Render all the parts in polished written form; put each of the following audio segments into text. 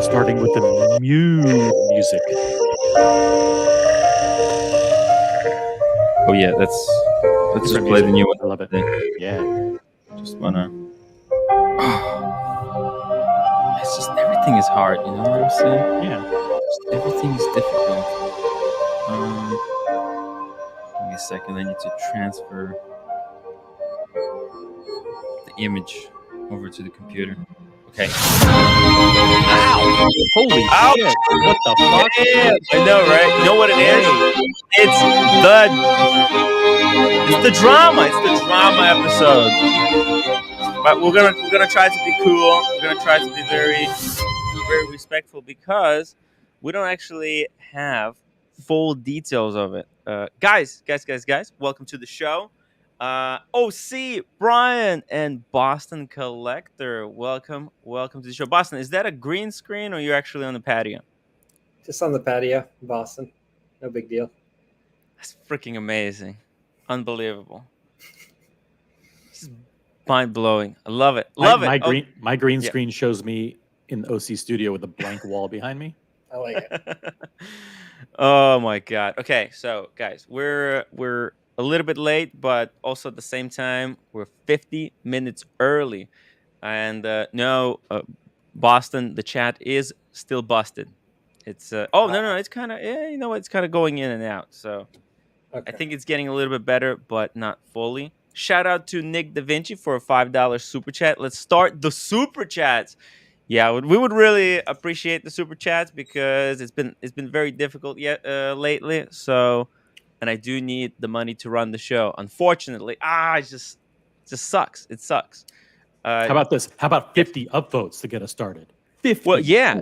starting with the music. Oh yeah, let's just play the new one. I love it. Yeah. Just wanna. It's just everything is hard. You know what I'm saying? Yeah. Just everything is difficult. Give me a second. I need to transfer the image over to the computer. Okay. Ow! Holy Ow! shit! What the fuck? Yeah, I know, right? You know what it is? It's the drama. It's the drama episode. But we're gonna try to be cool. We're gonna try to be very respectful because we don't actually have full details of it. Guys, welcome to the show. OC, Brian, and Boston Collector, welcome to the show. Boston, is that a green screen or you're actually on the patio? Just on the patio in Boston. No big deal. That's freaking amazing. Unbelievable. This is mind-blowing. I love it. My green screen shows me in the OC studio with a blank wall behind me. I like it. Oh my god. Okay, so guys, we're a little bit late, but also at the same time, we're 50 minutes early. And no, Boston, the chat is still busted. It's no, it's kind of it's kind of going in and out. So Okay. I think it's getting a little bit better, but not fully. Shout out to Nick Da Vinci for a $5 super chat. Let's start the super chats. Yeah, we would really appreciate the super chats because it's been very difficult lately. So, and I do need the money to run the show. Unfortunately, it just sucks. It sucks. How about this? How about 50 upvotes to get us started? 50. Well, yeah.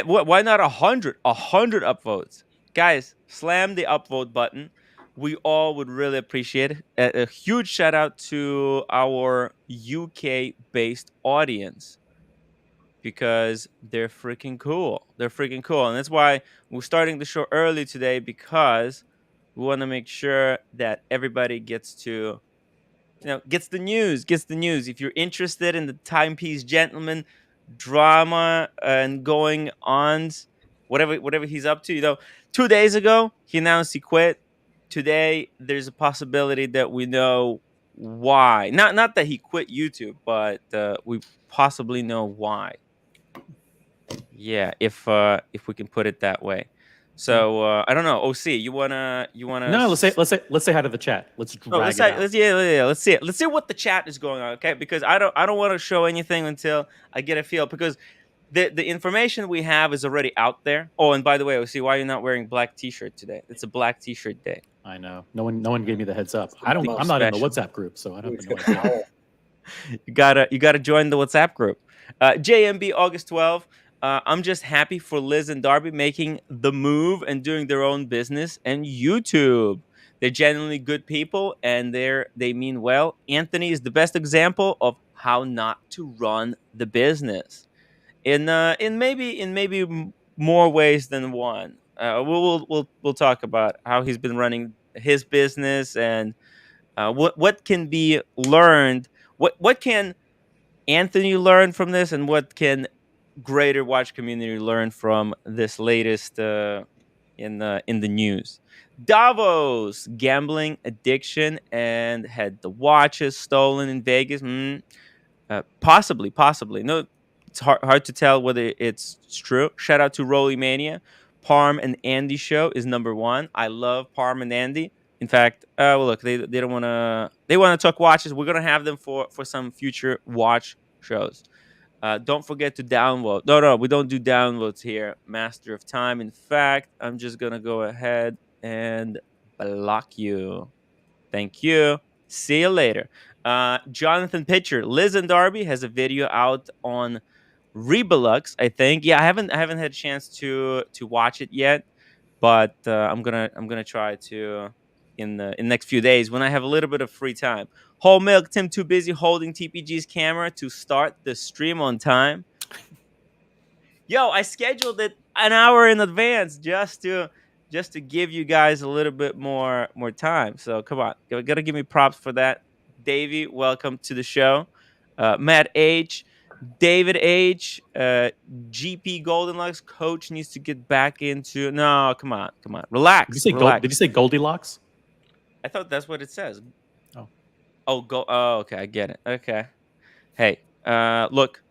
Why not 100? 100 upvotes, guys. Slam the upvote button. We all would really appreciate it. A huge shout out to our UK-based audience because they're freaking cool. And that's why we're starting the show early today because we want to make sure that everybody gets the news. If you're interested in the Timepiece Gentlemen drama and going on, whatever he's up to, 2 days ago he announced he quit. Today there's a possibility that we know why. Not that he quit YouTube, but we possibly know why. Yeah, if we can put it that way. So I don't know. OC, you wanna? No, let's say hi to the chat. Let's drag it out. Let's see it. Let's see what the chat is going on. Okay, because I don't want to show anything until I get a feel because the information we have is already out there. Oh, and by the way, OC, why are you not wearing black T-shirt today? It's a black T-shirt day. I know. No one gave me the heads up. I'm not special. in the WhatsApp group, so I don't know. You gotta join the WhatsApp group. JMB August 12. I'm just happy for Liz and Darby making the move and doing their own business and YouTube. They're genuinely good people and they mean well. Anthony is the best example of how not to run the business. In maybe more ways than one. We'll talk about how he's been running his business and what can be learned. What can Anthony learn from this, and what can greater watch community learn from this latest in the news? Davos gambling addiction and had the watches stolen in Vegas. Possibly. No, it's hard to tell whether it's true. Shout out to Rolly Mania. Parm and Andy show is #1. I love Parm and Andy. In fact, look, they don't want to. They want to talk watches. We're gonna have them for some future watch shows. Don't forget to download. No, we don't do downloads here. Master of Time. In fact, I'm just gonna go ahead and block you. Thank you. See you later. Jonathan Pitcher, Liz and Darby has a video out on Rebelux, I think. Yeah, I haven't had a chance to watch it yet, but I'm gonna try to in the next few days when I have a little bit of free time. Whole Milk, Tim too busy holding TPG's camera to start the stream on time. Yo, I scheduled it an hour in advance just to give you guys a little bit more time. So come on, you gotta give me props for that. Davey, welcome to the show. Matt H, David H. GP Golden Lux coach needs to get back into. No, come on. Did you Relax. say Relax. Did you say Goldilocks? I thought that's what it says. Oh. Oh, go. Oh, okay. I get it. Okay. Hey, look,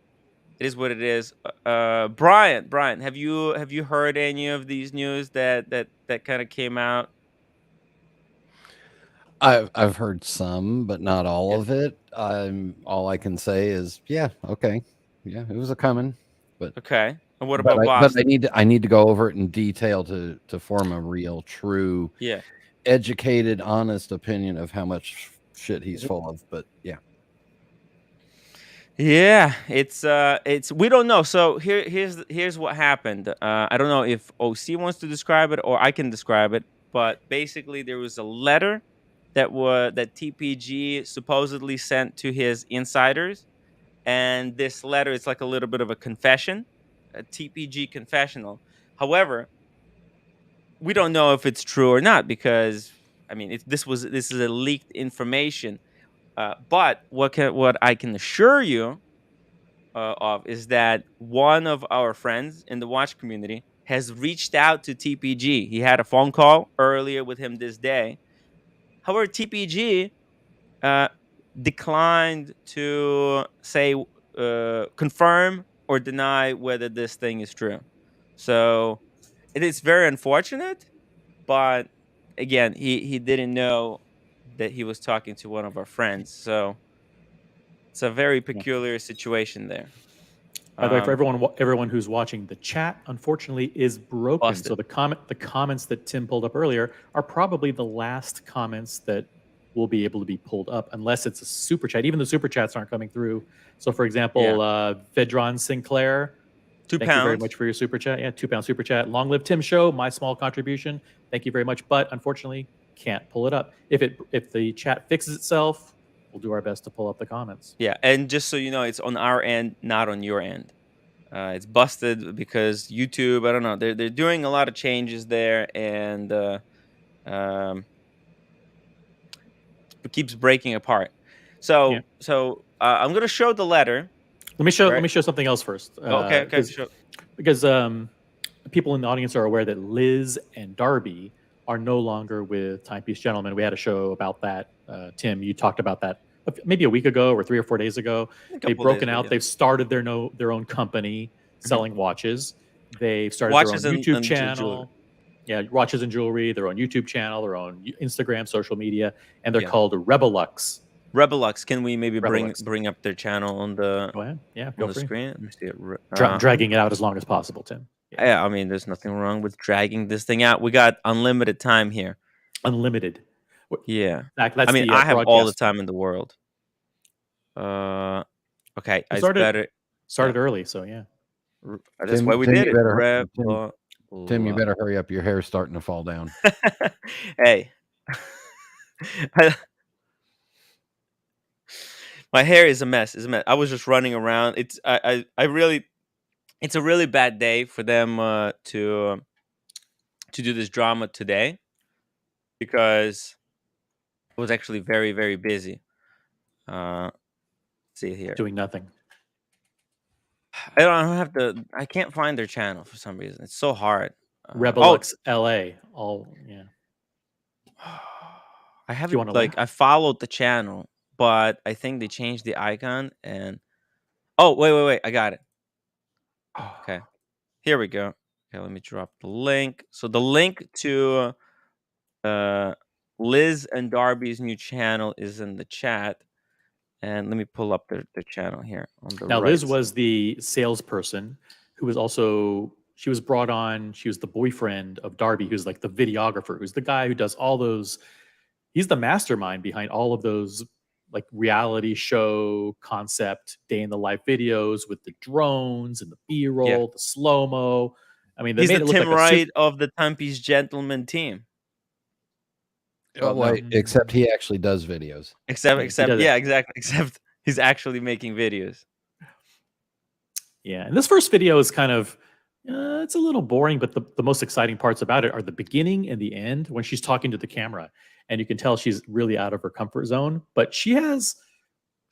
it is what it is. Brian, have you heard any of these news that kind of came out? I've heard some, but not all Yeah. of it. All I can say is, yeah, okay, yeah, it was a coming, but Okay. And what but about I Boston? need to go over it in detail to form a real, true, Yeah. educated, honest opinion of how much shit he's full of. But yeah, Yeah, it's we don't know. So here's what happened. I don't know if OC wants to describe it or I can describe it, but basically there was a letter that TPG supposedly sent to his insiders, and this letter is like a little bit of a confession, a TPG confessional. However, we don't know if it's true or not because I mean this is a leaked information. But what I can assure you of is that one of our friends in the watch community has reached out to TPG. He had a phone call earlier with him this day. However, TPG uh, declined to say confirm or deny whether this thing is true. So it is very unfortunate, but again, he didn't know that he was talking to one of our friends. So it's a very peculiar situation there. By the way, for everyone who's watching, the chat unfortunately is broken. Busted. So the comments that Tim pulled up earlier are probably the last comments that will be able to be pulled up, unless it's a super chat. Even the super chats aren't coming through. So, for example, Vedron Sinclair, thank you very much for your super chat. Yeah, £2 super chat. Long live Tim Show, my small contribution. Thank you very much. But unfortunately, can't pull it up. If the chat fixes itself, we'll do our best to pull up the comments. Yeah, and just so you know, it's on our end, not on your end. It's busted because YouTube, I don't know, they're doing a lot of changes there, and it keeps breaking apart. So I'm gonna show the letter. Let me show something else first. Okay, sure. Because people in the audience are aware that Liz and Darby are no longer with Timepiece Gentlemen. We had a show about that. Tim, you talked about that maybe a week ago or 3 or 4 days ago. They've broken out. They've started their own company selling watches. They've started Watches their own YouTube and channel. Yeah, watches and jewelry, their own YouTube channel, their own Instagram, social media, and they're called Rebelux. Rebelux. Can we maybe bring up their channel on the Go ahead. Yeah, on the screen? Let me see it. Dragging it out as long as possible, Tim. Yeah, I mean, there's nothing wrong with dragging this thing out. We got unlimited time here. Unlimited. Yeah. That's I mean, I have all the time in the world. Okay. I started early, so yeah. That's why we did it. Tim, you better hurry up. Your hair's starting to fall down. Hey. My hair is a mess. I was just running around. It's a really bad day for them to do this drama today because I was actually very, very busy. See here. Doing nothing. I can't find their channel for some reason. It's so hard. Rebelux LA. I haven't I followed the channel, but I think they changed the icon and wait. I got it. Okay. Here we go. Okay, let me drop the link. So the link to Liz and Darby's new channel is in the chat. And let me pull up their channel here on the right. Liz was the salesperson who was she was brought on. She was the boyfriend of Darby, who's like the videographer, who's the guy who does all those. He's the mastermind behind all of those like reality show concept day in the life videos with the drones and the B-roll, the slow-mo. I mean, he's the Tim Wright of the Timepiece Gentlemen team. Except he actually does videos. Except he's actually making videos. Yeah, and this first video is kind of it's a little boring, but the most exciting parts about it are the beginning and the end when she's talking to the camera, and you can tell she's really out of her comfort zone. But she has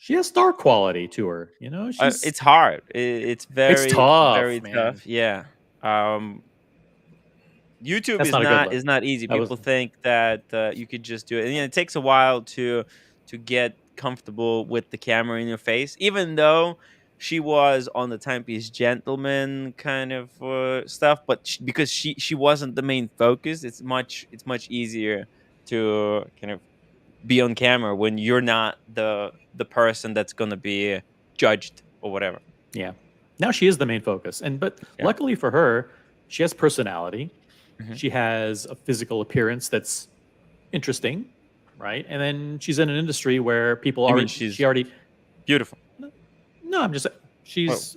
She has star quality to her. You know, It's hard. It's it's very tough, very man. tough. Yeah. Um, YouTube That's not a good look. is not easy. That was People think that you could just do it, and it takes a while to get comfortable with the camera in your face. Even though she was on the Timepiece Gentleman kind of stuff, but because she wasn't the main focus, it's much easier to kind of be on camera when you're not the person that's gonna be judged or whatever. yeah. Now she is the main focus, but Yeah. luckily for her, she has personality. Mhm. She has a physical appearance that's interesting, right? And then she's in an industry where people You mean already she's she already beautiful? no, I'm just Well, she's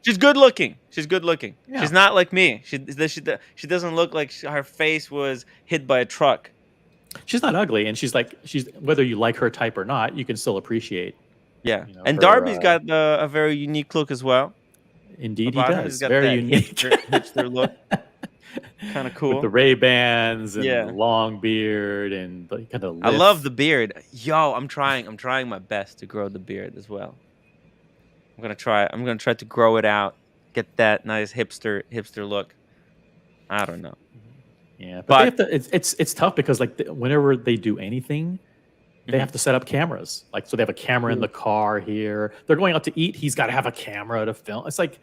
she's good looking. She's good looking. yeah. She's not like me. She doesn't look like her face was hit by a truck. She's not ugly, and she's whether you like her type or not, you can still appreciate. Yeah, You know, and her. Darby's got a very unique look as well Indeed, he about him. He's does. got Very that unique. hipster look, kind of With the cool. Ray-Bans and the Yeah, long beard and the kind of I love lift. the beard. Yo, I'm trying my best to grow the beard as well. I'm gonna try to grow it out, get that nice hipster look. I don't know, Yeah, but they but have to. It's tough because like whenever they do anything, they mhm. have to set up cameras. Like so, they have a camera in the car here. They're going out to eat. He's got to have a camera to film. It's like,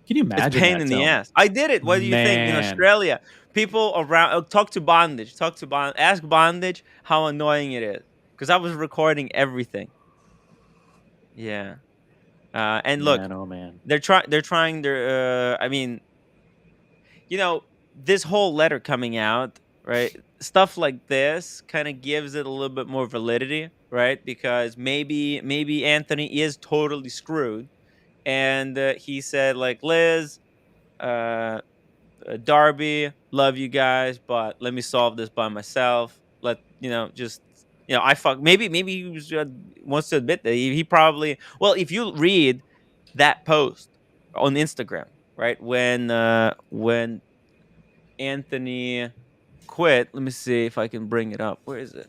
can you It's imagine pain that, in the Tone? ass. I did it. What do you think? In Man, Australia, people around talk to Bondage. Ask Bondage how annoying it is because I was recording everything. Yeah. And look, man, oh man. they're trying their. I mean, this whole letter coming out, right? Stuff like this kind of gives it a little bit more validity, right? Because maybe Anthony is totally screwed, and he said like Liz. Uh, Darby, love you guys, but let me solve this by myself. Just I fuck. Maybe he wants to admit that he probably. Well, if you read that post on Instagram, right when Anthony quit, let me see if I can bring it up. Where is it?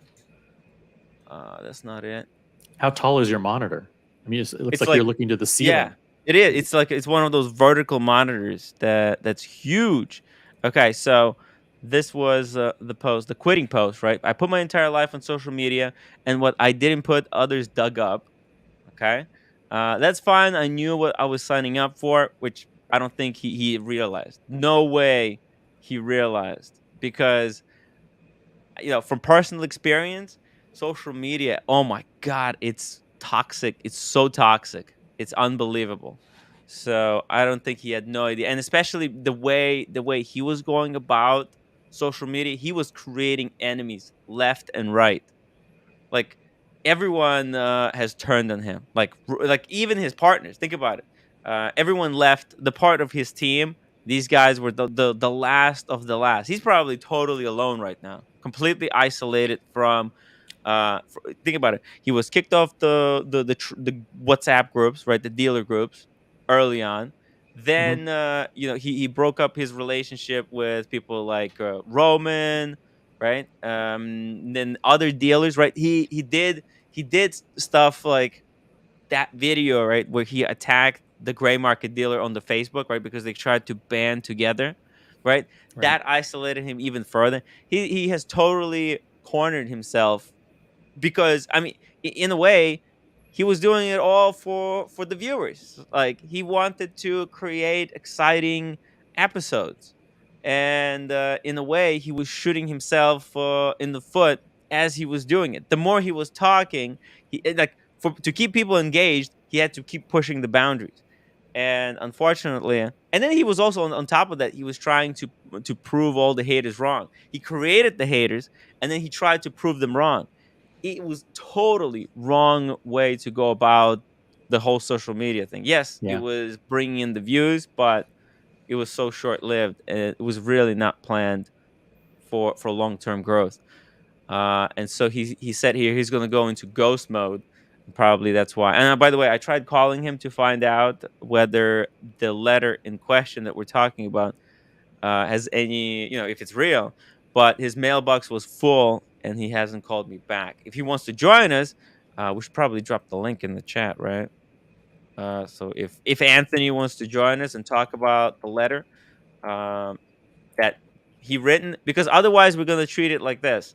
That's not it. How tall is your monitor? I mean, it looks It's like you're like looking to the Yeah, ceiling. it is. It's like it's one of those vertical monitors that's huge. Okay, so this was the quitting post, right? I put my entire life on social media, and what I didn't put, others dug up. Okay, that's fine. I knew what I was signing up for, which I don't think he realized. No way he realized because from personal experience, social media, oh my god, it's toxic. It's so toxic. It's unbelievable. So I don't think he had no idea. And especially the way he was going about social media, he was creating enemies left and right. Like everyone has turned on him. Like even his partners. Think about it. Everyone left the part of his team. These guys were the last of the last. He's probably totally alone right now, completely isolated from. Think about it. He was kicked off the WhatsApp groups, right? The dealer groups early on. Hmm. Then he broke up his relationship with people like Roman, right? Then other dealers, right? He did stuff like that video, right, where he attacked the gray market dealer on the Facebook, right, because they tried to band together, right? Right. That isolated him even further. He has totally cornered himself because I mean, in a way, he was doing it all for the viewers. Like he wanted to create exciting episodes, and in a way, he was shooting himself in the foot as he was doing it. The more he was talking, like to keep people engaged, he had to keep pushing the boundaries. And unfortunately, and then he was also on top of that, he was trying to prove all the haters wrong. He created the haters, and then he tried to prove them wrong. It was totally wrong way to go about the whole social media thing. Yes, it Yeah. was bringing in the views, but it was so short lived, and it was really not planned for long term growth. And so he said here he's going to go into ghost mode. Probably that's why. And by the way, I tried calling him to find out whether the letter in question that we're talking about has any, if it's real. But his mailbox was full, and he hasn't called me back. If he wants to join us, We should probably drop the link in the chat, right? So if Anthony wants to join us and talk about the letter that he written, because otherwise we're gonna treat it like this.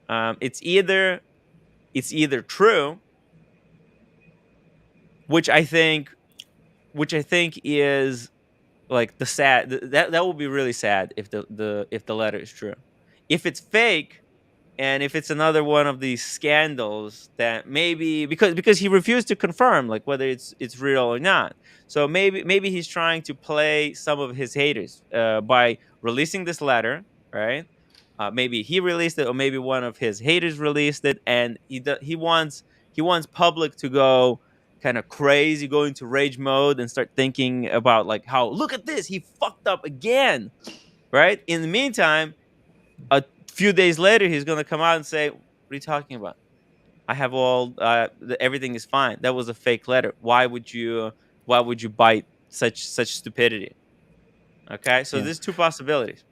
It's either true, which I think is like the sad that will be really sad if the letter is true. If it's fake, and if it's another one of these scandals that maybe because he refused to confirm like whether it's real or not. So maybe he's trying to play some of his haters by releasing this letter, right? Maybe he released it, or maybe one of his haters released it, and he wants public to go kind of crazy, go into rage mode, and start thinking about like how, look at this, he fucked up again, right? In the meantime, a few days later, he's gonna come out and say, "What are you talking about? I have all everything is fine. That was a fake letter. Why would you bite such stupidity?" Okay, so Yeah. there's two possibilities.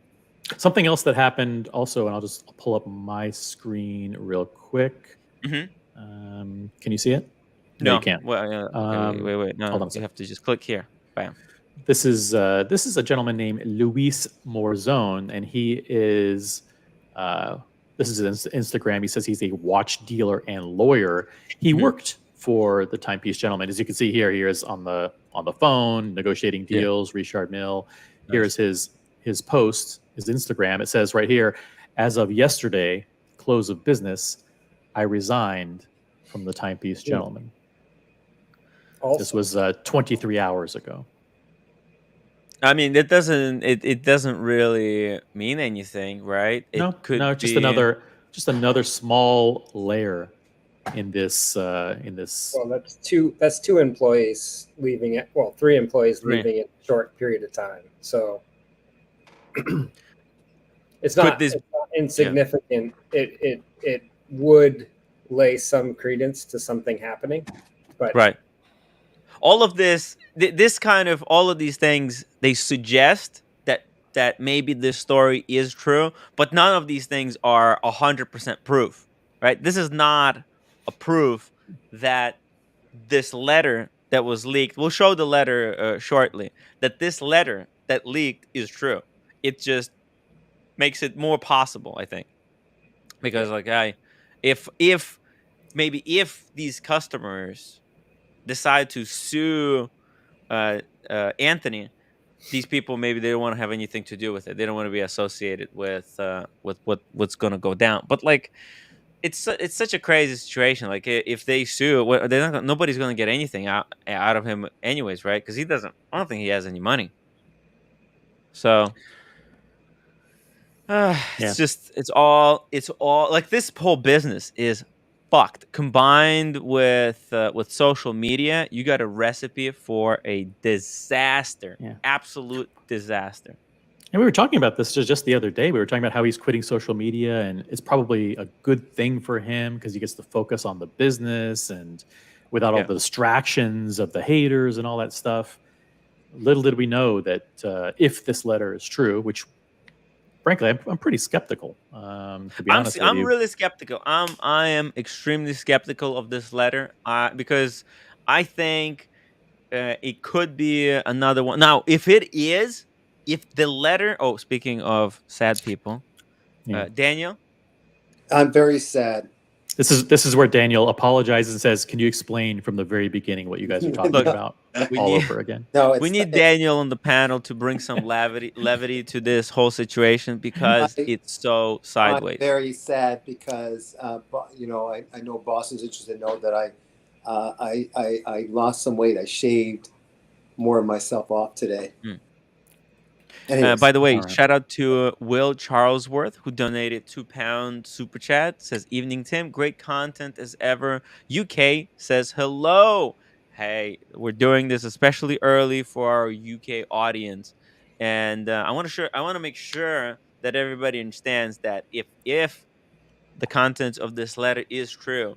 Something else that happened also, and I'll just pull up my screen real quick. Mm-hmm. Can you see it? No, you can't. Well, okay, wait. No, hold on a you second. have to just click here. Bam. This is a gentleman named Luis Morzone, and he is this is his Instagram. He says he's a watch dealer and lawyer. He worked for the Timepiece Gentlemen. As you can see here, he is on the phone negotiating deals. Richard Mill. Nice. Here's his post, his Instagram. It says right here, as of yesterday, close of business, I resigned from the Timepiece Gentlemen. Also, This was 23 hours ago. I mean, it doesn't really mean anything, right? It No, could just be another small layer in this this. well, that's two employees leaving it. Well, three employees Three. leaving in a short period of time. So it's Could not, this- it's not insignificant. It would lay some credence to something happening, but right. All of this all of these things, they suggest that maybe this story is true, but none of these things are 100% proof, right? This is not a proof that this letter that was leaked, we'll show the letter shortly, that this letter that leaked is true. It just makes it more possible, I think, because if these customers decide to sue Anthony, these people maybe they don't want to have anything to do with it. They don't want to be associated with what's going to go down. But like, it's such a crazy situation. Like, if they sue, nobody's going to get anything out of him anyways, right? Because I don't think he has any money. So it's all like, this whole business is fucked. Combined with social media, you got a recipe for a disaster. Yeah. Absolute disaster. And we were talking about this just the other day. We were talking about how he's quitting social media, and it's probably a good thing for him because he gets to focus on the business and without all the distractions of the haters and all that stuff. Little did we know that if this letter is true, which frankly I'm pretty skeptical. To be honest with you, I'm really skeptical. I am extremely skeptical of this letter because I think it could be another one. Now, if the letter, speaking of sad people, Daniel, I'm very sad. This is where Daniel apologizes and says, "Can you explain from the very beginning what you guys are talking about over again?" No, we need Daniel on the panel to bring some levity to this whole situation because it's so sideways. I'm very sad because I know Boston's interested to know that I lost some weight. I shaved more of myself off today. Anyways, by the way, shout out to Will Charlesworth, who donated £2 super chat. Says, "Evening, Tim. Great content as ever." UK says hello. Hey, we're doing this especially early for our UK audience, and I want to make sure that everybody understands that if the content of this letter is true,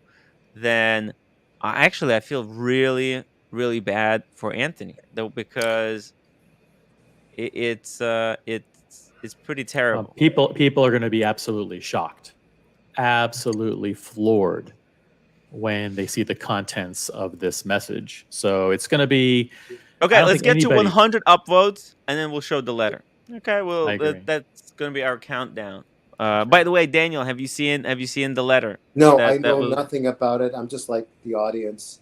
then I feel really, really bad for Anthony, though, because it's pretty terrible. People are going to be absolutely shocked, absolutely floored when they see the contents of this message. So it's going to be. I Okay, don't let's think get to anybody- 100 upvotes, and then we'll show the letter. Okay, well, I agree. that's going to be our countdown. By the way, Daniel, have you seen the letter? No, That- I that know was- nothing about it. I'm just like the audience,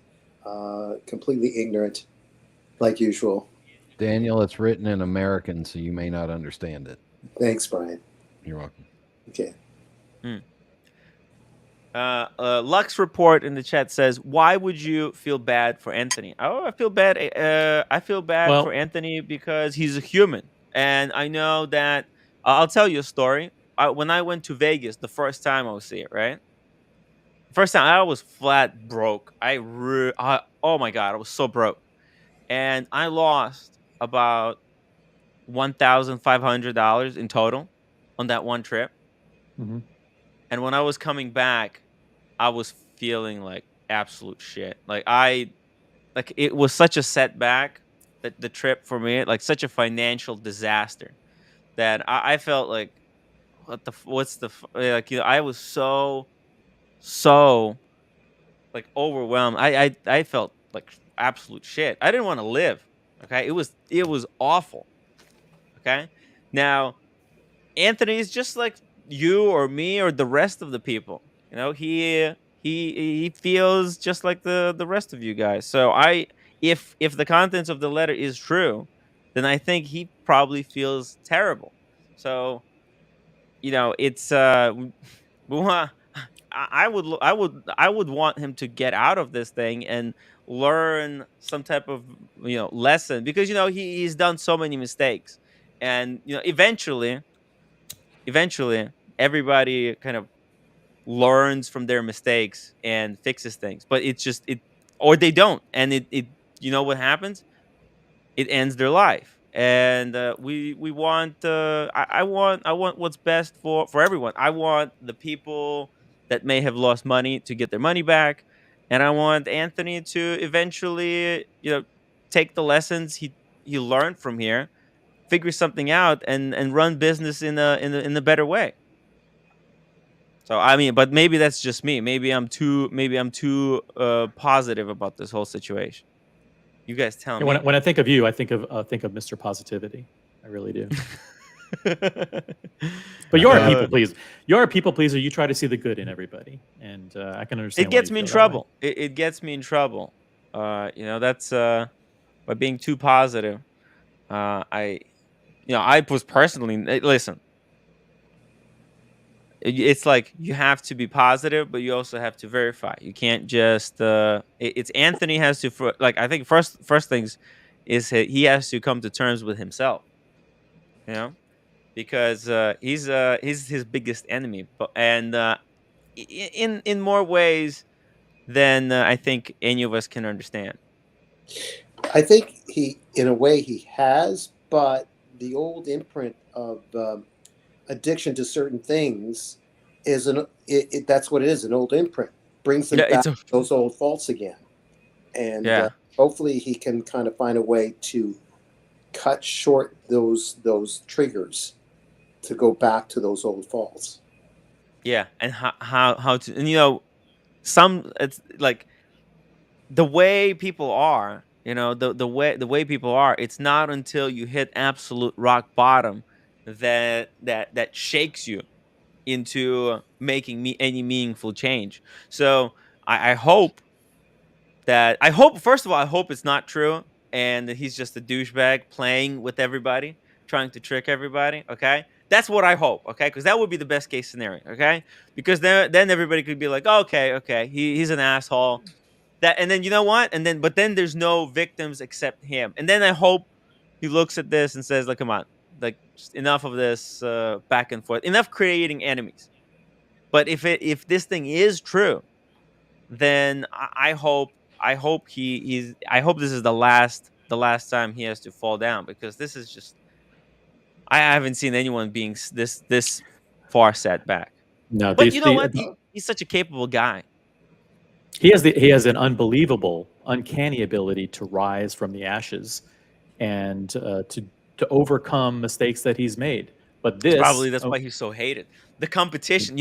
completely ignorant, like usual. Daniel, it's written in American, so you may not understand it. Thanks, Brian. You're welcome. Okay. Lux report in the chat says, "Why would you feel bad for Anthony?" Oh, I feel bad. I feel bad Well- for Anthony because he's a human, and I know that. I'll tell you a story. When I went to Vegas the first time I was here, right? First time I was flat broke. Oh my god, I was so broke, and I lost about $1,500 in total on that one trip. Mhm. And when I was coming back, I was feeling like absolute shit. Like it was such a setback, that the trip for me, like such a financial disaster, that I felt like like, you know, I was so like overwhelmed. I felt like absolute shit. I didn't want to live. Okay, it was awful. Okay, now Anthony is just like you or me or the rest of the people. You know, he feels just like the rest of you guys. So if the contents of the letter is true, then I think he probably feels terrible. So, you know, it's we want. I would want him to get out of this thing and learn some type of, you know, lesson, because, you know, he's done so many mistakes, and, you know, eventually everybody kind of learns from their mistakes and fixes things, but it's just or they don't, and it you know what happens, it ends their life. And we want I want what's best for everyone. I want the people that may have lost money to get their money back, and I want Anthony to eventually, you know, take the lessons he learned from here, figure something out, and run business in a better way. So I mean, but maybe that's just me. Maybe I'm too positive about this whole situation. You guys tell Yeah, me. when I think of you, I think of Mr. Positivity. I really do. But you're a people pleaser. You're a people pleaser. You try to see the good in everybody, and I can understand. It why gets you me in feel that way. trouble. It gets me in trouble. You know, that's by being too positive. I was personally listen. It's like you have to be positive, but you also have to verify. You can't just. It's Anthony has to like, I think first things is he has to come to terms with himself. You know, because he's his biggest enemy, and in more ways than I think any of us can understand. I think in a way, he has, but the old imprint of addiction to certain things is that's what it is, an old imprint. Brings him back to those old faults again. And hopefully he can kind of find a way to cut short those triggers to go back to those old faults. Yeah, and how to, and, you know, it's like the way people are, you know, the way people are, it's not until you hit absolute rock bottom that shakes you into making any meaningful change. So I hope first of all, I hope it's not true, and that he's just a douchebag playing with everybody, trying to trick everybody. Okay, that's what I hope. Okay, because that would be the best case scenario. Okay, because then everybody could be like, okay, he's an asshole. And then, you know what? But then there's no victims except him. And then I hope he looks at this and says, like, come on, like, just enough of this back and forth, enough creating enemies. But if this thing is true, then I hope I hope this is the last time he has to fall down, because this is just, I haven't seen anyone being this far set back. No, But you know what? He's such a capable guy. He has an unbelievable, uncanny ability to rise from the ashes, and to overcome mistakes that he's made. But this Probably that's why he's so hated. The competition,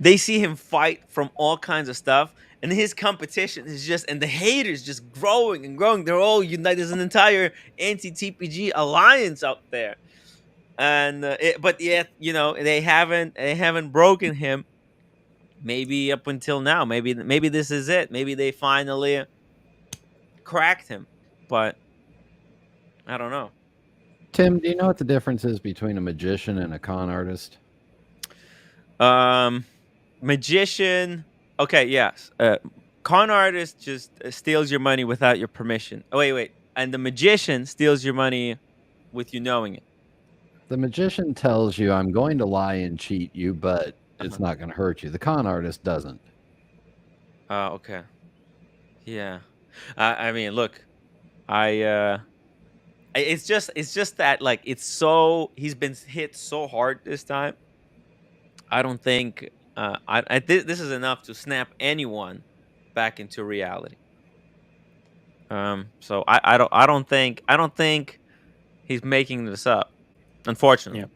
they see him fight from all kinds of stuff, and his competition is just, and the haters just growing and growing. They're all united. There's an entire anti-TPG alliance out there, and but yet, they haven't broken him. Maybe up until now, maybe this is it. Maybe they finally cracked him, but I don't know. Tim, do you know what the difference is between a magician and a con artist? Magician. Okay, yes. Con artist just steals your money without your permission. Oh, wait. And the magician steals your money with you knowing it. The magician tells you, I'm going to lie and cheat you, but it's not going to hurt you. The con artist doesn't. Okay. Yeah. I mean, look, it's just that, like, he's been hit so hard this time. I don't think this is enough to snap anyone back into reality. So I don't think he's making this up, unfortunately. Yeah.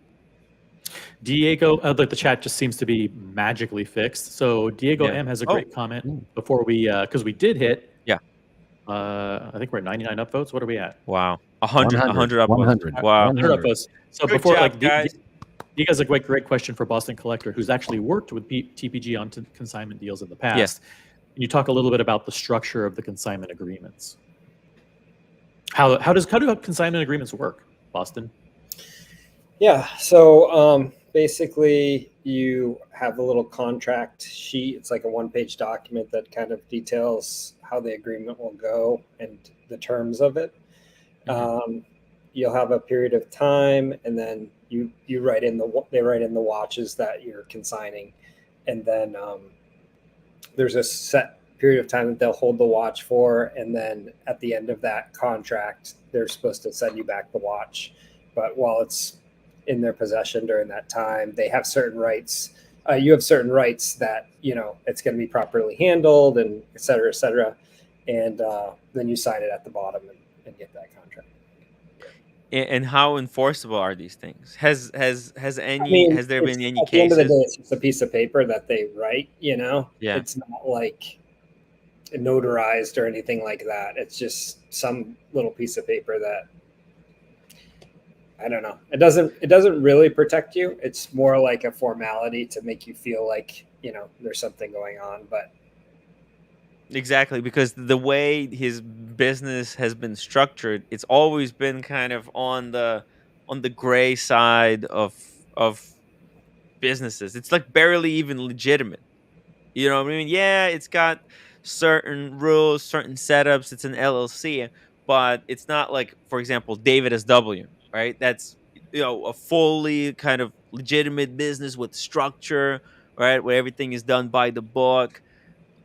Diego, the chat just seems to be magically fixed. So Diego M has a great comment before we, because we did hit. Yeah. I think we're at 99 upvotes. What are we at? Wow. 100 upvotes. 100. Wow. 100 upvotes. So Good before, job, guys. Diego's a great question for Boston Collector, who's actually worked with TPG on consignment deals in the past. Yes. Can you talk a little bit about the structure of the consignment agreements? How do consignment agreements work, Boston? Yeah. So basically, you have a little contract sheet. It's like a one-page document that kind of details how the agreement will go and the terms of it. You'll have a period of time, and then they write in the watches that you're consigning, and then there's a set period of time that they'll hold the watch for, and then at the end of that contract, they're supposed to send you back the watch. But while it's in their possession during that time, they have certain rights. You have certain rights that it's going to be properly handled, and et cetera, and then you sign it at the bottom and get that contract. And how enforceable are these things? Has there been any At the end of the cases? day, it's just a piece of paper that they write. Yeah. It's not like notarized or anything like that. It's just some little piece of paper that, I don't know. It doesn't really protect you. It's more like a formality to make you feel like there's something going on. But Exactly, because the way his business has been structured, it's always been kind of on the gray side of businesses. It's like barely even legitimate. You know what I mean? Yeah, it's got certain rules, certain setups. It's an LLC, but it's not like, for example, David SW, right? That's a fully kind of legitimate business with structure, right? Where everything is done by the book.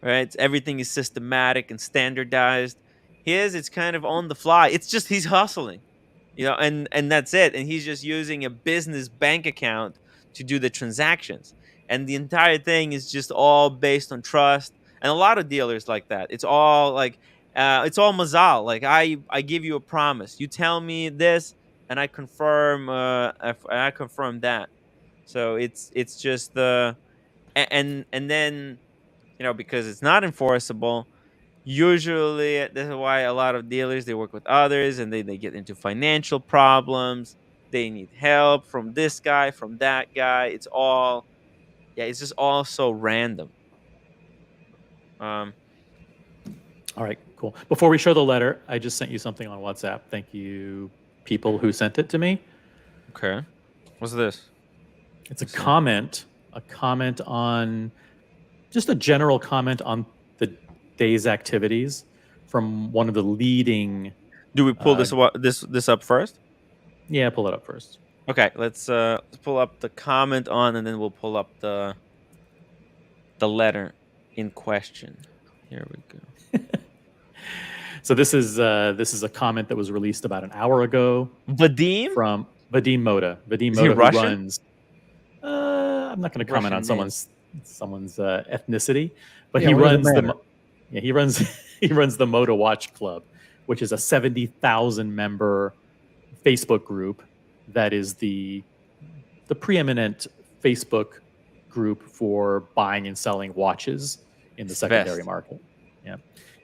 Right, everything is systematic and standardized. His, it's kind of on the fly. It's just he's hustling, and that's it. And he's just using a business bank account to do the transactions. And the entire thing is just all based on trust. And a lot of dealers like that. It's all like, it's all mazal. Like I give you a promise. You tell me this, and I confirm. I confirm that. So it's just the, and then. Because it's not enforceable, usually this is why a lot of dealers, they work with others, and they get into financial problems. They need help from this guy, from that guy. It's just all so random. All right, cool. Before we show the letter, I just sent you something on WhatsApp. Thank you, people who sent it to me. Okay. What's this? It's a comment on, just a general comment on the day's activities from one of the leading. Do we pull this up first? Yeah, pull it up first. Okay, let's pull up the comment on, and then we'll pull up the letter in question. Here we go. So this is a comment that was released about an hour ago. Vadim? From Vadim Moda. Vadim Is he Moda, who Russian? runs. I'm not going to comment on someone's ethnicity, but he runs he runs the Moda Watch Club, which is a 70,000 member Facebook group that is the the preeminent Facebook group for buying and selling watches in the It's secondary best. market. Yeah.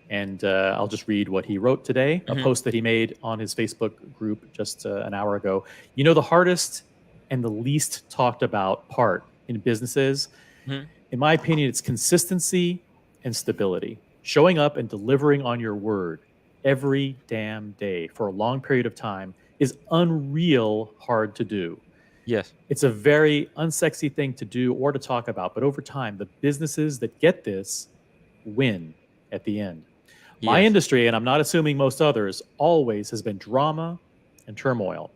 And I'll just read what he wrote today, a post that he made on his Facebook group just an hour ago. You know, the hardest and the least talked about part in businesses, Mhm. in my opinion, it's consistency and stability. Showing up and delivering on your word every damn day for a long period of time is unreal hard to do. Yes. It's a very unsexy thing to do or to talk about, but over time, the businesses that get this win at the end. My Yes. industry, and I'm not assuming most others, always has been drama and turmoil.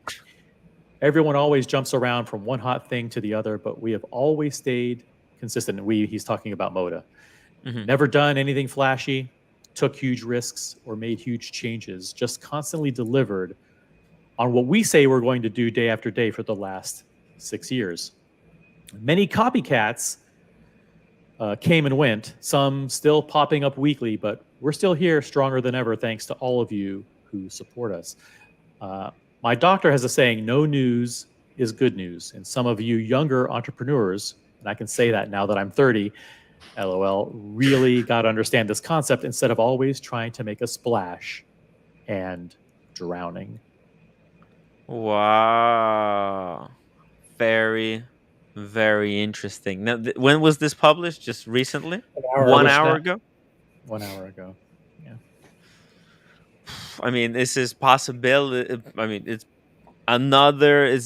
Everyone always jumps around from one hot thing to the other, but we have always stayed consistent. And he's talking about Moda. Mhm. Never done anything flashy, took huge risks, or made huge changes, just constantly delivered on what we say we're going to do day after day for the last 6 years. Many copycats came and went, some still popping up weekly, but we're still here stronger than ever thanks to all of you who support us. My doctor has a saying, no news is good news. And some of you younger entrepreneurs, and I can say that now that I'm 30, LOL, really got to understand this concept instead of always trying to make a splash and drowning. Wow. Very, very interesting. Now, when was this published? Just recently? An hour 1 ago. hour ago? 1 hour ago. Yeah. I mean, this is possibility. I mean, it's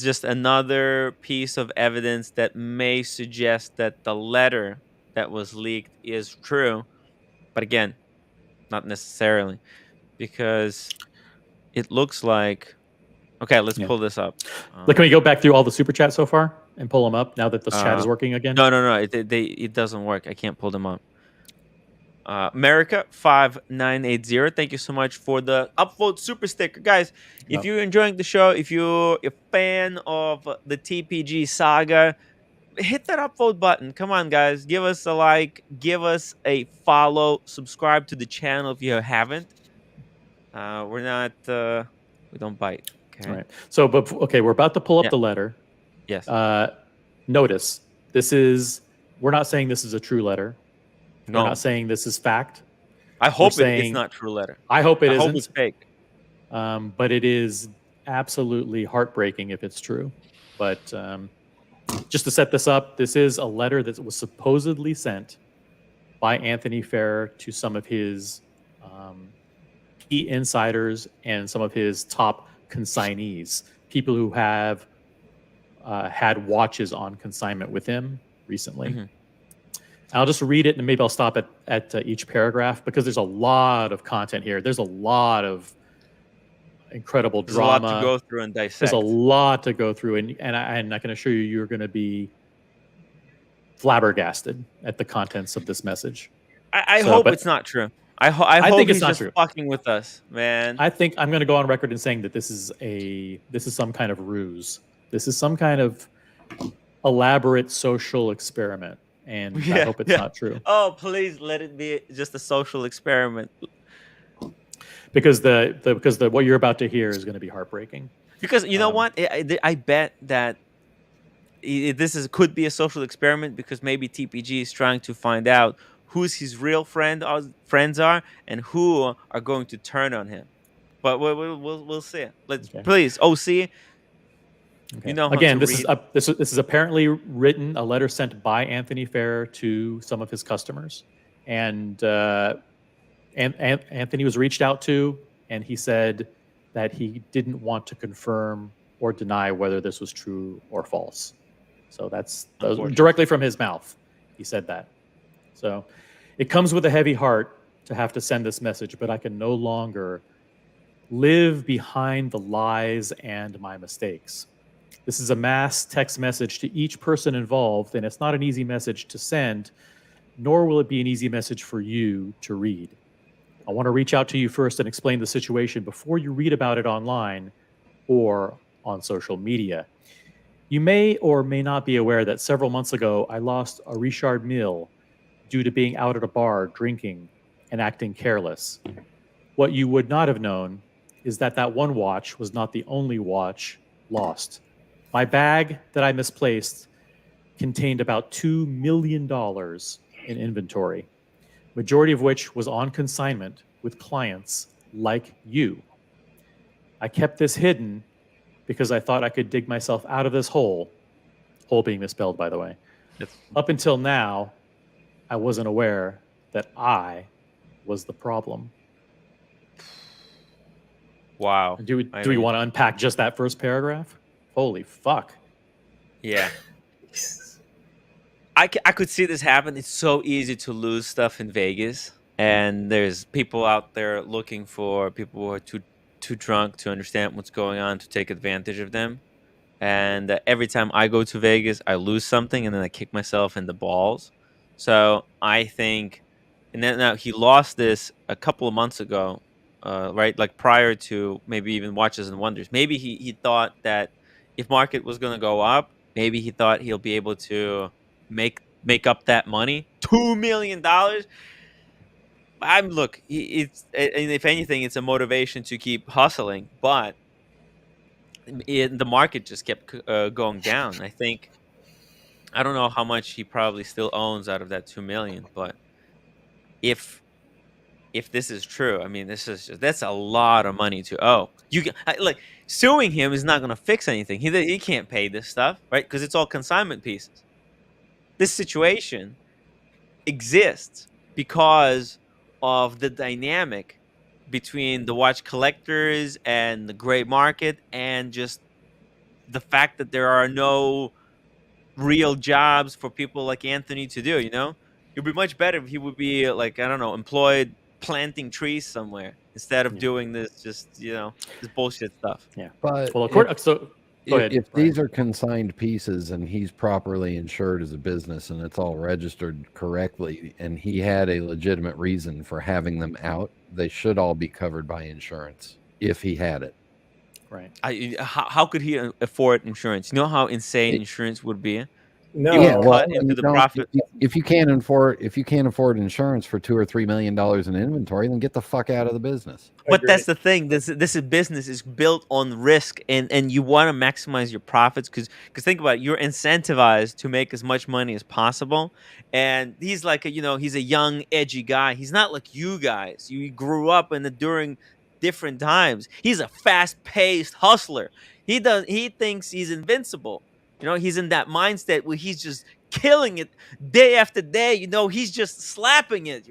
just another piece of evidence that may suggest that the letter that was leaked is true. But again, not necessarily, because it looks like, okay, let's Yeah. pull this up. Like, can we go back through all the super chats so far and pull them up now that this chat is Uh, working again? no, it doesn't work. I can't pull them up. America 5980, thank you so much for the upvote super sticker, guys. If Oh. you're enjoying the show, if you're a fan of the TPG saga, hit that upvote button. Come on, guys, give us a like, give us a follow, subscribe to the channel if you haven't. We're not we don't bite. Okay. All right. So, but okay, we're about to pull up Yeah. the letter. Yes. Notice we're not saying this is a true letter. No. We're not saying this is fact. I hope it's saying- not true letter. I hope it I hope isn't. it's fake. But it is absolutely heartbreaking if it's true. But just to set this up, this is a letter that was supposedly sent by Anthony Fair to some of his key insiders and some of his top consignees, people who have had watches on consignment with him recently. Mhm. I'll just read it and maybe I'll stop at each paragraph because there's a lot of content here. There's a lot of incredible There's drama. a lot to go through and dissect. There's a lot to go through, and I can assure you, you're going to be flabbergasted at the contents of this message. I So, hope but- it's not true. I hope think it's he's not just true. fucking with us, man. I think I'm going to go on record in saying that this is some kind of ruse. This is some kind of elaborate social experiment, and I Yeah, hope it's yeah. not true. Oh, please let it be just a social experiment. Because the what you're about to hear is going to be heartbreaking. Because you know Um, what? I bet that this could be a social experiment because maybe TPG is trying to find out who's his real friends are and who are going to turn on him. But we'll see. Let's Okay. please, OC. Okay. You know how Again, to this read. is apparently written, a letter sent by Anthony Fair to some of his customers, and Anthony was reached out to, and he said that he didn't want to confirm or deny whether this was true or false. So that was Unfortunate. directly from his mouth. He said that. So it comes with a heavy heart to have to send this message, but I can no longer live behind the lies and my mistakes. This is a mass text message to each person involved, and it's not an easy message to send, nor will it be an easy message for you to read. I want to reach out to you first and explain the situation before you read about it online or on social media. You may or may not be aware that several months ago, I lost a Richard Mille due to being out at a bar drinking and acting careless. What you would not have known is that one watch was not the only watch lost. My bag that I misplaced contained about $2 million in inventory, majority of which was on consignment with clients like you. I kept this hidden because I thought I could dig myself out of this hole being misspelled, by the way. That's Up until now, I wasn't aware that I was the problem. wow. And do we I do we mean, want to unpack just that first paragraph? Holy fuck. yeah. I could see this happen. It's so easy to lose stuff in Vegas, and there's people out there looking for people who are too drunk to understand what's going on to take advantage of them. And every time I go to Vegas, I lose something, and then I kick myself in the balls. So I think, and then now he lost this a couple of months ago, right? Like prior to maybe even Watches and Wonders. Maybe he thought that if market was going to go up, maybe he thought he'll be able to make up that money, $2 million. I'm look, and if anything, it's a motivation to keep hustling, but the market just kept going down. I think I don't know how much he probably still owns out of that 2 million, but if this is true, I mean, that's a lot of money to owe. Like suing him is not going to fix anything. He can't pay this stuff, right? Because it's all consignment pieces. This situation exists because of the dynamic between the watch collectors and the gray market, and just the fact that there are no real jobs for people like Anthony to do. It'd be much better if he would be, like, I don't know, employed planting trees somewhere instead of Yeah. doing this this bullshit stuff. Yeah. But Well, go ahead. if Brian. these are consigned pieces and he's properly insured as a business and it's all registered correctly and he had a legitimate reason for having them out, they should all be covered by insurance if he had it. Right. How could he afford insurance? You know how insane It- insurance would be? No, It Yeah, would well, cut into you the don't- profit. if you can't afford insurance for $2 or $3 million in inventory, then get the fuck out of the business. But that's the thing. This is business is built on risk, and you want to maximize your profits because think about it, you're incentivized to make as much money as possible. And he's like he's a young edgy guy. He's not like you guys. You grew up during different times. He's a fast-paced hustler. He thinks he's invincible. He's in that mindset where he's just killing it day after day. He's just slapping it.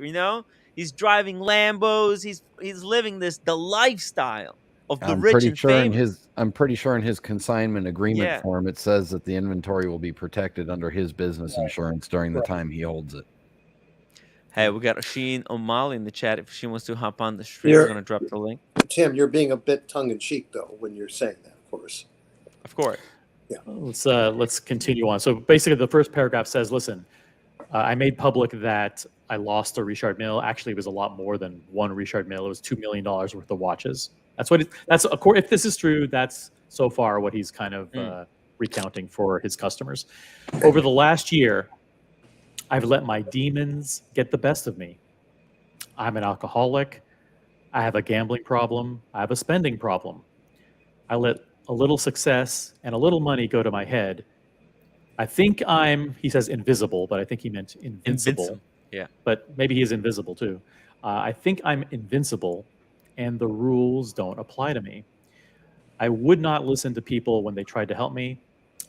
He's driving Lambos. He's living the lifestyle of the rich and famous. I'm pretty sure in his consignment agreement Yeah. form it says that the inventory will be protected under his business Right. insurance during the Right. time he holds it. Hey, we got Sheen O'Malley in the chat. If she wants to hop on the stream, You're- we're gonna drop the link. Tim, you're being a bit tongue in cheek though when you're saying that, of course. Of course. Let's continue on. So basically, the first paragraph says, "Listen, I made public that I lost a Richard Mille. Actually, it was a lot more than one Richard Mille. It was $2 million worth of watches. If this is true, that's so far what he's kind of recounting for his customers. Over the last year, I've let my demons get the best of me. I'm an alcoholic. I have a gambling problem. I have a spending problem. I let a little success and a little money go to my head. I think he says invisible, but I think he meant invincible. Yeah. But maybe he is invisible too. I think I'm invincible and the rules don't apply to me. I would not listen to people when they tried to help me.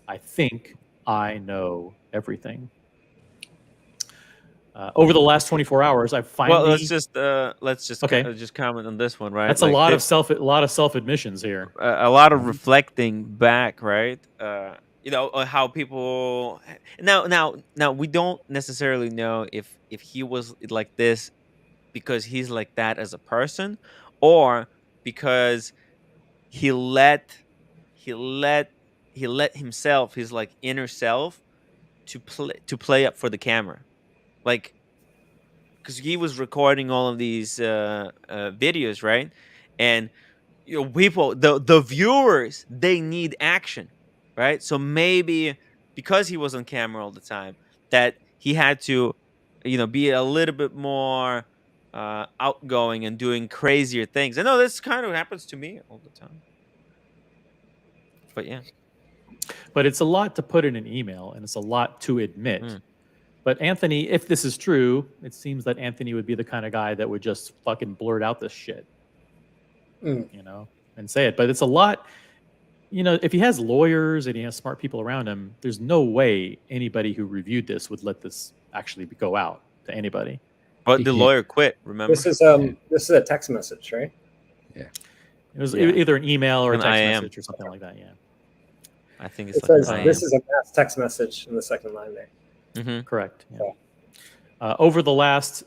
I think I know everything. Over the last 24 hours, I've finally. Well, let's just Okay. just comment on this one, right? That's Like, a lot of self admissions here. a lot of reflecting back, right? How people now we don't necessarily know if he was like this because he's like that as a person, or because he let himself, his like inner self, to play up for the camera, like, because he was recording all of these videos, right? And people, the viewers, they need action, right? So maybe because he was on camera all the time, that he had to be a little bit more outgoing and doing crazier things. I know this kind of happens to me all the time, but yeah. But it's a lot to put in an email, and it's a lot to admit. But Anthony, if this is true, it seems that Anthony would be the kind of guy that would just fucking blurt out this shit, you know, and say it. But it's a lot, you know, if he has lawyers and he has smart people around him, there's no way anybody who reviewed this would let this actually go out to anybody. But the lawyer quit, remember? This is a text message, right? It was either an email or a An text IM. message or something like that. Yeah. I think it's It like says an this is a mass text message in the second line there. Correct. Yeah. Over the last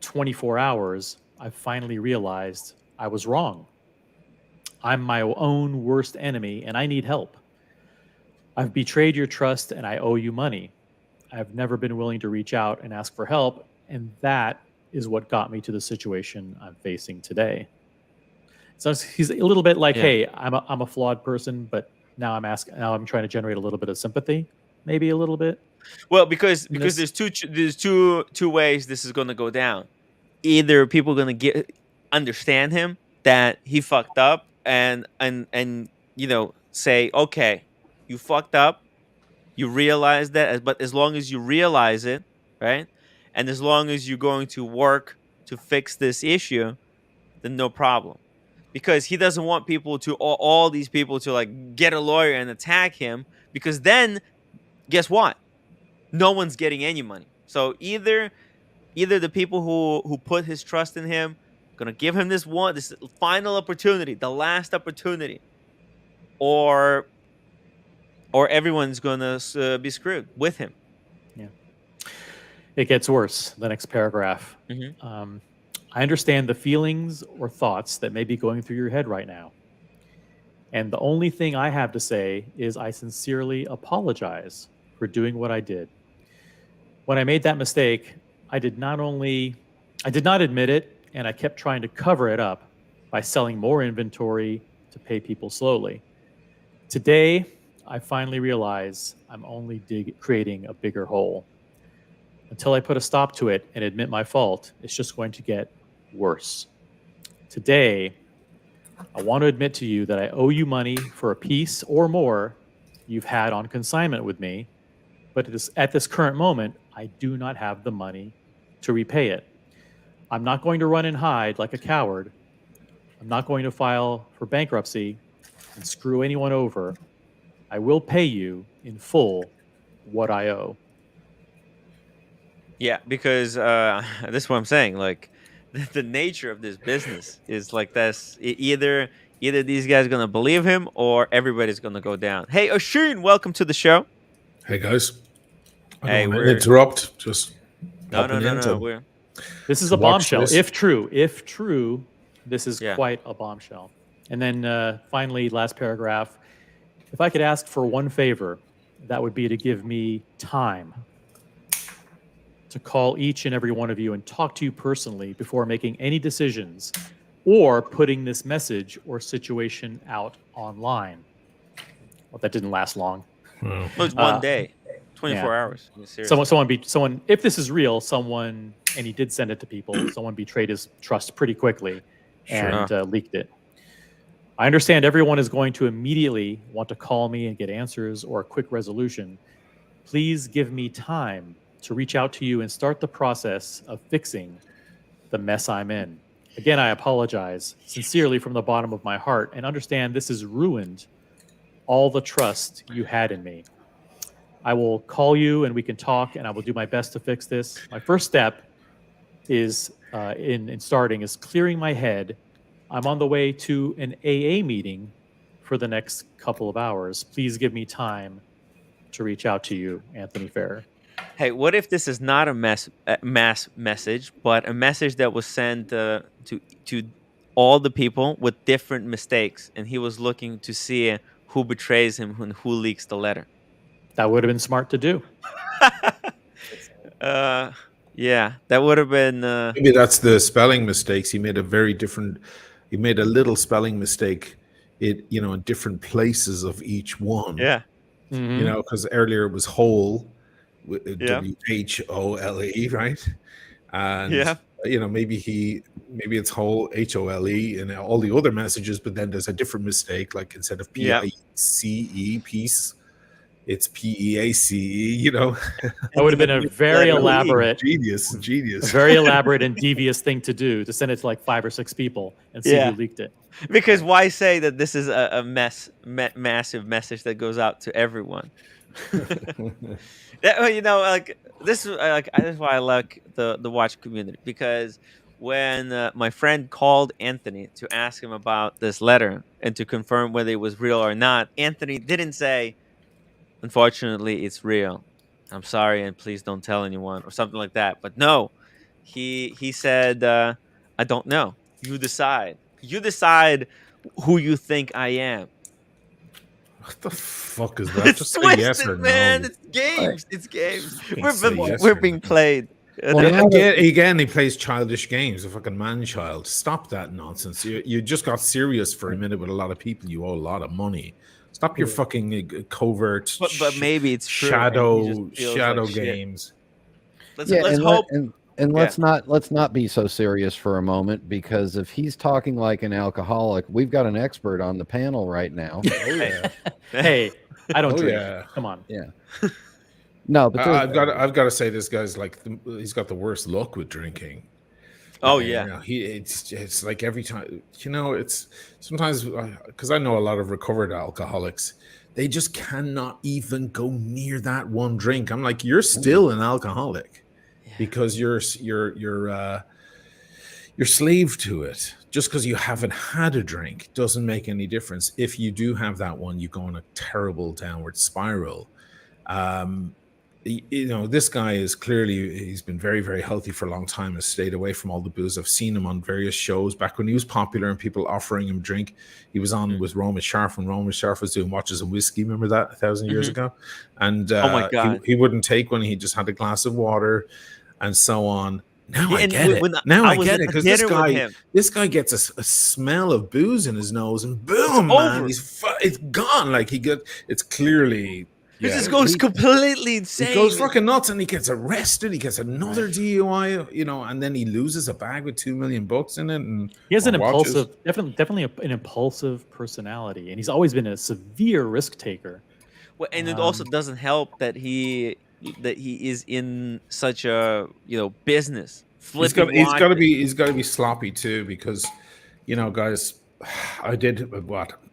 24 hours, I've finally realized I was wrong. I'm my own worst enemy, and I need help. I've betrayed your trust, and I owe you money. I've never been willing to reach out and ask for help, and that is what got me to the situation I'm facing today. So he's a little bit like, hey, I'm a flawed person, but now I'm trying to generate a little bit of sympathy, maybe a little bit. Well, because there's two ways this is going to go down. Either people are going to understand him that he fucked up and you know, say, okay, you fucked up, you realize that, but as long as you realize it, right, and as long as you're going to work to fix this issue, then no problem. Because he doesn't want people to all these people to like get a lawyer and attack him, because then guess what? No one's getting any money. So either the people who put his trust in him gonna give him this final opportunity, the last opportunity, or everyone's gonna be screwed with him. Yeah. It gets worse. The next paragraph. I understand the feelings or thoughts that may be going through your head right now. And the only thing I have to say is I sincerely apologize for doing what I did. When I made that mistake, I did not admit it, and I kept trying to cover it up by selling more inventory to pay people slowly. Today, I finally realize I'm only creating a bigger hole. Until I put a stop to it and admit my fault, it's just going to get worse. Today, I want to admit to you that I owe you money for a piece or more you've had on consignment with me, but at this current moment, I do not have the money to repay it. I'm not going to run and hide like a coward. I'm not going to file for bankruptcy and screw anyone over. I will pay you in full what I owe. Yeah, because that's what I'm saying. Like, the nature of this business is like this. Either these guys are gonna believe him, or everybody's gonna go down. Hey, Oshun, welcome to the show. Hey guys. Hey, I don't want to interrupt. Just no. This is a bombshell. This. If true, this is quite a bombshell. And then finally, last paragraph. If I could ask for one favor, that would be to give me time to call each and every one of you and talk to you personally before making any decisions or putting this message or situation out online. Well, that didn't last long. It was one day, 24 hours. I mean, someone, if this is real, and he did send it to people, someone betrayed his trust pretty quickly and leaked it. I understand everyone is going to immediately want to call me and get answers or a quick resolution. Please give me time to reach out to you and start the process of fixing the mess I'm in. Again, I apologize sincerely from the bottom of my heart and understand this has ruined all the trust you had in me. I will call you and we can talk, and I will do my best to fix this. My first step is in starting is clearing my head. I'm on the way to an AA meeting for the next couple of hours. Please give me time to reach out to you, Anthony Ferrer. Hey, what if this is not a mass message, but a message that was sent to all the people with different mistakes, and he was looking to see who betrays him and who leaks the letter? That would have been smart to do. Yeah, that would have been. Maybe that's the spelling mistakes. He made a little spelling mistake, in different places of each one. Yeah. Mm-hmm. Because earlier it was whole, WHOLE, right? And maybe it's whole HOLE in all the other messages, but then there's a different mistake, like instead of PICE, piece, it's PEACE. You know, That would have been a very elaborate, genius. a very elaborate and devious thing to do, to send it to like 5 or 6 people and see Yeah. who leaked it. Because why say that this is a massive message that goes out to everyone? You know, like this is like that's why I like the watch community, because when my friend called Anthony to ask him about this letter and to confirm whether it was real or not, Anthony didn't say, "Unfortunately, it's real. I'm sorry, and please don't tell anyone," or something like that. But no, he said, "I don't know. You decide. You decide who you think I am." What the fuck is that? It's Just say twisted, yes or man. no. It's games. It's games. Fucking say yes We're or being no. played. Well, now that- Again, he plays childish games. A fucking man-child. Stop that nonsense. You just got serious for a minute with a lot of people. You owe a lot of money. Stop your fucking covert. But maybe it's true, shadow and he just feels shadow like shit. games. Let's and hope. let's not be so serious for a moment, because if he's talking like an alcoholic, we've got an expert on the panel right now. Oh yeah. Hey, I don't Oh, drink. yeah. Come on. Yeah. No, but I've got to say, this guy's like he's got the worst luck with drinking. Oh You yeah. know, it's like every time, you know, it's sometimes, because I know a lot of recovered alcoholics, they just cannot even go near that one drink. I'm like, you're still an alcoholic because you're slave to it. Just because you haven't had a drink doesn't make any difference. If you do have that one, you go on a terrible downward spiral. You know, this guy is clearly, he's been very, very healthy for a long time, has stayed away from all the booze. I've seen him on various shows back when he was popular and people offering him drink. He was on with Roma Sharf when Roma Sharf was doing Watches and Whiskey. Remember that 1,000 years ago? And Oh my God. he wouldn't take one. He just had a glass of water and so on. Now I And get it. when Now I I was get at it, the because dinner with him. this guy gets a smell of booze in his nose, and boom, It's man, over. it's gone. Like it's clearly. He Yeah. just goes completely insane. He goes fucking nuts, and he gets arrested. He gets another DUI, you know, and then he loses a bag with $2 million in it. And He has an or watches. impulsive, definitely an impulsive personality, and he's always been a severe risk taker. Well, and it also doesn't help that he is in such a business. He's got to be sloppy too, because, you know, guys, I did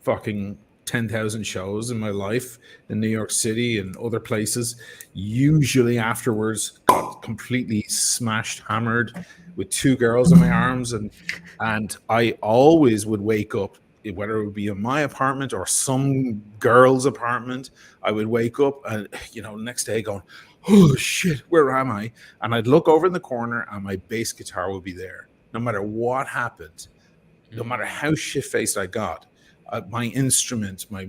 fucking 10,000 shows in my life in New York City and other places. Usually afterwards, got completely smashed, hammered, with 2 girls in my arms, and I always would wake up, whether it would be in my apartment or some girl's apartment. I would wake up and, you know, next day going, oh shit, where am I? And I'd look over in the corner and my bass guitar would be there. No matter what happened, no matter how shit-faced I got, my instrument, my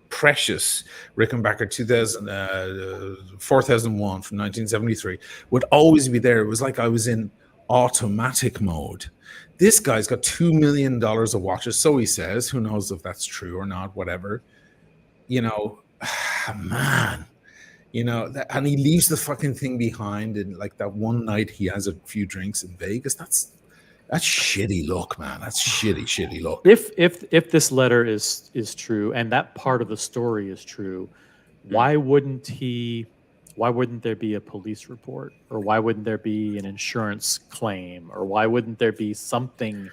precious Rickenbacker 4001 from 1973 would always be there. It was like I was in automatic mode. This guy's got $2 million of watches, so he says. Who knows if that's true or not, whatever. You know, man. You know, and he leaves the fucking thing behind. And like that one night he has a few drinks in Vegas. That's shitty luck, man. That's shitty luck. If this letter is true, and that part of the story is true, why wouldn't there be a police report, or why wouldn't there be an insurance claim, or why wouldn't there be something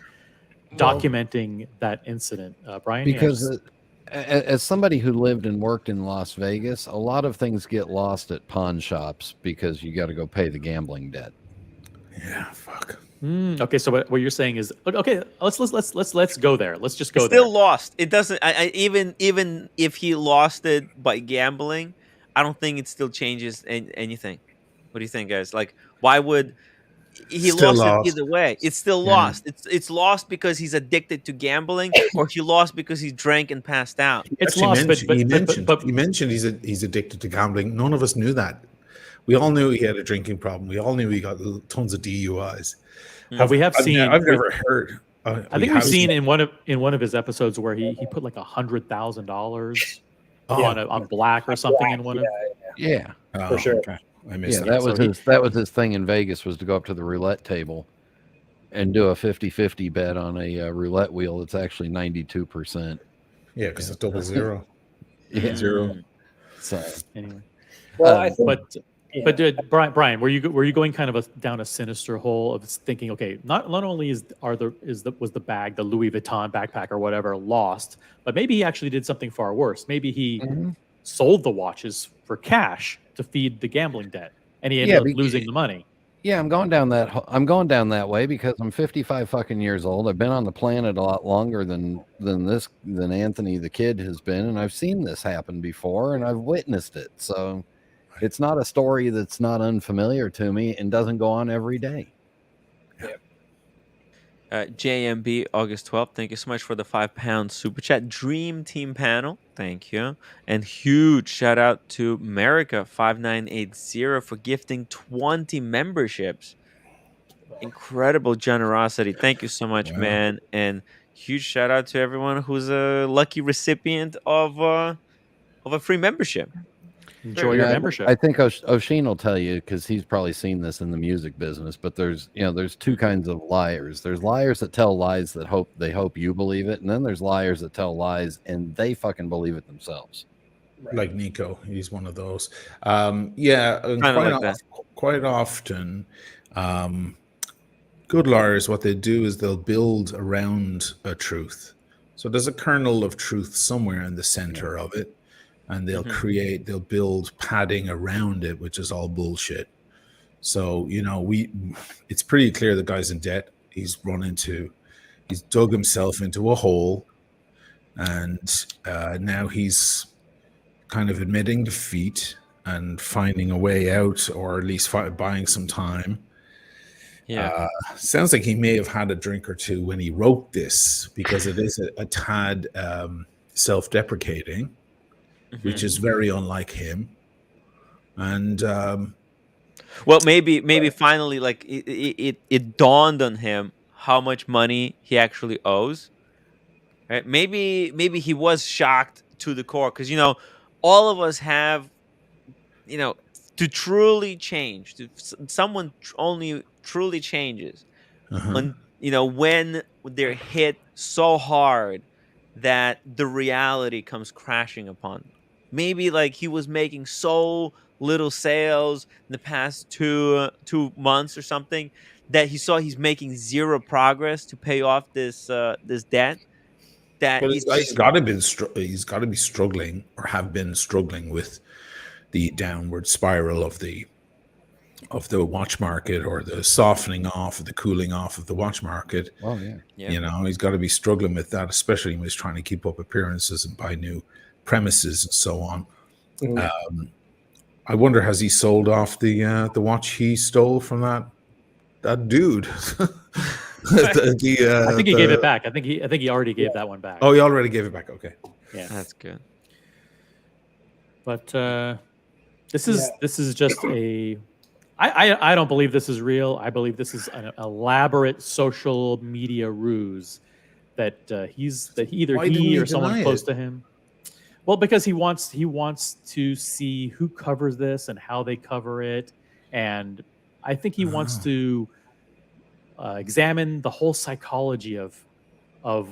documenting that incident? Brian? Because as somebody who lived and worked in Las Vegas, a lot of things get lost at pawn shops because you got to go pay the gambling debt. Yeah, fuck. Okay, so what you're saying is, okay, let's go there. Let's just go It's there. still lost. It doesn't. Even if he lost it by gambling, I don't think it still changes anything. What do you think, guys? Like, why would he lost it either way? It's still lost. It's lost because he's addicted to gambling, or he lost because he drank and passed out. It's lost, but he mentioned he's addicted to gambling. None of us knew that. We all knew he had a drinking problem. We all knew he got tons of DUIs. I've never heard. I think we've seen in one of his episodes where he put like $100,000 on black or something in one of. Yeah, for sure. Okay. I missed that was his thing in Vegas, was to go up to the roulette table and do a 50-50 bet on a roulette wheel that's actually 92%. Yeah, because it's 00. Yeah. Zero. So Anyway, Well, I think, but yeah. but Brian, were you going kind of down a sinister hole of thinking, okay, not only was the bag, the Louis Vuitton backpack or whatever, lost, but maybe he actually did something far worse. Maybe he sold the watches for cash to feed the gambling debt, and he ended up losing the money. yeah, I'm going down that way because I'm 55 fucking years old. I've been on the planet a lot longer than Anthony the kid has been, and I've seen this happen before and I've witnessed it. So it's not a story that's not unfamiliar to me and doesn't go on every day. JMB August 12th. Thank you so much for the £5 super chat. Dream Team panel. Thank you. And huge shout out to America 5980 for gifting 20 memberships. Incredible generosity. Thank you so much, man. And huge shout out to everyone who's a lucky recipient of a free membership. Enjoy your membership. I think Oshin will tell you because he's probably seen this in the music business. But there's two kinds of liars. There's liars that tell lies that hope you believe it, and then there's liars that tell lies and they fucking believe it themselves. Like Nico, he's one of those. Yeah, and quite often, good lawyers, what they do is they'll build around a truth. So there's a kernel of truth somewhere in the center of it. And they'll build padding around it, which is all bullshit. So, it's pretty clear the guy's in debt. He's dug himself into a hole, and now he's kind of admitting defeat and finding a way out, or at least buying some time. Yeah. Sounds like he may have had a drink or two when he wrote this, because it is a tad self-deprecating. Which is very unlike him, and well, maybe finally, like it dawned on him how much money he actually owes. Right? Maybe he was shocked to the core, because all of us have, to truly change. Someone only truly changes when they're hit so hard that the reality comes crashing upon them. Maybe like he was making so little sales in the past two months or something that he saw he's making zero progress to pay off this debt. That but he's got to be struggling, or have been struggling with the downward spiral of the watch market, or the softening off, or the cooling off of the watch market. Oh yeah. He's got to be struggling with that, especially when he's trying to keep up appearances and buy new premises and so on. I wonder, has he sold off the watch he stole from that dude? I think he gave it back. I think he already gave that one back. Oh, he already gave it back. Okay. Yeah, that's good. But this is just a. I don't believe this is real. I believe this is an elaborate social media ruse that either he or someone close to him. Well, because he wants to see who covers this and how they cover it, and I think he wants to examine the whole psychology of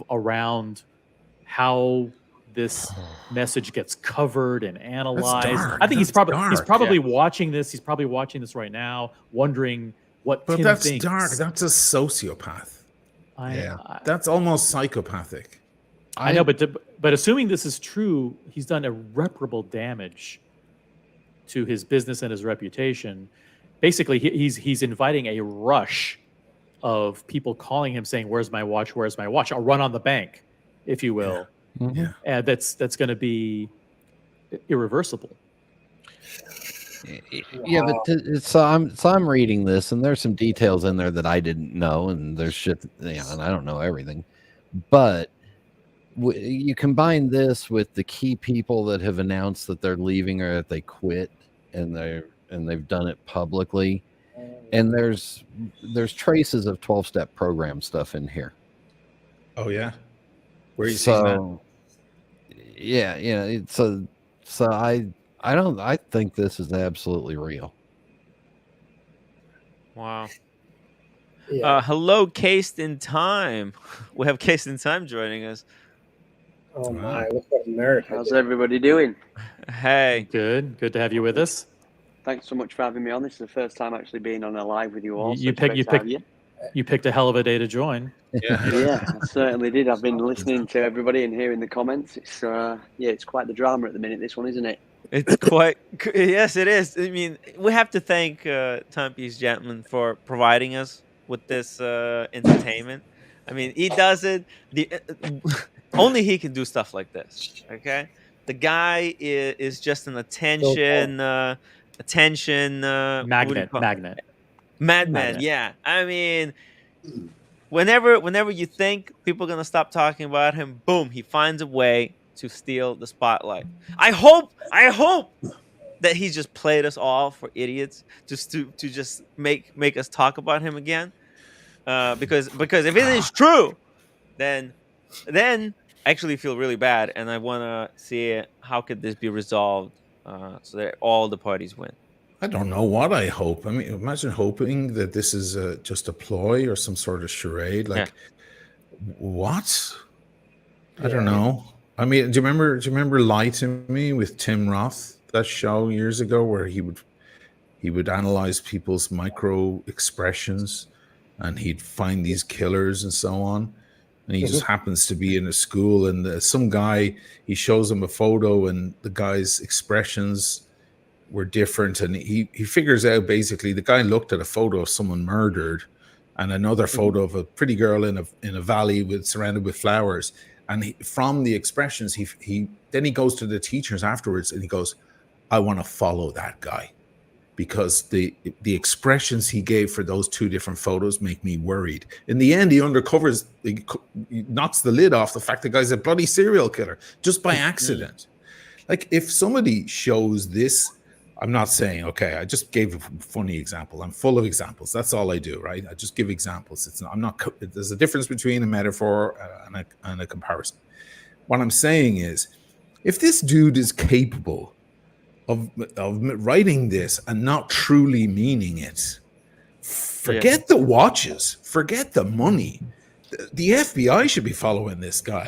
around how this message gets covered and analyzed. I think he's probably watching this. He's probably watching this right now, wondering what. But Tim that's thinks. dark. That's a sociopath. That's almost psychopathic. I know, but assuming this is true, he's done irreparable damage to his business and his reputation. Basically, he's inviting a rush of people calling him saying, "Where's my watch? Where's my watch?" A run on the bank, if you will. Yeah. And that's going to be irreversible. Yeah, but so I'm reading this, and there's some details in there that I didn't know, and there's shit, and I don't know everything. But you combine this with the key people that have announced that they're leaving or that they quit, and they've done it publicly, and there's traces of 12-step program stuff in here. Oh yeah, where are you seeing that? Yeah, so I think this is absolutely real. Wow. Hello, Cased in Time. We have Cased in Time joining us. Oh my, look what a nerd. How's everybody doing? Hey, Good to have you with us. Thanks so much for having me on. This is the first time actually being on a live with you all. You so it's great to have you. picked a hell of a day to join. Yeah, I certainly did. I've been listening to everybody and hearing the comments. It's it's quite the drama at the minute, this one, isn't it? it's quite. Yes, it is. I mean, we have to thank Timepiece Gentlemen for providing us with this entertainment. I mean, he does it. Only he can do stuff like this. Okay, the guy is just an attention what do you call it? Madman. Yeah, I mean, whenever you think people are gonna stop talking about him, boom, he finds a way to steal the spotlight. I hope that he just played us all for idiots, just to just make us talk about him again. Because if it is true, then I actually feel really bad, and I want to see how could this be resolved so that all the parties win. I don't know what I hope. I mean, imagine hoping that this is just a ploy or some sort of charade. Like, what? I don't know. I mean, do you remember Lie to Me with Tim Roth? That show years ago where he would analyze people's micro expressions, and he'd find these killers and so on. And he just happens to be in a school, and some guy, he shows him a photo, and the guy's expressions were different, and he figures out basically the guy looked at a photo of someone murdered and another photo of a pretty girl in a valley surrounded with flowers, and from the expressions he then he goes to the teachers afterwards and he goes, I want to follow that guy because the expressions he gave for those two different photos make me worried. In the end, he knocks the lid off the fact the guy's a bloody serial killer just by accident. Like, if somebody shows this, I'm not saying, okay, I just gave a funny example. I'm full of examples. That's all I do, right? I just give examples. There's a difference between a metaphor and a comparison. What I'm saying is, if this dude is capable of writing this and not truly meaning it, forget the watches, forget the money. The FBI should be following this guy.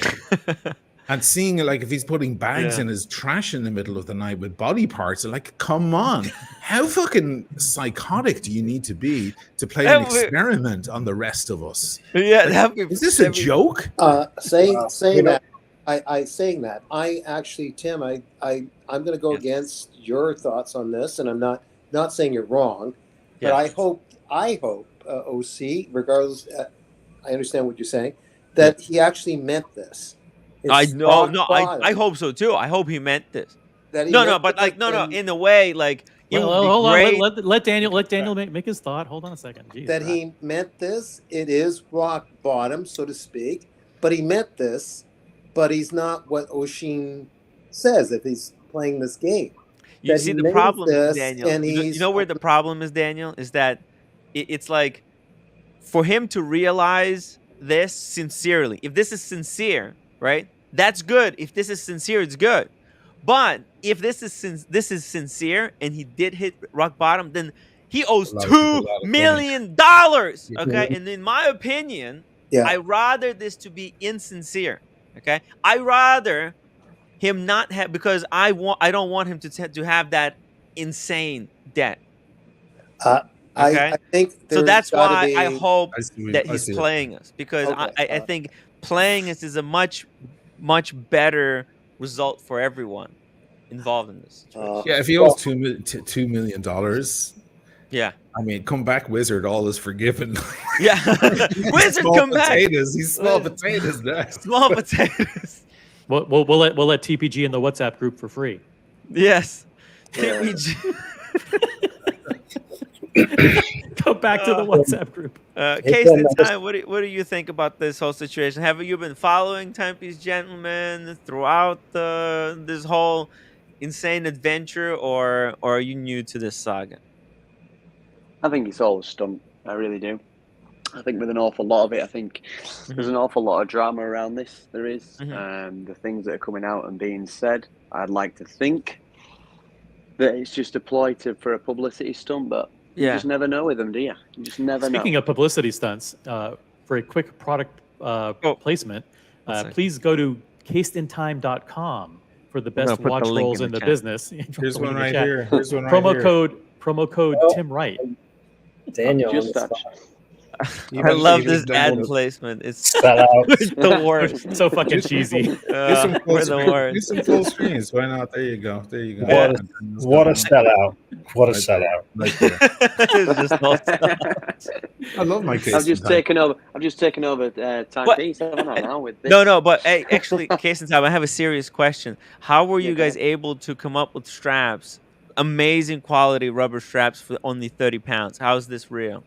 And seeing, like, if he's putting bags in his trash in the middle of the night with body parts, like, come on. How fucking psychotic do you need to be to play an experiment on the rest of us? Yeah, like, is this a joke? Saying that, I actually, Tim, I'm going to go against your thoughts on this, and I'm not saying you're wrong, but I hope, OC, regardless, I understand what you're saying, that he actually meant this. I hope so too. I hope he meant this. In a way, like, hold on. Let Daniel make his thought. Hold on a second. Jeez, that he meant this. It is rock bottom, so to speak. But he meant this. But he's not what Oshin says if he's playing this game. You see the problem, Daniel. You know where the problem is, Daniel, is that it's like, for him to realize this sincerely. If this is sincere, right? That's good. If this is sincere, it's good. But if this is sincere and he did hit rock bottom, then he owes $2 million. Okay, and in my opinion, I rather this to be insincere. Okay, I rather him not have, because I don't want him to have that insane debt. Okay? I think so. That's why I hope that he's playing us, because I think playing us is a much better result for everyone involved in this situation. If he owes $2 million, I mean, come back, Wizard. All is forgiven. Wizard, come back. He's small potatoes now. Small potatoes. We'll let TPG in the WhatsApp group for free. Yes, TPG. Go back to the WhatsApp group. Case in time, what do you think about this whole situation? Have you been following Timepiece Gentlemen throughout this whole insane adventure, or are you new to this saga? I think it's all a stunt. I really do. I think with an awful lot of it, I think there's an awful lot of drama around this. There is. The things that are coming out and being said, I'd like to think that it's just a ploy for a publicity stunt, but you just never know with them, do you? You just never know. Speaking of publicity stunts, for a quick product placement, please go to casedintime.com for the We're gonna best put the watch link rolls in in the the chat. business. Here's one In the right chat. here. Here's one right Promo here. code Oh. Tim Wright. Daniel on Just the that. spot. I love even this ad Daniel- placement. It's Sell out. the worst. So fucking Just- cheesy. Do some full We're the screen. Do worst. some full screens. Why not? There you go. There you go. What a, And Daniel's what a got one sellout. What a right there, sellout. right there. It's just all stuff. I love my case. I've just in time. taken over Timepiece, haven't I? Now with this. No, but hey, actually, case in time, I have a serious question. How were you Yeah, go guys able to come up with straps, amazing quality rubber straps for only 30 pounds? How is this real?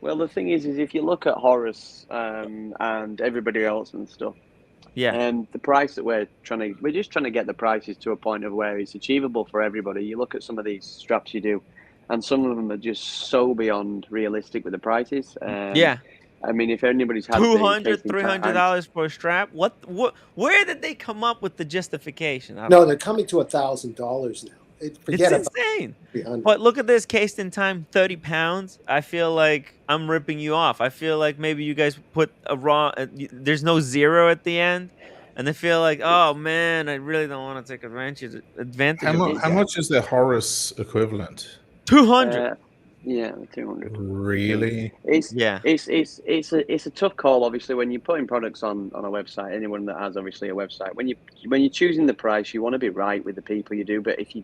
Well, the thing is if you look at Horace and everybody else and stuff, Yeah. the price that we're just trying to get the prices to a point of where it's achievable for everybody. You look at some of these straps you do, and some of them are just so beyond realistic with the prices. Yeah. I mean, if anybody's had $200, $300 for a strap? What? Where did they come up with the justification? No, they're coming to $1,000 now. Forget It's about insane. 300. But look at this, cased in time, 30 pounds. I feel like I'm ripping you off. I feel like maybe you guys put a wrong, there's no zero at the end. And I feel like, oh man, I really don't want to take advantage How much is the Horace equivalent? 200. Yeah, 200. Really? It's Yeah. It's a tough call. Obviously, when you're putting products on a website, anyone that has obviously a website, when you're choosing the price, you want to be right with the people you do. But if you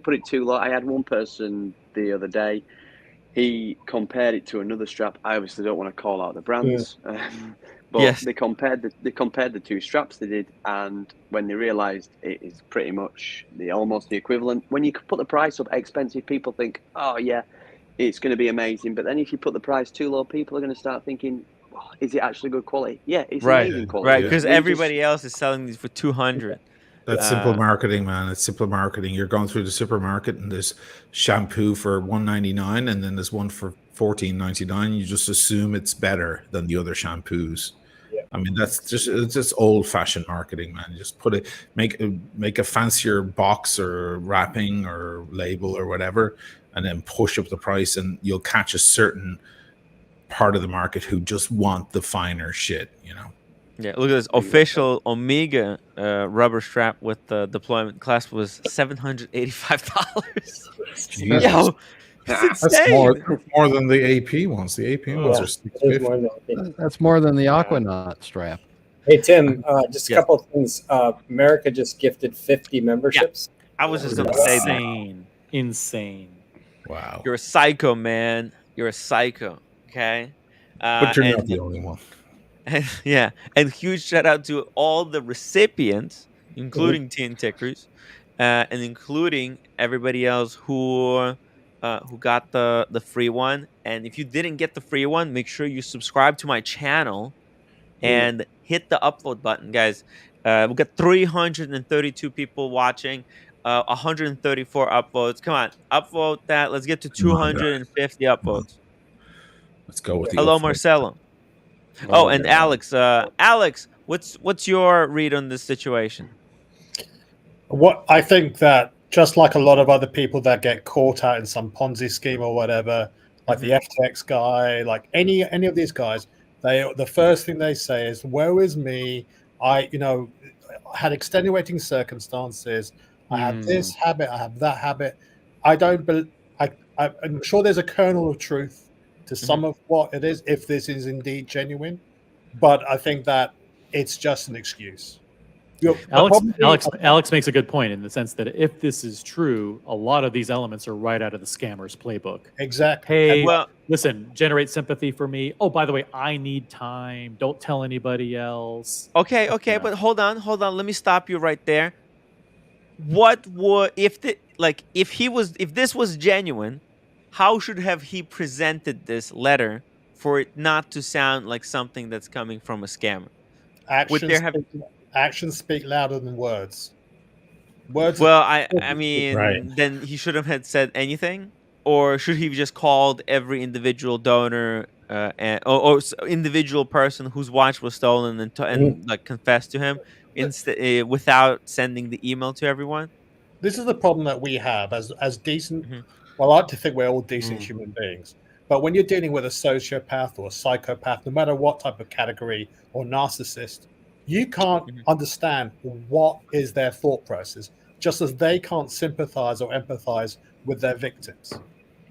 put it too low, I had one person the other day. He compared it to another strap. I obviously don't want to call out the brands, but Yes. they compared the two straps they did, and when they realised it is pretty much almost the equivalent. When you put the price up expensive, people think, oh yeah, it's going to be amazing. But then if you put the price too low, people are going to start thinking, oh, is it actually good quality? Yeah, it's amazing quality. Right, because We just- everybody else is selling these for 200. That's simple marketing, man. It's simple marketing. You're going through the supermarket and there's shampoo for $1.99 and then there's one for $14.99. You just assume it's better than the other shampoos. Yeah. I mean, it's just old-fashioned marketing, man. You just make a fancier box or wrapping or label or whatever, and then push up the price, and you'll catch a certain part of the market who just want the finer shit, you know. Yeah, look at this official Omega rubber strap with the deployment clasp was $785. Jesus. Yo, it's That's insane. more than the AP ones. The AP ones are It is more $650. than- That's more than the Aquanaut strap. Hey Tim, just a Yes. couple of things. America just gifted 50 memberships. I was just gonna say that. Insane. Wow. You're a psycho, man. You're a psycho. Okay. But you're not and- the only one. yeah, and huge shout out to all the recipients, including Teen Tickers, and including everybody else who got the free one. And if you didn't get the free one, make sure you subscribe to my channel and hit the upvote button, guys. We got 332 people watching, 134 upvotes. Come on, upvote that. Let's get to 250 upvotes. Let's go with the Hello, upvote. Marcelo. Oh, and Alex. Alex, what's your read on this situation? What I think that just like a lot of other people that get caught out in some Ponzi scheme or whatever, like the FTX guy, like any of these guys, the first thing they say is, "Woe is me! I had extenuating circumstances. I have this habit. I have that habit. I don't. I'm sure there's a kernel of truth to some of what it is, if this is indeed genuine, but I think that it's just an excuse." Alex makes a good point in the sense that if this is true, a lot of these elements are right out of the scammer's playbook. Exactly. Hey, Well- listen, generate sympathy for me. Oh, by the way, I need time. Don't tell anybody else. Okay, Yeah. but hold on. Let me stop you right there. What would if this was genuine, how should have he presented this letter for it not to sound like something that's coming from a scammer? Actions speak louder than words. Words. Well, I mean, Right. then he shouldn't have said anything, or should he have just called every individual donor or individual person whose watch was stolen and like confessed to him without sending the email to everyone? This is the problem that we have as decent. Well, I like to think we're all decent human beings, but when you're dealing with a sociopath or a psychopath, no matter what type of category or narcissist, You can't understand what is their thought process, just as they can't sympathize or empathize with their victims.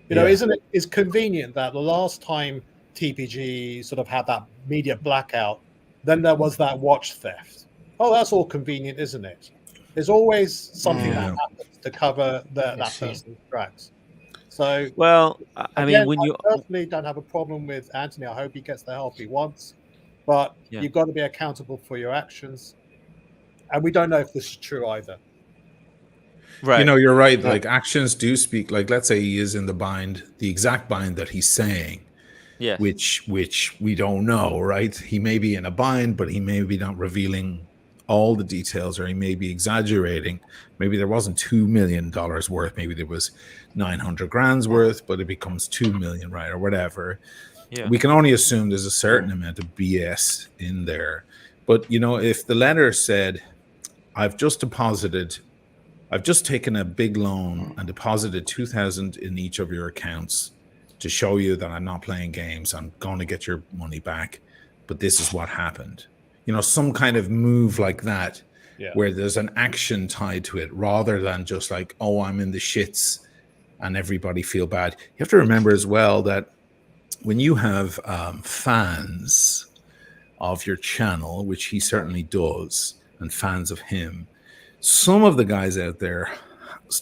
You know, isn't it? It's convenient that the last time TPG sort of had that media blackout, then there was that watch theft. Oh, that's all convenient, isn't it? There's always something that happens to cover that person's tracks. So, well, I mean, when you I personally don't have a problem with Anthony. I hope he gets the help he wants, but you've got to be accountable for your actions. And we don't know if this is true either. Right. You know, you're right. Like, actions do speak. Like, let's say he is in the bind, the exact bind that he's saying, which we don't know, right? He may be in a bind, but he may be not revealing all the details, or he may be exaggerating. Maybe there wasn't $2 million worth. Maybe there was 900 grand's worth, but it becomes 2 million, right? Or whatever. Yeah. We can only assume there's a certain amount of BS in there. But, you know, if the letter said, I've just taken a big loan and deposited 2,000 in each of your accounts to show you that I'm not playing games. I'm going to get your money back. But this is what happened. You know, some kind of move like that, where there's an action tied to it, rather than just like, oh, I'm in the shits and everybody feel bad. You have to remember as well that when you have fans of your channel, which he certainly does, and fans of him, some of the guys out there,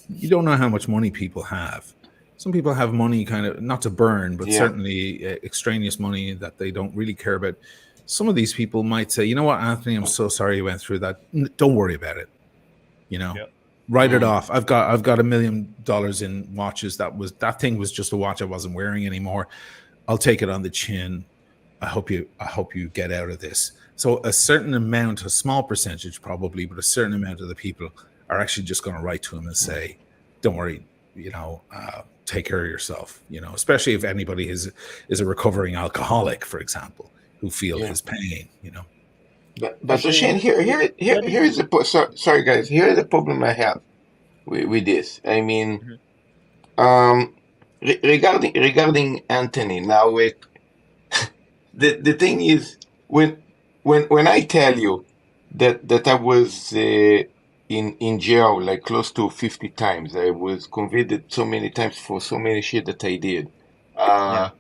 you don't know how much money people have. Some people have money kind of not to burn, but certainly extraneous money that they don't really care about. Some of these people might say, you know what, Anthony, I'm so sorry you went through that. Don't worry about it. You know, write it off. I've got $1 million in watches. That thing was just a watch I wasn't wearing anymore. I'll take it on the chin. I hope you get out of this. So a certain amount, a small percentage probably, but a certain amount of the people are actually just going to write to him and say, don't worry, you know, take care of yourself, you know, especially if anybody is a recovering alcoholic, for example, who feel his pain, you know. But Shane, here is the sorry guys, here is the problem I have with this. I mean, regarding Anthony, now the thing is, when I tell you that I was in jail like close to 50 times, I was convicted so many times for so many shit that I did. I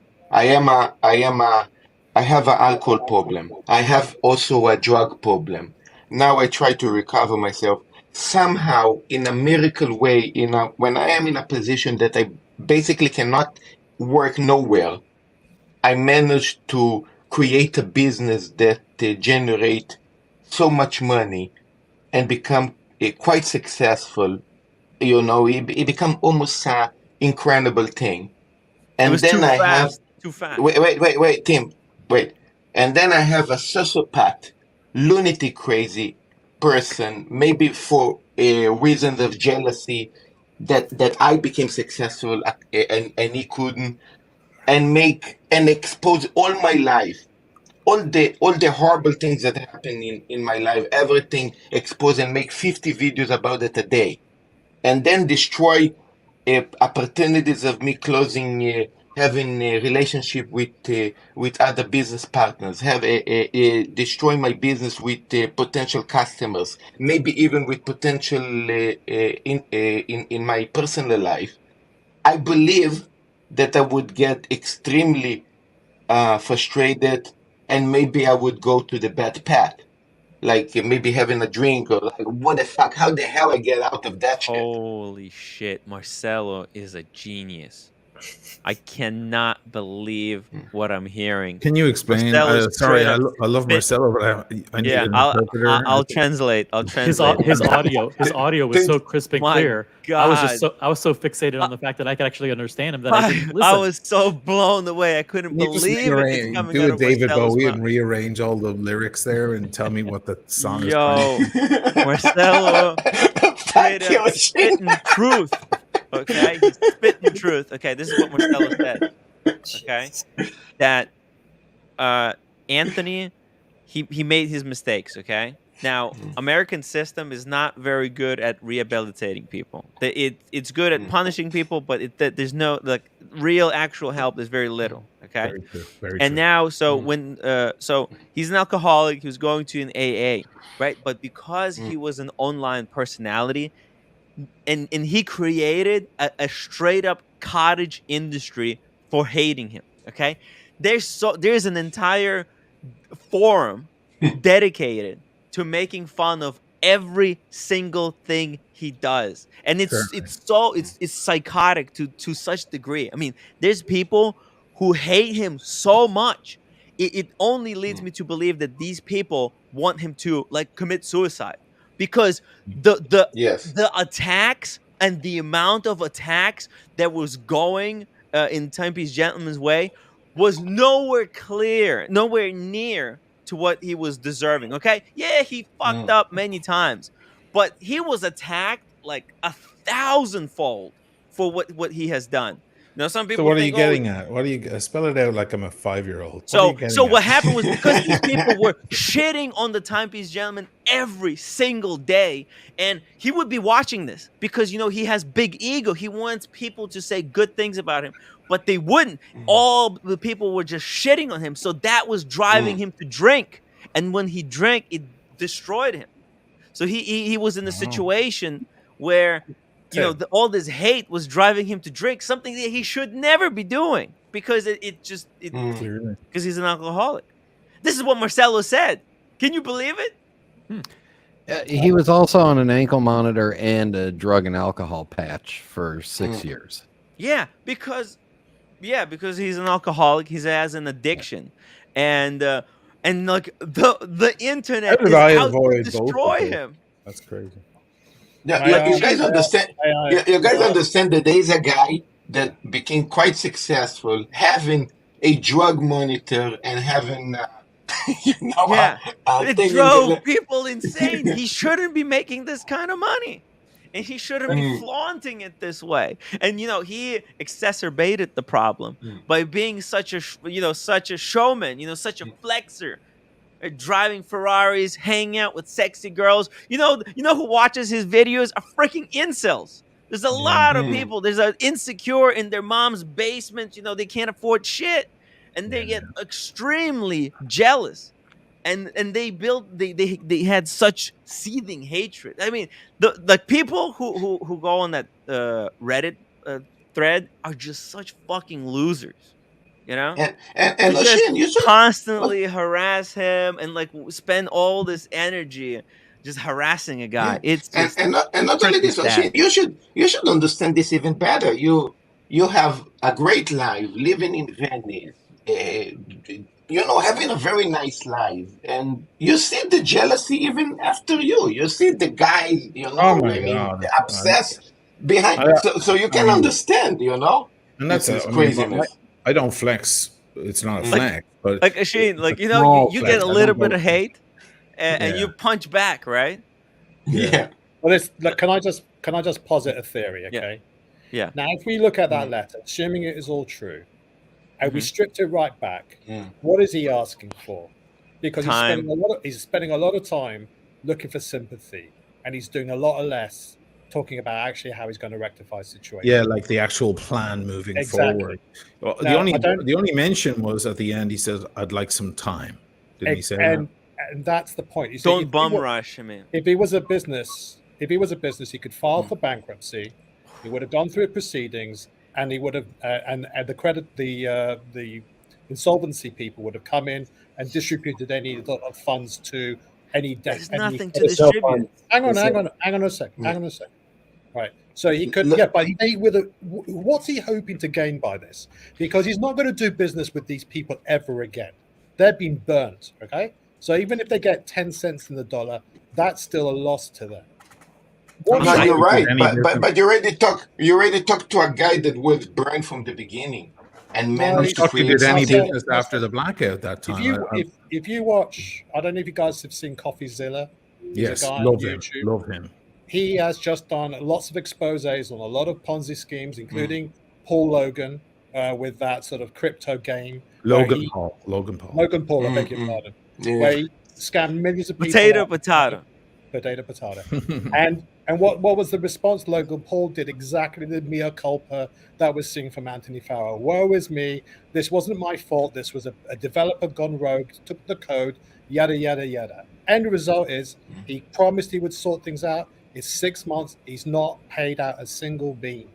have an alcohol problem. I have also a drug problem. Now I try to recover myself somehow in a miracle way. When I am in a position that I basically cannot work nowhere, I managed to create a business that generate so much money and become quite successful. You know, it become almost an incredible thing. And then I have too fast. Wait, Tim. Wait. And then I have a sociopath, lunatic, crazy person, maybe for reasons of jealousy, that I became successful and he couldn't, and expose all my life, all the horrible things that happen in my life, everything expose and make 50 videos about it a day, and then destroy opportunities of me closing. Having a relationship with other business partners, destroy my business with potential customers, maybe even with potential in my personal life. I believe that I would get extremely frustrated, and maybe I would go to the bad path, like maybe having a drink or like, what the fuck? How the hell I get out of that shit? Holy shit, Marcelo is a genius. I cannot believe what I'm hearing. Can you explain? Sorry, I love Marcelo, but I need an interpreter. I'll translate. His audio was so crisp and clear. God. I was so fixated on the fact that I could actually understand him that I didn't listen. I was so blown away. I couldn't believe it. Do a David Bowie and rearrange all the lyrics there and tell me what the song is playing. Marcelo spitting truth. Okay, he's spitting truth. Okay, this is what Marcelo said. Okay, that Anthony, he made his mistakes. Okay, now American system is not very good at rehabilitating people. It's good at punishing people, but there's no real actual help is very little. Okay. Very true. Very And true. now, so he's an alcoholic. He was going to an AA, right? But because he was an online personality, and he created a straight up cottage industry for hating him. Okay, there's an entire forum dedicated to making fun of every single thing he does, and it's psychotic to such degree. I mean, there's people who hate him so much, it only leads me to believe that these people want him to like commit suicide, because the Yes. the attacks and the amount of attacks that was going in Timepiece Gentleman's way was nowhere near to what he was deserving. Okay, yeah, he fucked up many times, but he was attacked like 1,000-fold for what he has done. Now, some people So what are think, you getting at? What do you spell it out like I'm a 5-year-old? So what happened was, because these people were shitting on the Timepiece Gentleman every single day, and he would be watching this because, you know, he has big ego. He wants people to say good things about him, but they wouldn't. All the people were just shitting on him. So that was driving him to drink. And when he drank, it destroyed him. So he was in a situation where, you know, all this hate was driving him to drink, something that he should never be doing, because because he's an alcoholic. This is what Marcelo said. Can you believe it? He was also on an ankle monitor and a drug and alcohol patch for 6 years. Yeah, because he's an alcoholic. He has an addiction, and like the internet is out to destroy him. That's crazy. Yeah, like you guys understand. You guys understand that there is a guy that became quite successful having a drug monitor and having, it drove people insane. He shouldn't be making this kind of money, and he shouldn't be flaunting it this way. And you know, he exacerbated the problem by being such a showman, such a flexer. Driving Ferraris, hanging out with sexy girls. You know who watches his videos are freaking incels. There's a lot of people. There's an insecure in their mom's basement. You know, they can't afford shit, and they get extremely jealous. And they had such seething hatred. I mean, the people who go on that Reddit thread are just such fucking losers. You know, and you should constantly harass him and like spend all this energy just harassing a guy. It's just and not only this, Ocean, you should understand this even better. You have a great life living in Venice, having a very nice life, and you see the jealousy even after you. You see the guys, the obsessed behind. So you can understand, and that's craziness. I don't flex. It's not a flex, but like Asheen, you get a little bit of hate, and you punch back, right? Yeah. Well, can I just posit a theory? Okay. Yeah. Now, if we look at that letter, assuming it is all true, and we stripped it right back, what is he asking for? Because he's spending a lot of time looking for sympathy, and he's doing a lot less talking about actually how he's going to rectify the situation. Yeah, like the actual plan moving forward. Well, the only mention was at the end. He says, "I'd like some time." Didn't he say that? And that's the point. You Don't bum rush him in. If he was a business, he could file for bankruptcy. He would have gone through proceedings, and he would have and the insolvency people would have come in and distributed any funds to any debt. There's nothing to distribute. Hang on a second. Right. So he could, but what's he hoping to gain by this? Because he's not going to do business with these people ever again. They've been burnt. Okay. So even if they get 10 cents in the dollar, that's still a loss to them. No, you're right. But you already talked to a guy that was burned from the beginning and managed to create any business after the blackout that time. If you watch, I don't know if you guys have seen CoffeeZilla. Yes, love him. He has just done lots of exposés on a lot of Ponzi schemes, including Paul Logan with that sort of crypto game. Logan Paul, I beg your pardon. Yeah. Where he scammed millions of people. Potato. Potato. And what was the response? Logan Paul did exactly the mea culpa that was seen from Anthony Farrow. Woe is me. This wasn't my fault. This was a developer gone rogue, took the code, yada, yada, yada. End result is he promised he would sort things out. It's 6 months. He's not paid out a single bean.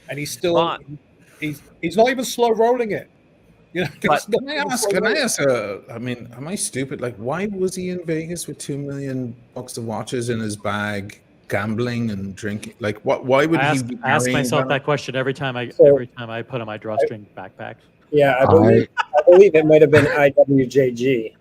And he's still, But- he's not even slow rolling it. You know, But- it's not Can I even ask? slow Can I rolling. ask? I mean, am I stupid? Like, why was he in Vegas with $2 million of watches in his bag, gambling and drinking? Like, what? Why would I he ask, be I ask carrying myself that? that question every time I So- put on my drawstring backpack. Yeah, I believe it might have been IWJG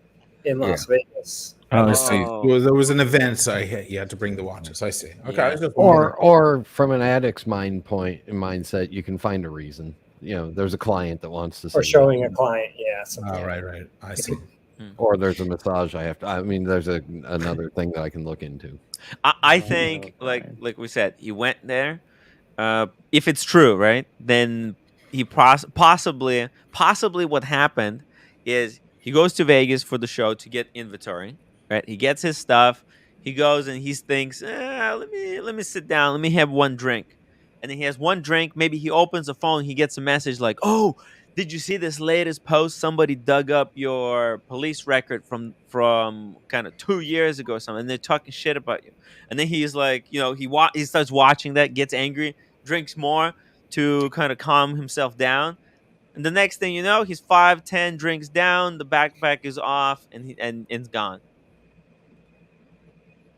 in Las Vegas. Oh, I see. Oh. Well, there was an event, so you had to bring the watches. I see. Okay, Yeah. I was just wondering. Or from an addict's mindset, you can find a reason. You know, there's a client that wants to see Or me. showing a client, yeah. something. Oh, right. I see. Or there's a massage I mean, there's another thing that I can look into. I think, like we said, he went there. If it's true, right? Then he possibly what happened is he goes to Vegas for the show to get inventory. Right? He gets his stuff. He goes and he thinks, let me sit down. Let me have one drink. And then he has one drink. Maybe he opens the phone. He gets a message like, "Oh, did you see this latest post? Somebody dug up your police record from kind of 2 years ago or something. And they're talking shit about you." And then he's like, he starts watching that, gets angry, drinks more to kind of calm himself down. And the next thing you know, he's 5-10 drinks down. The backpack is off, and it's gone.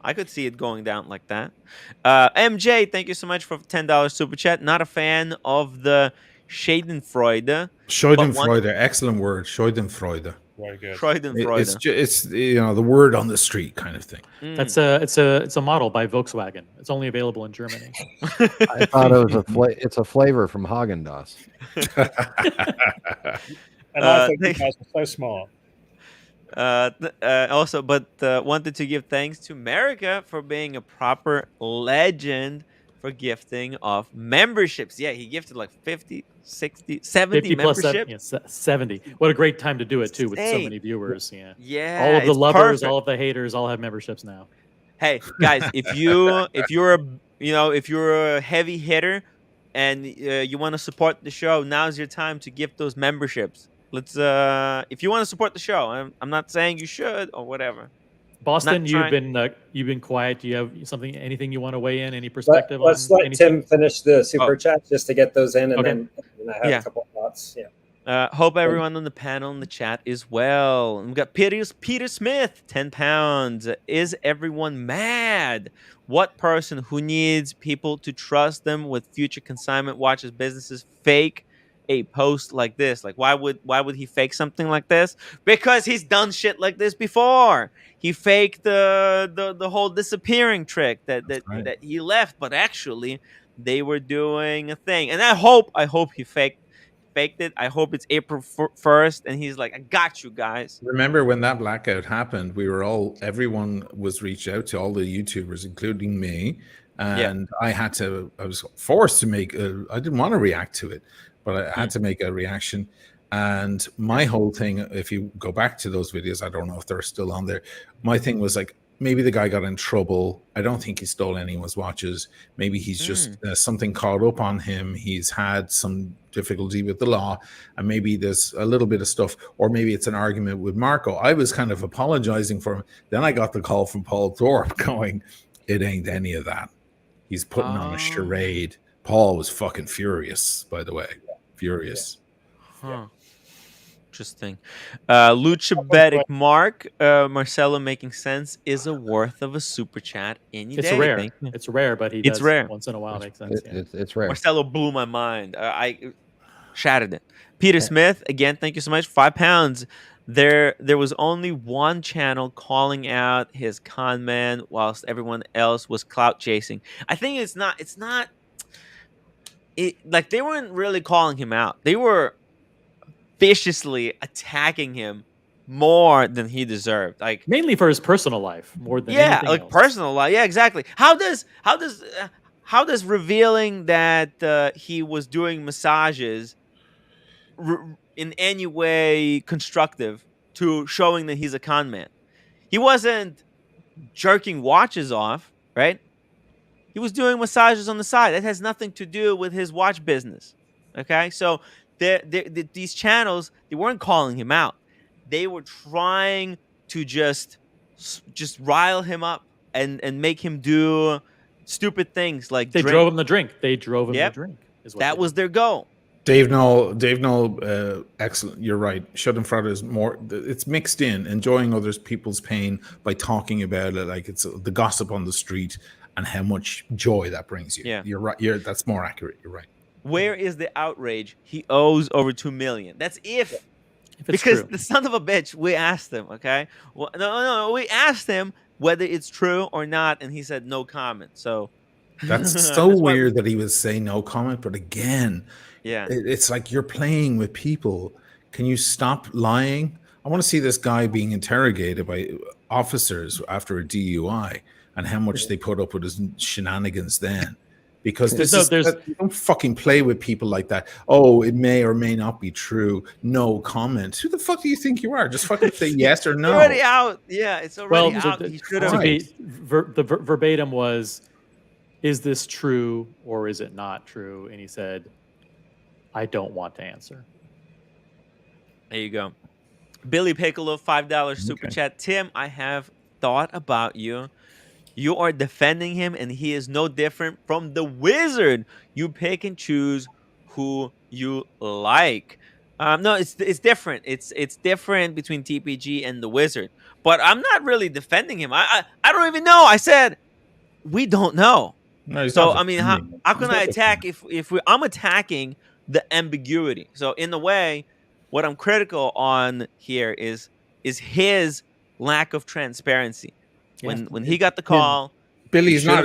I could see it going down like that. MJ, thank you so much for $10 super chat. Not a fan of the Schadenfreude. Schadenfreude, excellent word. Schadenfreude. Very good. Schadenfreude. It's the word on the street kind of thing. That's it's a model by Volkswagen. It's only available in Germany. I thought it was it's a flavor from Haagen-Dazs. And I think you guys are so smart. Also, but wanted to give thanks to America for being a proper legend for gifting of memberships. Yeah, he gifted like 50, 60, 70 50 plus memberships. 70. What a great time to do it too, with so Insane. many viewers. Yeah. Yeah, All of the it's lovers, perfect. all of the haters, all have memberships now. Hey guys, if you're a heavy hitter and you want to support the show, now's your time to gift those memberships. Let's if you want to support the show, I'm not saying you should or whatever. Boston, Not you've been quiet. Do you have anything you want to weigh in? Any perspective Let's on let anything? Tim finish the super chat just to get those in, and Okay. then I have Yeah. a couple of thoughts. Yeah. Hope everyone on the panel in the chat is well. And we got Peter Smith, 10 pounds. Is everyone mad? What person who needs people to trust them with future consignment watches businesses fake a post like this? Like, why would he fake something like this? Because he's done shit like this before. He faked the whole disappearing trick that right. that he left, but actually they were doing a thing. And I hope he faked it. I hope it's April 1st, and he's like, "I got you guys." Remember when that blackout happened? Everyone was reached out to, all the YouTubers, including me, and I was forced to make. I didn't want to react to it, but I had to make a reaction. And my whole thing, if you go back to those videos, I don't know if they're still on there. My thing was like, maybe the guy got in trouble. I don't think he stole anyone's watches. Maybe he's just something caught up on him. He's had some difficulty with the law, and maybe there's a little bit of stuff, or maybe it's an argument with Marco. I was kind of apologizing for him. Then I got the call from Paul Thorpe going, "It ain't any of that. He's putting on a charade." Paul was fucking furious, by the way. Furious. Huh. Interesting. Luchabetic Mark, Marcelo making sense is a worth of a super chat any It's day. rare. Thank you. It's rare, but It's rare. once in a while. Makes sense. Yeah. It's rare. Marcelo blew my mind. I shattered it. Peter Smith, again, thank you so much. 5 pounds. There was only one channel calling out his con man whilst everyone else was clout chasing. I think it's not like they weren't really calling him out. They were viciously attacking him more than he deserved. Like, Mainly for his personal life, more than anything like else. personal life. Yeah, exactly. How does revealing that he was doing massages in any way constructive to showing that he's a con man? He wasn't jerking watches off, right? He was doing massages on the side. That has nothing to do with his watch business. Okay, so these channels, they weren't calling him out. They were trying to just rile him up and make him do stupid things like They drink. drove him to drink. They drove him Yep. to drink. Is what That was their goal. Dave Knoll, excellent. You're right. Schadenfreude is more. It's mixed in, enjoying others people's pain by talking about it, like it's the gossip on the street and how much joy that brings you. Yeah. You're right. That's more accurate. You're right. Where is the outrage? He owes over $2 million. That's if it's because true. the son of a bitch. We asked him. Okay, well, no. We asked him whether it's true or not, and he said no comment. So that's so weird that he would say no comment. But again, yeah, it's like you're playing with people. Can you stop lying? I want to see this guy being interrogated by officers after a DUI and how much they put up with his shenanigans then. Because don't fucking play with people like that. Oh, it may or may not be true. No comment. Who the fuck do you think you are? Just fucking say yes or no. It's already out. Yeah, it's already out. He should have. The verbatim was, "Is this true or is it not true?" And he said, "I don't want to answer." There you go. Billy Piccolo, $5 super chat. Tim, I have thought about you. You are defending him, and he is no different from the Wizard. You pick and choose who you like. No, it's different. It's different between TPG and the Wizard. But I'm not really defending him. I don't even know. I said we don't know. No, so I mean, how can I attack if I'm attacking the ambiguity? So in a way, what I'm critical on here is his lack of transparency. When he got the call, Billy, he's not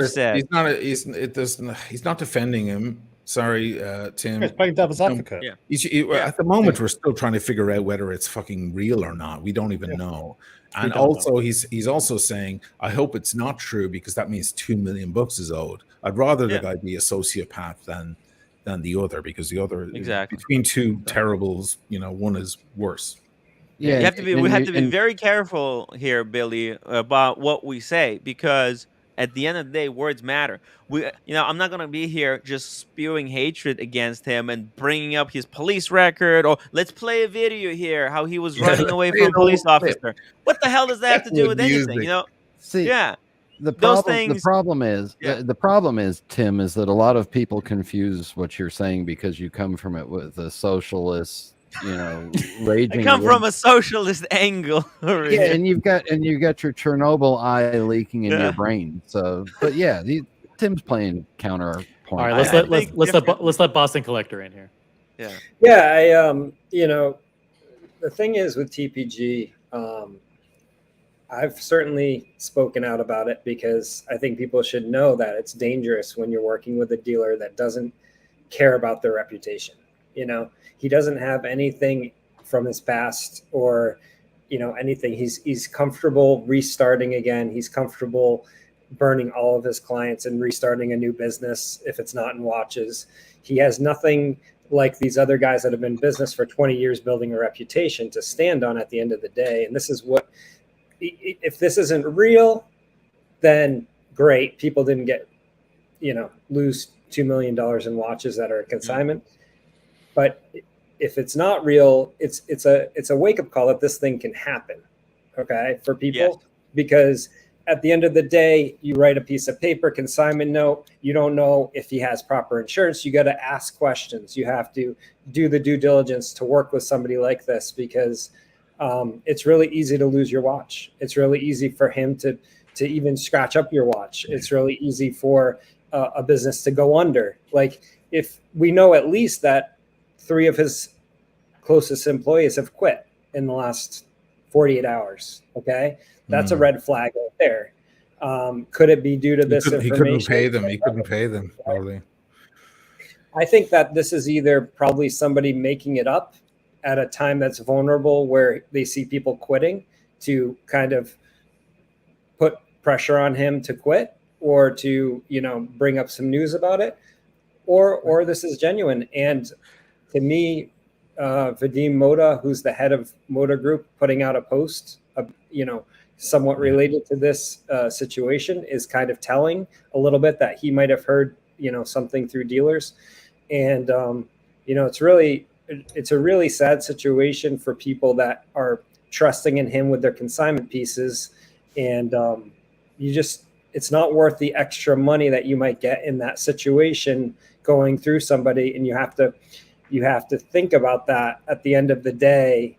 defending him. Sorry, Tim. He's playing devil's advocate. At the moment, we're still trying to figure out whether it's fucking real or not. We don't even know. And also, he's also saying, I hope it's not true because that means $2 million is owed. I'd rather the guy be a sociopath than the other, because the other between two terribles, one is worse. Yeah, we have to be very careful here, Billy, about what we say, because at the end of the day, words matter. I'm not gonna be here just spewing hatred against him and bringing up his police record, or let's play a video here how he was running away from a police officer. What the hell does that have to do with anything? See, the problem is, Tim, is that a lot of people confuse what you're saying because you come from it with a socialist. Raging. I come from a socialist angle. Yeah, and you've got your Chernobyl eye leaking in your brain. So, but yeah, Tim's playing counterpoint. All right, let's let Boston Collector in here. Yeah. The thing is with TPG, I've certainly spoken out about it because I think people should know that it's dangerous when you're working with a dealer that doesn't care about their reputation. He doesn't have anything from his past or, anything. He's comfortable restarting again. He's comfortable burning all of his clients and restarting a new business if it's not in watches. He has nothing like these other guys that have been in business for 20 years building a reputation to stand on at the end of the day. And this is what, if this isn't real, then great. People didn't get, lose $2 million in watches that are a consignment. But if it's not real, it's a wake-up call that this thing can happen, okay, for people. Because at the end of the day, you write a piece of paper, consignment note, you don't know if he has proper insurance. You got to ask questions. You have to do the due diligence to work with somebody like this, because it's really easy to lose your watch. It's really easy for him to even scratch up your watch. It's really easy for a business to go under. Like, if we know at least that 3 of his closest employees have quit in the last 48 hours. Okay. That's a red flag right there. Could it be due to this information? He couldn't pay them. Probably. I think that this is either probably somebody making it up at a time that's vulnerable where they see people quitting to kind of put pressure on him to quit, or to, bring up some news about it, or this is genuine. And to me, Vadim Moda, who's the head of Moda Group, putting out a post, somewhat related to this situation is kind of telling a little bit that he might have heard, something through dealers. And, it's a really sad situation for people that are trusting in him with their consignment pieces. And it's not worth the extra money that you might get in that situation going through somebody. And you have to think about that at the end of the day.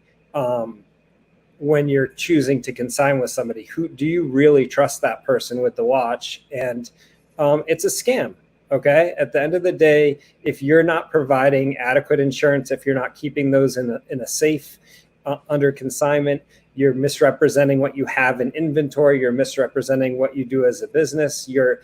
When you're choosing to consign with somebody, who do you really trust that person with the watch? And it's a scam. Okay. At the end of the day, if you're not providing adequate insurance, if you're not keeping those in a safe under consignment, you're misrepresenting what you have in inventory. You're misrepresenting what you do as a business, your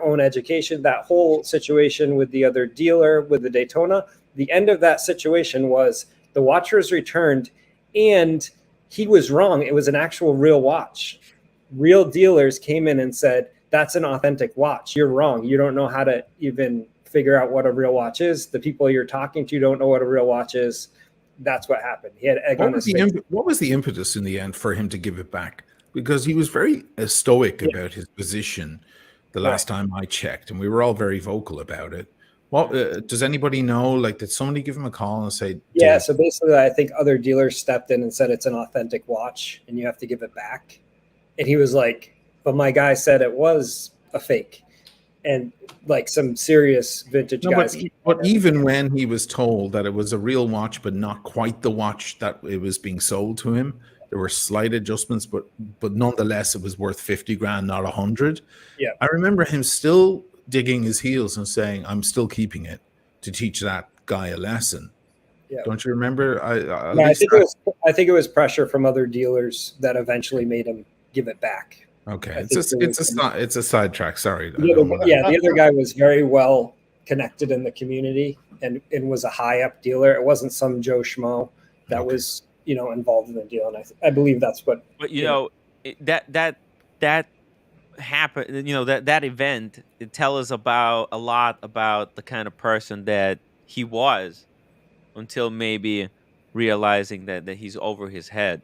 own education. That whole situation with the other dealer with the Daytona, the end of that situation was the watch was returned and he was wrong. It was an actual real watch. Real dealers came in and said, that's an authentic watch. You're wrong. You don't know how to even figure out what a real watch is. The people you're talking to don't know what a real watch is. That's what happened. He had egg on his face. What was the impetus in the end for him to give it back? Because he was very stoic about his position the last time I checked, and we were all very vocal about it. What does anybody know? Like, did somebody give him a call and say, yeah, so basically I think other dealers stepped in and said it's an authentic watch and you have to give it back. And he was like, but my guy said it was a fake. And like some serious vintage guys. But even when he was told that it was a real watch, but not quite the watch that it was being sold to him, there were slight adjustments, but nonetheless, it was worth 50 grand, not 100. Yeah. I remember him still digging his heels and saying, I'm still keeping it to teach that guy a lesson. Yeah. Don't you remember? I think it was pressure from other dealers that eventually made him give it back. Okay, it's a sidetrack. Sorry. The other guy was very well connected in the community and was a high up dealer. It wasn't some Joe Schmo that was involved in the deal, and I believe that's what. But that happened. That event, it tells us a lot about the kind of person that he was, until maybe realizing that he's over his head.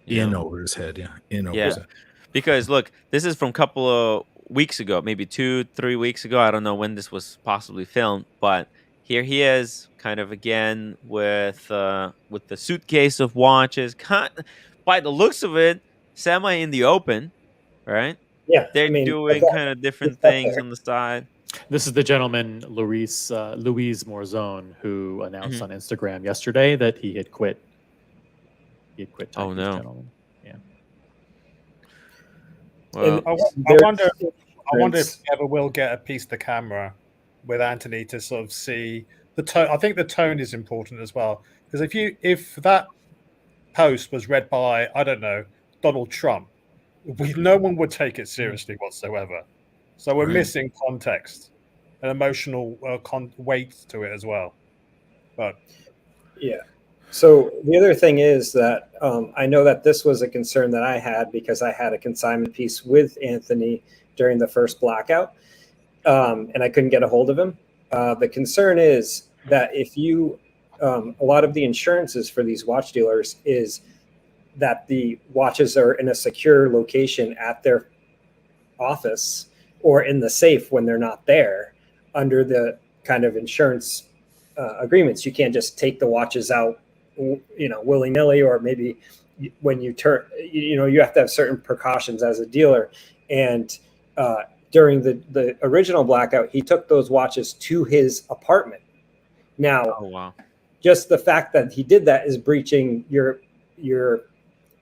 Over his head, his head. Because look, this is from a couple of weeks ago, maybe 2-3 weeks ago. I don't know when this was possibly filmed, but here he is, kind of again with the suitcase of watches. By the looks of it, semi in the open, right? Yeah, they're doing kind of different things on the side. This is the gentleman, Louise Morzone, who announced on Instagram yesterday that he had quit. He had quit Timepiece Gentlemen. Yeah. Well, I wonder if we ever will get a piece of the camera with Anthony to sort of see the tone. I think the tone is important as well, because if that post was read by, I don't know, Donald Trump, no one would take it seriously whatsoever. So we're missing context and emotional weight to it as well. But yeah. So the other thing is that I know that this was a concern that I had because I had a consignment piece with Anthony during the first blackout, and I couldn't get a hold of him. The concern is that if you, a lot of the insurances for these watch dealers is that the watches are in a secure location at their office or in the safe when they're not there under the kind of insurance agreements. You can't just take the watches out willy-nilly, or maybe when you turn, you have to have certain precautions as a dealer. And during the original blackout, he took those watches to his apartment. Now, just the fact that he did that is breaching your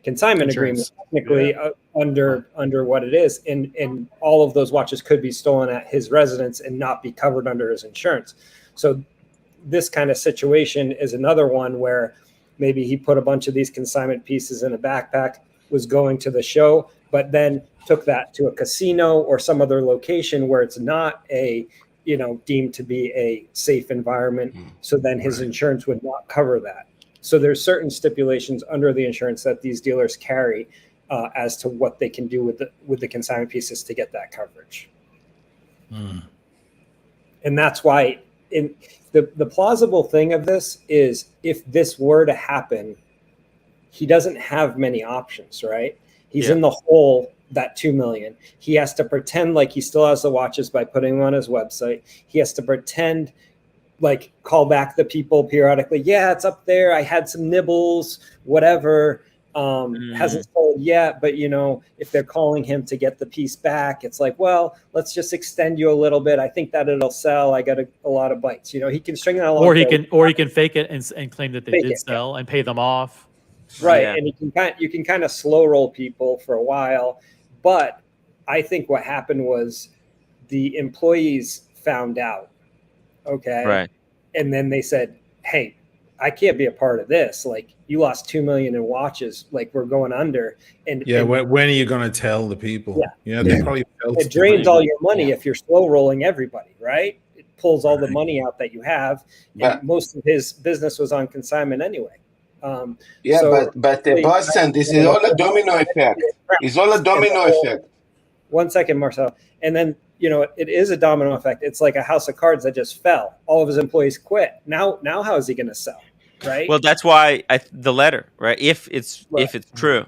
consignment agreement technically under what it is. And all of those watches could be stolen at his residence and not be covered under his insurance. So this kind of situation is another one where maybe he put a bunch of these consignment pieces in a backpack, was going to the show, but then took that to a casino or some other location where it's not deemed to be a safe environment. So then his insurance would not cover that. So there's certain stipulations under the insurance that these dealers carry as to what they can do with the consignment pieces to get that coverage. And that's why the plausible thing of this is, if this were to happen, he doesn't have many options, right? He's Yeah. in the hole, that 2 million. He has to pretend like he still has the watches by putting them on his website. He has to pretend like call back the people periodically. Yeah, it's up there. I had some nibbles, whatever. Hasn't sold yet, but you know, if they're calling him to get the piece back, it's like, well, let's just extend you a little bit. I think that it'll sell. I got a lot of bites. You know, he can string that along. Or he can fake it and claim that they Fake did it, sell and pay them off. Right. Yeah. And you can kind of slow roll people for a while. But I think what happened was the employees found out. Okay. Right. And then they said, hey, I can't be a part of this. Like, you lost 2 million in watches. Like, we're going under. And Yeah, when are you going to tell the people? Yeah. They probably felt it drains all your money Yeah. if you're slow rolling everybody, right? It pulls all the money out that you have. And But- most of his business was on consignment anyway. Yeah, So- but Boston, this is all a domino effect. It's all a domino effect. One second, Marcel. And then, you know, it is a domino effect. It's like a house of cards that just fell. All of his employees quit. Now how is he going to sell? Right. Well, that's why the letter, right? If it's true,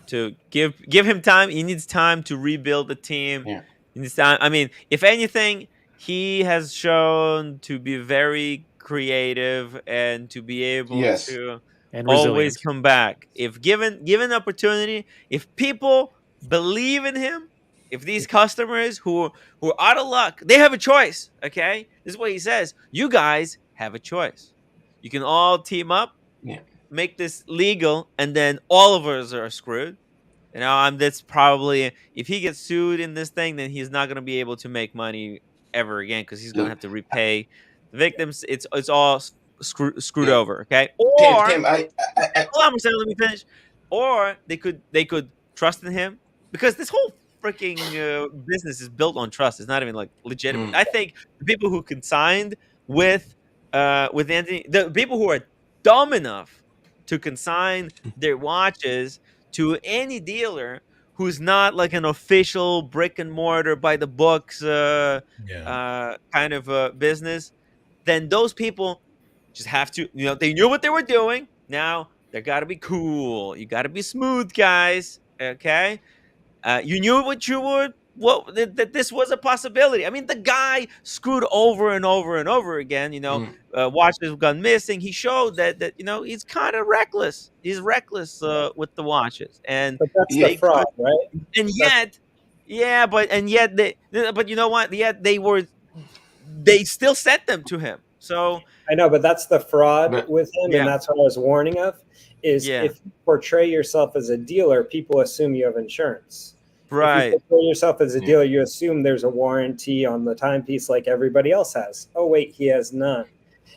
to give him time. He needs time to rebuild the team. Yeah. He needs time. I mean, if anything, he has shown to be very creative and to be able Yes. to And always resilient. come back. If given opportunity, if people believe in him, if these customers who are out of luck, they have a choice. Okay, this is what he says. You guys have a choice. You can all team up, Yeah. make this legal, and then all of us are screwed. You know, that's probably, if he gets sued in this thing, then he's not going to be able to make money ever again because he's going to have to repay the victims. It's all screwed Yeah. over. Okay, or Tim, hold on, Marcelo, let me finish. Or they could trust in him because this whole freaking business is built on trust. It's not even like legitimate. Mm. I think the people who consigned with Anthony, the people who are dumb enough to consign their watches to any dealer who's not like an official brick and mortar by the books kind of business, then those people just have to, you know, they knew what they were doing. Now they got to be cool. You got to be smooth, guys. Okay. You knew what you would, that this was a possibility. I mean, the guy screwed over and over and over again. You know, watches have gone missing. He showed that you know, he's kind of reckless. He's reckless with the watches, and But that's the fraud, right? and yet, but you know what? Yet they still sent them to him. So I know, but that's the fraud But- with him, Yeah. and that's what I was warning of. Is Yeah. if you portray yourself as a dealer, people assume you have insurance. right. If you portray yourself as a Yeah. dealer, you assume there's a warranty on the timepiece like everybody else has. Oh wait, he has none.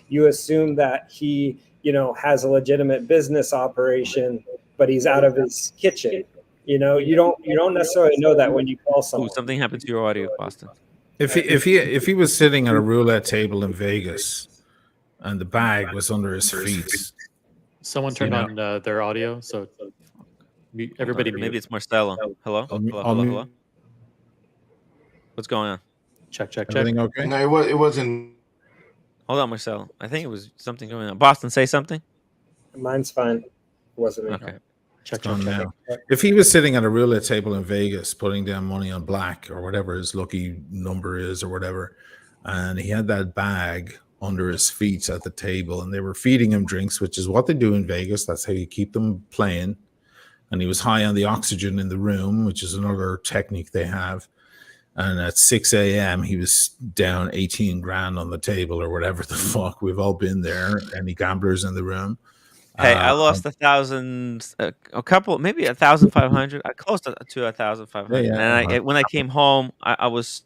You assume that he, you know, has a legitimate business operation, but he's out of his kitchen. You know, you don't necessarily know that when you call Ooh, someone. something happened to your audio, Boston. If he was sitting at a roulette table in Vegas and the bag was under his feet, Someone You turned know. on their audio, so everybody mute. Maybe it's Marcelo. Hello? I'll Hello? mute. Hello? What's going on? Check. everything okay? No, it wasn't. Hold on, Marcelo. I think it was something going on. Boston, say something. Mine's fine. It wasn't me. Okay. Check. Gone now. If he was sitting at a roulette table in Vegas, putting down money on black or whatever his lucky number is or whatever, and he had that bag under his feet at the table, and they were feeding him drinks, which is what they do in Vegas. That's how you keep them playing. And he was high on the oxygen in the room, which is another technique they have. And at 6 a.m., he was down 18 grand on the table or whatever the fuck. We've all been there. Any gamblers in the room? Hey, I lost 1,000, a couple, maybe 1,500, close to 1,500. Yeah, And when I came home, I was.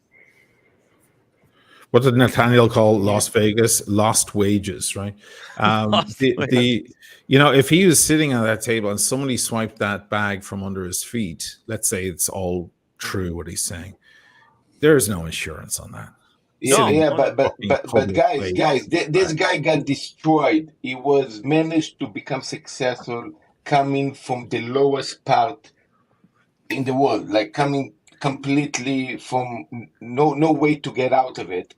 What did Nathaniel call Las Vegas? Lost wages, right? Lost You know, if he was sitting at that table and somebody swiped that bag from under his feet, let's say it's all true what he's saying, there is no insurance on that. Yeah, No, yeah, no, but guys, this guy got destroyed. He was managed to become successful coming from the lowest part in the world, like coming completely from no way to get out of it,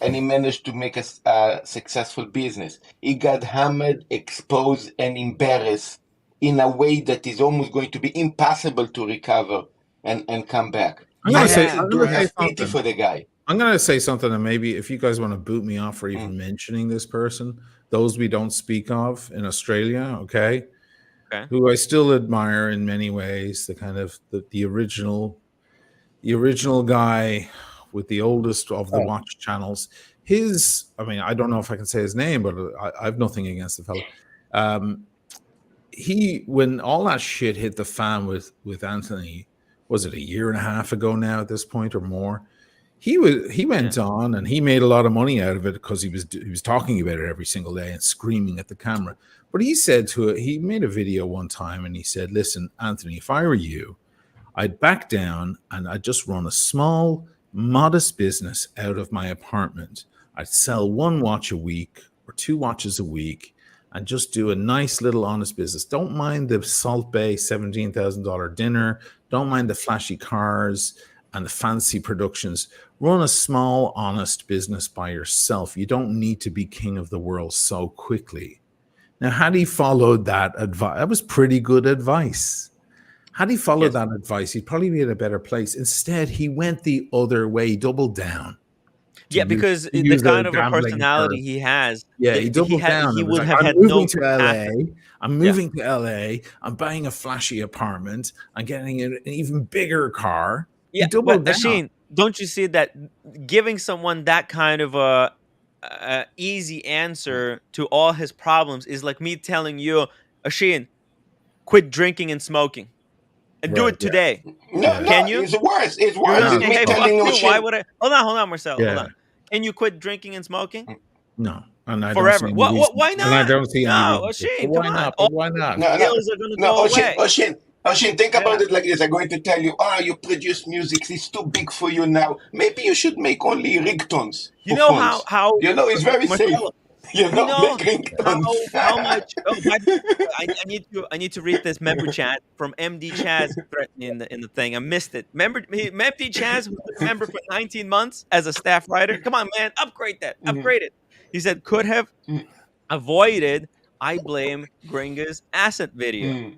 and he managed to make a successful business. He got hammered, exposed, and embarrassed in a way that is almost going to be impossible to recover and come back. I'm gonna say Do have pity something. for the guy. I'm gonna say something, and maybe if you guys want to boot me off for even mentioning this person, those we don't speak of in Australia, okay, who I still admire in many ways, the kind of the original guy with the oldest of the watch channels. I mean, I don't know if I can say his name, but I have nothing against the fellow. When all that shit hit the fan with Anthony, was it a year and a half ago now at this point or more? He went on and he made a lot of money out of it because he was talking about it every single day and screaming at the camera. But he made a video one time and he said, "Listen, Anthony, if I were you, I'd back down and I'd just run a small, modest business out of my apartment. I'd sell 1 watch a week or 2 watches a week and just do a nice little honest business. Don't mind the Salt Bay $17,000 dinner. Don't mind the flashy cars and the fancy productions. Run a small, honest business by yourself. You don't need to be king of the world so quickly." Now, had he followed that advice, that was pretty good advice. Had he followed that advice, he'd probably be in a better place. Instead, he went the other way, doubled down. Yeah, because the kind of a personality he has. Yeah, he doubled down. He would like, have I'm had moving no to LA. I'm moving to LA. I'm buying a flashy apartment. I'm getting an even bigger car. Yeah, he doubled but down. Shane, don't you see that giving someone that kind of a easy answer to all his problems is like me telling you, Shane, quit drinking and smoking. And do it today. Can you? It's worse. It's You're worse. gonna say, hey, fuck you. Shane. Why would I? Hold on, Marcelo. Hold on. Can you quit drinking and smoking? No. And I Forever. Don't see why not? And I don't see no, Shane, why come not? on. Why not? No, Skills are going to go away. Oshin, think about it like this. I'm going to tell you, you produce music. It's too big for you now. Maybe you should make only ringtones. You know how you know, it's very Marcelo, safe. You know make ringtones. how much? I need to read this member chat from MD Chaz in the thing. I missed it. Remember, MD Chaz was a member for 19 months as a staff writer. Come on, man, upgrade that. Upgrade it. He said could have avoided I Blame Gringa's asset video.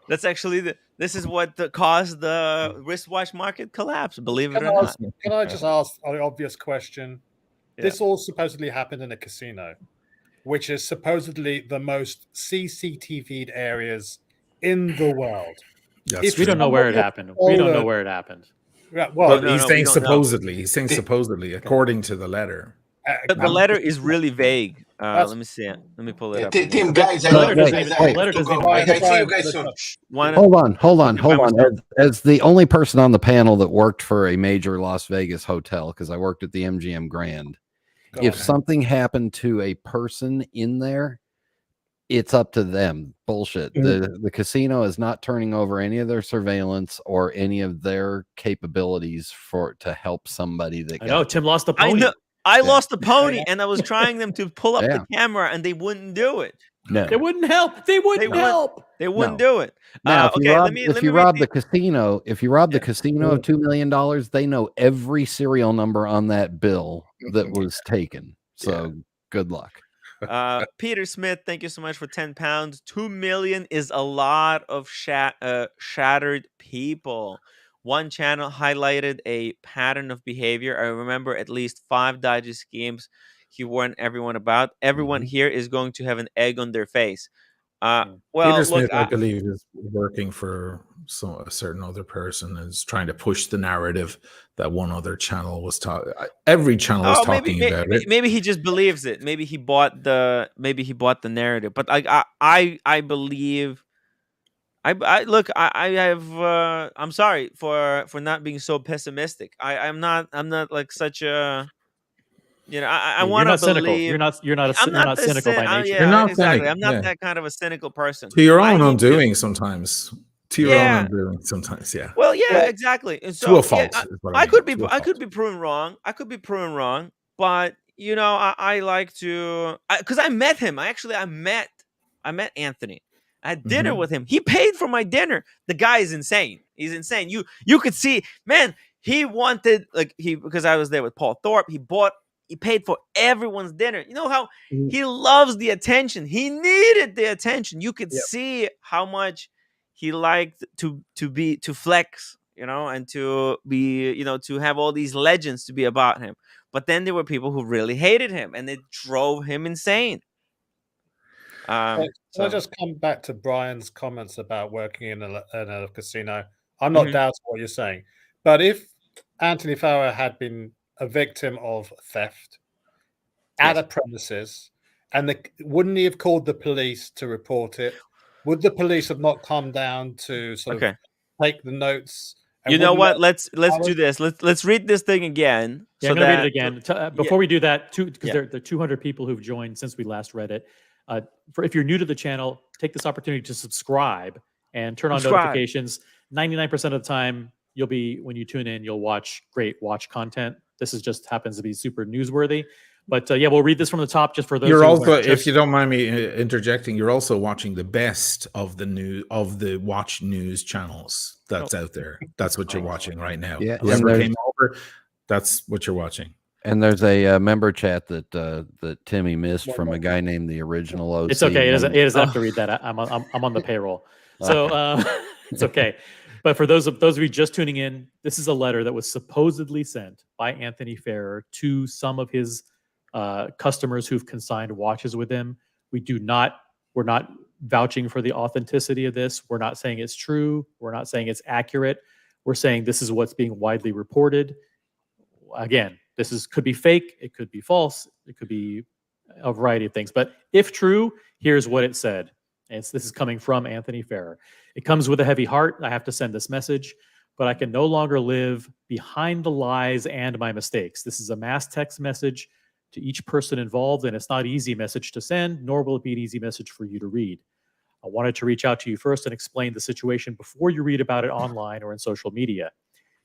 That's actually this is what caused the wristwatch market collapse. Believe it or not. Can I just ask an obvious question? Yeah. This all supposedly happened in a casino, which is supposedly the most CCTV'd areas in the world. Yes, we don't know where it happened. We don't know where it happened. Yeah, well, he's saying supposedly. He's saying supposedly, according to the letter. But the letter is really vague. Let me see it. Let me pull it up. Tim, guys, the letter doesn't even. I see you guys soon. Hold on. As the only person on the panel that worked for a major Las Vegas hotel, because I worked at the MGM Grand, if something happened to a person in there, it's up to them. Bullshit. The casino is not turning over any of their surveillance or any of their capabilities to help somebody that. I know Tim lost the pony. I lost the pony, and I was trying them to pull up the camera, and they wouldn't do it. No, they wouldn't help. They wouldn't help. They wouldn't do it. Now, if you rob the casino of $2 million, they know every serial number on that bill that was taken. So good luck. Peter Smith, thank you so much for 10 pounds. 2 million is a lot of shattered people. One channel highlighted a pattern of behavior. I remember at least 5 dodgy schemes he warned everyone about. Everyone here is going to have an egg on their face. Well, Peter Smith, I believe, is working for a certain other person, is trying to push the narrative that one other channel was talking. Every channel was talking about it. Maybe he just believes it. Maybe he bought the narrative. But I believe. I'm sorry for not being so pessimistic. I'm not like such a, I want to believe you're not cynical by nature. You're not exactly. I'm not that kind of a cynical person. To your own undoing sometimes. To your own undoing sometimes, yeah. Well, yeah, exactly. And so to a fault. I could be proven wrong. But I like to, because I met him. I met Anthony. I had dinner with him. He paid for my dinner. The guy is insane. He's insane. You could see, man, he wanted, because I was there with Paul Thorpe. He bought he paid for everyone's dinner. You know how he loves the attention. He needed the attention. You could see how much he liked to flex, and to be, to have all these legends to be about him. But then there were people who really hated him, and it drove him insane. Can I just come back to Brian's comments about working in a casino? I'm not doubting what you're saying, but if Anthony Farrow had been a victim of theft at a premises, and wouldn't he have called the police to report it? Would the police have not come down to sort of take the notes? You know what? Let's do this. Let's read this thing again. Yeah, I'm going to read it again. Before we do that, because there are 200 people who've joined since we last read it. If you're new to the channel, take this opportunity to subscribe and turn on notifications. 99% of the time, when you tune in, you'll watch great content. This just happens to be super newsworthy. But we'll read this from the top just for those. You're also, if you don't mind me interjecting, you're also watching the best of the Watch News channels that's out there. That's what you're watching right now. Yeah, whoever came over, that's what you're watching. And there's a member chat that Timmy missed from a guy named the Original OC. It's okay. It doesn't have to read that. I'm on the payroll, so it's okay. But for those of you just tuning in, this is a letter that was supposedly sent by Anthony Farrow to some of his customers who've consigned watches with him. We're not vouching for the authenticity of this. We're not saying it's true. We're not saying it's accurate. We're saying this is what's being widely reported. Again, could be fake. It could be false. It could be a variety of things. But if true, here's what it said. And this is coming from Anthony Farrow. It comes with a heavy heart. I have to send this message, but I can no longer live behind the lies and my mistakes. This is a mass text message to each person involved, and it's not an easy message to send, nor will it be an easy message for you to read. I wanted to reach out to you first and explain the situation before you read about it online or in social media.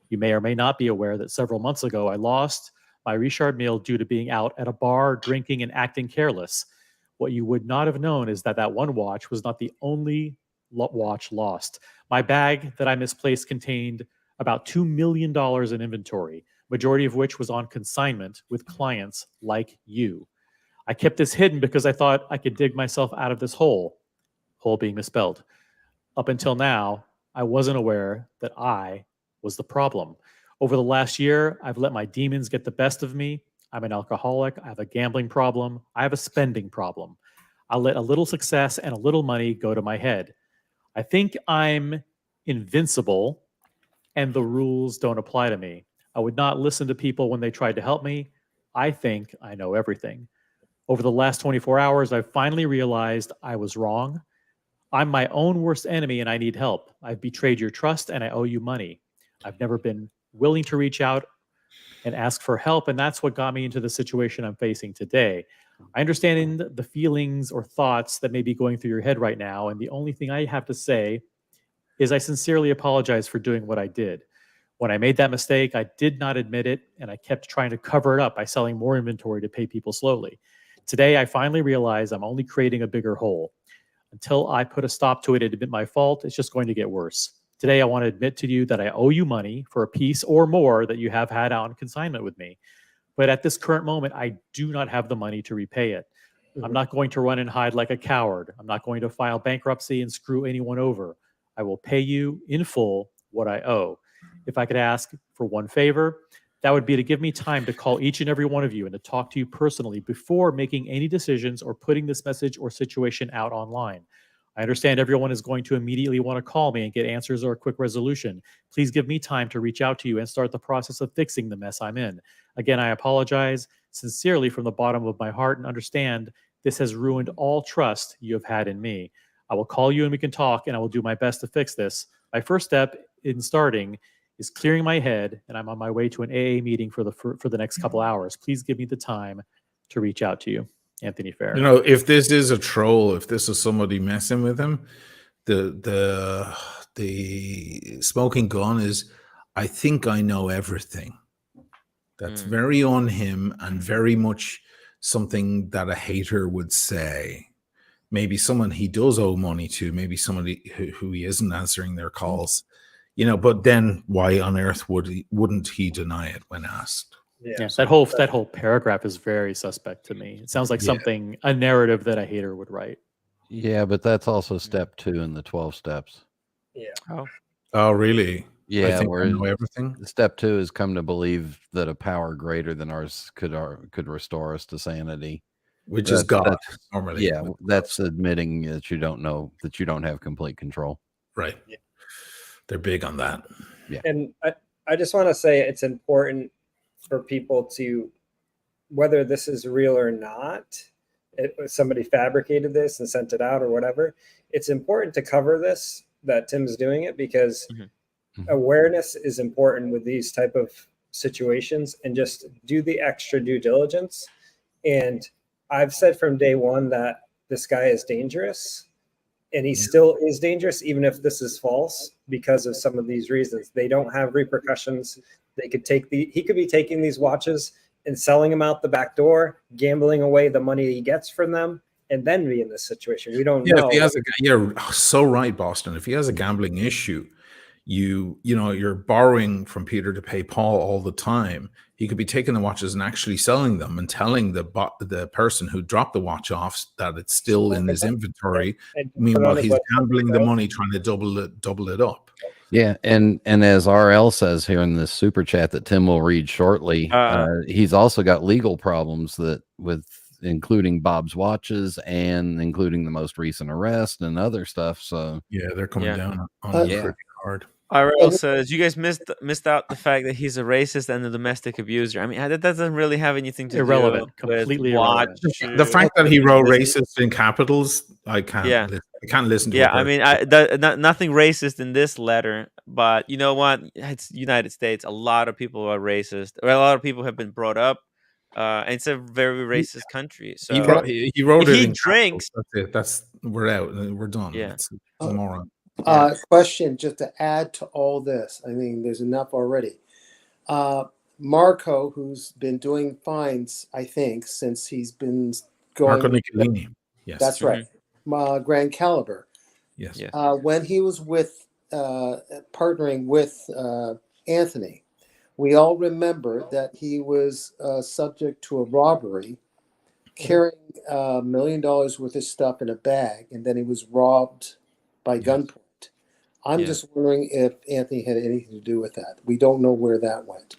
You may or may not be aware that several months ago, I lost my Richard Mille due to being out at a bar, drinking and acting careless. What you would not have known is that one watch was not the only watch lost. My bag that I misplaced contained about $2 million in inventory, majority of which was on consignment with clients like you. I kept this hidden because I thought I could dig myself out of this hole being misspelled. Up until now, I wasn't aware that I was the problem. Over the last year, I've let my demons get the best of me. I'm an alcoholic. I have a gambling problem. I have a spending problem. I let a little success and a little money go to my head. I think I'm invincible and the rules don't apply to me. I would not listen to people when they tried to help me. I think I know everything. Over the last 24 hours, I've finally realized I was wrong. I'm my own worst enemy and I need help. I've betrayed your trust and I owe you money. I've never been willing to reach out and ask for help, and that's what got me into the situation I'm facing today. I understand the feelings or thoughts that may be going through your head right now, and the only thing I have to say is I sincerely apologize for doing what I did. When I made that mistake, I did not admit it, and I kept trying to cover it up by selling more inventory to pay people slowly. Today, I finally realize I'm only creating a bigger hole. Until I put a stop to it and admit my fault, it's just going to get worse. Today, I want to admit to you that I owe you money for a piece or more that you have had on consignment with me. But at this current moment, I do not have the money to repay it. I'm not going to run and hide like a coward. I'm not going to file bankruptcy and screw anyone over. I will pay you in full what I owe. If I could ask for one favor, that would be to give me time to call each and every one of you and to talk to you personally before making any decisions or putting this message or situation out online. I understand everyone is going to immediately want to call me and get answers or a quick resolution. Please give me time to reach out to you and start the process of fixing the mess I'm in. Again, I apologize sincerely from the bottom of my heart and understand this has ruined all trust you have had in me. I will call you and we can talk, and I will do my best to fix this. My first step in starting is clearing my head, and I'm on my way to an AA meeting for the next couple hours. Please give me the time to reach out to you. Anthony Farrow. You know, if this is a troll, if this is somebody messing with him, the smoking gun is, I think I know everything. That's very on him and very much something that a hater would say. Maybe someone he does owe money to, maybe somebody who he isn't answering their calls. You know, but then why on earth wouldn't he deny it when asked? Yeah, that whole paragraph is very suspect to me. It sounds like a narrative that a hater would write. Yeah, but that's also step 2 in the 12 steps. Yeah. Oh, really? Yeah, I think I where know everything. step 2 is come to believe that a power greater than ours could restore us to sanity. Which is God, That's normally. yeah, that's admitting that you don't know, that you don't have complete control. Right. They're big on that. Yeah. And I just want to say it's important for people to, whether this is real or not, if somebody fabricated this and sent it out or whatever, it's important to cover this, that Tim's doing it, because awareness is important with these type of situations, and just do the extra due diligence. And I've said from day one that this guy is dangerous, and he still is dangerous, even if this is false, because of some of these reasons. They don't have repercussions. He could be taking these watches and selling them out the back door, gambling away the money he gets from them, and then be in this situation. We don't know. If he has you're so right, Boston. If he has a gambling issue, you're borrowing from Peter to pay Paul all the time. He could be taking the watches and actually selling them and telling the person who dropped the watch off that it's still in his inventory. Meanwhile, he's gambling the money, trying to double it up. Yeah, and as RL says here in this super chat that Tim will read shortly, he's also got legal problems including Bob's watches and including the most recent arrest and other stuff. So yeah, they're coming down on him pretty hard. RL says you guys missed out the fact that he's a racist and a domestic abuser. I mean, that doesn't really have anything to do completely with irrelevant. The fact that he wrote racist in capitals, I can't listen to. Yeah, I mean, nothing racist in this letter, but you know what? It's United States. A lot of people are racist. Or a lot of people have been brought up. And it's a very racist country. So he wrote if it. He in drinks. Capitals, we're out. We're done. Yeah. It's a moron. Question just to add to all this. I mean, there's enough already. Marco, who's been doing fines, I think, since he's been going. Marco Nicolini. Yes, that's right. Grand Caliber. Yes. When he was partnering with Anthony, we all remember that he was subject to a robbery, carrying $1 million worth of stuff in a bag, and then he was robbed by gunpoint. I'm just wondering if Anthony had anything to do with that. We don't know where that went.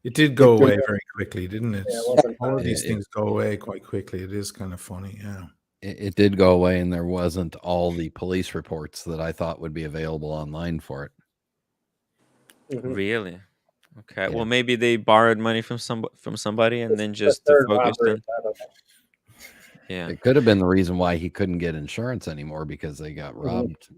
It did go away very quickly, didn't it? Yeah, all of these things go away quite quickly. It is kind of funny, yeah. It did go away, and there wasn't all the police reports that I thought would be available online for it. Really? Okay. Yeah. Well, maybe they borrowed money from somebody and then just focused on. Yeah. It could have been the reason why he couldn't get insurance anymore, because they got robbed.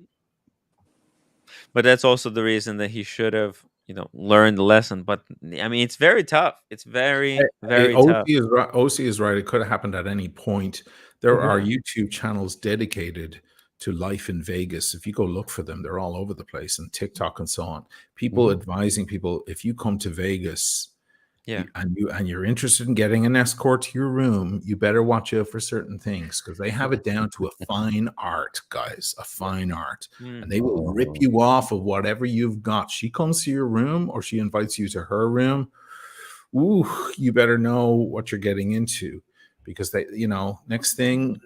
But that's also the reason that he should have, learned the lesson. But I mean, it's very tough. It's very, very tough. OC is right. It could have happened at any point. There are YouTube channels dedicated to life in Vegas. If you go look for them, they're all over the place, and TikTok and so on. People advising people, if you come to Vegas, and you're interested in getting an escort to your room, you better watch out for certain things, because they have it down to a fine art, guys, a fine art. And they will rip you off of whatever you've got. She comes to your room or she invites you to her room. Ooh, you better know what you're getting into, because they, next thing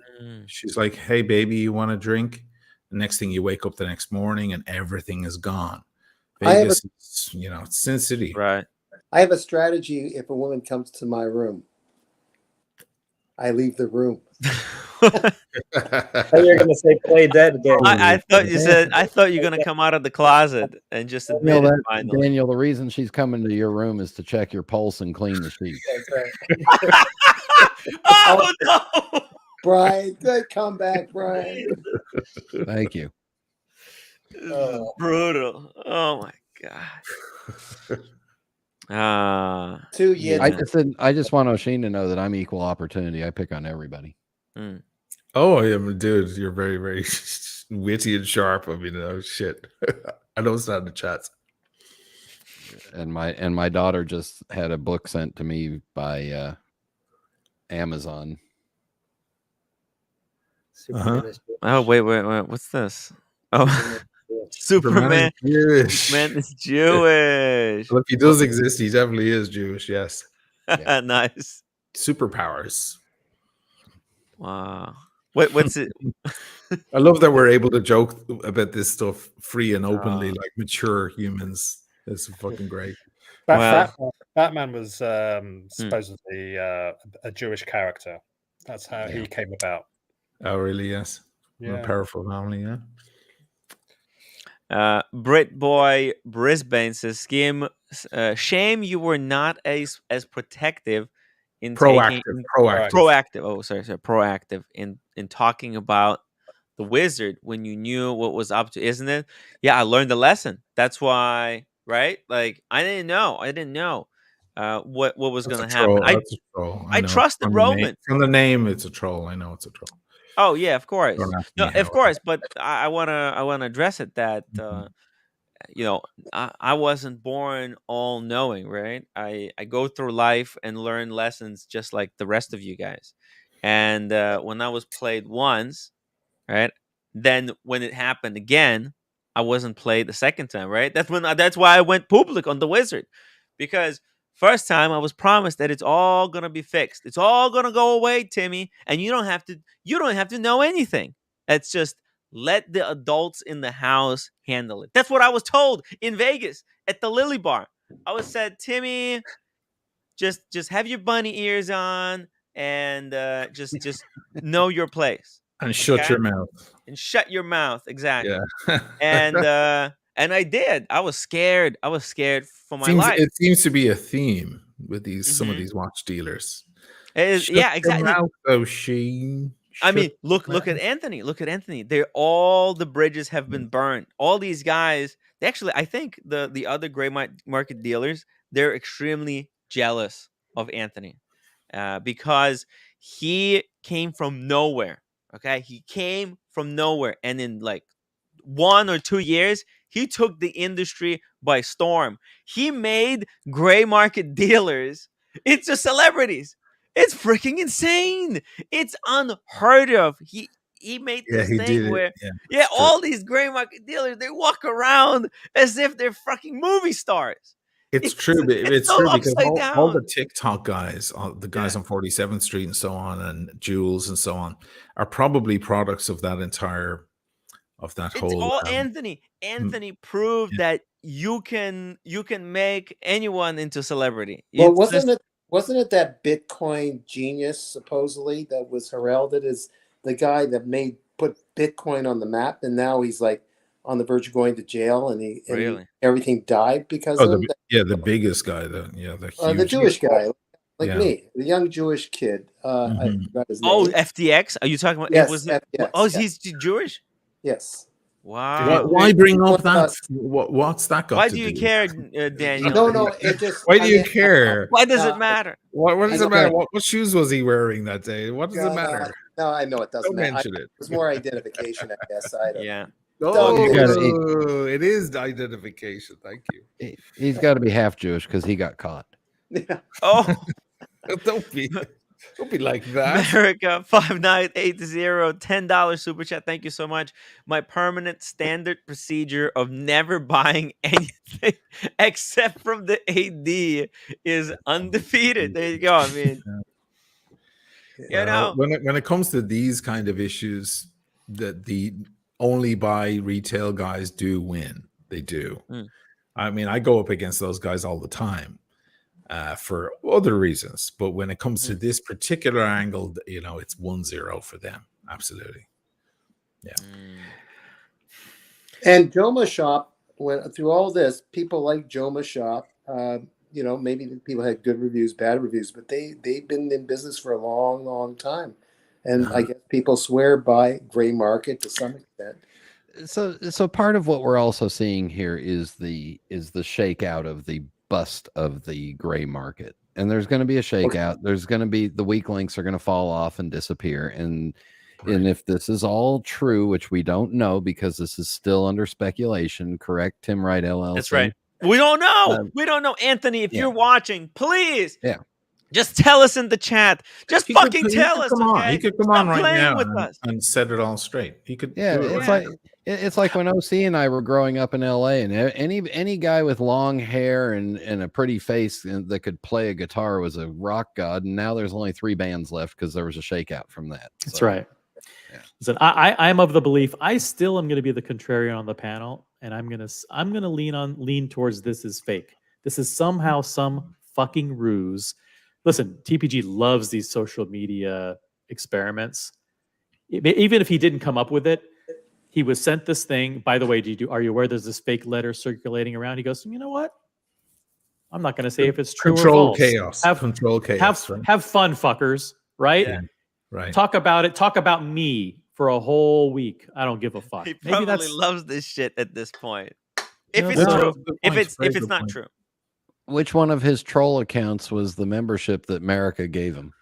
she's like, hey, baby, you want a drink? The next thing you wake up the next morning and everything is gone. Vegas, it's Sin City. Right. I have a strategy if a woman comes to my room. I leave the room. You're going to say play dead again. I thought you were going to come out of the closet and just admit it finally. Daniel, the reason she's coming to your room is to check your pulse and clean the sheets. That's right. Oh, no. Brian, good comeback, Brian. Thank you. Brutal. Oh, my God. I just want Oshin to know that I'm equal opportunity. I pick on everybody. Oh yeah, dude, you're very, very witty and sharp. I mean, shit. I don't stand the chats. And my daughter just had a book sent to me by Amazon. Oh wait, what's this? Oh. Superman. is Jewish. Man is Jewish. Well, if he does exist, he definitely is Jewish. Yes. Nice. Superpowers. Wow. What's it? I love that we're able to joke about this stuff free and openly, like mature humans. That's fucking great. Batman was supposedly a Jewish character. That's how he came about. Oh, really? Yes. Yeah. A powerful family, yeah. Brit Boy Brisbane says, shame you were not as protective in Proactive. Proactive in talking about the wizard when you knew what was up to, isn't it? Yeah, I learned a lesson. That's why, right? Like I didn't know what was going to happen. That's a troll. I trusted Roman. From the name, it's a troll. I know it's a troll. Oh yeah, of course. No, of course. But I wanna address it that I wasn't born all knowing, right? I go through life and learn lessons just like the rest of you guys. And when I was played once, right? Then when it happened again, I wasn't played the second time, right? That's why I went public on the wizard, because first time I was promised that it's all gonna be fixed. It's all gonna go away, Timmy, and you don't have to know anything. It's just let the adults in the house handle it. That's what I was told in Vegas at the Lily Bar. I was said, Timmy, just have your bunny ears on and just know your place. And shut your mouth. And shut your mouth, exactly. Yeah. And I did. I was scared. I was scared for my life. It seems to be a theme with some of these watch dealers. Yeah, exactly. Mouth, oh, Sheen. I mean, look at Anthony. Look at Anthony. All the bridges have been burned. All these guys. Actually, I think the other gray market dealers, they're extremely jealous of Anthony because he came from nowhere. Okay, he came from nowhere, and in like 1 or 2 years, he took the industry by storm. He made gray market dealers into celebrities. It's freaking insane. It's unheard of. He made this thing where all these gray market dealers, they walk around as if they're fucking movie stars. It's true. It's so true because all the down. TikTok guys, the guys on 47th Street and so on, and Jules and so on, are probably products of that entire, of that whole. It's all Anthony. Anthony proved that you can make anyone into celebrity. Well, wasn't it that Bitcoin genius supposedly that was heralded as the guy that put Bitcoin on the map, and now he's like on the verge of going to jail, and everything died because of him? The biggest guy, the Jewish guy, like me, the young Jewish kid. I forgot his name. Oh, FTX? Are you talking about? Yes, FTX. He's Jewish? Yes. Wow. Why bring up that? What's that got Why to do you do? care, Daniel? No. It just. Why do you care? Why does it matter? What does it matter? What shoes was he wearing that day? What does it matter? No, I know it doesn't matter. Mention it. It's more identification, I guess. Yeah. Oh, it is identification. Thank you. He's got to be half Jewish because he got caught. Yeah. Oh, don't be like that. America 5980 $10 super chat. Thank you so much. My permanent standard procedure of never buying anything except from the AD is undefeated. There you go. I mean, when it comes to these kind of issues, that the only buy retail guys do win. They do. I mean, I go up against those guys all the time for other reasons. But when it comes to this particular angle, it's 1-0 for them. Absolutely. Yeah. And Joma Shop, through all this, people like Joma Shop. Maybe people had good reviews, bad reviews, but they've been in business for a long, long time. And I guess people swear by gray market to some extent. So part of what we're also seeing here is the shakeout of the bust of the gray market, and there's going to be a shakeout. There's going to be the weak links are going to fall off and disappear, and if this is all true, which we don't know because this is still under speculation, correct, Tim Wright LLC? That's right. We don't know. We don't know, Anthony. If you're watching, please. Yeah. Just tell us in the chat. Just fucking tell us. He could come on right now with us and set it all straight. He could. Yeah, It's like when OC and I were growing up in LA, and any guy with long hair and a pretty face that could play a guitar was a rock god. And now there's only 3 bands left because there was a shakeout from that. That's So, right. yeah. Listen, I'm of the belief I still am going to be the contrarian on the panel, and I'm gonna lean towards this is fake. This is somehow some fucking ruse. Listen, TPG loves these social media experiments. Even if he didn't come up with it, he was sent this thing. By the way, are you aware there's this fake letter circulating around? He goes, you know what? I'm not going to say if it's true or false. Control chaos. Have fun, fuckers. Right? Yeah. Right. Talk about it. Talk about me for a whole week. I don't give a fuck. He probably loves this shit at this point. If No, it's no. true, if Good point. it's not true. Which one of his troll accounts was the membership that America gave him?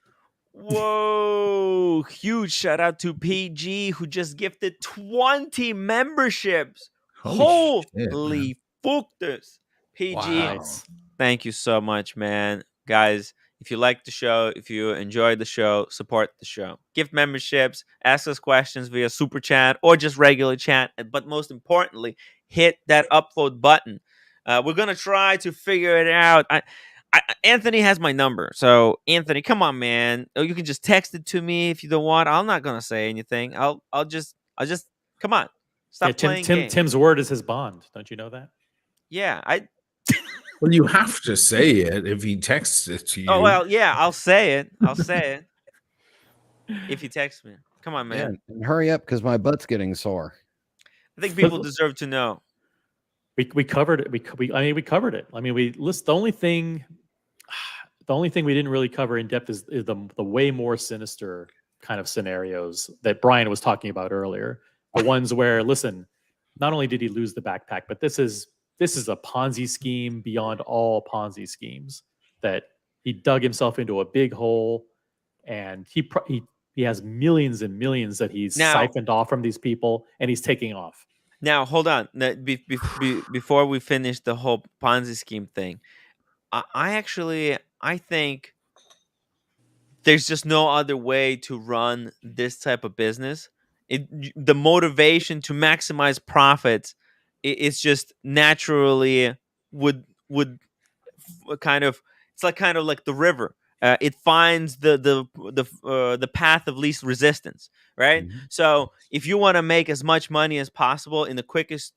Whoa! Huge shout out to PG who just gifted 20 memberships. Holy fuckers. PG, Wow. thank you so much, man. Guys, if you like the show, if you enjoyed the show, support the show. Gift memberships, ask us questions via super chat or just regular chat. But most importantly, hit that upvote button. We're going to try to figure it out. Anthony has my number. So, Anthony, come on, man. You can just text it to me if you don't want. I'm not going to say anything. I'll just come on. Stop playing games. Tim's word is his bond. Don't you know that? Yeah, Well, you have to say it if he texts it to you. Oh, well, yeah, I'll say it. I'll say it. If you text me. Come on, man. Yeah, and hurry up because my butt's getting sore. I think people deserve to know. We covered it. We covered it. I mean, the only thing we didn't really cover in depth is the way more sinister kind of scenarios that Brian was talking about earlier. The ones where, listen, not only did he lose the backpack, but this is a Ponzi scheme beyond all Ponzi schemes. That he dug himself into a big hole, and he has millions and millions that he's siphoned off from these people, and he's taking off. Now, hold on. Before we finish the whole Ponzi scheme thing, I think there's just no other way to run this type of business. The motivation to maximize profits, it's just naturally would kind of, it's like kind of like the river. It finds the path of least resistance, right? Mm-hmm. So if you want to make as much money as possible in the quickest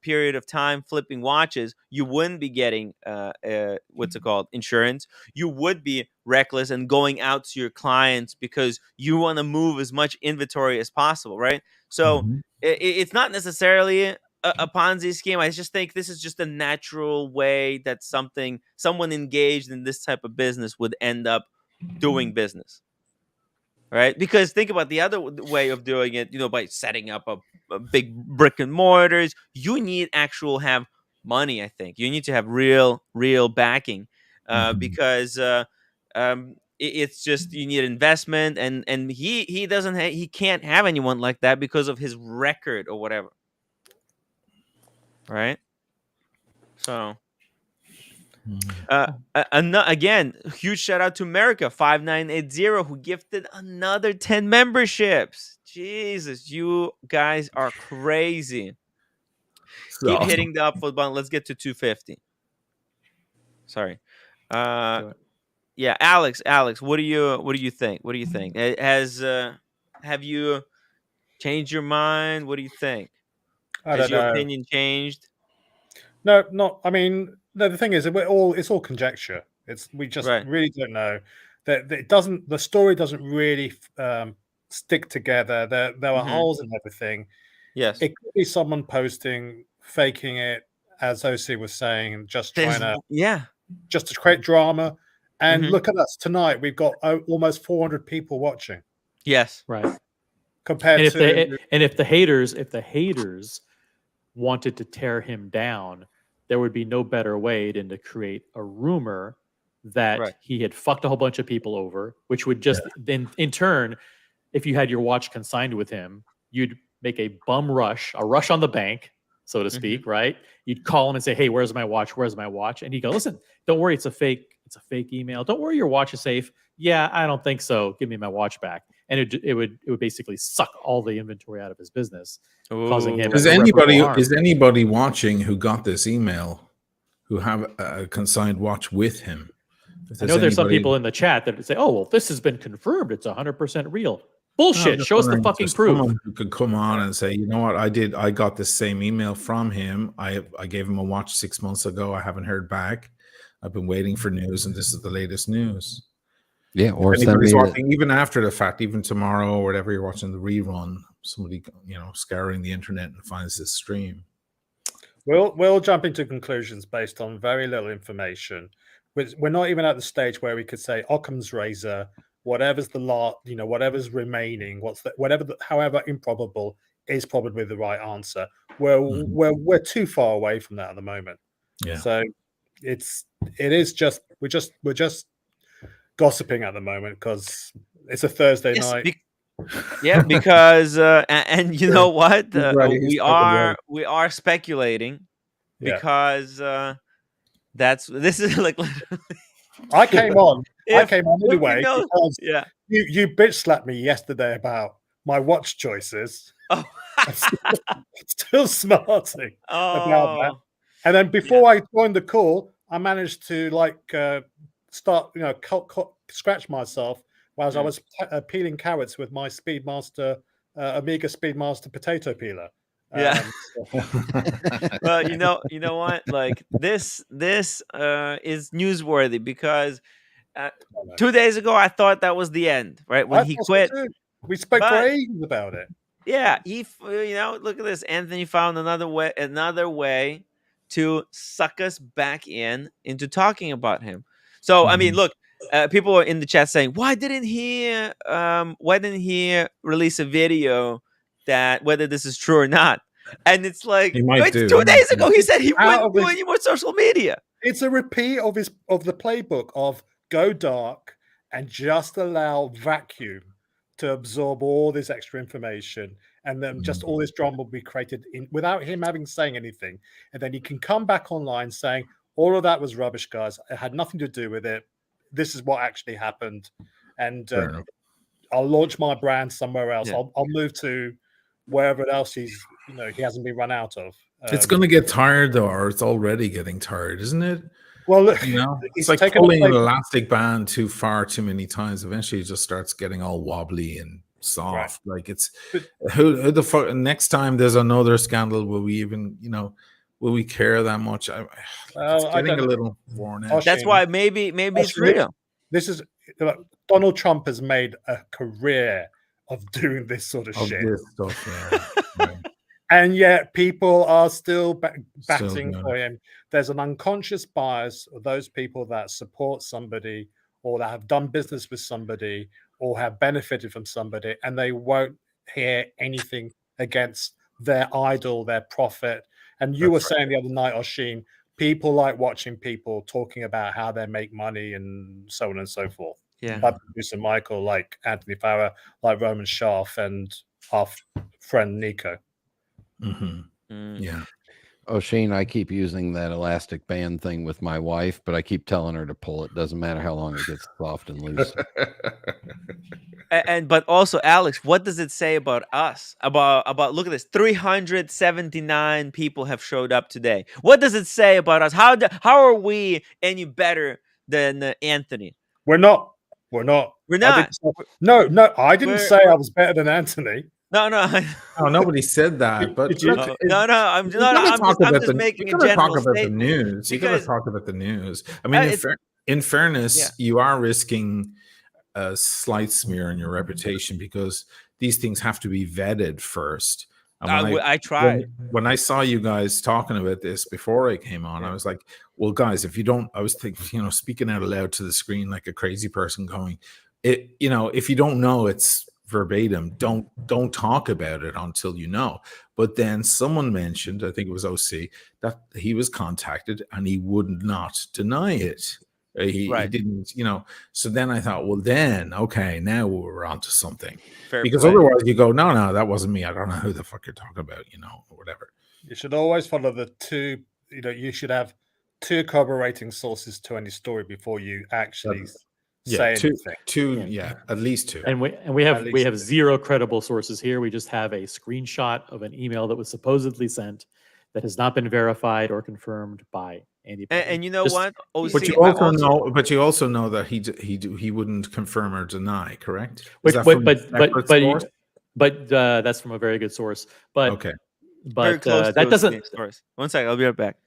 period of time flipping watches, you wouldn't be getting what's it called, insurance. You would be reckless and going out to your clients because you want to move as much inventory as possible, right? So it's not necessarily a Ponzi scheme. I just think this is just a natural way that someone engaged in this type of business would end up doing business, right? Because think about the other way of doing it, by setting up a big brick and mortars. You need have money. I think you need to have real backing, because it's just you need investment, and he can't have anyone like that because of his record or whatever. Right. So, again, huge shout out to America 5980 who gifted another 10 memberships. Jesus, you guys are crazy. Keep hitting the upvote button. Let's get to 250. Sorry. Yeah, Alex, what do you think? What do you think? Have you changed your mind? What do you think? Has your opinion changed? No, not. I mean, no. The thing is, it's all conjecture. We just really don't know. That it doesn't. The story doesn't really stick together. There are holes in everything. Yes, it could be someone posting, faking it, as OC was saying, and just trying to just to create drama. And look at us tonight. We've got almost 400 people watching. Yes, right. Compared if the haters wanted to tear him down, there would be no better way than to create a rumor that he had fucked a whole bunch of people over, which would just then in turn, if you had your watch consigned with him, you'd make a rush on the bank, so to speak, right? You'd call him and say, "Hey, where's my watch? Where's my watch?" And he'd go, "Listen, don't worry, it's a fake email. Don't worry, your watch is safe." "Yeah, I don't think so. Give me my watch back." and it would basically suck all the inventory out of his business, causing him Is irreparable harm. anybody watching who got this email who have a consigned watch with him? I know there's some people in the chat that say, "Oh, well, this has been confirmed. It's 100% real." Bullshit. Show us the fucking proof. Someone who could come on and say, you know what, I got this same email from him. I gave him a watch 6 months ago. I haven't heard back. I've been waiting for news, and this is the latest news. Yeah, or if anybody's watching, even after the fact, even tomorrow or whatever, you're watching the rerun, somebody scouring the internet and finds this stream. We'll jump into conclusions based on very little information. We're not even at the stage where we could say Occam's razor, whatever's the lot, whatever's remaining, however improbable is probably the right answer. We're too far away from that at the moment. Yeah. So we're just gossiping at the moment because it's a Thursday night. Because and you know what, we are speculating because this is like literally. I came on anyway because yeah, you bitch slapped me yesterday about my watch choices. Oh. Still smarting about that. And then before I joined the call, I managed to start, scratch myself whilst I was peeling carrots with my Speedmaster Amiga Speedmaster potato peeler. Yeah. Well, you know what? Like this is newsworthy because 2 days ago I thought that was the end, right? When he quit. We spoke for ages about it. Yeah, look at this. Anthony found another way to suck us back into talking about him. So I mean, look, people are in the chat saying, why didn't he release a video that whether this is true or not? And it's like, it's 2 days ago he said he wouldn't do any more social media. It's a repeat of the playbook of go dark and just allow vacuum to absorb all this extra information, and then just all this drama will be created without him saying anything, and then he can come back online saying all of that was rubbish, guys. It had nothing to do with it. This is what actually happened, and I'll launch my brand somewhere else. I'll move to wherever else he hasn't been run out of. It's going to get tired though, or it's already getting tired, isn't it? Well, it's like pulling an elastic band too far too many times. Eventually, it just starts getting all wobbly and soft. Right. Like it's who the fuck. Next time there's another scandal, will we even will we care that much? It's getting a little worn out. That's why maybe it's real. This is Donald Trump has made a career of doing this sort of shit. This stuff, yeah. And yet people are still batting for him. There's an unconscious bias of those people that support somebody or that have done business with somebody or have benefited from somebody, and they won't hear anything against their idol, their prophet. And you were saying the other night, Oshin, people like watching people talking about how they make money and so on and so forth. Yeah. Like producer Michael, like Anthony Farrer, like Roman Scharf, and our friend Nico. Yeah. Oshin, I keep using that elastic band thing with my wife, but I keep telling her to pull it. Doesn't matter how long it gets soft and loose. But also, Alex, what does it say about us? About look at this, 379 people have showed up today. What does it say about us? How are we any better than Anthony? We're not. No, I didn't say I was better than Anthony. No, nobody said that. But I'm just making a general statement. You got to talk about the news. I mean, in fairness, you are risking a slight smear on your reputation because these things have to be vetted first. I tried. When I saw you guys talking about this before I came on, I was like, well, guys, if you don't, I was thinking, speaking out loud to the screen like a crazy person going, if you don't know, it's verbatim, don't talk about it until you know. But then someone mentioned, I think it was OC, that he was contacted and he would not deny it. He didn't, so then I thought, well, then, okay, now we're on to something. Because otherwise you go, no, that wasn't me. I don't know who the fuck you're talking about, or whatever. You should always follow the two, you should have two corroborating sources to any story before you actually Yeah, say two, anything. at least two. And we At least have zero credible sources here. We just have a screenshot of an email that was supposedly sent that has not been verified or confirmed by anybody. And you know Just- what? But you also know that he wouldn't confirm or deny, correct? Is that from a separate source? But that's from a very good source. But Okay. Very but close that to doesn't. source. 1 second, I'll be right back.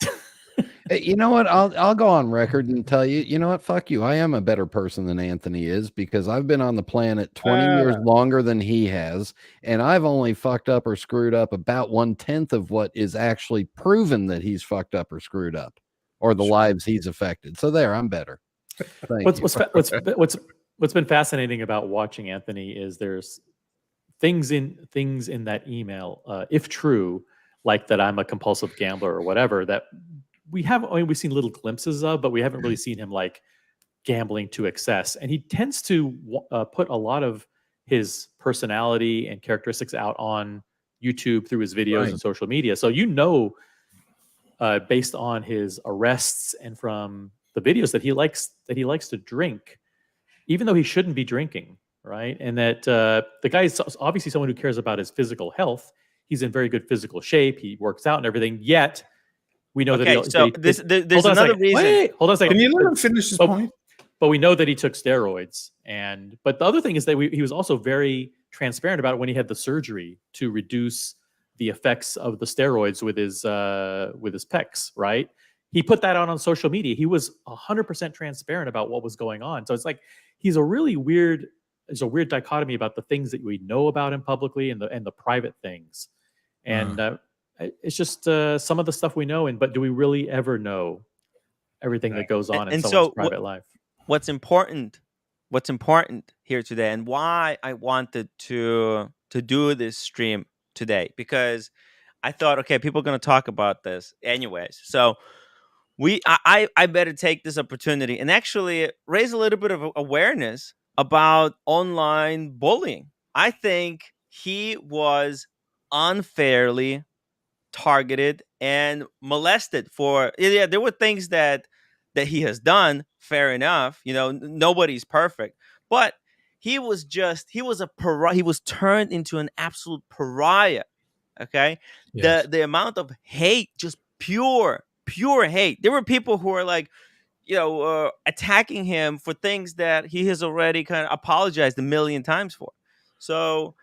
Hey, you know what? I'll go on record and tell you, you know what? Fuck you. I am a better person than Anthony is because I've been on the planet 20 years longer than he has, and I've only fucked up or screwed up about 1/10 of what is actually proven that he's fucked up or screwed up, or the lives he's affected. So there, I'm better. Thank you. What's been fascinating about watching Anthony is there's things in that email, if true, like that I'm a compulsive gambler or whatever, that we've seen little glimpses of, but we haven't really seen him like gambling to excess. And he tends to put a lot of his personality and characteristics out on YouTube through his videos and social media. So based on his arrests and from the videos that he likes to drink, even though he shouldn't be drinking, right? And that the guy is obviously someone who cares about his physical health. He's in very good physical shape. He works out and everything. Yet we know there's another reason. Wait, hold on a second. Can you let him finish his point? But we know that he took steroids, but the other thing is that he was also very transparent about it when he had the surgery to reduce the effects of the steroids with his pecs. Right? He put that out on social media. He was 100% transparent about what was going on. So it's like he's a really weird. There's a weird dichotomy about the things that we know about him publicly and the private things, and it's just some of the stuff we know. But do we really ever know everything that goes on in someone's private life? What's important here today, and why I wanted to do this stream today, because I thought, okay, people are going to talk about this anyways. So I better take this opportunity and actually raise a little bit of awareness about online bullying. I think he was unfairly targeted and molested for, there were things that he has done, fair enough, nobody's perfect, but he was a pariah. He was turned into an absolute pariah. Okay. Yes. The amount of hate, just pure hate. There were people who were like, attacking him for things that he has already kind of apologized a million times for. So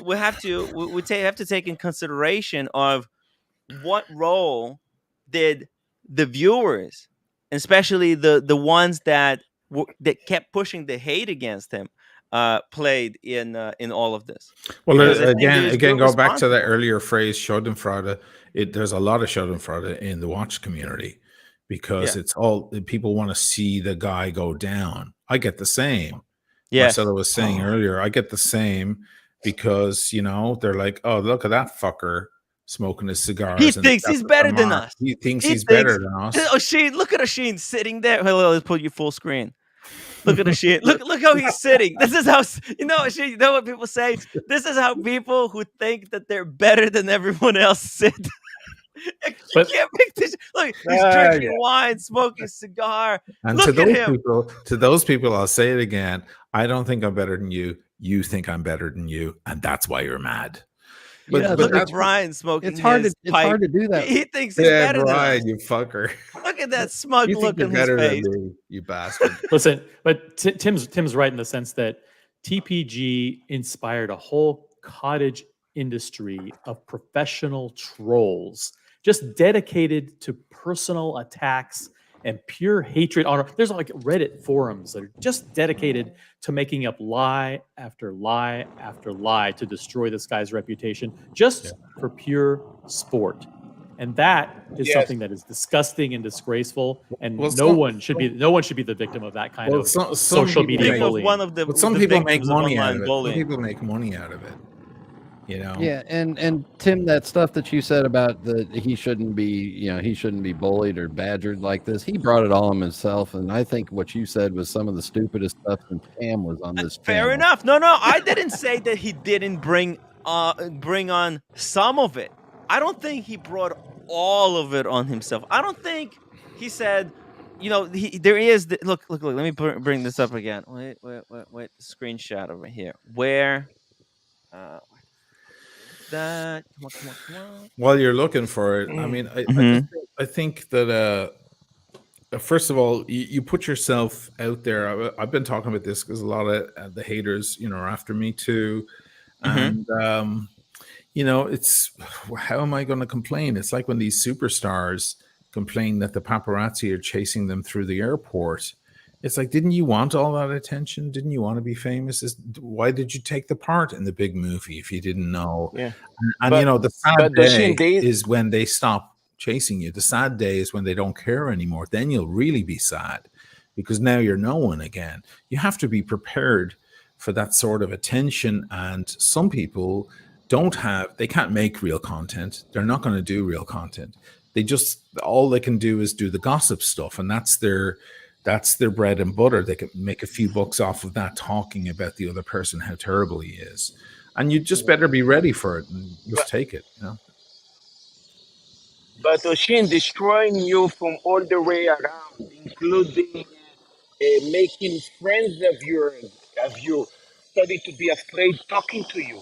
we have to take in consideration of what role did the viewers, especially the ones that kept pushing the hate against him, played in all of this. Well, again, go back to that earlier phrase, Schadenfreude. There's a lot of Schadenfreude in the watch community, because it's all people want to see the guy go down. I get the same. Marcelo was saying earlier, I get the same, because they're like, oh, look at that fucker smoking his cigars. He thinks he's better than us. He thinks he's better than us. Oisin, look at Oisin sitting there. Let's put you full screen. Look at Oisin. Look how he's sitting. This is how Oisin, you know what people say? This is how people who think that they're better than everyone else sit. You can't make this. Look, he's drinking wine, smoking a cigar. And look to those people, I'll say it again. I don't think I'm better than you. You think I'm better than you, and that's why you're mad. But look at Brian smoking. It's hard to do that. He thinks he's better Brian, than us. You fucker. Look at that smug look on his face. Me, you bastard. Listen, but Tim's right in the sense that TPG inspired a whole cottage industry of professional trolls, just dedicated to personal attacks and pure hatred. There's like Reddit forums that are just dedicated to making up lie after lie after lie to destroy this guy's reputation, just for pure sport. And that is something that is disgusting and disgraceful, and no one should be the victim of that kind of social media bullying. Some people make money out of it. Some people make money out of it. Yeah, and Tim, that stuff that you said about he shouldn't be bullied or badgered like this. He brought it all on himself, and I think what you said was some of the stupidest stuff since Cam was on this. Fair enough. No, I didn't say that he didn't bring on some of it. I don't think he brought all of it on himself. I don't think he said, there is look. Let me bring this up again. Wait. Screenshot over here. Where? Is that? Come on. While you're looking for it, I mean, I think that first of all, you put yourself out there. I've been talking about this because a lot of the haters, are after me too, and it's how am I going to complain? It's like when these superstars complain that the paparazzi are chasing them through the airport. It's like, didn't you want all that attention? Didn't you want to be famous? Why did you take the part in the big movie if you didn't know? Yeah. And the sad day is when they stop chasing you. The sad day is when they don't care anymore. Then you'll really be sad because now you're no one again. You have to be prepared for that sort of attention. And some people they can't make real content. They're not going to do real content. All they can do is do the gossip stuff. And that's their bread and butter. They can make a few bucks off of that, talking about the other person, how terrible he is. And you just better be ready for it and just take it. But Oshin destroying you from all the way around, including making friends of you, starting to be afraid talking to you.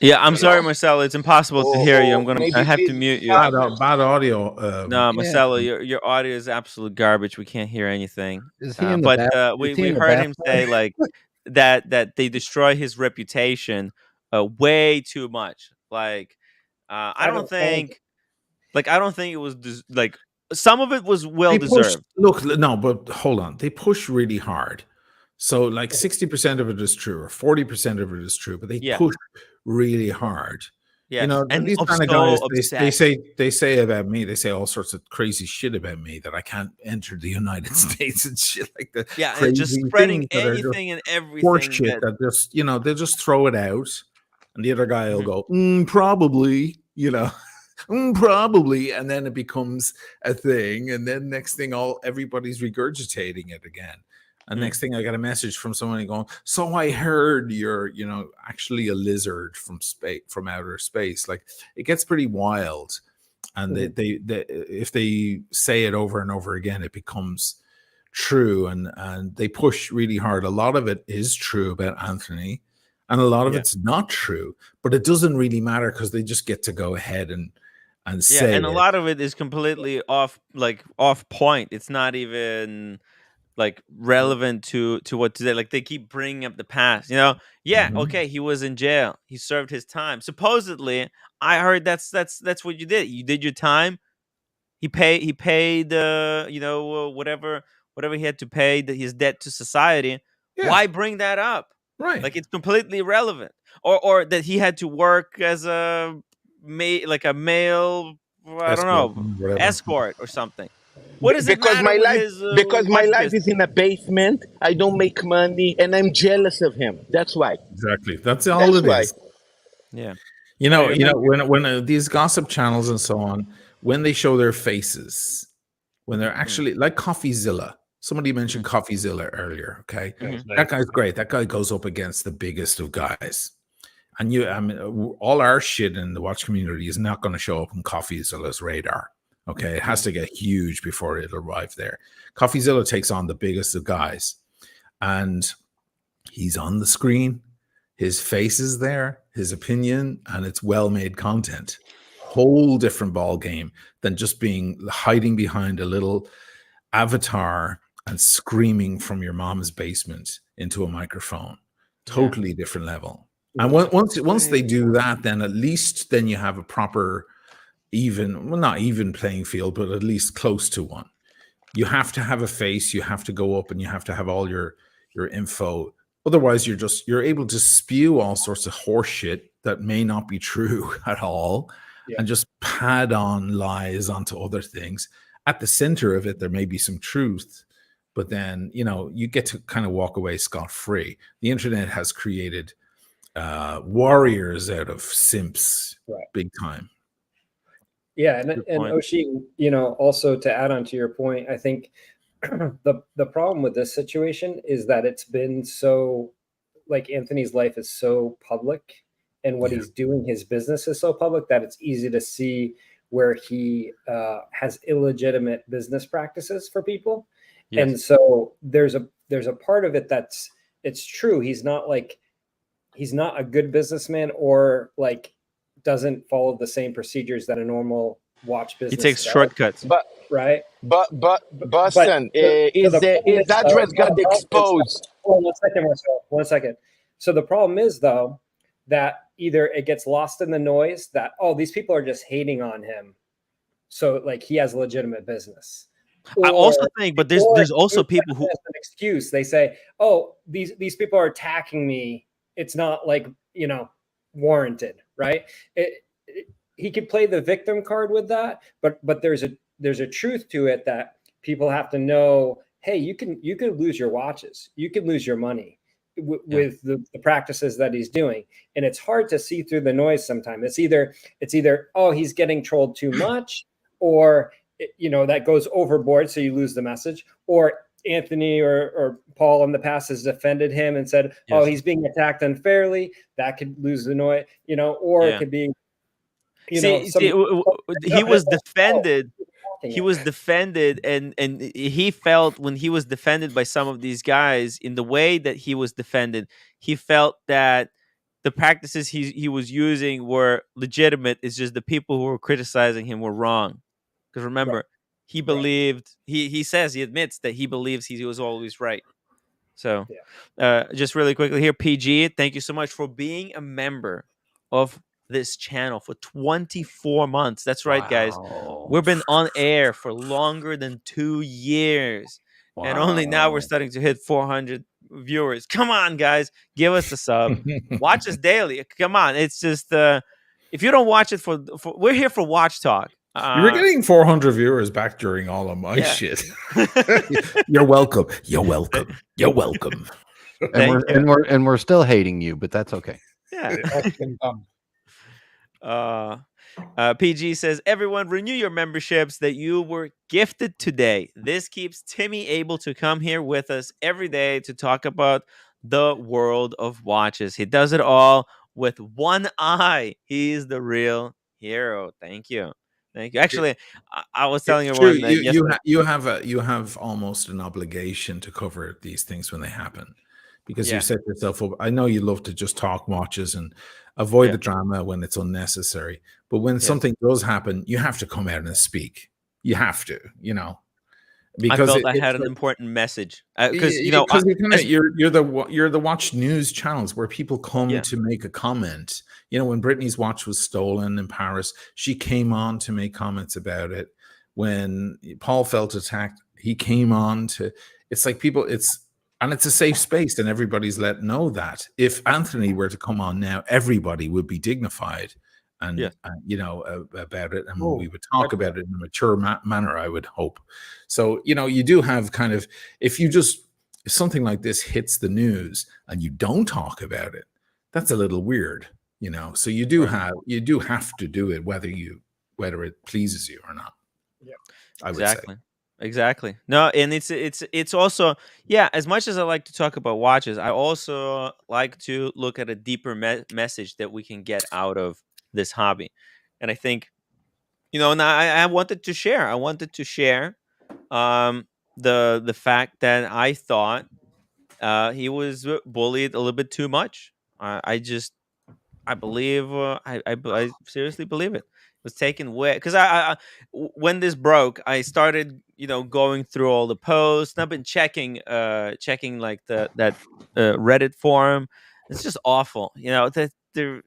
Yeah, I'm sorry, Marcelo. It's impossible to hear you. I have to mute you. Bad audio. No, Marcelo, your audio is absolute garbage. We can't hear anything. Is he in the we heard him say like that they destroy his reputation way too much. Like I don't think it was like some of it was well deserved. But hold on. They push really hard. So like 60% of it is true or 40% of it is true, but they push really hard. Yeah. And these kind of guys, they say about me, they say all sorts of crazy shit about me that I can't enter the United States and shit like that. Yeah, and just spreading anything and everything. Horse shit that just, they'll just throw it out. And the other guy will go, probably, probably, and then it becomes a thing. And then next thing, everybody's regurgitating it again. And next thing I got a message from somebody going, so I heard you're, actually a lizard from outer space. Like it gets pretty wild. And they if they say it over and over again, it becomes true. And they push really hard. A lot of it is true about Anthony and a lot of it's not true, but it doesn't really matter because they just get to go ahead and say and a lot of it is completely off point. It's not even like relevant to what today. Like they keep bringing up the past, okay, he was in jail, he served his time supposedly. I heard that's what you did your time. He paid whatever he had to pay, his debt to society. Why bring that up? Right, like it's completely irrelevant. Or that he had to work as a male, I don't know, escort or something. What does because it my matter? life, my life is in a basement. I don't make money, and I'm jealous of him. That's why. Exactly. That's all it is. Yeah. When these gossip channels and so on, when they show their faces, when they're actually like CoffeeZilla. Somebody mentioned CoffeeZilla earlier. Okay, that guy's great. That guy goes up against the biggest of guys. And all our shit in the watch community is not going to show up on CoffeeZilla's radar. Okay, it has to get huge before it'll arrive there. CoffeeZilla takes on the biggest of guys, and he's on the screen. His face is there, his opinion, and it's well-made content. Whole different ball game than just hiding behind a little avatar and screaming from your mom's basement into a microphone. Totally different level. And once they do that, then at least you have a proper not even playing field, but at least close to one. You have to have a face, you have to go up and you have to have all your info. Otherwise you're able to spew all sorts of horse shit that may not be true at all and just pad on lies onto other things. At the center of it, there may be some truth, but then, you get to kind of walk away scot-free. The internet has created warriors out of simps, big time. Yeah, and Oshin, also to add on to your point, I think the problem with this situation is that it's been so, like, Anthony's life is so public, and what he's doing, his business is so public, that it's easy to see where he has illegitimate business practices for people. Yes. And so there's a part of it it's true. He's not a good businessman, or like doesn't follow the same procedures that a normal watch He business takes does, shortcuts. But right? Boston, is his address got exposed? Hold on 1 second, Marcel. 1 second. So the problem is, though, that either it gets lost in the noise that, oh, these people are just hating on him, so like he has legitimate business. I also think, but there's also people who, as an excuse, they say, oh, these people are attacking me. It's not like, warranted, right? He could play the victim card with that, but there's a truth to it that people have to know. Hey, you can lose your watches, you can lose your money with the practices that he's doing, and it's hard to see through the noise sometimes. It's either oh, he's getting trolled too much, or that goes overboard, so you lose the message, or Anthony or Paul in the past has defended him and said, oh, he's being attacked unfairly. That could lose the noise, or it could be, he was defended. He was defended, and he felt, when he was defended by some of these guys, in the way that he was defended, he felt that the practices he was using were legitimate. It's just the people who were criticizing him were wrong. Because remember, he believed, he says, he admits that he believes he was always right. So just really quickly here, PG, thank you so much for being a member of this channel for 24 months. That's right, guys. We've been on air for longer than 2 years. And only now we're starting to hit 400 viewers. Come on, guys. Give us a sub. Watch us daily. Come on. It's just, if you don't watch it for we're here for Watch Talk. You were getting 400 viewers back during all of my shit. You're welcome. You're welcome. You're welcome. And we're still hating you, but that's okay. Yeah. PG says, everyone renew your memberships that you were gifted today. This keeps Timmy able to come here with us every day to talk about the world of watches. He does it all with one eye. He's the real hero. Thank you. Actually, I was telling everyone that you have almost an obligation to cover these things when they happen, because you set yourself up. I know you love to just talk watches and avoid the drama when it's unnecessary, but when something does happen, you have to come out and speak. You have to, because I felt I had an important message, because you're the watch news channels where people come to make a comment. When Britney's watch was stolen in Paris, she came on to make comments about it. When Paul felt attacked, he came on to. It's like people. It's a safe space, and everybody's let know that. If Anthony were to come on now, everybody would be dignified and about it, and we would talk about it in a mature manner, I would hope. So you do have kind of, if something like this hits the news and you don't talk about it, that's a little weird, So you do have to do it whether it pleases you or not. Yeah, I would say. Exactly. No, and it's also, as much as I like to talk about watches, I also like to look at a deeper message that we can get out of this hobby. And I think, and I wanted to share. The fact that I thought he was bullied a little bit too much. I believe, I seriously believe it was taken away, because I when this broke, I started going through all the posts, and I've been checking like that Reddit forum. It's just awful, that they're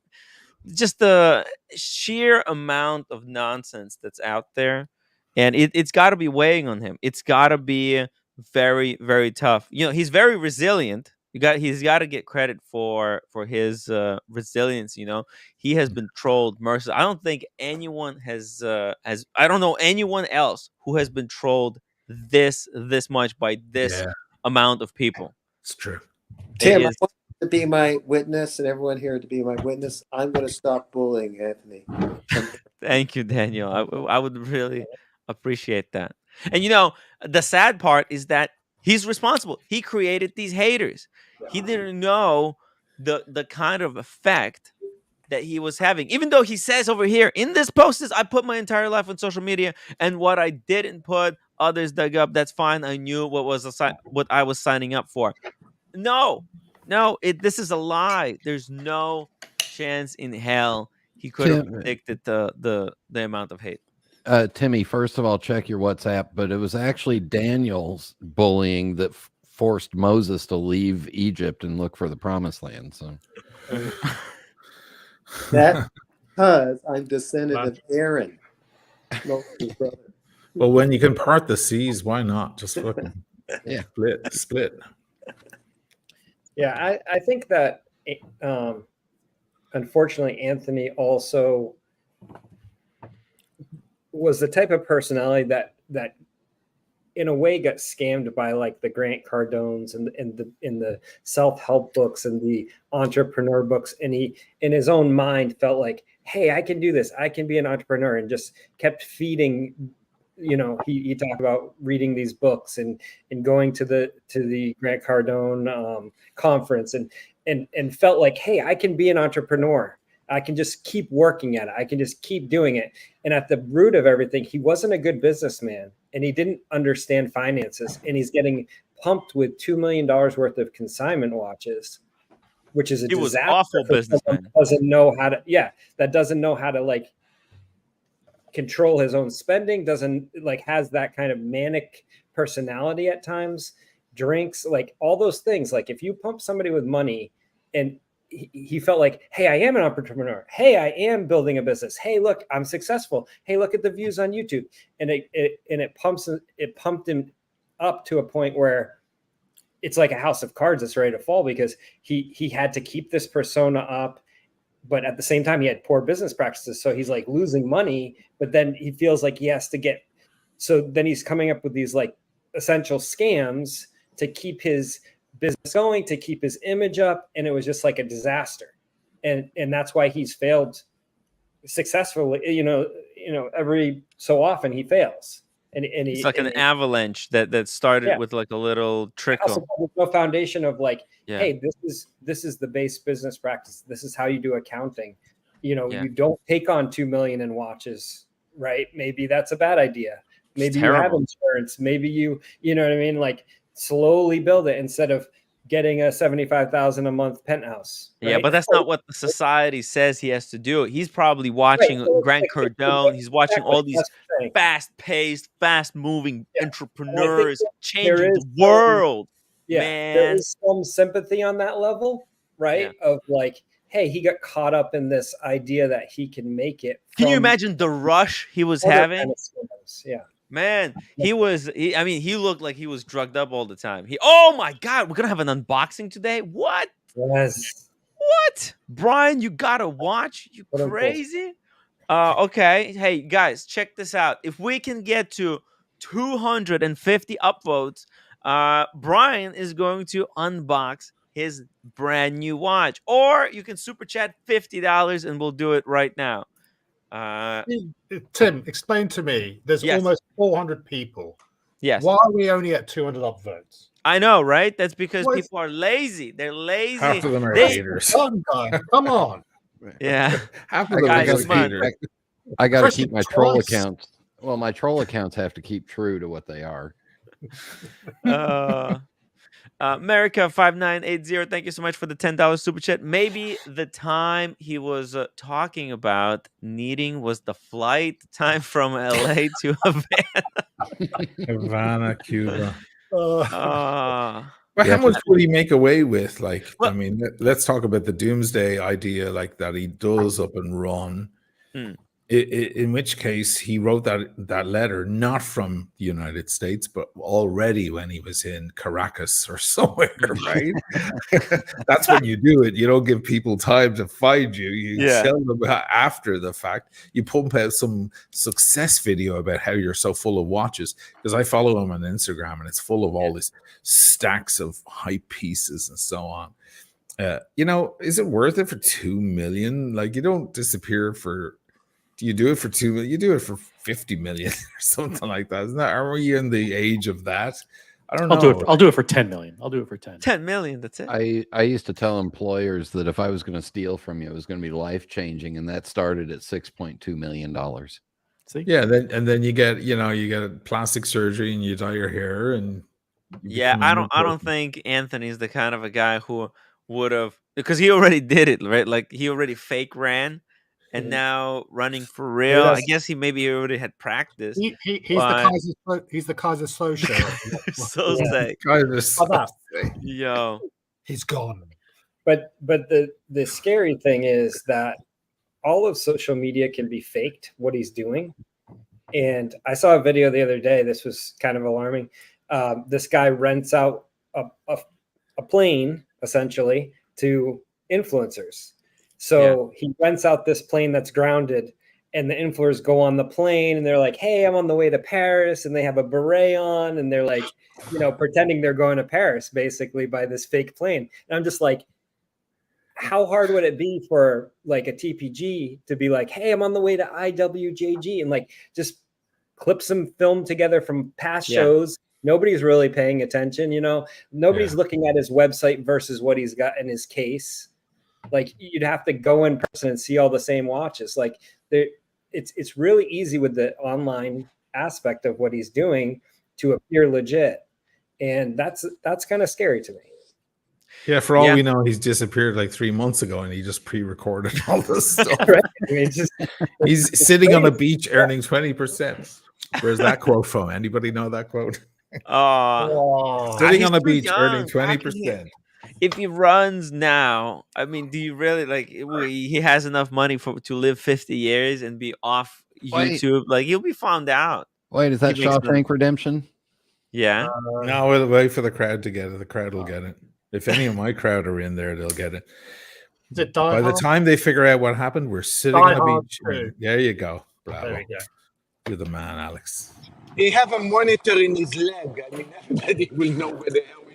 just the sheer amount of nonsense that's out there, and it's got to be weighing on him. It's got to be very, very tough. He's very resilient. He's got to get credit for his resilience. He has been trolled mercilessly. I don't think anyone has I don't know anyone else who has been trolled this much by this amount of people. It's true. Tim, I want you to be my witness, and everyone here to be my witness. I'm going to stop bullying Anthony. Thank you, Daniel. I would really appreciate that. And the sad part is that he's responsible. He created these haters. He didn't know the kind of effect that he was having. Even though he says over here in this post is I put my entire life on social media, and what I didn't put, others dug up. That's fine. I knew what I was signing up for. No, this is a lie. There's no chance in hell he could have predicted the amount of hate. Timmy, first of all, check your WhatsApp, but it was actually Daniel's bullying that forced Moses to leave Egypt and look for the promised land. So That's because I'm descendant of Aaron, Moses' brother. Well, when you can part the seas, why not? Just fucking split. Yeah, I think that unfortunately Anthony also was the type of personality that in a way got scammed by like the Grant Cardones and the self-help books and the entrepreneur books, and he in his own mind felt like, hey, I can do this, I can be an entrepreneur, and just kept feeding. He talked about reading these books and going to the Grant Cardone conference and felt like, hey, I can be an entrepreneur. I can just keep working at it. I can just keep doing it. And at the root of everything, he wasn't a good businessman, and he didn't understand finances. And he's getting pumped with $2 million worth of consignment watches, which is a disaster. Was awful businessman. Doesn't know how to like control his own spending, doesn't like has that kind of manic personality at times, drinks, like all those things. Like if you pump somebody with money and he felt like, hey, I am an entrepreneur. Hey, I am building a business. Hey, look, I'm successful. Hey, look at the views on YouTube. And it pumped him up to a point where it's like a house of cards that's ready to fall, because he had to keep this persona up, but at the same time he had poor business practices. So he's like losing money, but then he feels like he has to so then he's coming up with these like essential scams to keep his business going, to keep his image up. And it was just like a disaster. And that's why he's failed successfully. Every so often he fails. And it's like an avalanche that started with like a little trickle. Also, no foundation of like, hey, this is the base business practice. This is how you do accounting. You don't take on 2 million in watches, right? Maybe that's a bad idea. Maybe you have insurance. Maybe you know what I mean? Like slowly build it instead of getting a $75,000 a month penthouse. Right? Yeah, but that's not what the society says he has to do. He's probably watching Grant Cardone. He's watching all these fast-paced, fast-moving entrepreneurs changing the world. Man. There is some sympathy on that level, right? Yeah. Of like, hey, he got caught up in this idea that he can make it. Can you imagine the rush he was having? Kind of Man, he looked like he was drugged up all the time. Oh my God, we're going to have an unboxing today? What? Yes. What? Brian, you got to watch? You crazy? Okay. Hey, guys, check this out. If we can get to 250 upvotes, Brian is going to unbox his brand new watch. Or you can super chat $50 and we'll do it right now. Tim, explain to me. There's almost 400 people. Yes. Why are we only at 200 upvotes? I know, right? That's because people are lazy. They're lazy. Half of them are haters. Come on. Yeah. Half of them are haters. I got to keep my troll accounts. Well, my troll accounts have to keep true to what they are. America 5980, thank you so much for the $10 super chat. Maybe the time he was talking about needing was the flight time from LA to Havana, Cuba. But how much would he make away with? Like, I mean, let's talk about the doomsday idea, like that he does up and run. In which case, he wrote that letter not from the United States, but already when he was in Caracas or somewhere, right? That's when you do it. You don't give people time to find you. You tell them after the fact. You pump out some success video about how you're so full of watches. Because I follow him on Instagram, and it's full of all these stacks of hype pieces and so on. Is it worth it for 2 million? Like, you don't disappear for... Do you do it for 2 million? You do it for 50 million or something like that. Isn't that? Are we in the age of that? I don't I'll know. do it. I'll do it for 10 million. I'll do it for 10. 10 million. That's it. I used to tell employers that if I was going to steal from you, it was going to be life changing, and that started at $6.2 million. See? Yeah, then you get plastic surgery and you dye your hair and you Yeah, become a new I don't person. think Anthony's the kind of a guy who would have, because he already did it, right? Like he already fake ran, and Mhm. now running for He real. I does- guess he already had practice. he's the Kaiser Soze. So Yeah. sick. God, it's so How about- sick. Yo. He's gone. But the scary thing is that all of social media can be faked, what he's doing. And I saw a video the other day. This was kind of alarming. This guy rents out a plane essentially to influencers. So he rents out this plane that's grounded, and the influencers go on the plane and they're like, "Hey, I'm on the way to Paris," and they have a beret on and they're like, pretending they're going to Paris basically by this fake plane. And I'm just like, how hard would it be for like a TPG to be like, "Hey, I'm on the way to IWJG," and like just clip some film together from past shows. Nobody's really paying attention, nobody's looking at his website versus what he's got in his case. Like you'd have to go in person and see all the same watches. Like it's really easy with the online aspect of what he's doing to appear legit. And that's kind of scary to me. Yeah, for all we know, he's disappeared like 3 months ago, and he just pre-recorded all this stuff. Right? I mean, He's sitting on a beach earning 20%. Where's that quote from? Anybody know that quote? Sitting He's on a too beach earning young. How can 20%. If he runs now, I mean, do you really he has enough money to live 50 years and be off YouTube? Like he'll be found out. Wait, is that Shawshank Redemption? Yeah. No, we'll wait for the crowd to get it. The crowd will get it. If any of my crowd are in there, they'll get it. Is it Die By the Hard? time they figure out what happened, we're sitting Die on a Hard beach. 2. There you go. Bravo. There we go. You're the man, Alex. He have a monitor in his leg. I mean, everybody will know where the hell is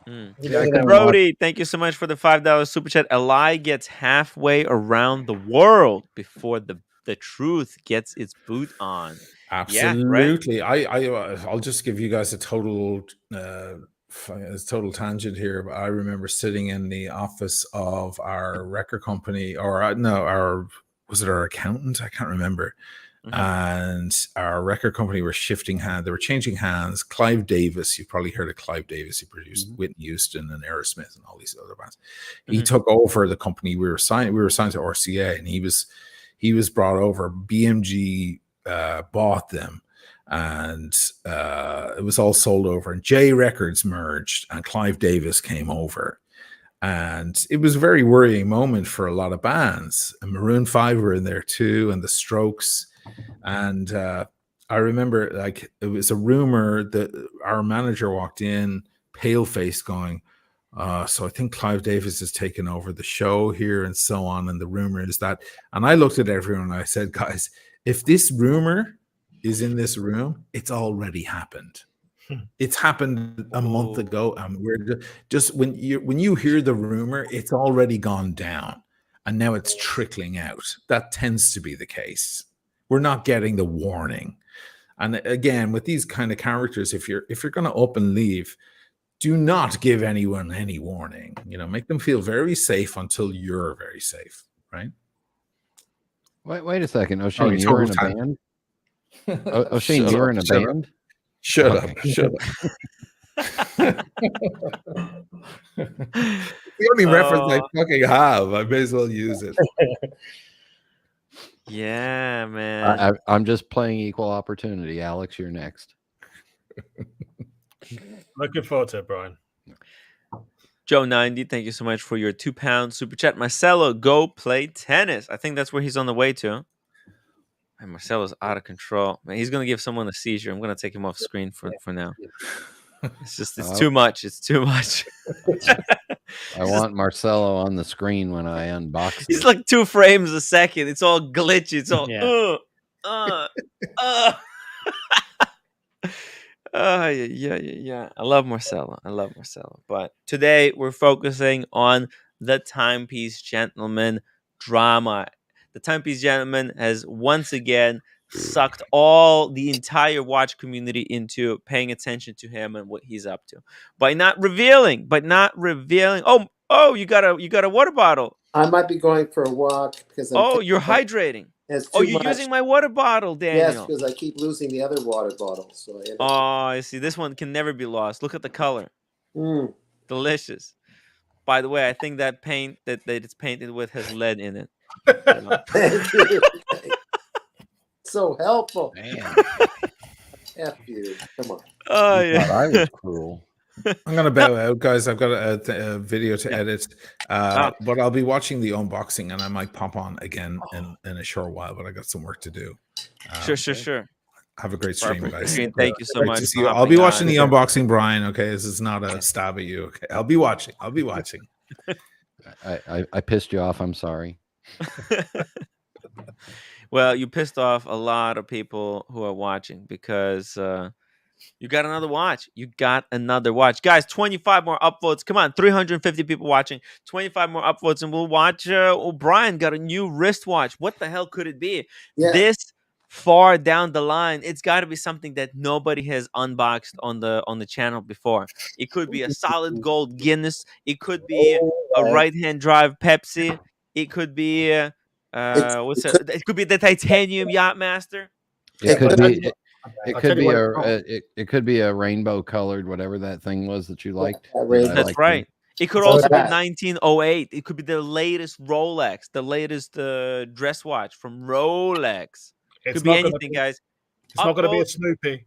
it. He doesn't have Brody, thank you so much for the $5 super chat. Eli gets halfway around the world before the truth gets its boot on. Absolutely. I'll just give you guys a total tangent here. But I remember sitting in the office of our record company, was it our accountant? I can't remember. Mm-hmm. And our record company were shifting hands. They were changing hands. Clive Davis, you've probably heard of Clive Davis. He produced Whitney Houston and Aerosmith and all these other bands. He took over the company. We were signed to RCA, and he was brought over. BMG bought them, and it was all sold over. And J Records merged, and Clive Davis came over. And it was a very worrying moment for a lot of bands. And Maroon 5 were in there too, and the Strokes. And I remember, like, it was a rumor that our manager walked in, pale-faced, going, so I think Clive Davis has taken over the show here and so on. And the rumor is that, and I looked at everyone and I said, guys, if this rumor is in this room, it's already happened. It's happened a month ago. We're just when you hear the rumor, it's already gone down, and now it's trickling out. That tends to be the case. We're not getting the warning. And again, with these kind of characters, if you're going to up and leave, do not give anyone any warning. Make them feel very safe until you're very safe, right? Wait a second, O'Shane, you were in a band? O'Shane, you were in a band? Shut up. The only reference I fucking have, I may as well use it. Yeah, man. I'm just playing equal opportunity. Alex, you're next. Looking forward to it, Brian. Joe 90, thank you so much for your £2 super chat. Marcelo, go play tennis. I think that's where he's on the way to. And Marcelo's out of control. Man, he's gonna give someone a seizure. I'm gonna take him off screen for now. It's too much. It's too much. I want Marcelo on the screen when I unbox. He's like 2 frames a second. It's all glitchy. It's all yeah. I love Marcelo. But today we're focusing on the Timepiece Gentlemen drama. The Timepiece Gentlemen has once again sucked all the entire watch community into paying attention to him and what he's up to by not revealing. Oh, you got a water bottle. I might be going for a walk because You're hydrating. It's Oh, too you're much. using my water bottle, Daniel. Yes, because I keep losing the other water bottles. So I see. This one can never be lost. Look at the color. Mm. Delicious. By the way, I think that paint that it's painted with has lead in it. Thank you. So helpful. Man, F you. Come on. Oh you thought yeah. I was cruel. I'm gonna bow out, guys. I've got a video to edit, but I'll be watching the unboxing, and I might pop on again in a short while. But I got some work to do. Sure. Have a great stream, Perfect. guys. Thank you so Great much to see for you. I'll be hopping watching on. the unboxing, Brian. Okay, this is not a stab at you. Okay, I'll be watching. I pissed you off. I'm sorry. Well, you pissed off a lot of people who are watching because you got another watch. Guys, 25 more upvotes. Come on, 350 people watching. 25 more upvotes, and we'll watch. O'Brien got a new wristwatch. What the hell could it be? Yeah. This far down the line, it's got to be something that nobody has unboxed on the channel before. It could be a solid gold Guinness. It could be a right-hand drive Pepsi. It could be it could be the titanium Yachtmaster. It could be. I'll tell you what it's not. It could be a rainbow colored whatever that thing was that you liked. That's right. It could also be 1908. It could be the latest Rolex, the latest dress watch from Rolex. It's Could be anything, guys. It's not going to be a Snoopy.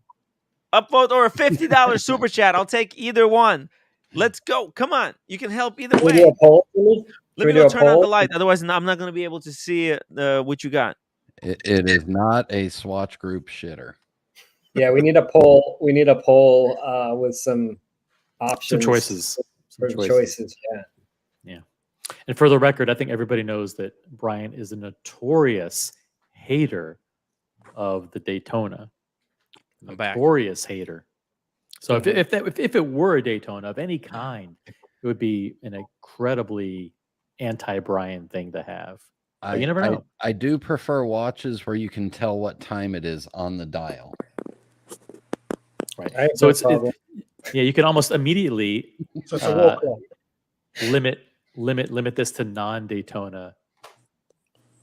Upvote or a $50 super chat. I'll take either one. Let's go. Come on. You can help either Can we way. do a poll for me? Let me go turn on the light. Otherwise, I'm not going to be able to see what you got. It is not a Swatch Group shitter. Yeah, we need a poll. We need a poll with some options. Some choices. Yeah. And for the record, I think everybody knows that Brian is a notorious hater of the Daytona. I'm back. Notorious hater. So if it were a Daytona of any kind, it would be an incredibly anti-Brian thing to have. But you never know. I do prefer watches where you can tell what time it is on the dial. Right. So you can almost immediately So it's a war clock. limit this to non-Daytona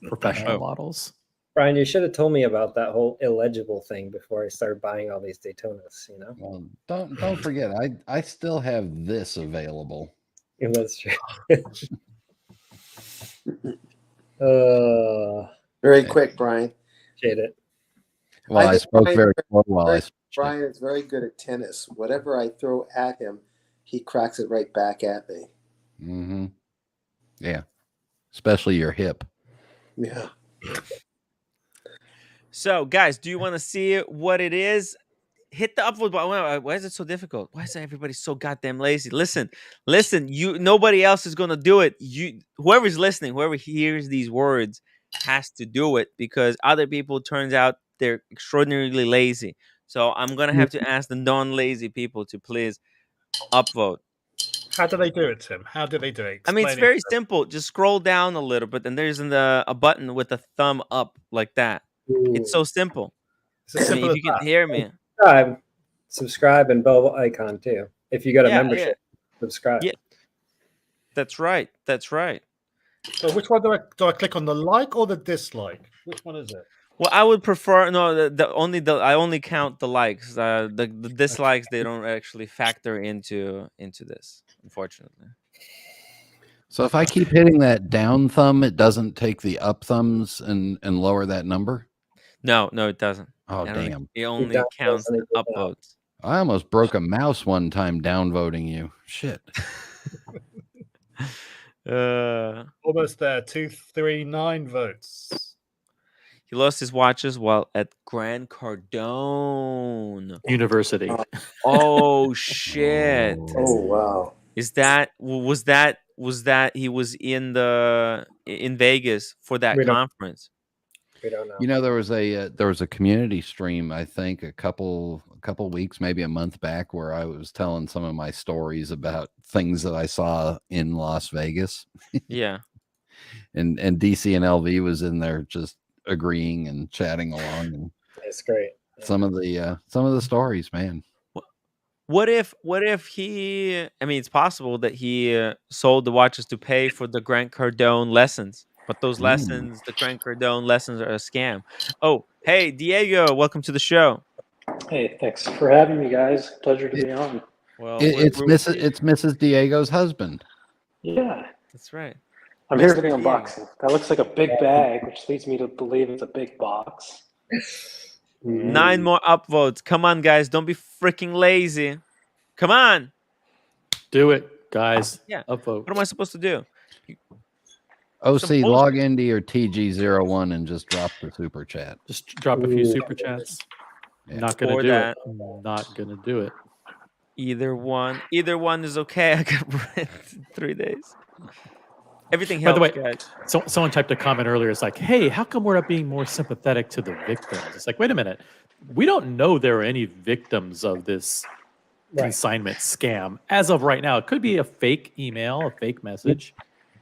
professional models. Brian, you should have told me about that whole illegible thing before I started buying all these Daytonas. You know. Well, don't forget, I still have this available. Yeah, that's true. Very quick, Brian. Shade it. Well, I spoke very slow while I. Brian is very good at tennis. Whatever I throw at him, he cracks it right back at me. Mm-hmm. Yeah, especially your hip. Yeah. So, guys, do you want to see what it is? Hit the upvote button. Why is it so difficult? Why is everybody so goddamn lazy? Listen. Nobody else is gonna do it. Whoever's listening, whoever hears these words, has to do it because other people, turns out, they're extraordinarily lazy. So I'm gonna have to ask the non-lazy people to please upvote. How do they do it, Tim? How do they do it? I mean, it's very simple. Just scroll down a little bit, and there's a button with a thumb up like that. It's so simple. It's as simple if you can hear me. Subscribe and bell icon too. If you got a membership, subscribe. Yeah, that's right. So which one do I click on, the like or the dislike? Which one is it? Well, I would prefer I only count the likes. The dislikes, they don't actually factor into this, unfortunately. So if I keep hitting that down thumb, it doesn't take the up thumbs and lower that number? No, it doesn't. Oh, damn. It only counts the upvotes. I almost broke a mouse one time downvoting you. Shit. Almost there. 239 votes. He lost his watches while at Grand Cardone University. Oh shit. Oh wow. Was that he was in Vegas for that conference? We don't know. You know, there was a community stream, I think, a couple weeks, maybe a month back, where I was telling some of my stories about things that I saw in Las Vegas. Yeah. And DC and LV was in there just agreeing and chatting along, and It's great. some of the stories, man. What if he? I mean, it's possible that he sold the watches to pay for the Grant Cardone lessons, but those lessons, the Grant Cardone lessons, are a scam. Oh, hey, Diego, welcome to the show. Hey, thanks for having me, guys. Pleasure to be on. Well, It's Mrs. Diego's husband. Yeah, that's right. I'm here Mr. for the Diego. unboxing. That looks like a big bag, which leads me to believe it's a big box. 9 more upvotes. Come on, guys, don't be freaking lazy. Come on, Do it, guys. Yeah. Upvote. What am I supposed to do? OC, log into your TG01 and just drop the super chat. Just drop a few super chats. Yeah. Not gonna Or do that. it. Not gonna do it. Either one is okay. I got rent in 3 days. Everything By helps, the way, guys. someone typed a comment earlier. It's like, hey, how come we're not being more sympathetic to the victims? It's like, wait a minute. We don't know there are any victims of this consignment scam as of right now. It could be a fake email, a fake message,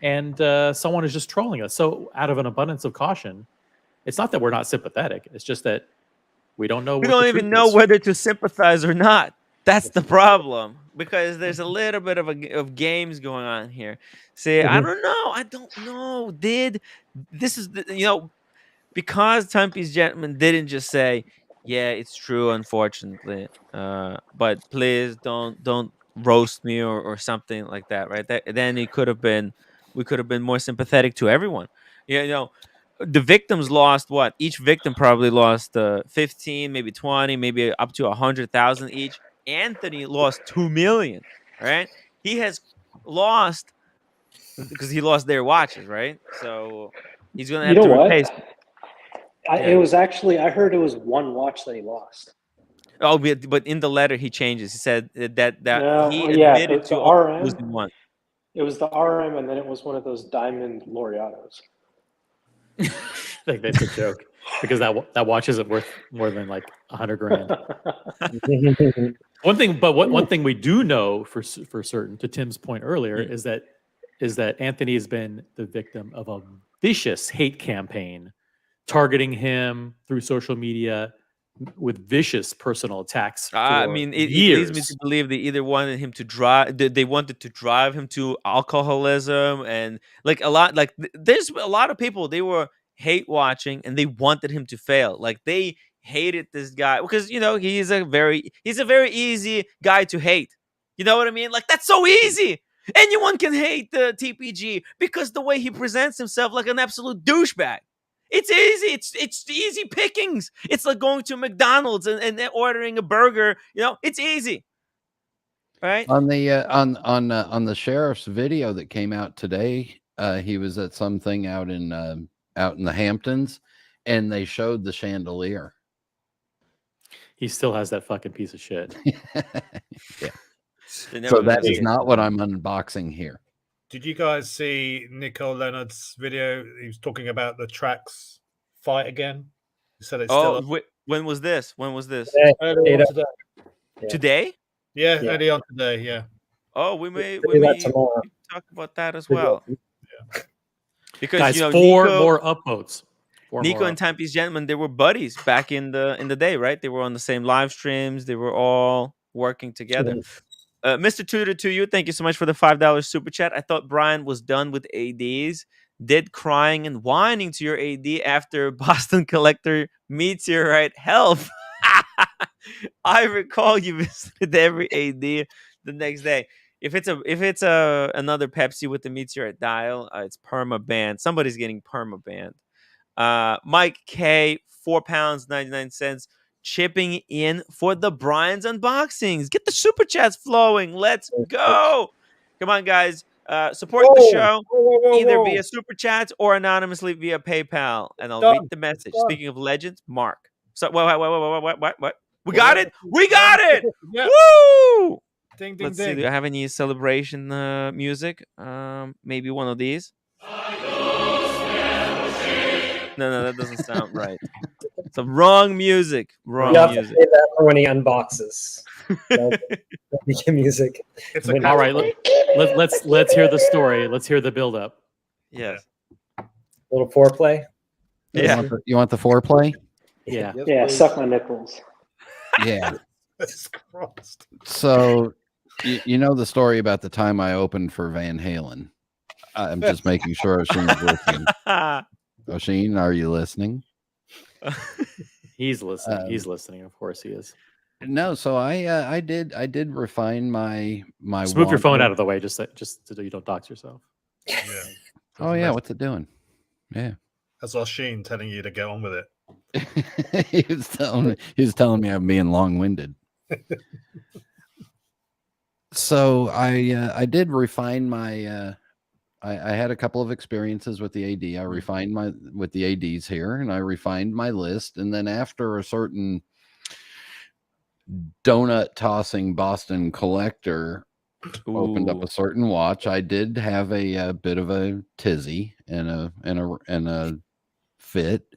and someone is just trolling us. So out of an abundance of caution, it's not that we're not sympathetic. It's just that we don't know. We don't even know whether to sympathize or not. That's the problem, because there's a little bit of games going on here. See, I don't know. This is because Timepiece Gentlemen didn't just say, yeah, it's true, unfortunately, but please don't roast me or something like that, right? Then we could have been more sympathetic to everyone. The victims lost what? Each victim probably lost 15, maybe 20, maybe up to 100,000 each. Anthony lost 2 million, right? He has lost because he lost their watches, right? So he's gonna have to replace. It was actually, I heard it was one watch that he lost. Oh, but in the letter he changes. He said that he yeah, admitted to RM, losing one. It was the RM, and then it was one of those diamond Laureatos. I think that's a joke because that watch isn't worth more than like 100 grand. One thing we do know for certain, to Tim's point earlier, is that Anthony has been the victim of a vicious hate campaign targeting him through social media with vicious personal attacks. I mean, it leads me to believe they either wanted him to drive. They wanted to drive him to alcoholism, and there's a lot of people they were hate watching, and they wanted him to fail. Like they hated this guy because he's a very easy guy to hate. You know what I mean? Like that's so easy. Anyone can hate the TPG because the way he presents himself like an absolute douchebag. It's easy. It's easy pickings. It's like going to McDonald's and ordering a burger. It's easy. Right? On the on the sheriff's video that came out today, he was at something out in the Hamptons, and they showed the chandelier. He still has that fucking piece of shit. Yeah. So that is not what I'm unboxing here. Did you guys see Nicole Leonard's video? He was talking about the tracks fight again. He said it's still up. When was this? Early on today. Today? Yeah, early on today, yeah. Oh, we may talk about that as well. Yeah. Because guys, four more upvotes. Nico and Timepiece Gentlemen, they were buddies back in the day, right? They were on the same live streams. They were all working together. Mr. Tudor, to you, thank you so much for the $5 super chat. I thought Brian was done with ADs. Did crying and whining to your AD after Boston Collector meteorite help. I recall you visited every AD the next day. If it's another Pepsi with the meteorite dial, it's perma banned. Somebody's getting perma banned. Mike K, £4.99. Chipping in for the Brian's unboxings. Get the super chats flowing. Let's go. Come on, guys. Support the show either via super chats or anonymously via PayPal, and I'll read the message. Speaking of legends, Mark. So what? We got it. We got it. Yeah. Woo! Ding, Let's see. Do I have any celebration music? Maybe one of these. No, that doesn't sound right. It's a wrong music. Wrong music. You have to say that for when he unboxes. Music. All right, let's hear the story. Let's hear the build up. Yes. A little foreplay. Yeah. You want the foreplay? Yeah. Yes, Yeah, please. suck my nipples. Yeah. Jesus Christ. So, you know the story about the time I opened for Van Halen. I'm just making sure Oisin's listening. Oisin, are you listening? He's listening. He's listening. Of course he is. No, so I did refine my Just move your want phone list. out of the way, just so you don't dox yourself. Yeah. Oh yeah, what's it doing? Yeah. That's Oisin telling you to get on with it. he was telling me I'm being long-winded. So I did refine my I had a couple of experiences with the AD. I refined with the ADs here, and I refined my list. And then after a certain donut tossing Boston collector opened up a certain watch, I did have a bit of a tizzy and a fit,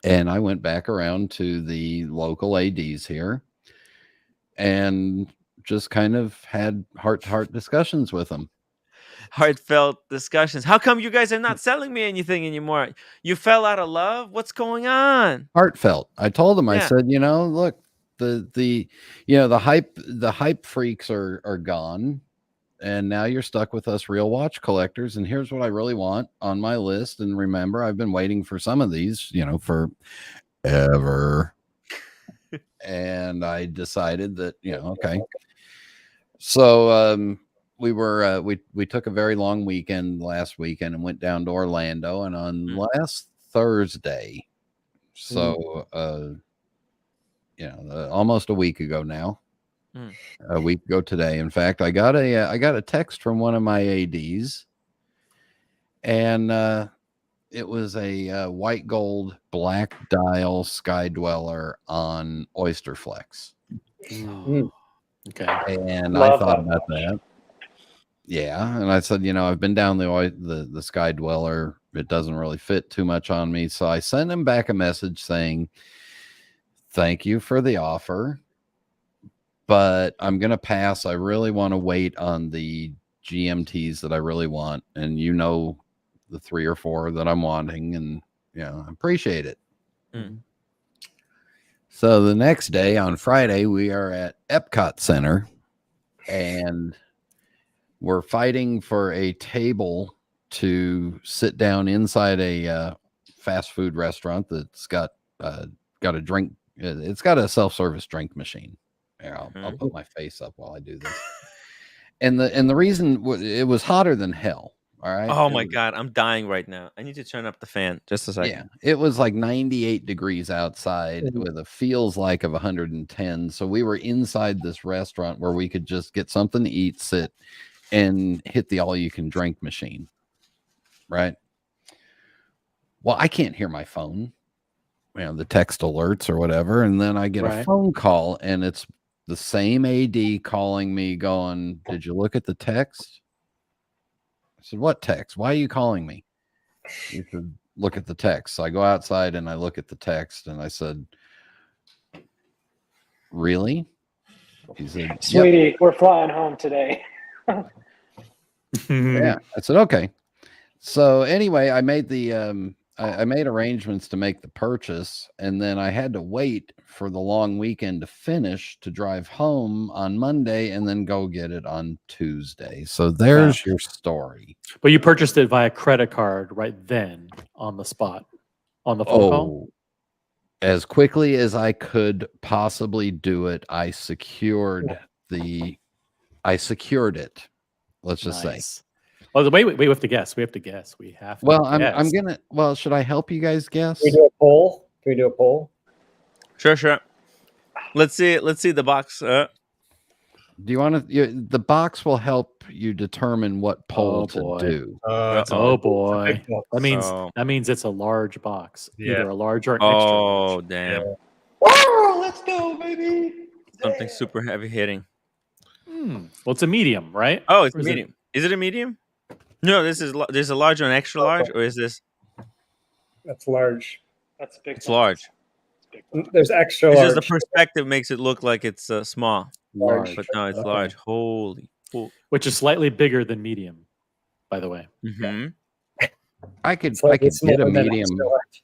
and I went back around to the local ADs here and just kind of had heart-to-heart discussions with them. Heartfelt discussions. How come you guys are not selling me anything anymore? You fell out of love? What's going on? Heartfelt. I told them, I Yeah. said, look, the hype freaks are gone, and now you're stuck with us real watch collectors. And here's what I really want on my list. And remember, I've been waiting for some of these, for ever. And I decided that, okay. So we took a very long weekend last weekend and went down to Orlando. And on last Thursday, so almost a week ago now, a week ago today, in fact, I got a text from one of my ADs, and it was a white gold black dial Sky Dweller on Oyster Flex. Okay. And Love I thought that about that. Yeah, and I said, I've been down the Sky Dweller. It doesn't really fit too much on me, so I sent him back a message saying, "Thank you for the offer, but I'm gonna pass. I really want to wait on the GMTs that I really want, and the 3 or 4 that I'm wanting, and I appreciate it." So the next day, on Friday, we are at Epcot Center, and we're fighting for a table to sit down inside a fast food restaurant that's got a drink. It's got a self-service drink machine. Here, I'll put my face up while I do this. And the reason it was hotter than hell. All right. Oh my God, I'm dying right now. I need to turn up the fan just a second. Yeah, it was like 98 degrees outside with a feels like of 110. So we were inside this restaurant where we could just get something to eat, sit, and hit the all-you-can-drink machine. Right. Well, I can't hear my phone, the text alerts or whatever, and then I get a phone call, and it's the same AD calling me, going, "Did you look at the text?" I said, "What text? Why are you calling me?" He said, "Look at the text." So I go outside and I look at the text, and I said, "Really?" He said, "Yep." Sweetie, we're flying home today. Yeah. I said, "Okay." So anyway, I made I made arrangements to make the purchase, and then I had to wait for the long weekend to finish to drive home on Monday and then go get it on Tuesday. So there's your story. But you purchased it via credit card right then on the spot, on the phone call? As quickly as I could possibly do it, I secured it. Let's just say. Oh, wait, we have to guess. We have to guess. We have to guess. I'm gonna. Well, should I help you guys guess? Can we do a poll? Can we do a poll? Sure. Let's see the box. Do you want to? The box will help you determine what poll to do. Oh boy, that means it's a large box. Yeah. Either a large or an extra large. Oh damn! Yeah. Wow, let's go, baby! Something super heavy hitting. Well, it's a medium, right? Oh, it's medium. Is it a medium? No, there's a large and extra large, or is this? That's large. That's big. It's large. There's extra It's large. just the perspective makes it look like it's small. Large. But no, it's large. Holy. Which is slightly bigger than medium, by the way. Mm-hmm. I could It's like get it's more a than medium. extra large.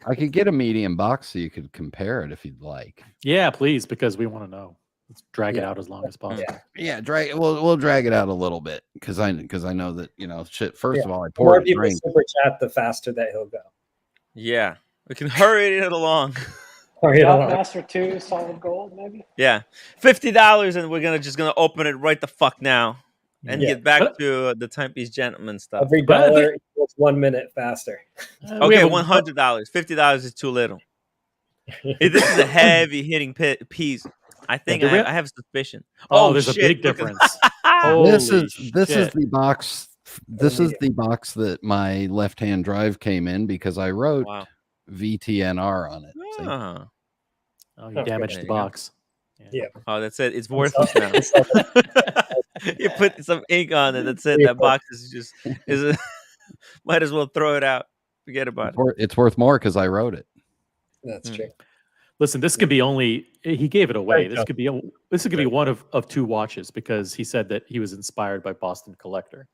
I could get a medium box so you could compare it if you'd like. Yeah, please, because we want to know. Let's drag it Yeah. out as long as possible. Yeah, drag. We'll drag it out a little bit because I know that shit. First Yeah. of all, I The more poured a people drink. super chat, the faster that he'll go. Yeah, we can hurry it along. Hurry it along. Master 2, solid gold, maybe? Yeah, $50, and we're just gonna open it right the fuck now and Yeah. get back But- to the Timepiece Gentlemen stuff. Every But I think- dollar equals 1 minute faster. We Okay, have a- $100. $50 is too little. This is a heavy hitting piece. I think do we have- I have a suspicion. Oh, there's shit, a big look at- difference. This Holy is shit. the box. This is the box that my left-hand drive came in because I wrote Wow. VTNR on it. See? Ah. Oh, you Okay. There damaged the you go. box. Yeah. Oh, that's it. It's worthless now. It's like- You put some ink on it. That's it. That box is might as well throw it out. Forget about it. It's worth more because I wrote it. That's true. Listen, this could be only he gave it away. Great This job. could be one of two watches because he said that he was inspired by Boston Collector.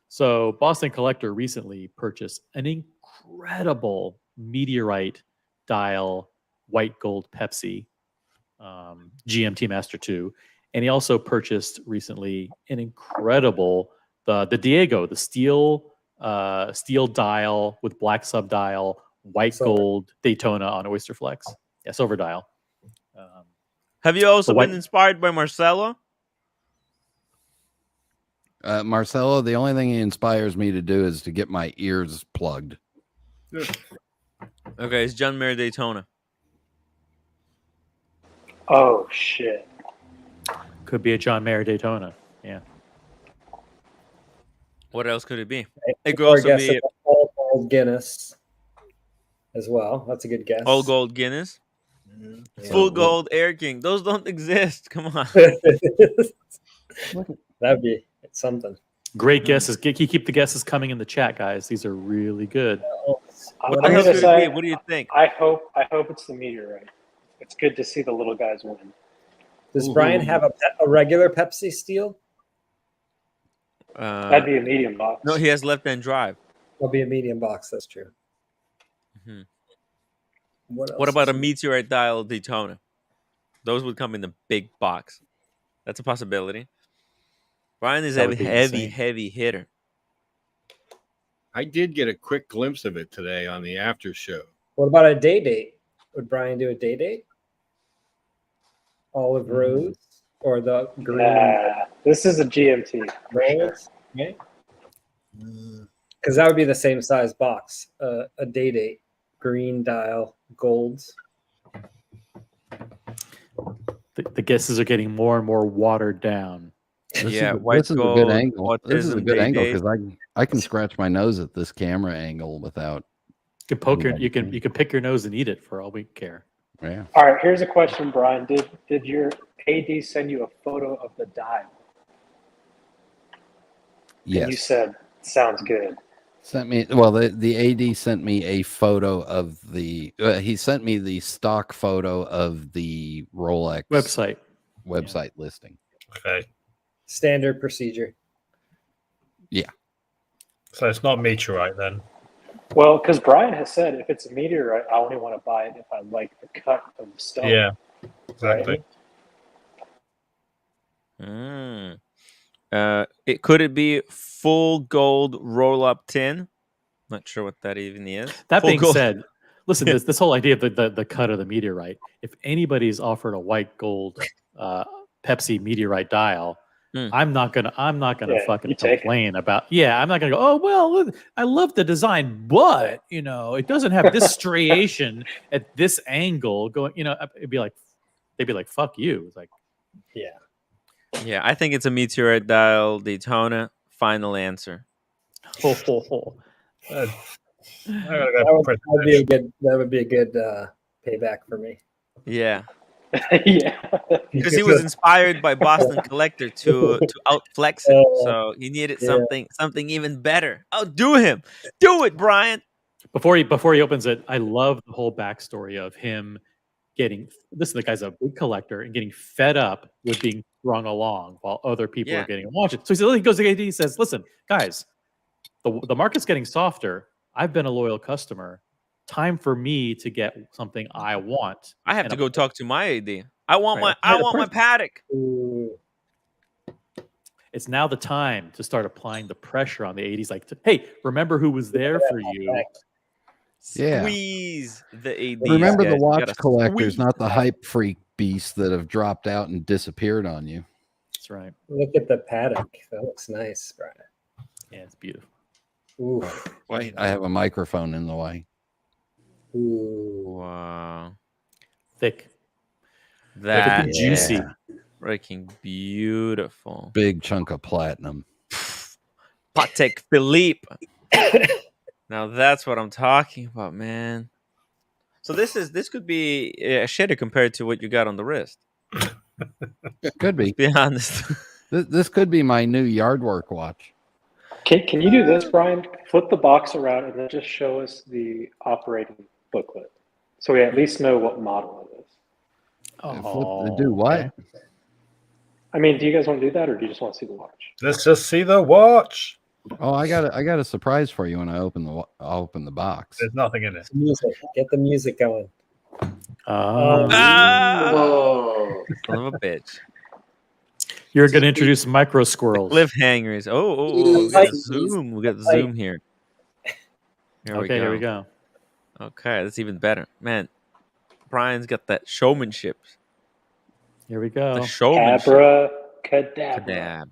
So Boston Collector recently purchased an incredible meteorite dial white gold Pepsi GMT Master 2. And he also purchased recently an incredible the Diego, the steel dial with black subdial, white Silver. gold Daytona on Oyster Flex. Yeah, silver dial. Have you also The white- been inspired by Marcelo? Marcelo, the only thing he inspires me to do is to get my ears plugged. Okay, it's John Mayer Daytona. Oh, shit. Could be a John Mayer Daytona. Yeah. What else could it be? It could Or also guess be it's all gold Guinness as well. That's a good guess. all gold Guinness, Yeah. full gold Air King. Those don't exist. Come on. That'd be something. Great guesses. Keep the guesses coming in the chat, guys. These are really good. I'm What the hell gonna could it say, be? What do you think? I hope it's the meteorite. It's good to see the little guys win. Does Brian have a regular Pepsi steel? That'd be a medium box. No, he has left-hand drive. It'll be a medium box. That's true. Mhm. What else? What about a is- meteorite dial Daytona? Those would come in the big box. That's a possibility. Brian is That a would be heavy, insane. heavy hitter. I did get a quick glimpse of it today on the after show. What about a day date? Would Brian do a day date? Olive rose or the green Nah, this is a GMT. rose? Right? Because that would be the same size box. A day date, green dial, golds. The guesses are getting more and more watered down. This Yeah, is, white this is a gold, good angle. This is a autism, good angle day-date. because I can scratch my nose at this camera angle without. You can poke your, Anybody you can pick your nose and eat it for all we care. Yeah. All right, here's a question, Brian. Did your AD send you a photo of the dial? And you Yes. said, sounds good. Sent me. Well, the AD sent me a photo of the. He sent me the stock photo of the Rolex Website. listing. Okay. Standard procedure. So it's not meteorite then. Well, because Brian has said if it's a meteorite, I only want to buy it if I like the cut of the stone. Yeah. Exactly. It could it be full gold roll up tin? Not sure what that even is. That Full being gold- said, listen, this whole idea of the cut of the meteorite, if anybody's offered a white gold Pepsi meteorite dial, I'm not gonna Yeah, fucking you take it. complain about. Yeah, I'm not gonna go. Oh well, look, I love the design, but it doesn't have this striation at this angle. Going, it'd be like they'd be like, "Fuck you." It's like, Yeah, I think it's a meteorite dial Daytona. Final answer. ho, ho, ho. I gotta That go would, press that would be a good payback for me. Yeah, Yeah. because he was inspired by Boston Collector to outflex him, so he needed Yeah. something even better. Outdo him. Do it, Brian. Before he opens it, I love the whole backstory of him getting. Listen, the guy's a big collector and getting fed up with being strung along while other people Yeah. are getting to watch it. So he goes to AD, he says, "Listen, guys, the market's getting softer. I've been a loyal customer. Time for me to get something I want. I have And to I'm go like, talk to my AD. I want Right, my apply the pressure. paddock. Ooh. It's now the time to start applying the pressure on the 80s. Like, hey, remember who was there for you? Yeah. Squeeze the AD. Remember the guys. You watch gotta collectors, squeeze. not the hype freak beasts that have dropped out and disappeared on you. That's right. Look at the paddock. That looks nice, Brian. Yeah, it's beautiful. Ooh. Wait, I have a microphone in the way. Ooh. Wow. Thick. That Thick and juicy. freaking beautiful. Big chunk of platinum. Patek Philippe. Now that's what I'm talking about, man. So this could be a shitter compared to what you got on the wrist. Could be. Be honest. This could be my new yard work watch. Can you do this, Brian? Flip the box around and then just show us the operating booklet, so we at least know what model it is. Do what? Okay. I mean, do you guys want to do that, or do you just want to see the watch? Let's just see the watch. Oh, I got a surprise for you when I open the box. There's nothing in it. Music. Get the music going. Oh. Whoa. Son of a bitch. You're going to introduce micro squirrels. Cliffhangers. Oh, we got zoom. We got zoom here. Here we go. Okay, that's even better. Man, Brian's got that showmanship. Here we go. The showmanship. Cadabra.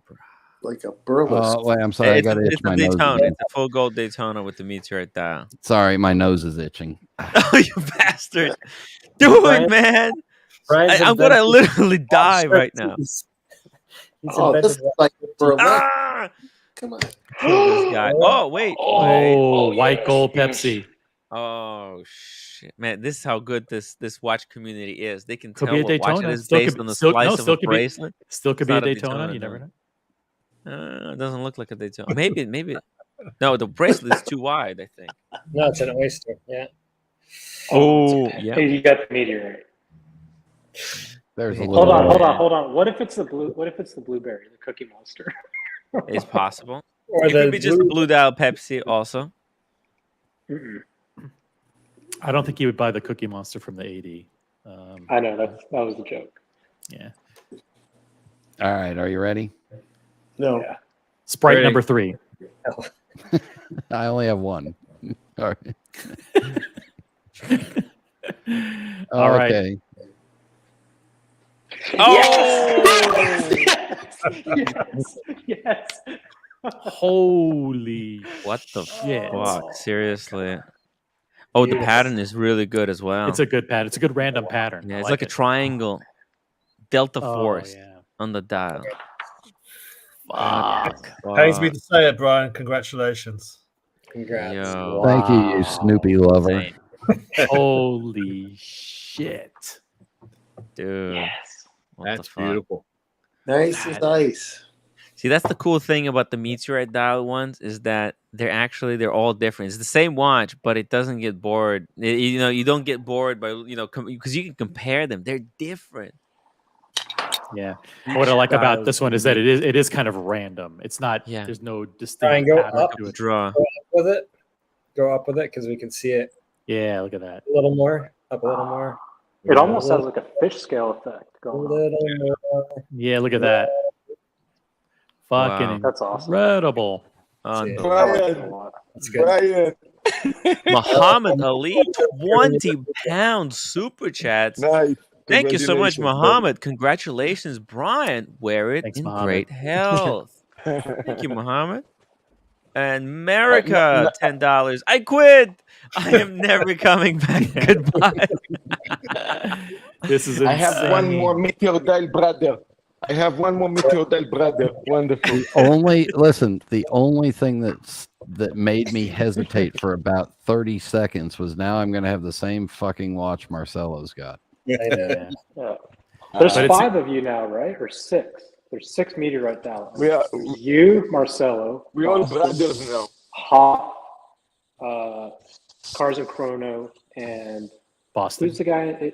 Like a burlesque. Oh, wait, I'm sorry. I got to itch It's a my nose. Daytona. Again. It's a full gold Daytona with the meteorite dial. Sorry, my nose is itching. Oh, you bastard. Do it, man. I'm going to literally die right now. He's Oh, this is like burlesque. Ah! Come on. Kill this guy. Oh, wait. Oh, white gold Pepsi. Oh shit, man! This is how good this watch community is. They can Could tell be a what watch it Daytona. is Still based could- on the still- no, slice of still a could be- bracelet. Still could It's be a not a Daytona. Daytona, You no. never know. It doesn't look like a Daytona. Maybe. No, the bracelet is too wide. I think. No, it's an oyster. Yeah. Oh, yeah. Hey, you got the meteorite. There's a Hold little. on. What if it's the blue? What if it's the blueberry, the Cookie Monster? It's possible. Or It could be just the blue dial Pepsi also. Mm-mm. I don't think he would buy the Cookie Monster from the 80. I know that was the joke. Yeah. All right, are you ready? No. Yeah. Sprite Ready. number 3. I only have one. All right. All right. Okay. Oh! Yes. Holy What the shit. fuck? Seriously. Oh, the Yes. pattern is really good as well. It's a good pattern. It's a good random pattern. Yeah, I it's like a it. triangle. Delta Oh, force yeah. on the dial. Fuck. Pains me to say it, Brian. Congratulations. Congrats. Yo. Thank you, you Snoopy lover. Insane. Holy shit. Dude. Yes. What the That's fuck? beautiful. Nice as ice. See, that's the cool thing about the meteorite dial ones is that they're all different. It's the same watch, but it doesn't get bored. You don't get bored by because you can compare them. They're different. Yeah. What I like about this one is that it is kind of random. It's not. Yeah. There's no Brian, distinct go pattern up. to it. Draw. With it. Go up with it because we can see it Yeah. Look at that. a little more. Up a little more. It almost has like a fish scale effect A going on. little more. Yeah. Look at that. Fucking Wow. That's awesome. incredible. Unbelievable. I like it a lot. That's good. Brian. Muhammad Ali, 20 pound super chats. Nice. Thank you so much, Congratulations, Muhammad. Congratulations, Brian. Wear it Thanks, in Muhammad. great health. Thank you, Muhammad. And No, America, $10. I quit. I am never coming back. Goodbye. This is insane. I have one more meteordile brother. Wonderful. The only thing that made me hesitate for about 30 seconds was now I'm going to have the same fucking watch Marcelo's got. I know. Yeah. Yeah. There's But it's- 5 of you now, right? Or 6? There's 6 meteorite dials. We are You, Marcelo, we all Boston, brothers now. Hop, Cars and Chrono, and Boston. who's the guy?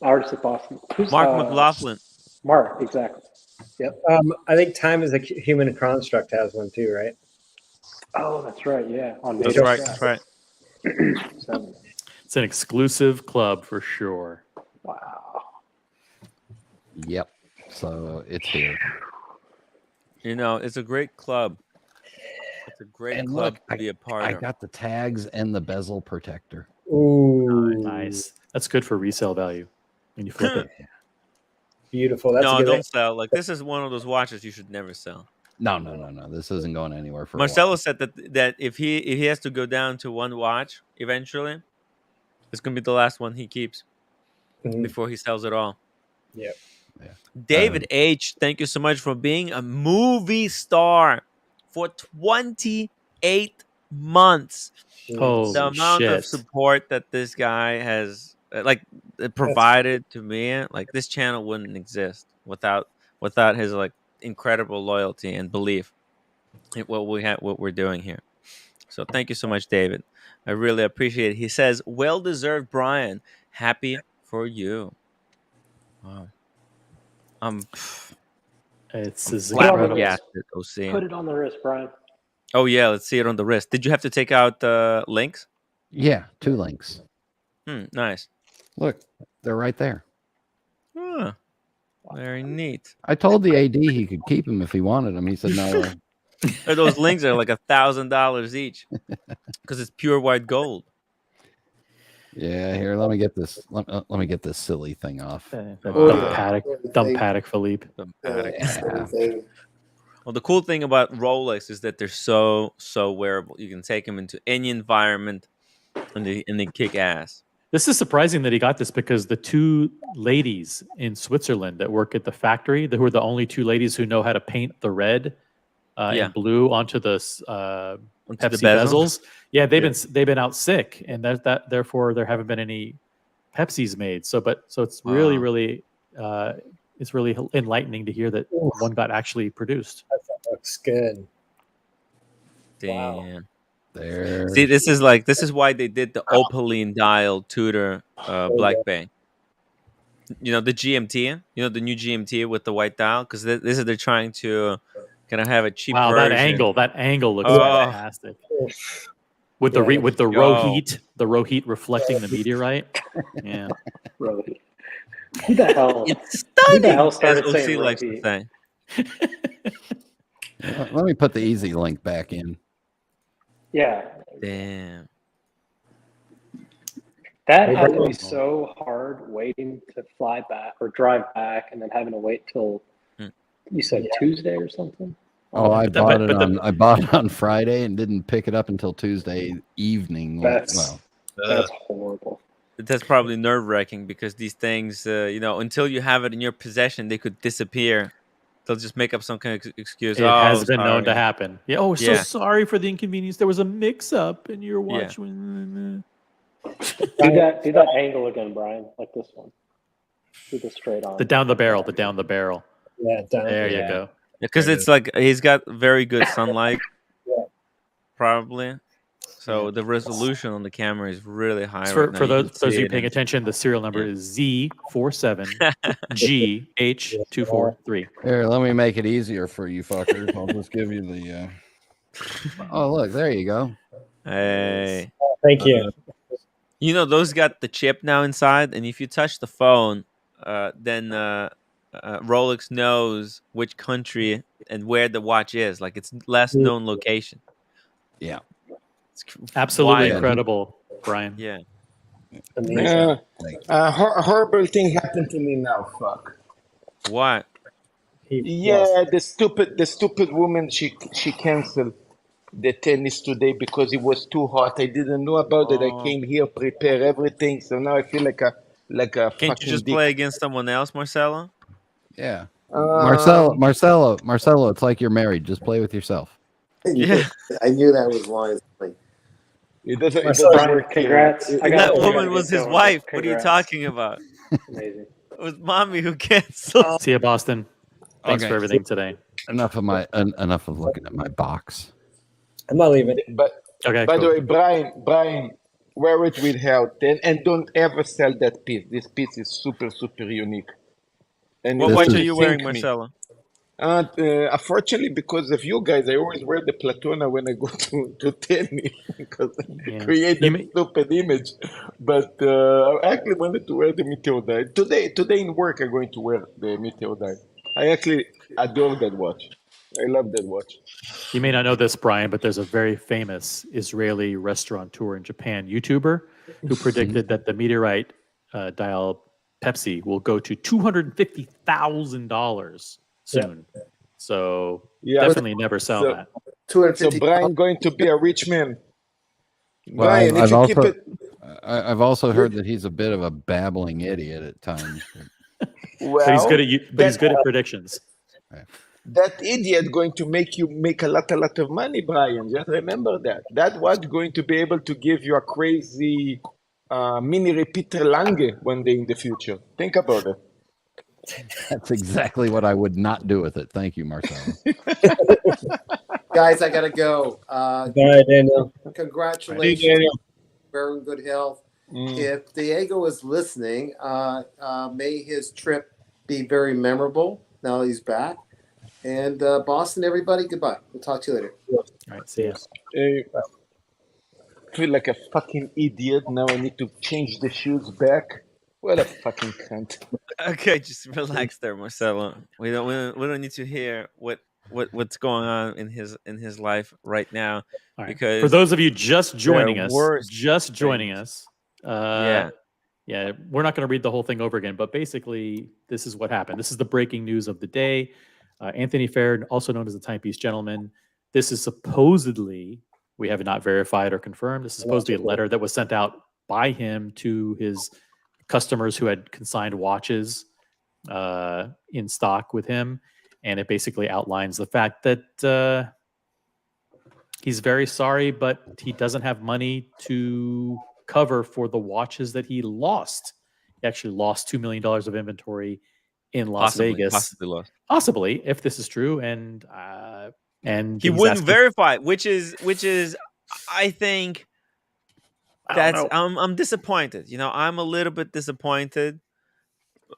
Artist at Boston. Who's Mark McLaughlin. Mark, exactly. Yep. I think time is a human construct has one too, right? Oh, that's right. Yeah, on That's native right. tracks. That's right. 7. It's an exclusive club for sure. Wow. Yep. So it's here. You know, it's a great club. It's a great And club look, to be a part I of. got the tags and the bezel protector. Ooh, Nice. That's good for resale value when you flip it. beautiful. That's a No, good. don't sell. Like, this is one of those watches you should never sell. No. This isn't going anywhere for a Marcelo while. said that if he has to go down to one watch eventually, it's gonna be the last one he keeps Mhm. before he sells it all. Yep. Yeah. David H, thank you so much for being a movie star for 28 months. Holy The amount of shit. support that this guy has provided to me, like, this channel wouldn't exist without his like incredible loyalty and belief in what we're doing here. So thank you so much, David. I really appreciate it. He says, well deserved, Brian. Happy for you. Wow. It's I'm is Put it on the incredible. wrist. flabbergasted, OC. Put it on the wrist, Brian. Oh yeah, let's see it on the wrist. Did you have to take out links? Yeah, 2 links. Nice. Look, they're right there. Huh. Very neat. I told the AD he could keep them if he wanted them. He said no. Those links are like $1,000 each because it's pure white gold. Yeah, here, let me get this. Let me get this silly thing off. Dumb paddock, Philippe. Yeah. Well, the cool thing about Rolex is that they're so wearable. You can take them into any environment, and they kick ass. This is surprising that he got this because the 2 ladies in Switzerland that work at the factory, who are the only 2 ladies who know how to paint the red and blue onto the Pepsi bezels. Yeah, they've been out sick, and that therefore there haven't been any Pepsis made. So it's really it's really enlightening to hear that one got actually produced. That looks good. Damn. Wow. There. See, this is why they did the opaline dial Tudor Black Bay. You know, the GMT. You know, the new GMT with the white dial, because this is they're trying to kind of have a cheap version. That angle looks fantastic. With the row heat reflecting the meteorite. Yeah. Rohit. Who the hell? It's Who the hell stunning, started as OC saying likes to Rohit? say. Let me put the easy link back in. Yeah. Damn. That had to be so hard waiting to fly back or drive back and then having to wait till you said Tuesday or something. Oh, I bought it on Friday and didn't pick it up until Tuesday evening. That's horrible. That's probably nerve-wracking because these things, until you have it in your possession, they could disappear. They'll just make up some kind of excuse. It has been known to happen. Yeah. Oh, we're so sorry for the inconvenience. There was a mix-up in your watch. Do that angle again, Brian, like this one. Do the straight on. The down the barrel. Yeah, there you go. Because it's like he's got very good sunlight, probably. So the resolution on the camera is really high. For those of you paying attention, the serial number is Z47GH243. Here, let me make it easier for you fuckers. I'll just give you the. Oh, look, there you go. Hey. Thank you. You know, those got the chip now inside, and if you touch the phone, then Rolex knows which country and where the watch is. Like, it's less known location. Yeah. It's absolutely incredible, Brian. Yeah. Horrible thing happened to me now. Fuck. What? Yeah, the stupid woman. She canceled the tennis today because it was too hot. I didn't know about it. I came here, prepare everything, so now I feel like a Can't you just play against someone else, Marcelo? Yeah. Marcelo, it's like you're married. Just play with yourself. Yeah. I knew that was wise. Like, it doesn't work. Congrats. That woman was his wife. Congrats. What are you talking about? Amazing. It was mommy who canceled. See you, Boston. Thanks for everything today. Enough of looking at my box. I'm not leaving. But okay. By cool. the way, Brian, wear it with health, and don't ever sell that piece. This piece is super, super unique. And What watch are you wearing, Marcelo? Unfortunately, because of you guys, I always wear the Platona when I go to tennis because I Yeah. create You that may, stupid image. But I actually wanted to wear the Meteor Dive. Today in work, I'm going to wear the Meteor Dive. I actually adore that watch. I love that watch. you may not know this, Brian, but there's a very famous Israeli restaurateur in Japan, YouTuber, who predicted that the meteorite dial Pepsi will go to $250,000 soon. So Yeah. definitely never sell So, that. so 250. Brian going to be a rich man. Well, Brian, if I've you keep also it, I've also heard that he's a bit of a babbling idiot at times. But he's good well, at but he's good at predictions. that idiot going to make you make a lot of money, Brian. Just remember that. That watch going to be able to give you a crazy mini repeater Lange one day in the future. Think about it. That's exactly what I would not do with it. Thank you, Marcelo. Guys, I gotta go. Bye, Daniel. Congratulations. Hey, Daniel. Very good health. Mm. If Diego is listening, may his trip be very memorable. Now he's back. And Boston, everybody, goodbye. We'll talk to you later. All right, see ya. I feel like a fucking idiot. Now I need to change the shoes back. What a fucking cunt. Okay, just relax there, Marcelo. We don't need to hear what's going on in his life right now. All right. Because For those of you just joining us, worst yeah, we're not going to read the whole thing over again, but basically, this is what happened. This is the breaking news of the day. Anthony Fair, also known as the Timepiece Gentleman, this is supposedly, we have not verified or confirmed, this is supposedly a letter that was sent out by him to his customers who had consigned watches in stock with him. And it basically outlines the fact that he's very sorry, but he doesn't have money to cover for the watches that he lost. He actually lost $2 million of inventory in Las Vegas. possibly lost. Possibly, if this is true, and He he's wouldn't asking- verify, which is I think I don't that's know. I'm disappointed. I'm a little bit disappointed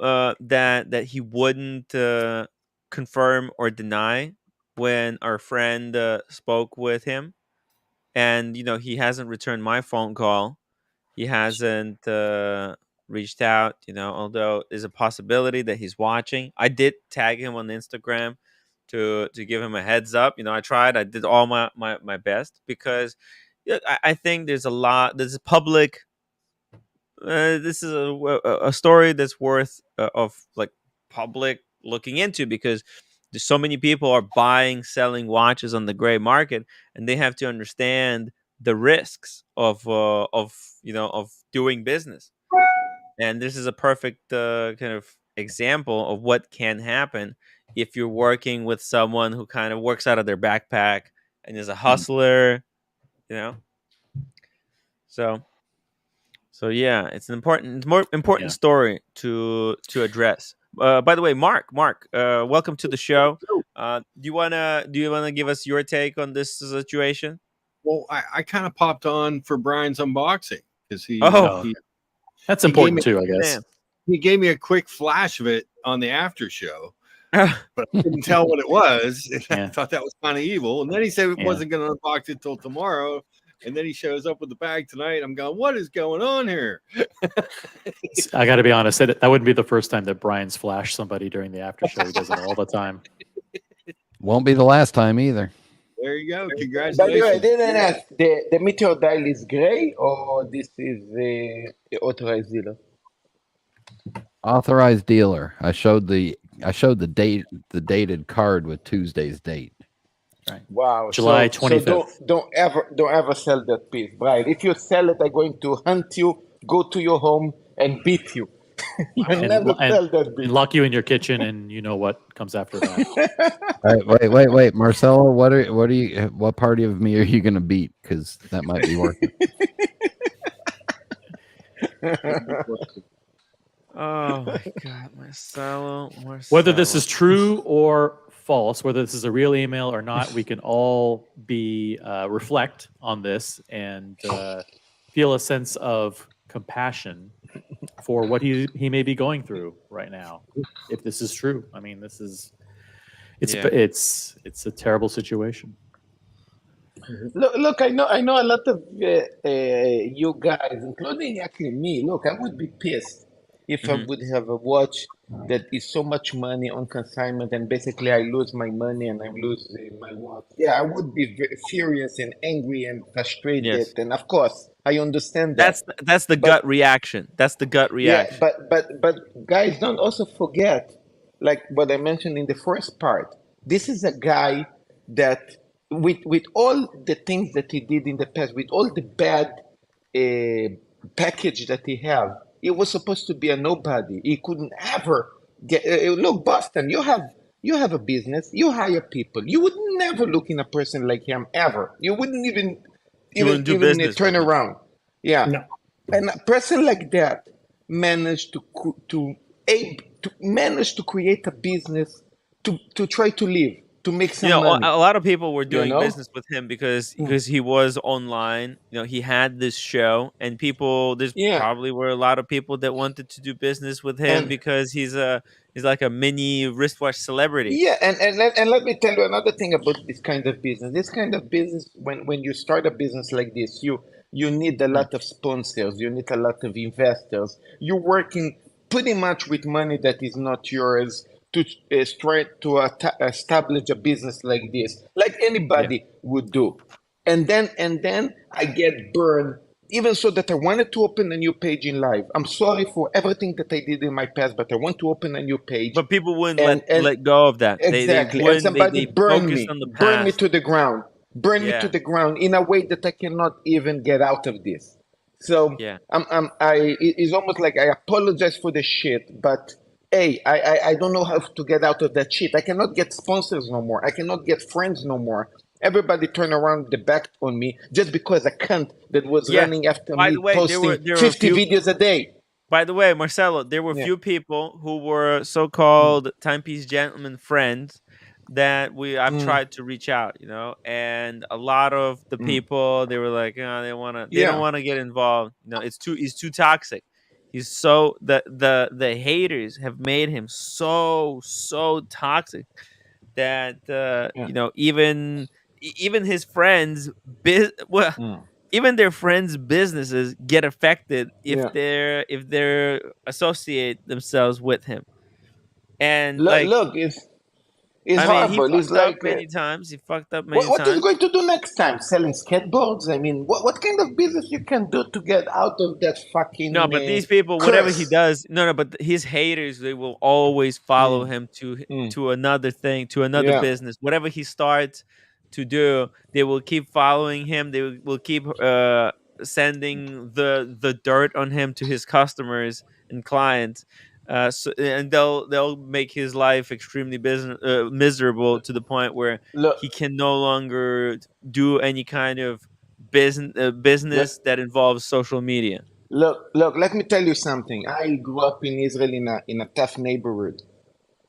that he wouldn't confirm or deny when our friend spoke with him, and he hasn't returned my phone call. He hasn't reached out. Although there's a possibility that he's watching. I did tag him on Instagram to give him a heads up. I tried. I did all my best because I think there's a public. This is a story that's worth of like public looking into, because there's so many people are buying, selling watches on the gray market, and they have to understand the risks of doing business. And this is a perfect kind of example of what can happen if you're working with someone who kind of works out of their backpack and is a hustler, So yeah, it's an more important story to address. By the way, Mark, welcome to the show. Do you wanna give us your take on this situation? Well, I kind of popped on for Brian's unboxing because that's he important gave too, I guess. he gave me a quick flash of it on the after show, but I couldn't tell what it was. And I thought that was kind of evil. And then he said he wasn't going to unbox it till tomorrow. And then he shows up with the bag tonight. I'm going, what is going on here? I got to be honest, that wouldn't be the first time that Brian's flashed somebody during the after show. He does it all the time. Won't be the last time either. There you go. Congratulations. By the way, I didn't ask, the Meteor Dial is gray or this is the authorized dealer? Authorized dealer. I showed the dated card with Tuesday's date. Right. Wow. July So 25th. don't ever sell that piece, Brian. If you sell it, I'm going to hunt you, go to your home, and beat you. Never sell that piece. And lock you in your kitchen, and you know what comes after that. Wait, Marcelo, what party of me are you going to beat? Because that might be working. Oh my God, Marcelo. Whether this is true or false, whether this is a real email or not, we can all reflect on this and feel a sense of compassion for what he may be going through right now. If this is true, I mean, It's a terrible situation. Look, I know a lot of you guys, including actually me. Look, I would be pissed if I would have a watch that is so much money on consignment, and basically I lose my money and I lose my watch. Yeah, I would be furious and angry and frustrated, Yes. and of course I understand that. That's the gut reaction. That's the gut reaction. Yeah, but guys, don't also forget, like what I mentioned in the first part. This is a guy that, with all the things that he did in the past, with all the bad package that he have, he was supposed to be a nobody. He couldn't ever get. Look, Boston, you have a business. You hire people. You would never look in a person like him ever. You wouldn't even do business turn with him. around. Yeah. No. And a person like that managed to manage to create a business to try to live, to make some money. A lot of people were doing know? business with him because he was online. He had this show, and there's probably were a lot of people that wanted to do business with him because he's like a mini wristwatch celebrity. Yeah, and let me tell you another thing about this kind of business. This kind of business, when you start a business like this, you need a lot of sponsors, you need a lot of investors. You're working pretty much with money that is not yours to try to establish a business like this, like anybody would do. And then I get burned, even so that I wanted to open a new page in live. I'm sorry for everything that I did in my past, but I want to open a new page. But people wouldn't let go of that. Exactly. And somebody burned me to the ground. Burn me Yeah. to the ground in a way that I cannot even get out of this. So Yeah. it's almost like I apologize for the shit, but hey, I don't know how to get out of that shit. I cannot get sponsors no more. I cannot get friends no more. Everybody turned around the back on me just because a cunt that was running after By me the way, posting there were 50 few- videos a day. By the way, Marcelo, there were few people who were so-called Timepiece Gentlemen friends that I've tried to reach out, and a lot of the people, they were like, they don't want to get involved. He's too toxic. He's so the haters have made him so toxic that even his friends even their friends' businesses get affected if they're associate themselves with him. And Look, it's he horrible. fucked It's up like many times. He fucked up many what is he times. going to do next time? Selling skateboards? I mean, what kind of business you can do to get out of that fucking No, but these people, whatever he curse? does, but his haters, they will always follow him to another thing, to another business. Whatever he starts to do, they will keep following him. They will keep sending the dirt on him to his customers and clients. And they'll make his life extremely miserable to the point where Look, he can no longer do any kind of business that involves social media. look. Let me tell you something. I grew up in Israel in a tough neighborhood.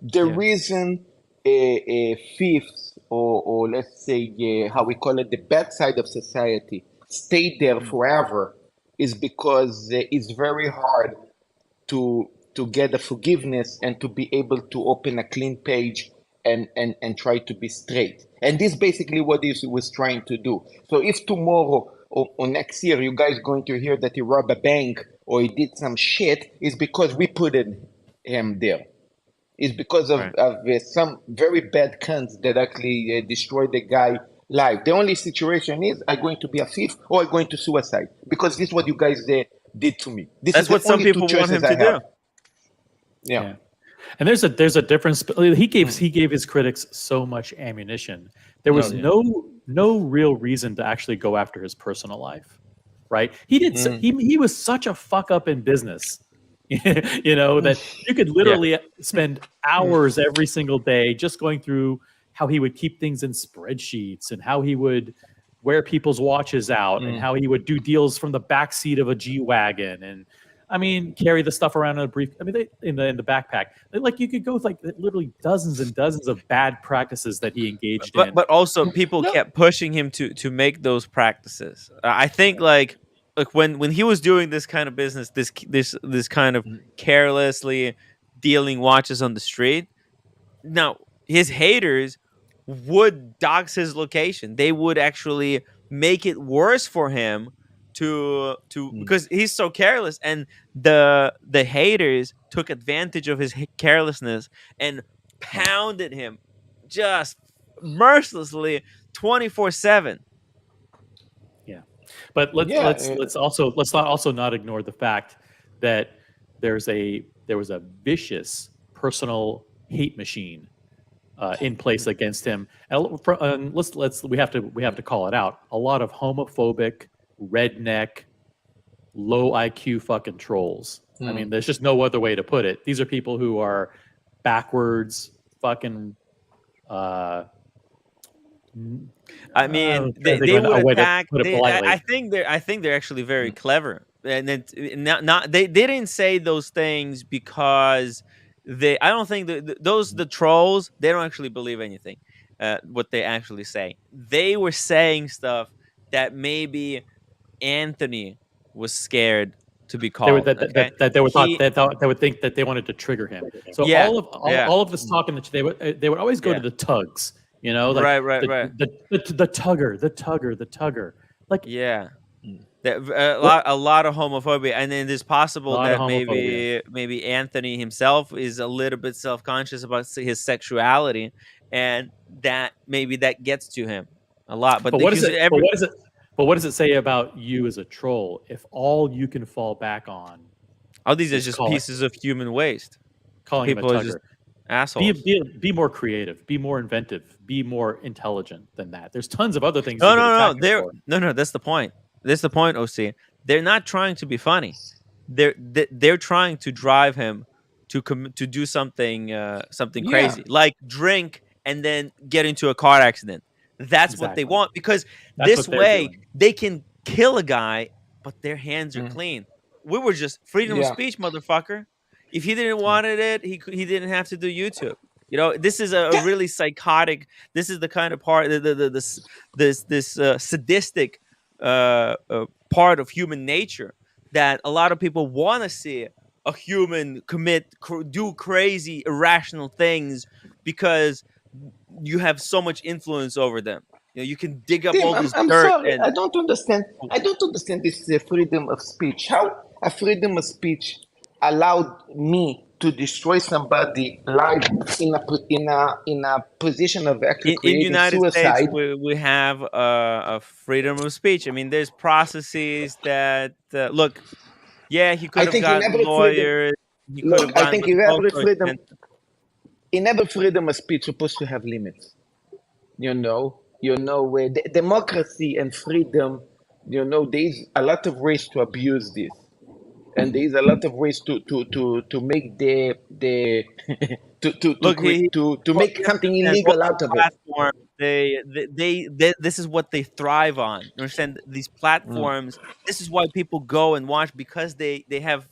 The reason thieves or let's say how we call it, the bad side of society, stay there forever is because it's very hard to get a forgiveness and to be able to open a clean page and try to be straight. And this is basically what he was trying to do. So if tomorrow or next year you guys going to hear that he robbed a bank or he did some shit, it's because we put him there. It's because of some very bad cunts that actually destroyed the guy life. The only situation is, I'm going to be a thief or I'm going to suicide, because this is what you guys did to me. That's what some people want him to do. Yeah. And there's a difference. He gave his critics so much ammunition. There was no real reason to actually go after his personal life, right? He was such a fuck up in business, that you could literally spend hours every single day just going through how he would keep things in spreadsheets and how he would wear people's watches out and how he would do deals from the back seat of a G-Wagon and carry the stuff around in a brief. In the backpack. Like you could go with literally dozens and dozens of bad practices that he engaged in. But also people kept pushing him to make those practices. I think like when he was doing this kind of business, this kind of carelessly dealing watches on the street. Now his haters would dox his location. They would actually make it worse for him because he's so careless, and the haters took advantage of his carelessness and pounded him just mercilessly 24/7. Yeah, but let's not ignore the fact that there was a vicious personal hate machine in place against him. And we have to call it out. A lot of homophobic, redneck, low IQ fucking trolls. I mean, there's just no other way to put it. These are people who are backwards, fucking. I mean, they would attack. I think they're actually very clever, and it's not they didn't say those things because I don't think the trolls, they don't actually believe anything what they actually say. They were saying stuff that maybe Anthony was scared to be called. They would think that they wanted to trigger him. So all of this talking that they would always go to the tugs. You know, like the tugger. Like a lot of homophobia, and then it's possible that maybe Anthony himself is a little bit self-conscious about his sexuality, and that maybe that gets to him a lot. But what does it say about you as a troll if all you can fall back on? All these are just pieces of human waste. Calling people him a tugger. Assholes. Be more creative. Be more inventive. Be more intelligent than that. There's tons of other things. No. That's the point. That's the point, OC. They're not trying to be funny. They're trying to drive him to do something crazy, like drink and then get into a car accident. That's what they want, because this way they can kill a guy, but their hands are clean. We were just freedom of speech, motherfucker. If he didn't wanted it, he didn't have to do YouTube. You know, this is a really psychotic. This is the kind of part, this sadistic part of human nature that a lot of people want to see a human do crazy, irrational things because you have so much influence over them. You know, you can dig up all this I'm dirt. Sorry, I don't understand. I don't understand this freedom of speech. How a freedom of speech allowed me to destroy somebody live in a position of actually creating in United suicide. States, we have a freedom of speech. I mean, there's processes that look. Yeah, he could have gotten lawyers. I think in every freedom of speech supposed to have limits. Where democracy and freedom, there's a lot of ways to abuse this. And there's a lot of ways to make to make something illegal out of it. This is what they thrive on. You understand? These platforms. This is why people go and watch, because they have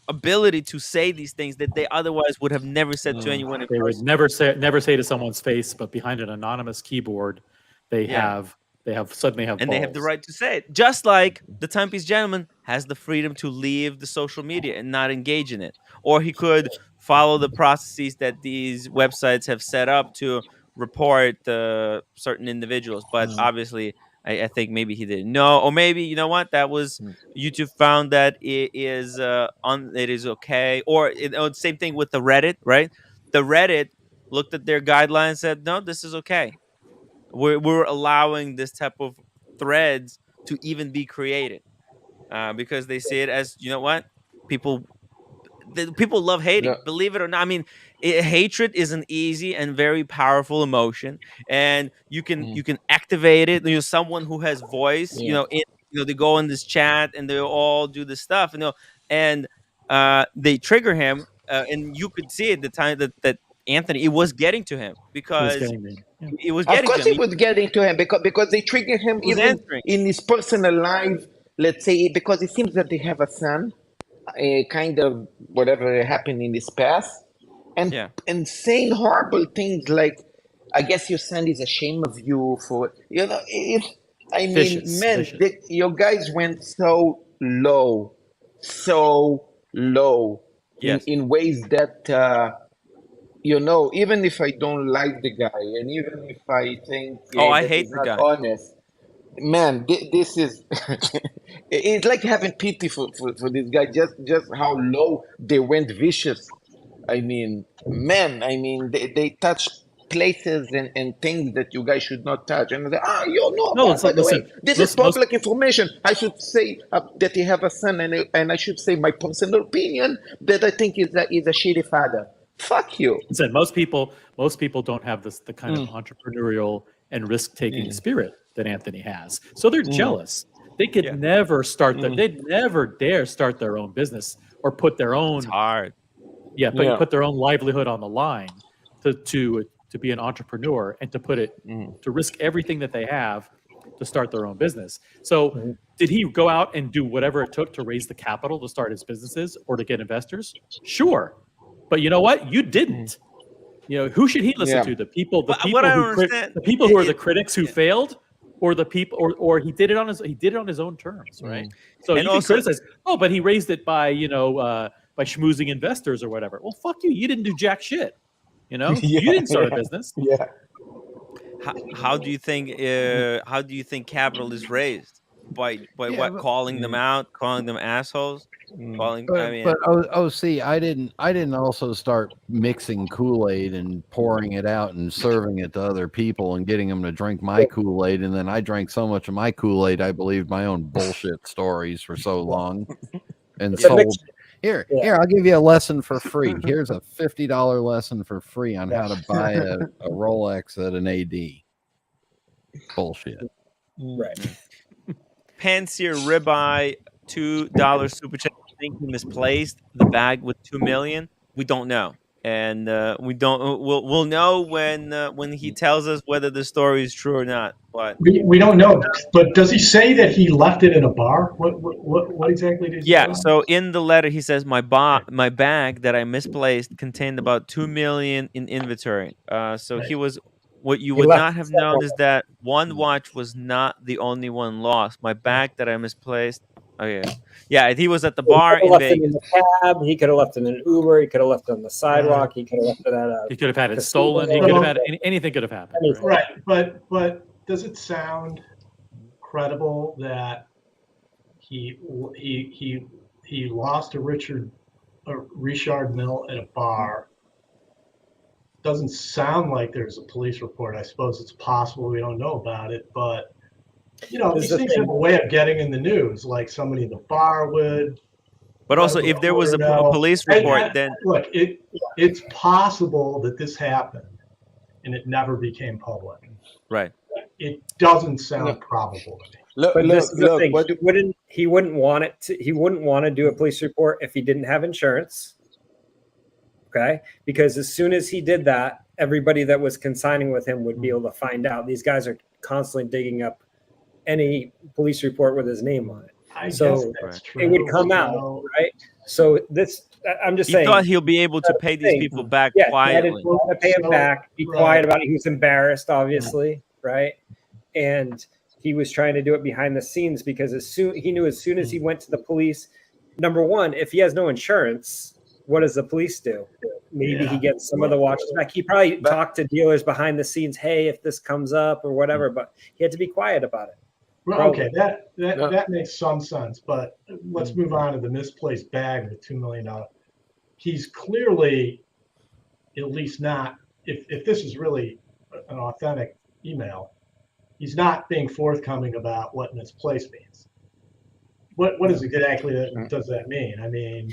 ability to say these things that they otherwise would have never said to anyone. They would never say to someone's face, but behind an anonymous keyboard, they suddenly have and balls. They have the right to say it, just like the Timepiece Gentleman has the freedom to leave the social media and not engage in it, or he could follow the processes that these websites have set up to report certain individuals. But obviously, I think maybe he didn't know, or maybe, you know what, that was YouTube found that it is okay, or same thing with the Reddit, right? The Reddit looked at their guidelines and said, no, this is okay. We're allowing this type of threads to even be created because they see it as, you know what, people love hating. Believe it or not. I mean, hatred is an easy and very powerful emotion, and you can activate it. Someone who has voice, they go in this chat and they all do this stuff, and they trigger him, and you could see at the time that Anthony, it was getting to him because it was getting to him. Of course, it was getting to him because they triggered him even in his personal life. Let's say, because it seems that they have a son, kind of whatever happened in his past, and saying horrible things like, "I guess your son is ashamed of you for vicious. Your guys went so low, in ways that. you know, even if I don't like the guy, and even if I think Oh, I that hate he's the not guy. honest, man, this is it's like having pity for this guy. Just how low they went vicious. I mean, man, I mean, they touch places and things that you guys should not touch. And they, you know, No, it's by like, the way, listen, this is most public information. I should say that he have a son, and I should say my personal opinion that I think is a shitty father. Fuck you. said most people don't have the kind of entrepreneurial and risk-taking spirit that Anthony has. So they're jealous. They could never start they'd never dare start their own business or put their It's own hard. put their own livelihood on the line to be an entrepreneur and to risk everything that they have to start their own business. So did he go out and do whatever it took to raise the capital to start his businesses or to get investors? Sure. But you know what? You didn't. You know, who should he listen to? The people What I don't understand, the people who are the critics who failed, or the people, or he did it on his own terms, right? So And you also- can criticize, but he raised it by by schmoozing investors or whatever. Well, fuck you. You didn't do jack shit. You know, you didn't start a business. Yeah. How do you think capital is raised? By what? Calling them out, calling them assholes, calling. But see, I didn't also start mixing Kool-Aid and pouring it out and serving it to other people and getting them to drink my Kool-Aid, and then I drank so much of my Kool-Aid I believed my own bullshit stories for so long, and sold. Here, I'll give you a lesson for free. Here's a $50 lesson for free on how to buy a Rolex at an AD. Bullshit. Right. Pansier Ribeye, $2 super chat. I think he misplaced the bag with $2 million. We don't know, and we don't. We'll know when he tells us whether the story is true or not. But we don't know. But does he say that he left it in a bar? What exactly did he say? So in the letter he says my bag that I misplaced contained about $2 million in inventory. So he was. What you would not have known is that one watch was not the only one lost. My bag that I misplaced. Oh yeah. He was at the bar in Vegas. In the cab. He could have left it in an Uber. He could have left it on the sidewalk. He could have left it at a. He could have had it stolen. He could have had anything. Could have happened. Right. But does it sound credible that he lost to Richard Mill at a bar? Doesn't sound like there's a police report. I suppose it's possible we don't know about it, but these things have a way of getting in the news, like somebody in the bar would. But also, if there was a police report, then look, it's possible that this happened and it never became public. Right. It doesn't sound probable to me. He wouldn't want it to. He wouldn't want to do a police report if he didn't have insurance. Okay, because as soon as he did that, everybody that was consigning with him would be able to find out. These guys are constantly digging up any police report with his name on it. I guess that's true. It would come out, right? So I'm just saying. He thought he'll be able to pay these people back quietly. He had to pay him back. Be quiet about it. He was embarrassed, obviously, right? And he was trying to do it behind the scenes because he knew as soon as he went to the police, number one, if he has no insurance, what does the police do? Maybe he gets some of the watches back. He probably talked to dealers behind the scenes. Hey, if this comes up or whatever, but he had to be quiet about it. Well, okay, that makes some sense. But let's move on to the misplaced bag with $2 million. He's clearly, at least not. If this is really an authentic email, he's not being forthcoming about what misplaced means. What is exactly does that mean? I mean.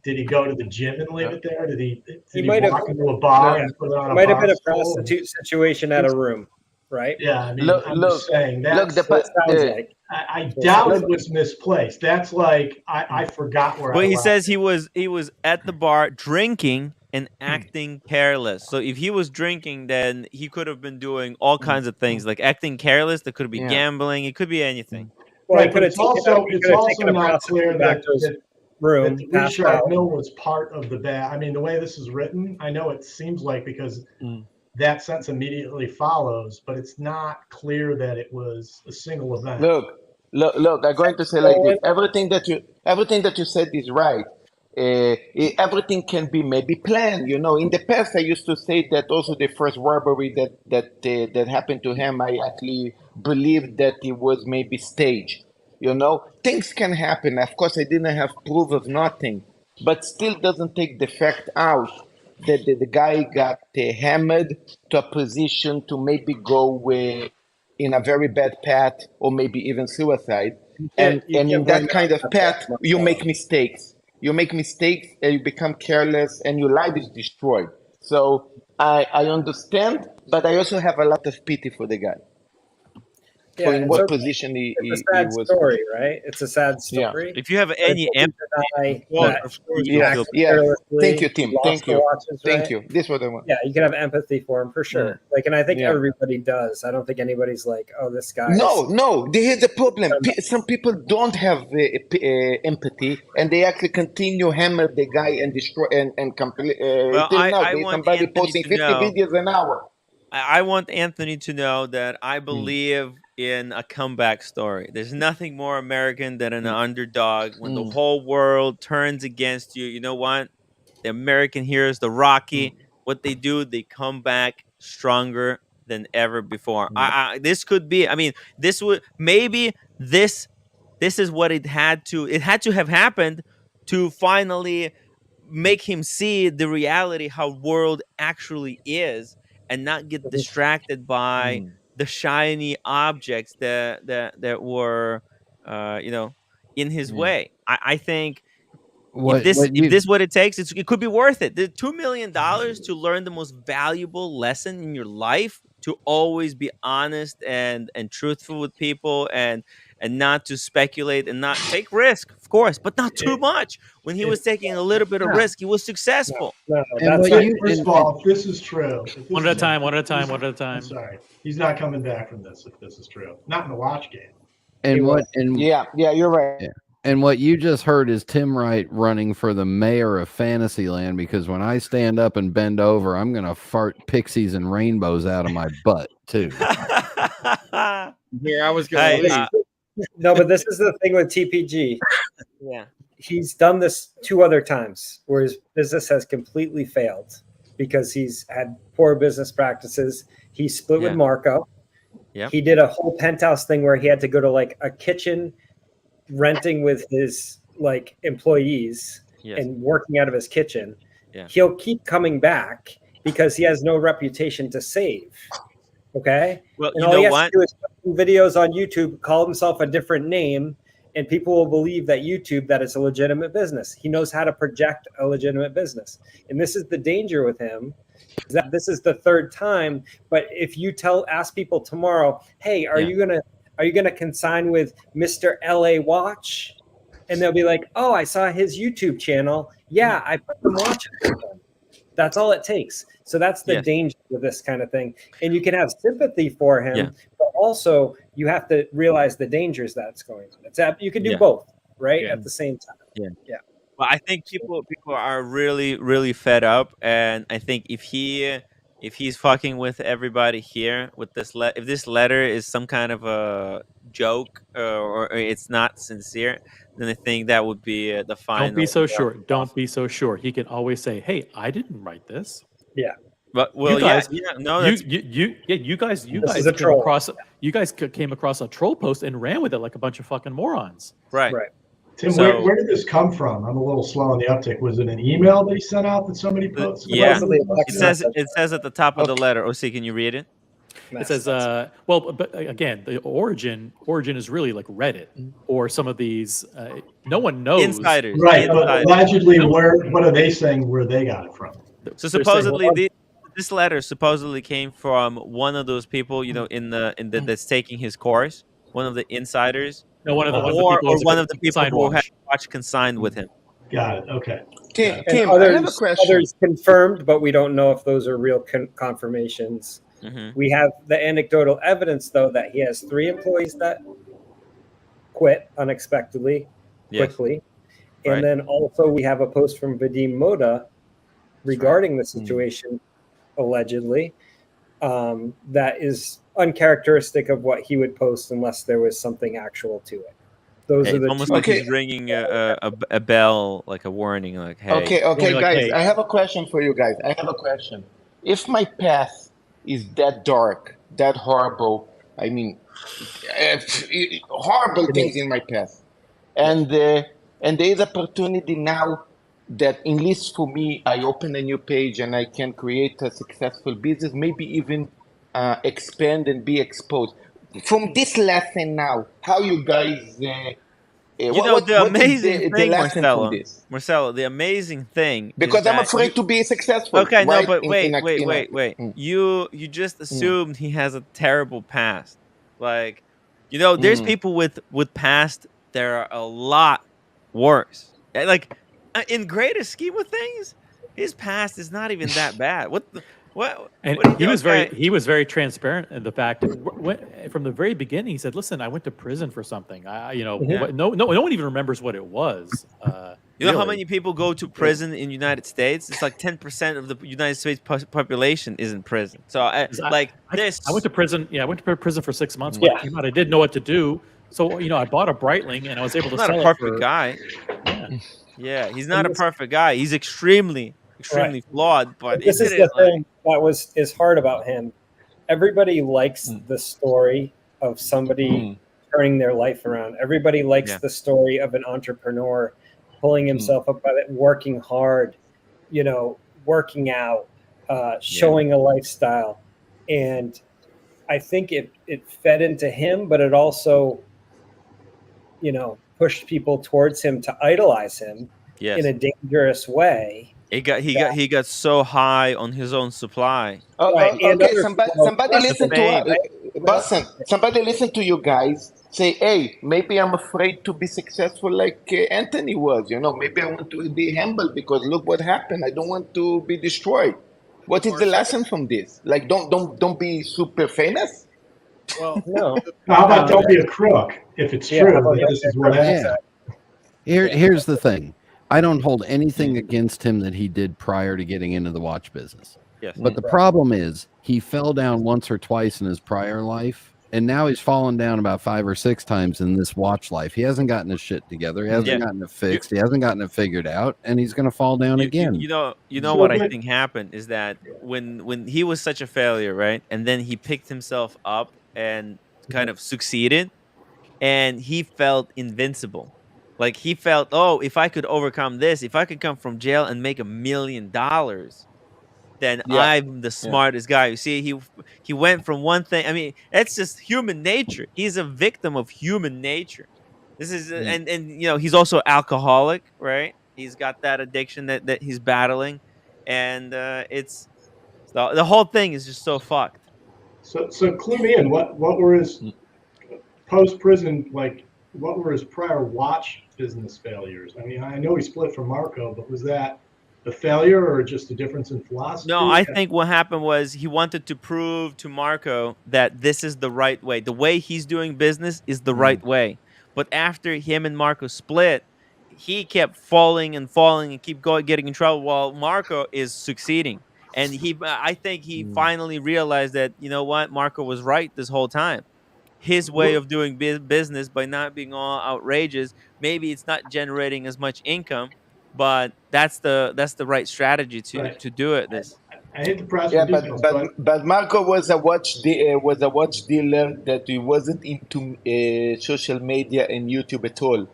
Did he go to the gym and leave it there? Did he walk into a bar and put it on a bar? Might have been a prostitute situation at a room, right? Yeah, I mean, I'm just saying that's what it sounds like. I doubt it was misplaced. That's like I forgot where. Well, he says he was at the bar drinking and acting careless. So if he was drinking, then he could have been doing all kinds of things, like acting careless. That could be gambling. It could be anything. Right, but it's also not clear that room. Richard Mill was part of the bag. I mean, the way this is written, I know it seems like because that sentence immediately follows, but it's not clear that it was a single event. Look. I'm going to say like this: everything that you said is right, everything can be maybe planned. You know, in the past, I used to say that also the first robbery that happened to him, I actually believed that it was maybe staged. You know, things can happen. Of course, I didn't have proof of nothing, but still doesn't take the fact out that the guy got hammered to a position to maybe go in a very bad path or maybe even suicide. And in that kind of path, you make mistakes. You make mistakes and you become careless and your life is destroyed. So I understand, but I also have a lot of pity for the guy. Yeah, For in it's what okay. position he It's a sad was. story, right? It's a sad Yeah. story. If you have But any it doesn't deny that of course he you'll Yes, feel acted yes. carelessly, Thank you, Tim. he lost Thank the you. watches, Thank right? you. This is what I want. Yeah, you can have empathy for him for sure. Like, and I think Yeah. everybody does. I don't think anybody's like, oh, this guy. No. Here's the problem. Some people don't have empathy, and they actually continue hammer the guy and destroy and complete. Well, Till now, I there's want somebody Anthony posting to 50 know. videos an hour. I want Anthony to know that I believe in a comeback story. There's nothing more American than an underdog. When the whole world turns against you, you know what? The American heroes, the Rocky, what they do, they come back stronger than ever before. This could be. I mean, this would maybe this is what it had to have happened to finally make him see the reality how world actually is and not get distracted by the shiny objects that were in his way. I think if this what it takes, it could be worth it. The $2 million to learn the most valuable lesson in your life, to always be honest and truthful with people, and not to speculate and not take risk, of course, but not too much. When he was taking a little bit of risk, he was successful. That's not, first of all, if this is true, one at a time, one at a time, one at a time. I'm sorry, he's not coming back from this if this is true. Not in the watch game. Yeah, you're right. Yeah. And what you just heard is Tim Wright running for the mayor of Fantasyland, because when I stand up and bend over, I'm going to fart pixies and rainbows out of my butt, too. Yeah, I was going to leave. No, but this is the thing with TPG. Yeah. He's done this 2 other times where his business has completely failed because he's had poor business practices. He split with Marco. Yeah. He did a whole penthouse thing where he had to go to like a kitchen renting with his like employees and working out of his kitchen. He'll keep coming back because he has no reputation to save. Okay. Well, and all he has to do is put videos on YouTube, call himself a different name, and people will believe that that it's a legitimate business. He knows how to project a legitimate business. And this is the danger with him, is that this is the 3rd time. But if you ask people tomorrow, hey, are you gonna consign with Mr. LA Watch? And they'll be like, oh, I saw his YouTube channel. Yeah, I put them watching with him. That's all it takes. So that's the danger with this kind of thing. And you can have sympathy for him, but also you have to realize the dangers that's going on. You can do both, right? At the same time. Yeah. Well, I think people are really, really fed up, and I think if he's fucking with everybody here with this if this letter is some kind of a joke or it's not sincere, then I think that would be the final. Don't be so sure. Don't be so sure. He can always say, "Hey, I didn't write this." Yeah. But you guys came across a troll post and ran with it like a bunch of fucking morons. Right. Tim, where did this come from? I'm a little slow on the uptick. Was it an email that he sent out that somebody posted? Yeah. It says at the top of the letter. OC, can you read it? It says, but again, the origin is really like Reddit or some of these. No one knows. Insiders. Right. But allegedly, what are they saying where they got it from? So supposedly, this letter supposedly came from one of those people, that's taking his course. One of the insiders. No, one of the people who had watched consigned with him. Got it. Okay. Tim, I have a question. Others confirmed, but we don't know if those are real confirmations. We have the anecdotal evidence, though, that he has 3 employees that quit unexpectedly, quickly. And then also we have a post from Vadim Moda regarding the situation, allegedly, that is uncharacteristic of what he would post unless there was something actual to it. Those Hey, are it's the almost two. like Okay. he's ringing a bell, like a warning, like, hey. Okay, Only like, guys. hey. I have a question for you guys. I have a question. If my path is that dark, that horrible, I mean, horrible things in my path, and there is opportunity now that, at least for me, I open a new page and I can create a successful business, maybe even expand and be exposed. From this lesson now, how you guys? You know, the What is amazing the thing, lesson from Marcelo, this? the amazing thing is Because I'm that afraid to be successful, okay, no, right? but wait. Mm, You just mm, assumed he has a terrible past. Like, you know, there's mm. people with past that are a lot worse. Like, in greater scheme of things, his past is not even that bad. And What did he you was okay? very transparent in the fact from the very beginning. He said, "Listen, I went to prison for something. Yeah. No one even remembers what it was. You know how Really. many people go to prison in United States? It's like 10% of the United States population is in prison. So, 'Cause like I went this. to prison. Yeah, I went to prison for 6 months. When I Yeah. came out, I didn't know what to do. So I bought a Breitling and I was able He's to not a sell it perfect for guy. yeah. Yeah, he's And not a this, perfect guy. He's extremely, right. extremely flawed. But And it this is didn't the like. thing that is hard about him. Everybody likes the story of somebody turning their life around. Everybody likes Yeah. the story of an entrepreneur pulling himself up by it, working hard, working out, showing a lifestyle. And I think it fed into him, but it also, pushed people towards him to idolize him in Yes. a dangerous way. He got so high on his own supply. Right. And Okay, other people somebody The listen to fame. Boston. Somebody listen to you guys. Say, hey, maybe I'm afraid to be successful like Anthony was. Maybe I want to be humble because look what happened. I don't want to be destroyed. What is the lesson from this? Like, don't be super famous. Well, no. How about don't be a crook if it's Yeah, how true about that don't this be a is what crook? happened? Yeah. Here's the thing. I don't hold anything against him that he did prior to getting into the watch business. Yes. But the problem is he fell down once or twice in his prior life, and now he's fallen down about 5 or 6 times in this watch life. He hasn't gotten his shit together. He hasn't gotten it fixed. He hasn't gotten it figured out, and he's going to fall down again. You know So what I good. think happened is that when he was such a failure, right? And then he picked himself up and kind of succeeded, and he felt invincible. Like he felt, oh, if I could overcome this, if I could come from jail and make $1 million, then I'm the smartest guy. You see, he went from one thing. I mean, that's just human nature. He's a victim of human nature. This is and he's also alcoholic, right? He's got that addiction that he's battling, and it's the whole thing is just so fucked. So clue me in. What were his post prison, like? What were his prior watch business failures? I mean, I know he split from Marco, but was that a failure or just a difference in philosophy? No, I think what happened was he wanted to prove to Marco that this is the right way. The way he's doing business is the right way. But after him and Marco split, he kept falling and keep getting in trouble while Marco is succeeding. And I think he finally realized that, you know what, Marco was right this whole time. His way of doing business by not being all outrageous, maybe it's not generating as much income, but that's the right strategy to do it. I hate to press Yeah, for details, but Marco was a watch dealer that he wasn't into social media and YouTube at all,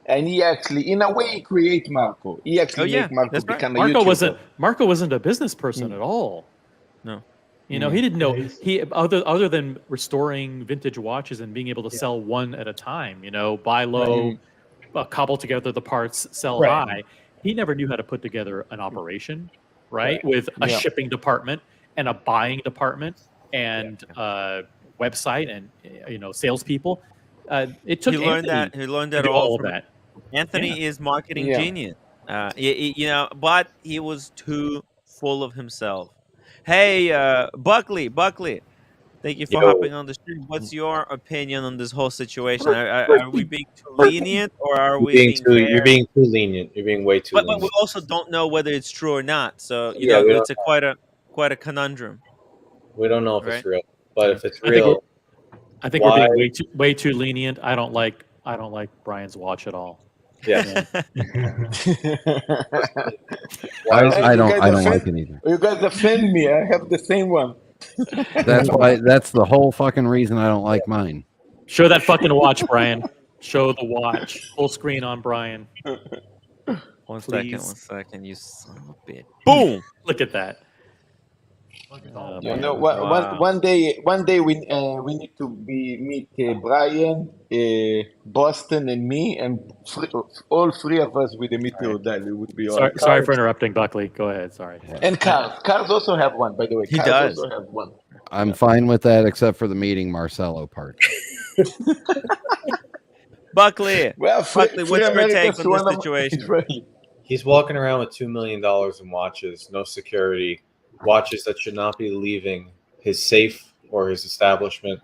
and he actually, in a way, create Marco. He actually make Marco that's right. become a YouTuber. Marco wasn't a business person at all. No. He didn't know other than restoring vintage watches and being able to sell one at a time, buy low, cobble together the parts, sell high. He never knew how to put together an operation, right? With a shipping department and a buying department and a website and salespeople. It took He learned Anthony that to do all all from of that. Anthony is marketing genius. But he was too full of himself. Hey, Buckley, thank you for hopping on the stream. What's your opinion on this whole situation? Are we being too lenient or are we being fair? You're being too lenient. You're being way too But lenient. we also don't know whether it's true or not. So it's quite a conundrum. We don't know if it's real, but if it's I think real, I think we're being way too lenient. I don't like I don't like Brian's watch at all. Yeah. I And you don't guys like offend- it either. You guys offend me. I have the same one. That's the whole fucking reason I don't like mine. Show that fucking watch, Brian. Show the watch. Full screen on Brian. One Please. second, you son of a bitch. Boom! Look at that. You Man. know, Wow. one day we need to meet Brian, Boston, and me, and all three of us with the meteor dial. It would be awesome. Sorry for interrupting, Buckley. Go ahead. Sorry. And cars also have one, by the way. He Cars does. also have one. I'm fine with that, except for the meeting Marcelo part. Buckley, Well, Buckley, what's your take on this situation? Right. He's walking around with $2 million in watches, no security, watches that should not be leaving his safe or his establishment.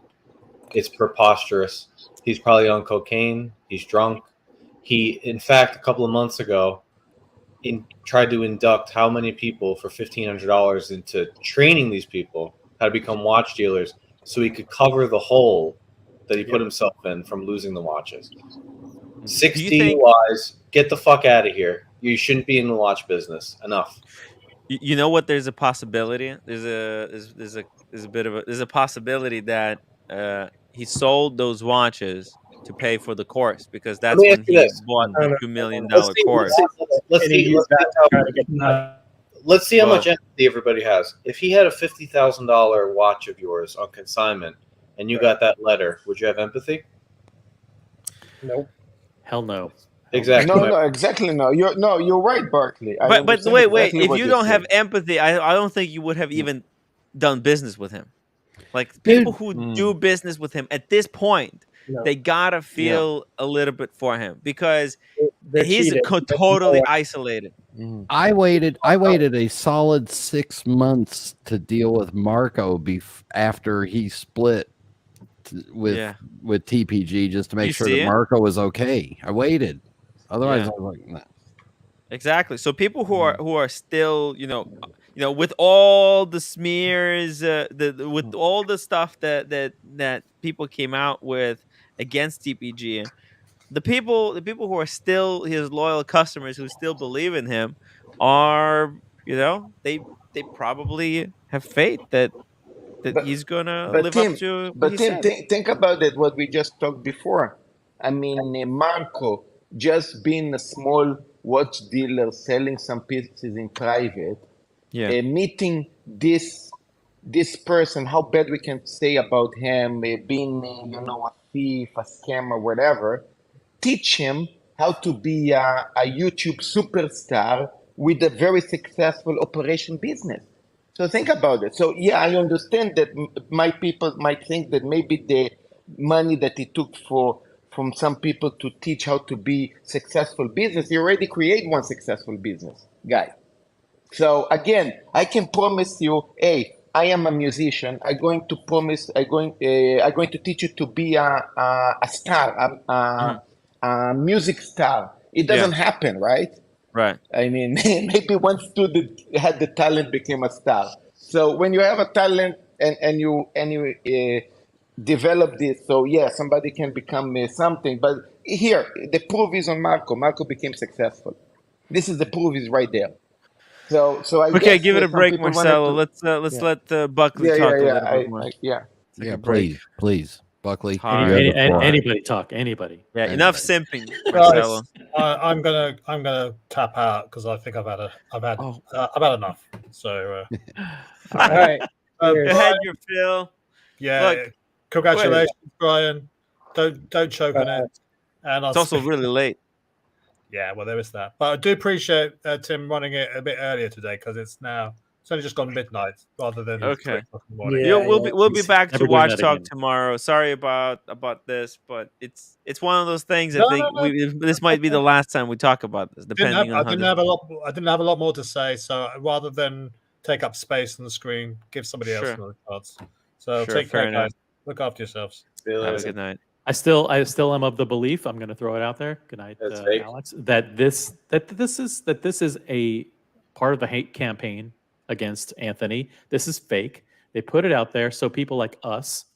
It's preposterous. He's probably on cocaine. He's drunk. He, in fact, a couple of months ago, tried to induct how many people for $1,500 into training these people how to become watch dealers so he could cover the hole that he put himself in from losing the watches. 6 DUIs. Get the fuck out of here. You shouldn't be in the watch business. Enough. You know what? There's a possibility. There's a possibility that he sold those watches to pay for the course because that's me when ask you he this. bought the $2 million course. Let's see how much empathy everybody has. If he had a $50,000 watch of yours on consignment and you got that letter, would you have empathy? Nope. Hell no. Exactly. No, exactly. No, you're right, Barkley. I But understand wait. exactly If what you you're don't have saying. empathy, I don't think you would have even done business with him. Like people who do business with him at this point, they gotta feel a little bit for him because he's totally isolated. I waited a solid 6 months to deal with Marco after he split with TPG just to make sure that Marco was okay. I waited. Otherwise, I was like, nah. Exactly. So people who are still, with all the smears, with all the stuff that people came out with against TPG, the people who are still his loyal customers who still believe in him are, they probably have faith that he's gonna live up to what he said. Think about it. What we just talked before. I mean, Marco just being a small watch dealer selling some pieces in private, meeting this person, how bad we can say about him, being a thief, a scammer, whatever. Teach him how to be a YouTube superstar with a very successful operation business. So think about it. So yeah, I understand that my people might think that maybe the money that he took from some people to teach how to be successful business, he already create one successful business guy. So again, I can promise you, hey, I am a musician. I'm going to teach you to be a star, a music star. It doesn't happen, right? Right. I mean, maybe one student had the talent, became a star. So when you have a talent and you develop this, so yeah, somebody can become something. But here, the proof is on Marco. Marco became successful. This is the proof is right there. So I okay, guess, give it a break, Marcelo. Let's let Buckley talk a little bit more. Yeah, please, Buckley. Anybody talk. Anybody. Yeah, enough simping, Marcelo. I'm gonna tap out because I think I've had enough. So, all right. Go ahead, your Phil. Yeah. Look, congratulations, Brian. Don't choke on it. And it's also really late. Yeah, well, there is that. But I do appreciate Tim running it a bit earlier today because it's only just gone midnight rather than 3 o'clock in the morning. Yeah, we'll be back to Watch Talk tomorrow. Sorry about this, but it's one of those things. I think this might be the last time we talk about this. Depending on I didn't have a lot more to say, so rather than take up space on the screen, give somebody else another chance. So take care, guys. Look after yourselves. Have a good night. I still am of the belief. I'm going to throw it out there. Good night, Alex. That this is a part of the hate campaign against Anthony. This is fake. They put it out there so people like us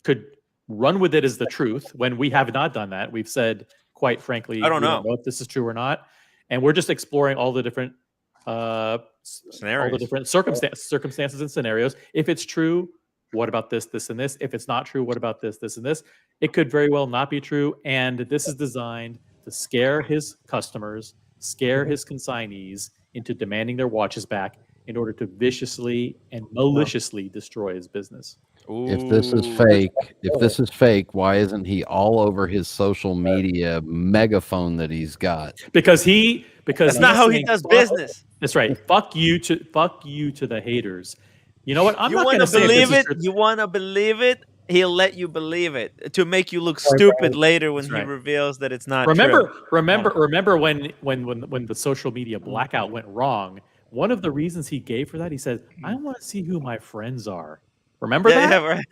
could run with it as the truth when we have not done that. We've said, quite frankly, I don't we know. don't know if this is true or not, and we're just exploring all the different Scenarios. all the different circumstances and scenarios. If it's true, what about this, this, and this? If it's not true, what about this, this, and this? It could very well not be true, and this is designed to scare his customers, scare his consignees into demanding their watches back in order to viciously and maliciously destroy his business. If this is fake, why isn't he all over his social media megaphone that he's got? Because that's he's not how he saying, does business. That's right. Fuck you to the haters. You know what? I'm You not want going to to say believe this it. is true. You want to believe it. He'll let you believe it to make you look stupid later when That's he right. reveals that it's not Remember true. when the social media blackout went wrong. One of the reasons he gave for that, he said, "I want to see who my friends are." Remember that? Yeah, right.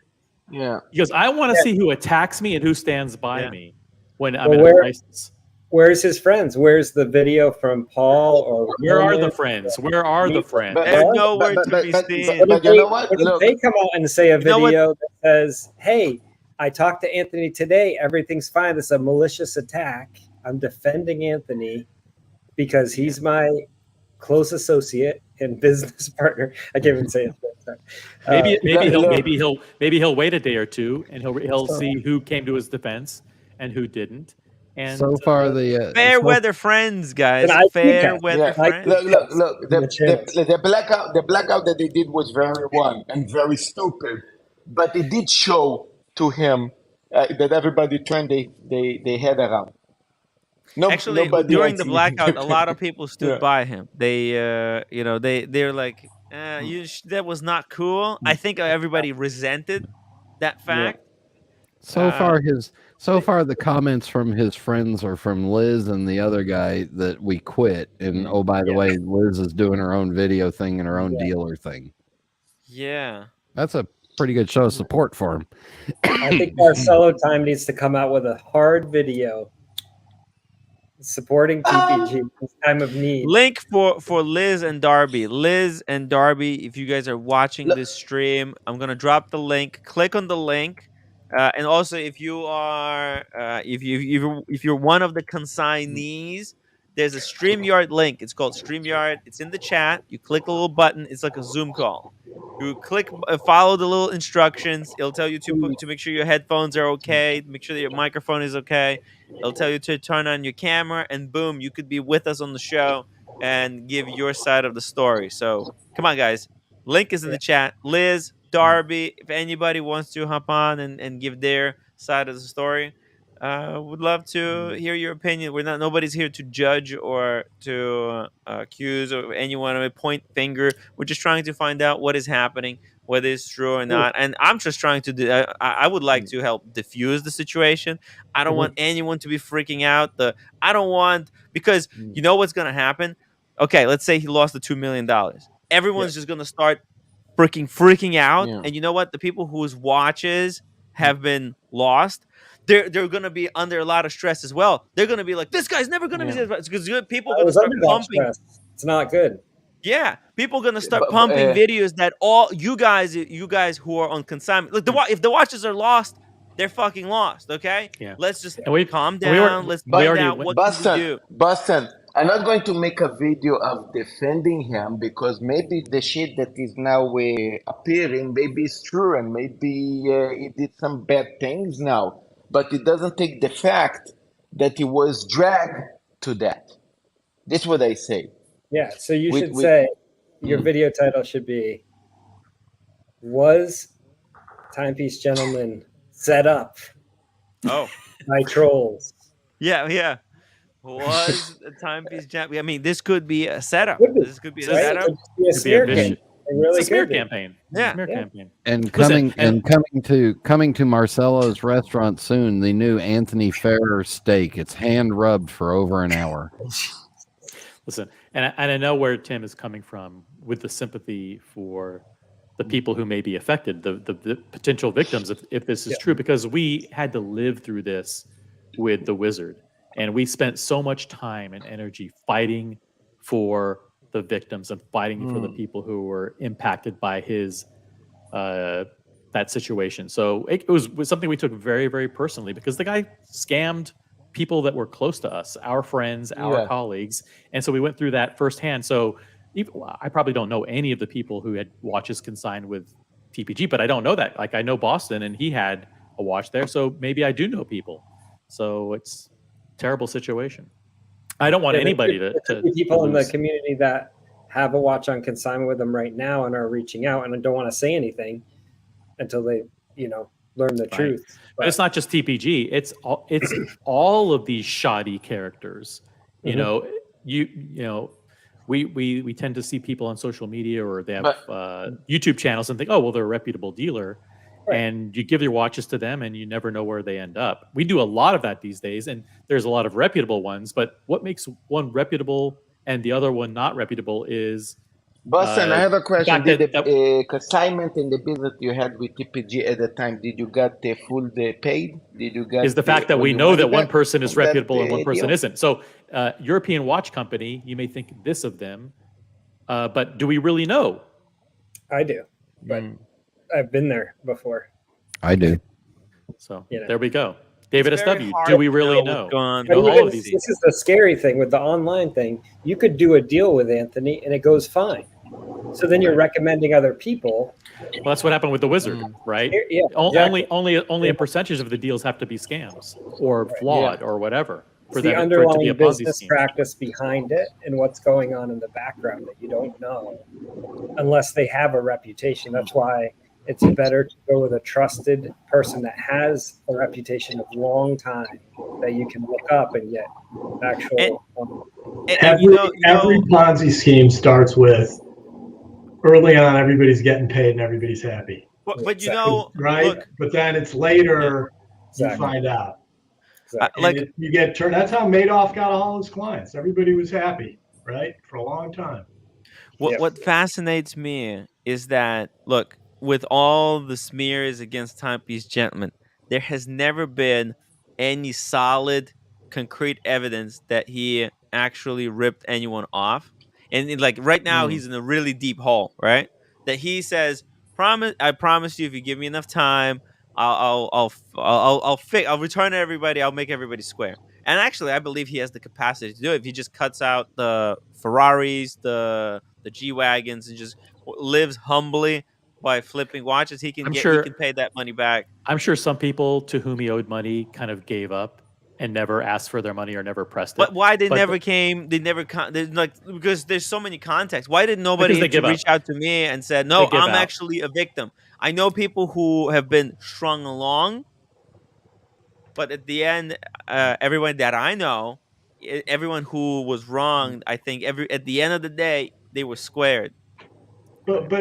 Yeah. He goes, "I want to see who attacks me and who stands by me when I'm Well, in a crisis." Where's his friends? Where's the video from Paul or Where are the Roman? friends? Where are the friends? They're nowhere to be seen. But you know what? What if Look, they come out and say a You know what? video that says, "Hey, I talked to Anthony today. Everything's fine. This is a malicious attack. I'm defending Anthony because he's my close associate and business partner." I can't even say it. Maybe he'll wait a day or two and he'll see who came to his defense and who didn't. And So far, the Fair weather friends, guys. And I Fair think weather friends. look. in the channels. The blackout that they did was very wrong and very stupid, but it did show to him that everybody turned they head around. No, Actually, nobody during the actually- blackout, a lot of people stood Yeah. by him. They, they're like, that was not cool. I think everybody resented that fact. so far the comments from his friends are from Liz and the other guy that we quit. And oh, by the way, Liz is doing her own video thing and her own dealer thing. Yeah. That's a pretty good show of support for him. I think Marcelo Time needs to come out with a hard video supporting TPG in this time of need. Link for Liz and Darby. Liz and Darby, if you guys are watching this stream, I'm gonna drop the link. Click on the link, and also if you are if you're one of the consignees, there's a StreamYard link. It's called StreamYard. It's in the chat. You click a little button. It's like a Zoom call. You click, follow the little instructions. It'll tell you to make sure your headphones are okay. Make sure that your microphone is okay. It'll tell you to turn on your camera, and boom, you could be with us on the show and give your side of the story. So come on, guys. Link is in the chat. Liz, Darby, if anybody wants to hop on and give their side of the story, would love to hear your opinion. Nobody's here to judge or to accuse or anyone or point finger. We're just trying to find out what is happening, whether it's true or not. And I'm just trying to I would like to help diffuse the situation. I don't want anyone to be freaking out. Because you know what's gonna happen? Okay, let's say he lost the $2 million. Everyone's just gonna start freaking out. Yeah. And you know what? The people whose watches have been lost, they're going to be under a lot of stress as well. They're going to be like, this guy's never going to be because people are going to start pumping. It's not good. Yeah, people are going to start pumping videos that all you guys who are on consignment. Look, if the watches are lost, they're fucking lost. Okay, let's just calm down. Let's find out what can we do. Boston, I'm not going to make a video of defending him because maybe the shit that is now appearing maybe is true and maybe he did some bad things now. But it doesn't take the fact that he was dragged to that. That's what I say. Yeah, so you should say your video title should be, "Was Timepiece Gentlemen set up by trolls?" Yeah. Was a Timepiece Gentlemen? I mean, this could be a setup. This could be a Right? setup. It could be a smear campaign. It really It's a smear could be. campaign. Yeah. Smear campaign. And coming to Marcelo's restaurant soon, the new Anthony Ferrer steak. It's hand rubbed for over an hour. Listen, and I know where Tim is coming from with the sympathy for the people who may be affected, the potential victims, if this is true, because we had to live through this with the Wizard, and we spent so much time and energy fighting for the victims and fighting for the people who were impacted by his that situation. So it was something we took very, very personally because the guy scammed people that were close to us, our friends, our Yeah. colleagues. And so we went through that firsthand. So I probably don't know any of the people who had watches consigned with TPG, but I don't know that. Like I know Boston and he had a watch there. So maybe I do know people. So it's a terrible situation. I don't want anybody to people in the lose. community that have a watch on consignment with them right now and are reaching out and don't want to say anything until they, learn the truth. But it's not just TPG. It's all of these shoddy characters. You know, we tend to see people on social media or they have YouTube channels and think, oh, well, they're a reputable dealer. Right. And you give your watches to them and you never know where they end up. We do a lot of that these days, and there's a lot of reputable ones. But what makes one reputable and the other one not reputable is Boston, I have a question. Did the consignment in the business you had with TPG at the time, did you get the full paid? Did you get is the fact that we know that one person is reputable and one person isn't. So European Watch Company, you may think this of them, but do we really know? I do, but I've been there before. I do. So there we go. David SW, do we really know? This is the scary thing with the online thing. You could do a deal with Anthony and it goes fine. So then you're recommending other people. Well, that's what happened with the Wizard, right? Yeah, exactly. Only a percentage of the deals have to be scams or flawed or whatever. For the underlying business practice behind it and what's going on in the background that you don't know unless they have a reputation. That's why it's better to go with a trusted person that has a reputation of long time that you can look up and get actual. Every Ponzi scheme starts with early on, everybody's getting paid and everybody's happy. But right? Look, but then it's later you find out. Exactly. You get turned. That's how Madoff got all his clients. Everybody was happy, right, for a long time. What fascinates me is that with all the smears against Timepiece Gentlemen, there has never been any solid, concrete evidence that he actually ripped anyone off. And right now, he's in a really deep hole, right? That he says, I promise you, if you give me enough time, I'll return everybody. I'll make everybody square. And actually, I believe he has the capacity to do it. If he just cuts out the Ferraris, the G-Wagons, and just lives humbly by flipping watches, he can pay that money back. I'm sure some people to whom he owed money kind of gave up and never asked for their money or never pressed it. But why because there's so many contexts. Why did nobody reach out to me and said, no, I'm actually a victim? I know people who have been strung along, but at the end, everyone that I know, everyone who was wronged, I think at the end of the day, they were squared. But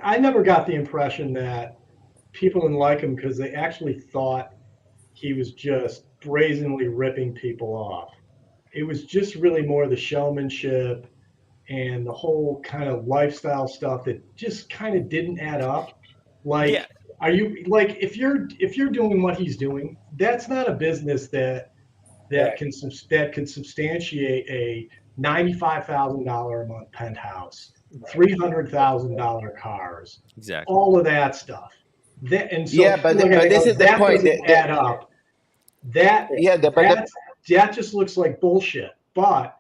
I never got the impression that people didn't like him because they actually thought he was just brazenly ripping people off. It was just really more the showmanship and the whole kind of lifestyle stuff that just kind of didn't add up. Are you if you're doing what he's doing, that's not a business that can substantiate a $95,000 a month penthouse, $300,000 cars, exactly, all of that stuff. But this is the point that add up. That just looks like bullshit. But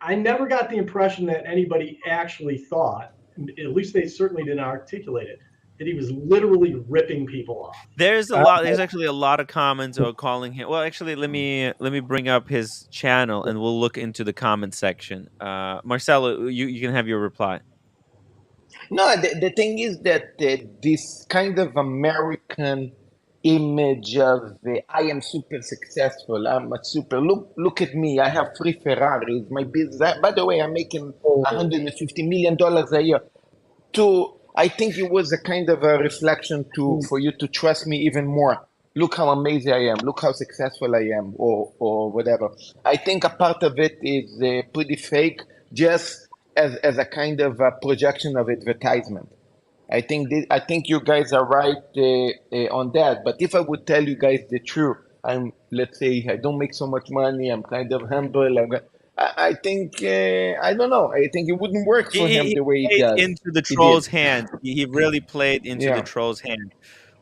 I never got the impression that anybody actually thought, at least they certainly didn't articulate it, that he was literally ripping people off. There's actually a lot of comments calling him. Well, actually, let me bring up his channel and we'll look into the comment section. Marcelo, you can have your reply. No, the thing is that this kind of American image of I am super successful. I'm a super look at me. I have 3 Ferraris. My business. By the way, I'm making $150 million a year. I think it was a kind of a reflection for you to trust me even more. Look how amazing I am. Look how successful I am, or whatever. I think a part of it is pretty fake, just as a kind of a projection of advertisement. I think you guys are right on that. But if I would tell you guys the truth, let's say I don't make so much money. I'm kind of humble. I think I don't know. I think it wouldn't work for him He the way played that into the he troll's did. hand. He really played into the Yeah. troll's hand.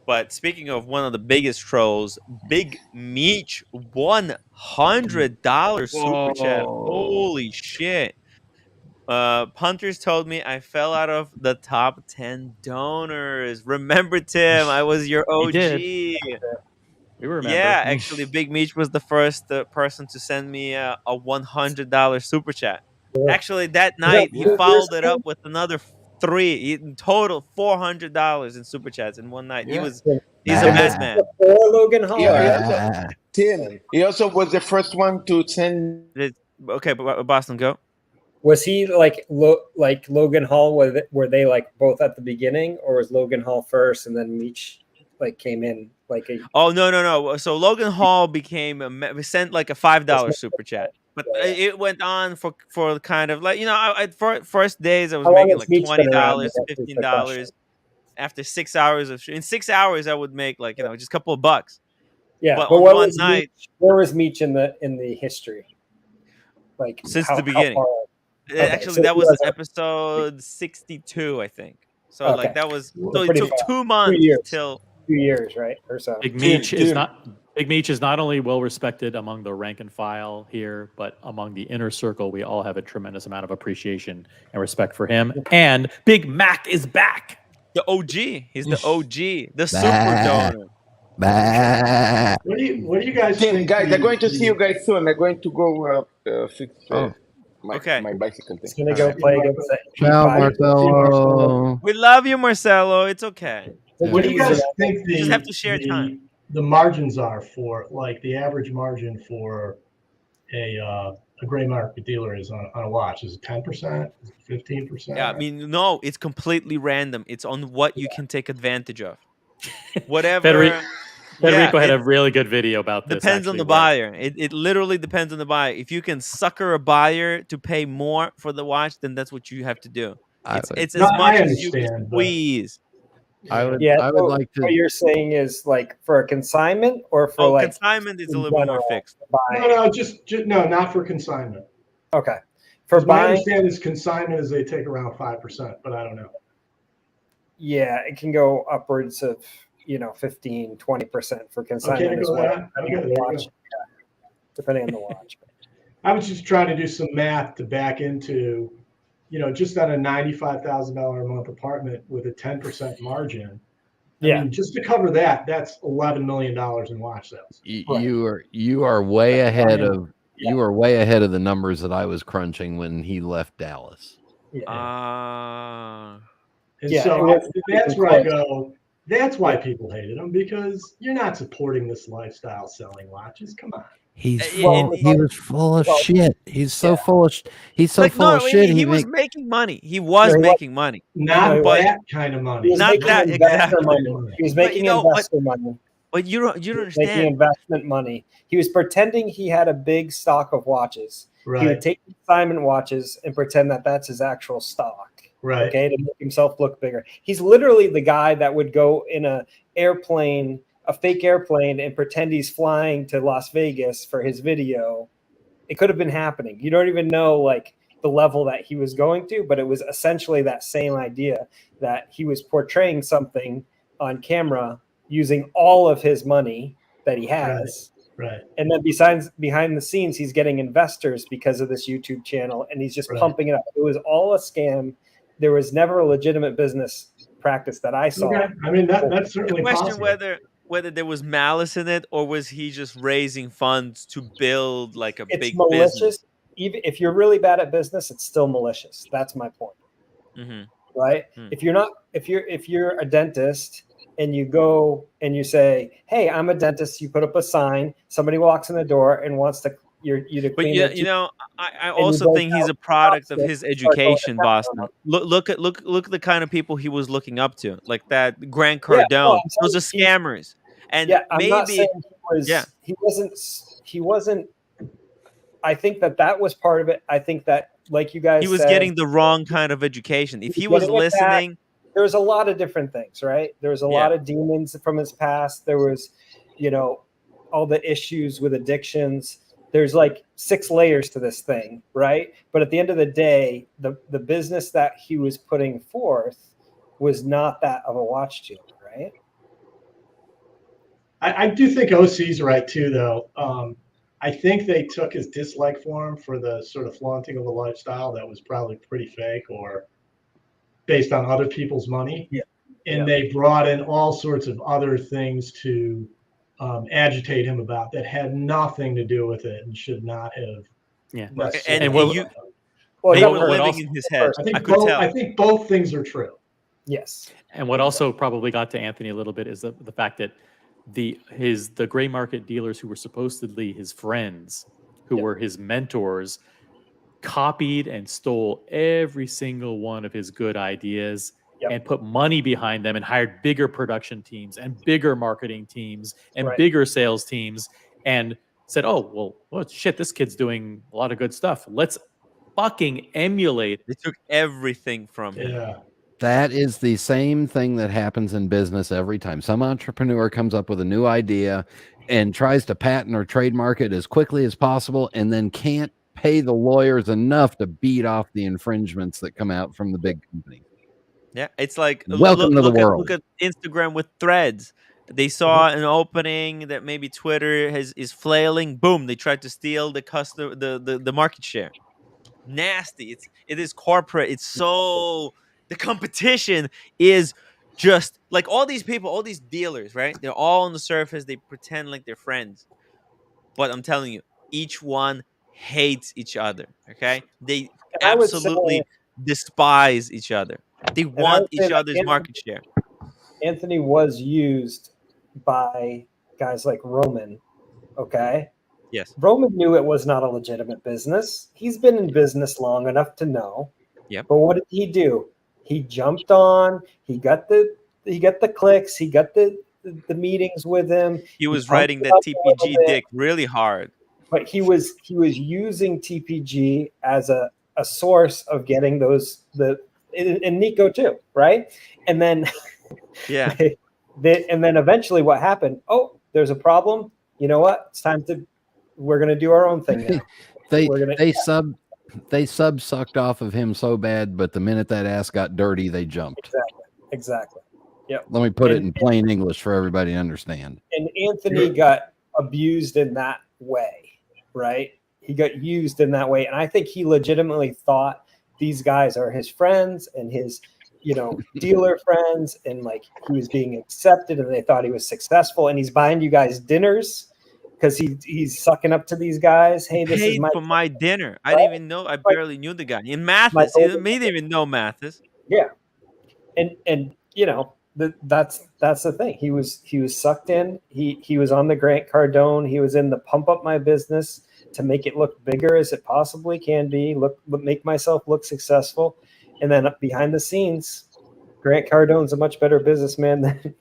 But speaking of one of the biggest trolls, Big Meech, $100 super chat. Whoa. Holy shit. Punters told me I fell out of the top 10 donors. Remember, Tim, I was your He OG. did. We remember. Yeah, actually, Big Meech was the first person to send me a $100 super chat. Actually, that night he followed it up with another three. In total, $400 in super chats in one night. Yeah. He's a madman. Before Logan Hall. He also was the first one to send. Okay, but Boston, go. Was he like Logan Hall? Were they like both at the beginning, or was Logan Hall first and then Meech like came in like a? Oh no. So Logan Hall became sent like a $5 super chat, but it went on for kind of like for first days I was making like $20, $15. After 6 hours in 6 hours I would make like just a couple of bucks. Yeah, but on one night, where was Meech in the history? Like since the beginning. Actually, so that was episode 62, I think. So like that was it took 2 months till 2 years, right? Or so. Big Meech is not only well respected among the rank and file here, but among the inner circle, we all have a tremendous amount of appreciation and respect for him. And Big Mac is back. The OG. He's the OG. The super donor. What do you guys think? Guys, I'm going to see you guys soon. I'm going to go fix my bicycle thing. He's going to go play against that. Ciao, Marcelo. We love you, Marcelo. It's okay. What do you guys think you just have to share time. The margins are for like the average margin for a gray market dealer is on a watch? Is it 10%? Is it 15%? Yeah, I mean, no, it's completely random. It's on what you can take advantage of. Whatever. Federico had a really good video about this. Depends on the buyer. It literally depends on the buyer. If you can sucker a buyer to pay more for the watch, then that's what you have to do. It's as much as you can squeeze. I would so like to. What you're saying is like for a consignment or for like consignment is a little bit more fixed. No, just no, not for consignment. Okay. For my buying, understanding is consignment is they take around 5%, but I don't know. Yeah, it can go upwards of 15, 20% for consignment as well. Depending on the watch. I was just trying to do some math to back into, just on a $95,000 a month apartment with a 10% margin. I mean, just to cover that, that's $11 million in watch sales. You are way ahead of you are way ahead of the numbers that I was crunching when he left Dallas. So that's where I go. That's why people hated him, because you're not supporting this lifestyle selling watches. Come on. He was full of shit. He's so full of shit. He was making money. He was making money. Not that kind of money. Not that exactly. Money. He was making investor money. But you don't understand. Making investment money. He was pretending he had a big stock of watches. Right. He would take consignment watches and pretend that that's his actual stock. Right. Okay, to make himself look bigger. He's literally the guy that would go in a fake airplane, and pretend he's flying to Las Vegas for his video. It could have been happening. You don't even know like the level that he was going to, but it was essentially that same idea that he was portraying something on camera using all of his money that he has. Right. And then behind the scenes, he's getting investors because of this YouTube channel, and he's just pumping it up. It was all a scam. There was never a legitimate business practice that I saw. Okay. I mean, that's certainly the question possible. Whether there was malice in it, or was he just raising funds to build like it's big malicious. business? Even if you're really bad at business, it's still malicious. That's my point. Mm-hmm. Right? If you're a dentist and you go and you say, "Hey, I'm a dentist," you put up a sign. Somebody walks in the door and wants to you to clean. But I also think he's a product of his education, Boston. Look at the kind of people he was looking up to, like that Grant Cardone. Those are scammers. And I'm not saying he wasn't. I think that was part of it. I think that, like you guys, he was getting the wrong kind of education. If he was listening, there was a lot of different things, right? There was a lot of demons from his past. There was, all the issues with addictions. there's like 6 layers to this thing, right? But at the end of the day, the business that he was putting forth was not that of a watch dealer, right? I do think OC's right too, though. I think they took his dislike for him for the sort of flaunting of a lifestyle that was probably pretty fake or based on other people's money. Yeah. And they brought in all sorts of other things to agitate him about that had nothing to do with it and should not have. Yeah. necessarily And done. you, Well, they that were was- living also- in his head. I think I could both. tell. I think both things are true. Yes. And what also probably got to Anthony a little bit is the fact that the gray market dealers who were supposedly his friends, who were his mentors, copied and stole every single one of his good ideas and put money behind them and hired bigger production teams and bigger marketing teams and bigger sales teams and said, oh, well, shit, this kid's doing a lot of good stuff. Let's fucking emulate. They took everything from him. Yeah. That is the same thing that happens in business every time. Some entrepreneur comes up with a new idea and tries to patent or trademark it as quickly as possible and then can't pay the lawyers enough to beat off the infringements that come out from the big company. Yeah, it's like Welcome to the world. Look at Instagram with threads. They saw an opening that maybe Twitter is flailing. Boom! They tried to steal the market share. Nasty. It is corporate. It's so the competition is just like all these people, all these dealers, right? They're all on the surface. They pretend like they're friends, but I'm telling you, each one hates each other. Okay, they I would absolutely despise each other. They want each other's market share. Anthony was used by guys like Roman. Okay. Yes. Roman knew it was not a legitimate business. He's been in business long enough to know. Yep. But what did he do? He jumped on. He got the clicks. He got the meetings with him. He was pumped riding it that up a little TPG bit. dick really hard. But he was using TPG as a source of getting those and Nico too, right? And then Yeah. and then eventually what happened? Oh, there's a problem. You know what? It's time to. We're gonna do our own thing now. They sucked off of him so bad, but the minute that ass got dirty, they jumped. Exactly. Yep. Let me put it in plain English for everybody to understand. And Anthony got abused in that way, right? He got used in that way, and I think he legitimately thought these guys are his friends and his, dealer friends, and like he was being accepted, and they thought he was successful, and he's buying you guys dinners because he's sucking up to this guys. Hey, this is Paid for my dinner. I didn't even know. I barely knew the guy. In Mathis, he didn't even know Mathis. Yeah, and that's the thing. He was sucked in. He was on the Grant Cardone. He was in the pump up my business to make it look bigger as it possibly can be. Make myself look successful, and then behind the scenes, Grant Cardone's a much better businessman than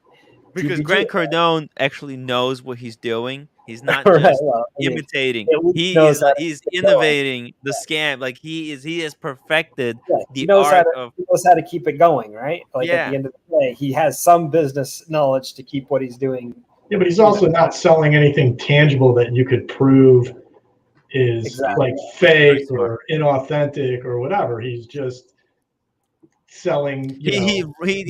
because TPG. Grant Cardone actually knows what he's doing. He's not just imitating. He's innovating the scam. Like he has perfected the art of. He knows how to keep it going, right? Like at the end of the day, he has some business knowledge to keep what he's doing. Yeah, but he's also not selling anything tangible that you could prove is like fake or inauthentic or whatever. He's just selling. He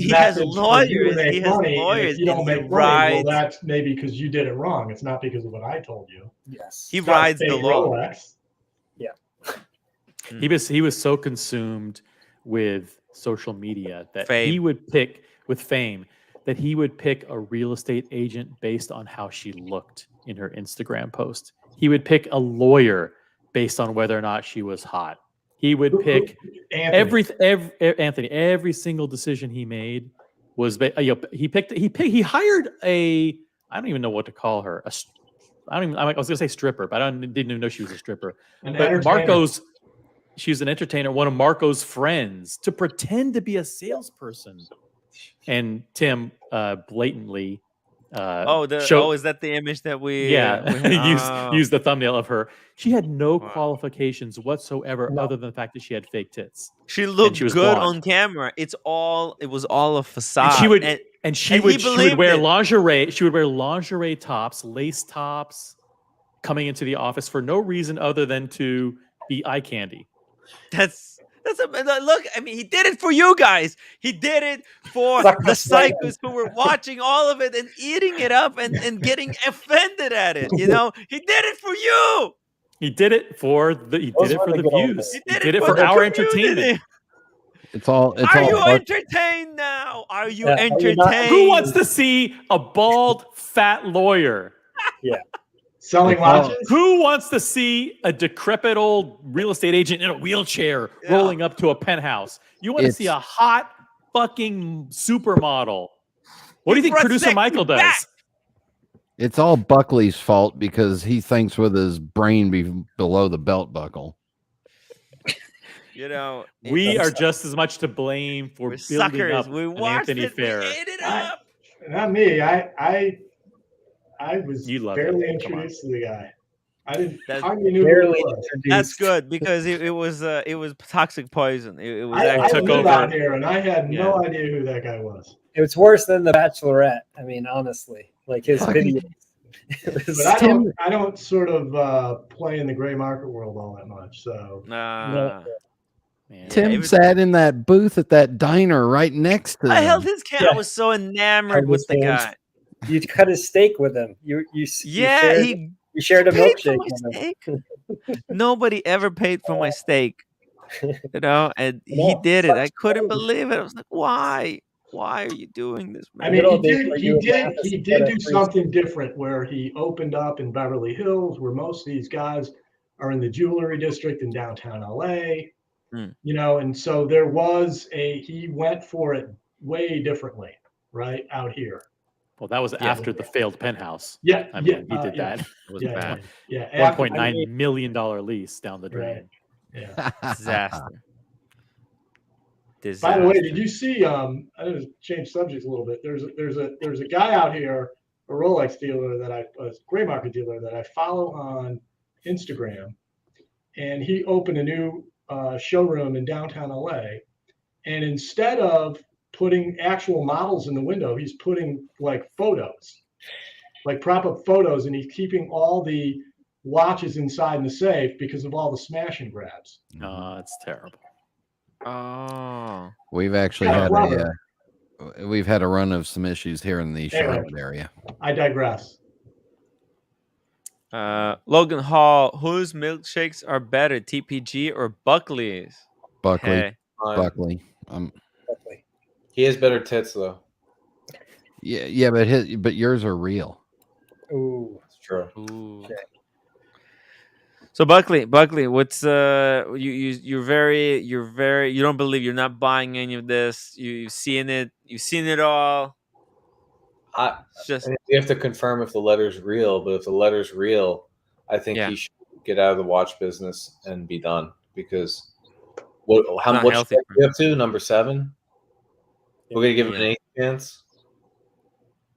has lawyers. He has lawyers. If you don't make money, well, that's maybe because you did it wrong. It's not because of what I told you. Yes, he rides the law. Rolex. Yeah, he was so consumed with social media that fame. He would pick with fame that he would pick a real estate agent based on how she looked in her Instagram post. He would pick a lawyer based on whether or not she was hot. He would pick every single decision he made was he hired I don't even know what to call her. I was gonna say stripper, but didn't even know she was a stripper. But she was an entertainer, one of Marco's friends, to pretend to be a salesperson. And Tim blatantly is that the image that we used the thumbnail of her. She had no qualifications whatsoever other than the fact that she had fake tits. She looked good blonde on camera. It was all a facade. And she would wear lingerie. She would wear lingerie tops, lace tops, coming into the office for no reason other than to be eye candy. That's look. I mean, he did it for you guys. He did it for Suck the my sweat. psychos who were watching all of it and eating it up and getting offended at it. You know, he did it for you. He did it for the. He Those did it were for the the good old views. days. He did it for the our community. entertainment. It's all. It's Are all. you Buck- entertained now? Are you Yeah, are you entertained? not- Who wants to see a bald, fat lawyer? Selling It's all- watches. Who wants to see a decrepit old real estate agent in a wheelchair rolling up to a penthouse? You want to see It's- a hot fucking supermodel. What do you think brought producer sexy Michael does? back. It's all Buckley's fault because he thinks with his brain below the belt buckle. You know, We are just as much to blame for we're building suckers. up We an watched Anthony it. Fair. We ate it I- up. Not me. I was You love barely it. Come on. introduced to the guy. I didn't That's hardly knew who Barely he was. introduced. That's good because it was toxic poison. It was I actually took live over. out here, and I had Yeah. no idea who that guy was. It was worse than The Bachelorette. I mean, honestly, like his Fucking- videos. It was- But I don't sort of play in the gray market world all that much. So Nah. Man. Tim it was- sat in that booth at that diner right next to I him. held his camera. Yeah. I was so enamored Held with his the hands. guy. you cut his steak with him. You Yeah, shared, he you shared a paid for milkshake my with him. steak. Nobody ever paid for my steak, you know, and he No, did it. I such couldn't crazy. believe it. I was like, why? Why are you doing this, man? I mean, Little he bit for you and Mathis he to did get a do free something different where he opened up in Beverly Hills, where most of these guys are in the jewelry district in downtown LA. Hmm. You know, and so there was he went for it way differently, right out here. Well, that was after the failed penthouse. Yeah, I mean, he did that. It was Yeah, bad. yeah. $1.9 million lease down the drain. Yeah. Disaster. By the way, did you see? I just change subjects a little bit. There's a guy out here, a Rolex dealer a gray market dealer that I follow on Instagram, and he opened a new showroom in downtown LA, and instead of putting actual models in the window, he's putting like photos, like prop-up photos, and he's keeping all the watches inside in the safe because of all the smash and grabs. Oh, it's terrible. Oh, We've actually Yeah, had clever. we've had a run of some issues here in the Anyway. Charlotte area. I digress. Logan Hall, whose milkshakes are better, TPG or Buckley's? Buckley, Hey, Buckley. He has better tits though. Yeah, but yours are real. Ooh, It's true. ooh. Okay. So Buckley, what's you're very you don't believe, you're not buying any of this. You've seen it all. It's just We have to confirm if the letter's real, but if the letter's real, I think Yeah. he should get out of the watch business and be done because Not how much healthy do for you have to? Number 7? We're gonna give him Yeah. an 8th chance.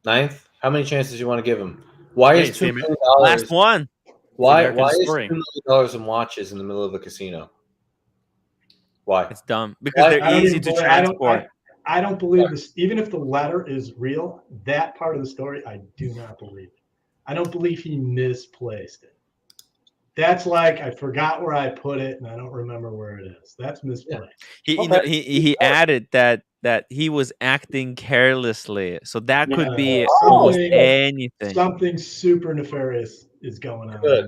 9th? How many chances do you want to give him? Why Hey, is $2 Sam, million? last one. Why American is story. $2 million in watches in the middle of the casino? Why? It's dumb because I they're don't easy even to believe- transport. I don't believe this. Even if the letter is real, that part of the story, I do not believe it. I don't believe he misplaced it. That's like I forgot where I put it and I don't remember where it is. That's misplaced. He added that he was acting carelessly, so that could Yeah. be Something- almost anything. Something super nefarious is going on. Good.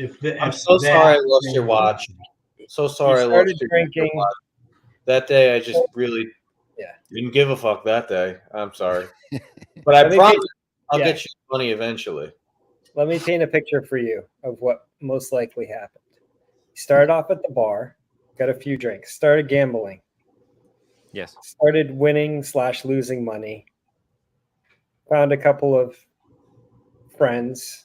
I'm If so sorry I that lost thing your is- watch. So sorry I you lost started your drinking. watch. That day I just really Yeah. didn't give a fuck that day. I'm sorry. But I Let me promise paint- I'll yeah. get you money eventually. Let me paint a picture for you of what most likely happened. You started off at the bar, got a few drinks, started gambling, Yes. started winning/losing money, found a couple of friends,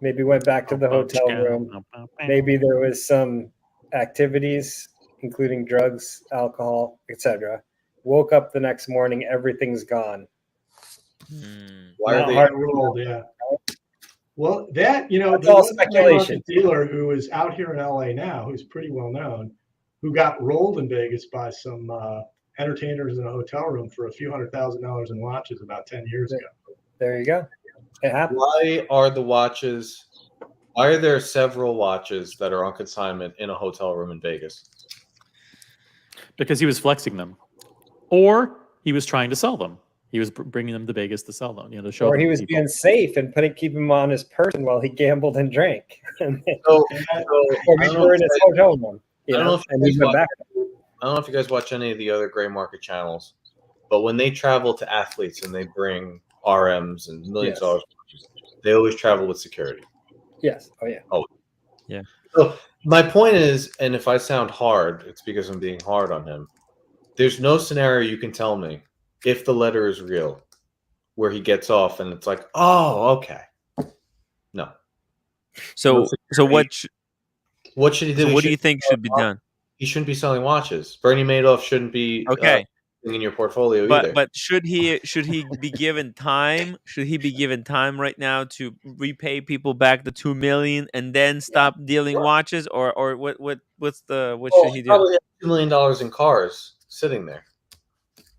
maybe went back to the hotel room. Maybe there was some activities, including drugs, alcohol, etc. Woke up the next morning, everything's gone. Why are Not they hard rolled, yeah. Well, that That's there all was a speculation. dealer who is out here in LA now, who's pretty well known, who got rolled in Vegas by some entertainers in a hotel room for a few $100,000 in watches about 10 years ago. There you go. It happened. Why are the watches Why are there several watches that are on consignment in a hotel room in Vegas? Because he was flexing them, or he was trying to sell them. He was bringing them to Vegas to sell them, to show. Or them he to was people. being safe and keeping him on his person while he gambled and drank. So, or I maybe don't we're in his hotel room. I don't know if and you he guys went watch- back. I don't know if you guys watch any of the other gray market channels, but when they travel to athletes and they bring RMs and millions of dollars, they always travel with security. Yes. Oh yeah. Oh, yeah. So my point is, and if I sound hard, it's because I'm being hard on him. There's no scenario you can tell me if the letter is real where he gets off and it's like, oh, okay. No. So what should he do? So He what do you shouldn't think be should be selling done? He shouldn't be selling watches. Bernie Madoff shouldn't be Okay. in your portfolio either. But should he be given time? Should he be given time right now to repay people back the $2 million and then stop dealing watches, or what should he do? Probably has $2 million in cars sitting there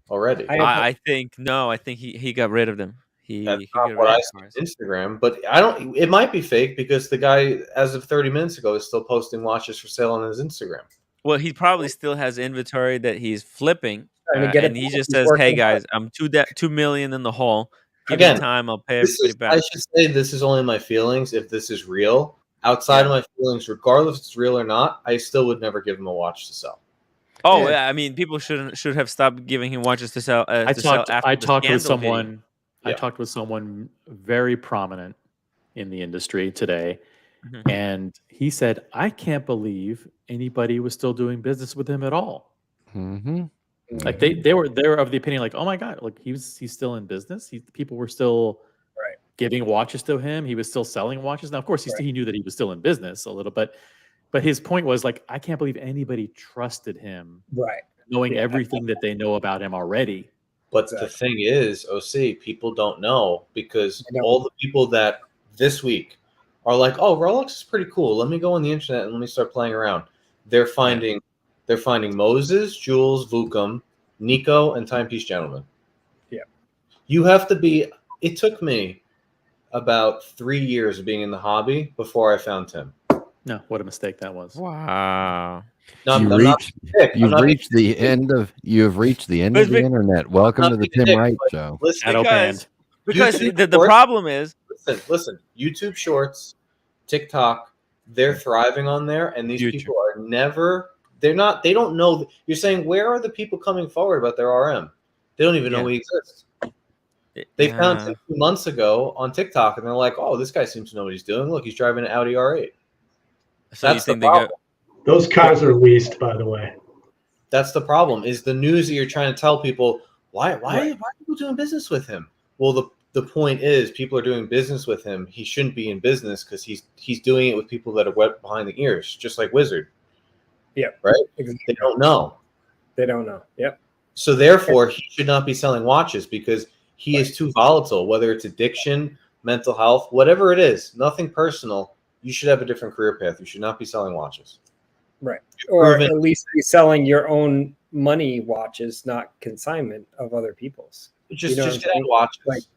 already. I think no. I think he got rid of them. That's He not got what rid I of see cars. on Instagram, but I don't. It might be fake because the guy, as of 30 minutes ago, is still posting watches for sale on his Instagram. Well, he probably still has inventory that he's flipping, Trying to get and it he back. just He's says, working "Hey it guys, I'm $2 million in the hole. Give Again, me time. I'll pay This everybody is, back." I should say this is only my feelings. If this is real, outside of my feelings, regardless if it's real or not, I still would never give him a watch to sell. Oh, yeah. I mean, people should have stopped giving him watches to sell. I talked with scandal hit him. someone. I talked with someone very prominent in the industry today, Mhm. and he said, "I can't believe anybody was still doing business with him at all." Mm-hmm. Like they were of the opinion, like, "Oh my god, like he's still in business. People were still giving watches to him. He was still selling watches. Now, of course, he knew that he was still in business a little, but his point was like, I can't believe anybody trusted him, Right? Knowing everything that they know about him already." But the thing is, OC, people don't know because all the people that this week are like, "Oh, Rolex is pretty cool. Let me go on the internet and let me start playing around." They're finding Moses, Jules, Vucum, Nico, and Timepiece Gentlemen. Yeah. You have to be. It took me about 3 years of being in the hobby before I found Tim. No, what a mistake that was. Wow. You've reached the end of the internet. Welcome to the Tim Wright Show. Because the problem is, listen, YouTube Shorts, TikTok, they're thriving on there, and these people are never. They don't know. You're saying, where are the people coming forward about their RM? They don't even know we exist. They found him 2 months ago on TikTok, and they're like, "Oh, this guy seems to know what he's doing. Look, he's driving an Audi R8." So That's the problem. Those cars are leased, by the way. That's the problem. Is the news that you're trying to tell people why are people doing business with him? Well, the point is, people are doing business with him. He shouldn't be in business because he's doing it with people that are wet behind the ears, just like Wizard. Yeah. Right. Exactly. They don't know. They don't know. Yep. So therefore, he should not be selling watches because he is too volatile. Whether it's addiction, mental health, whatever it is, nothing personal. You should have a different career path. You should not be selling watches. Right. Or at least be selling your own money watches, not consignment of other people's. Just get out watches.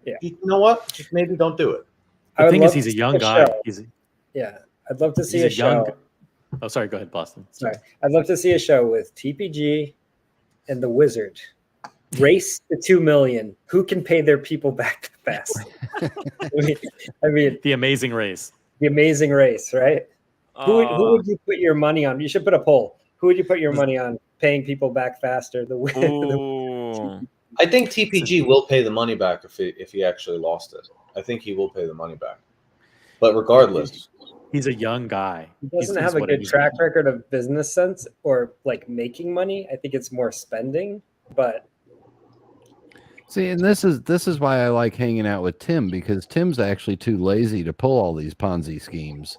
You know what? Just maybe don't do it. The thing is, he's a young guy. I'd love to see a show. Oh, sorry. Go ahead, Boston. Sorry. I'd love to see a show with TPG and the Wizard. Race to 2 million. Who can pay their people back the fast? I mean, the amazing race. The amazing race, right? Who would you put your money on? You should put a poll. Who would you put your money on paying people back faster? I think TPG will pay the money back if he actually lost it. I think he will pay the money back. But regardless, he's a young guy. He doesn't have a good track record of business sense or like making money. I think it's more spending, but see, and this is why I like hanging out with Tim, because Tim's actually too lazy to pull all these Ponzi schemes.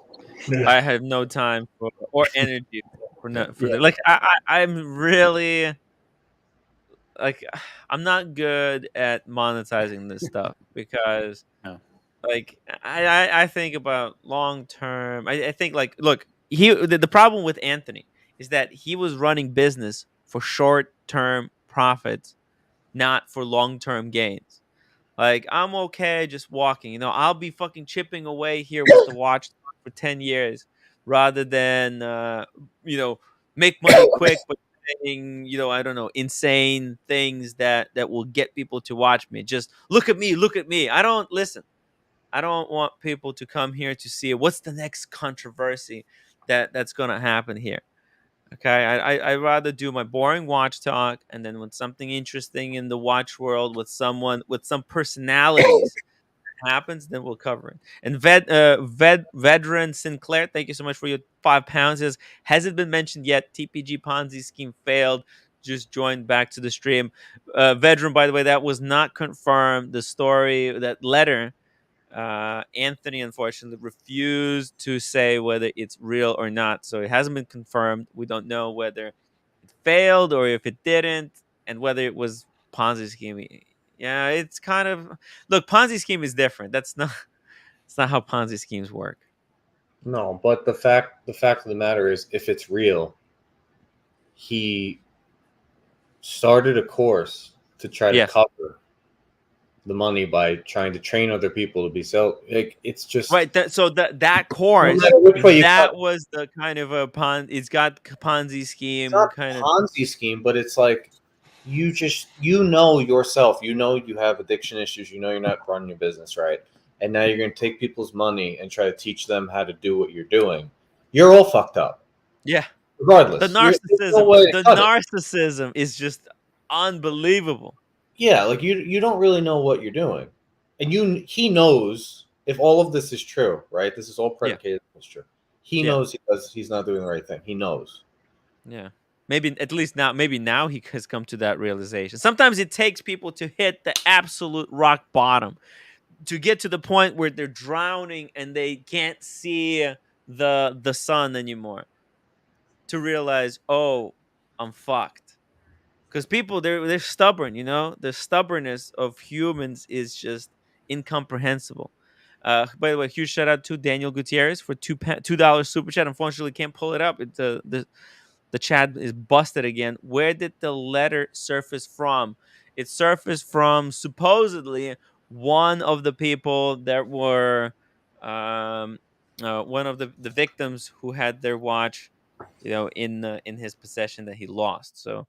I have no time or energy for that. Like I'm really like I'm not good at monetizing this stuff because like I think about long term. I think like look, the problem with Anthony is that he was running business for short term profits, not for long term gains. Like, I'm okay just walking. You know, I'll be fucking chipping away here with the watch for 10 years rather than, make money quick, but saying, I don't know, insane things that will get people to watch me. Just look at me, look at me. I don't listen. I don't want people to come here to see what's the next controversy that's gonna happen here. Okay, I rather do my boring watch talk, and then when something interesting in the watch world with someone with some personalities happens, then we'll cover it. And veteran Sinclair, thank you so much for your £5. Hasn't been mentioned yet. TPG Ponzi scheme failed. Just joined back to the stream. Veteran, by the way, that was not confirmed. The story, that letter. Anthony unfortunately refused to say whether it's real or not, so it hasn't been confirmed. We don't know whether it failed or if it didn't, and whether it was Ponzi scheme. Yeah, it's kind of look. Ponzi scheme is different. That's not. It's not how Ponzi schemes work. No, but the fact of the matter is, if it's real, he started a course to try to cover the money by trying to train other people to be it's just right. That course, that was the kind of a it's got Ponzi scheme. It's not kind Ponzi scheme, but it's like you know yourself, you know you have addiction issues, you know you're not running your business right, and now you're going to take people's money and try to teach them how to do what you're doing. You're all fucked up. Yeah. Regardless, the narcissism is just unbelievable. Yeah, like you don't really know what you're doing, and he knows if all of this is true, right? This is all predicated on true. He knows he's not doing the right thing. He knows. Yeah, maybe at least now. Maybe now he has come to that realization. Sometimes it takes people to hit the absolute rock bottom, to get to the point where they're drowning and they can't see the sun anymore, to realize, oh, I'm fucked. Because people, they're stubborn, the stubbornness of humans is just incomprehensible. By the way, huge shout out to Daniel Gutierrez for $2 super chat. Unfortunately, can't pull it up. The chat is busted again. Where did the letter surface from? It surfaced from supposedly one of the people that were one of the victims who had their watch, in his possession that he lost. So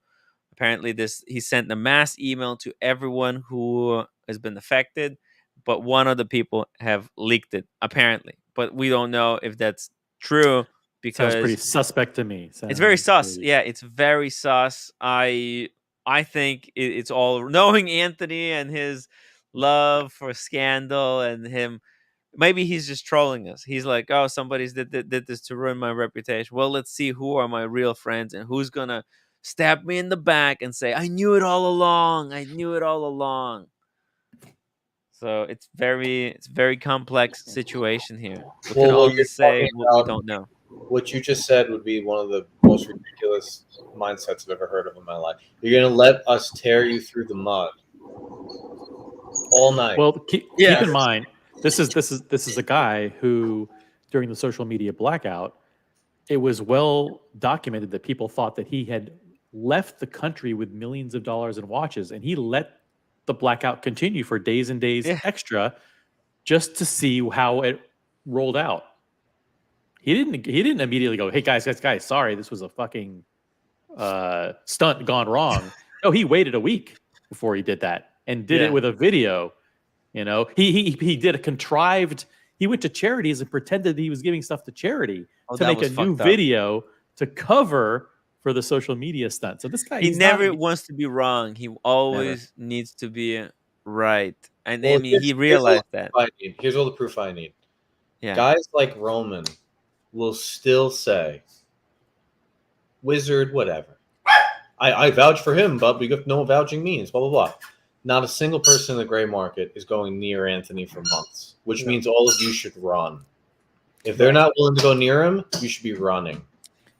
apparently he sent a mass email to everyone who has been affected, but one of the people have leaked it, apparently. But we don't know if that's true, because sounds pretty suspect to me. It's very sus. Yeah, it's very sus. I think it's all knowing Anthony and his love for scandal and him. Maybe he's just trolling us. He's like, oh, somebody's did this to ruin my reputation. Well, let's see who are my real friends and who's gonna stab me in the back and say, I knew it all along. I knew it all along. So it's very complex situation here. We can only say what we don't know. What you just said would be one of the most ridiculous mindsets I've ever heard of in my life. You're going to let us tear you through the mud all night. Well, keep in mind, this is a guy who, during the social media blackout, it was well documented that people thought that he had left the country with millions of dollars in watches, and he let the blackout continue for days and days extra, just to see how it rolled out. He didn't immediately go, hey guys, sorry, this was a fucking stunt gone wrong. No, he waited a week before he did that, and did it with a video. He did a contrived. He went to charities and pretended that he was giving stuff to charity to make a new video to cover for the social media stunt. So this guy, he never wants to be wrong. He always needs to be right. And I mean, he realized that. Here's all the proof I need. Yeah. Guys like Roman will still say, wizard, whatever. I vouch for him, but we know what vouching means, blah, blah, blah. Not a single person in the gray market is going near Anthony for months, which means all of you should run. If they're not willing to go near him, you should be running,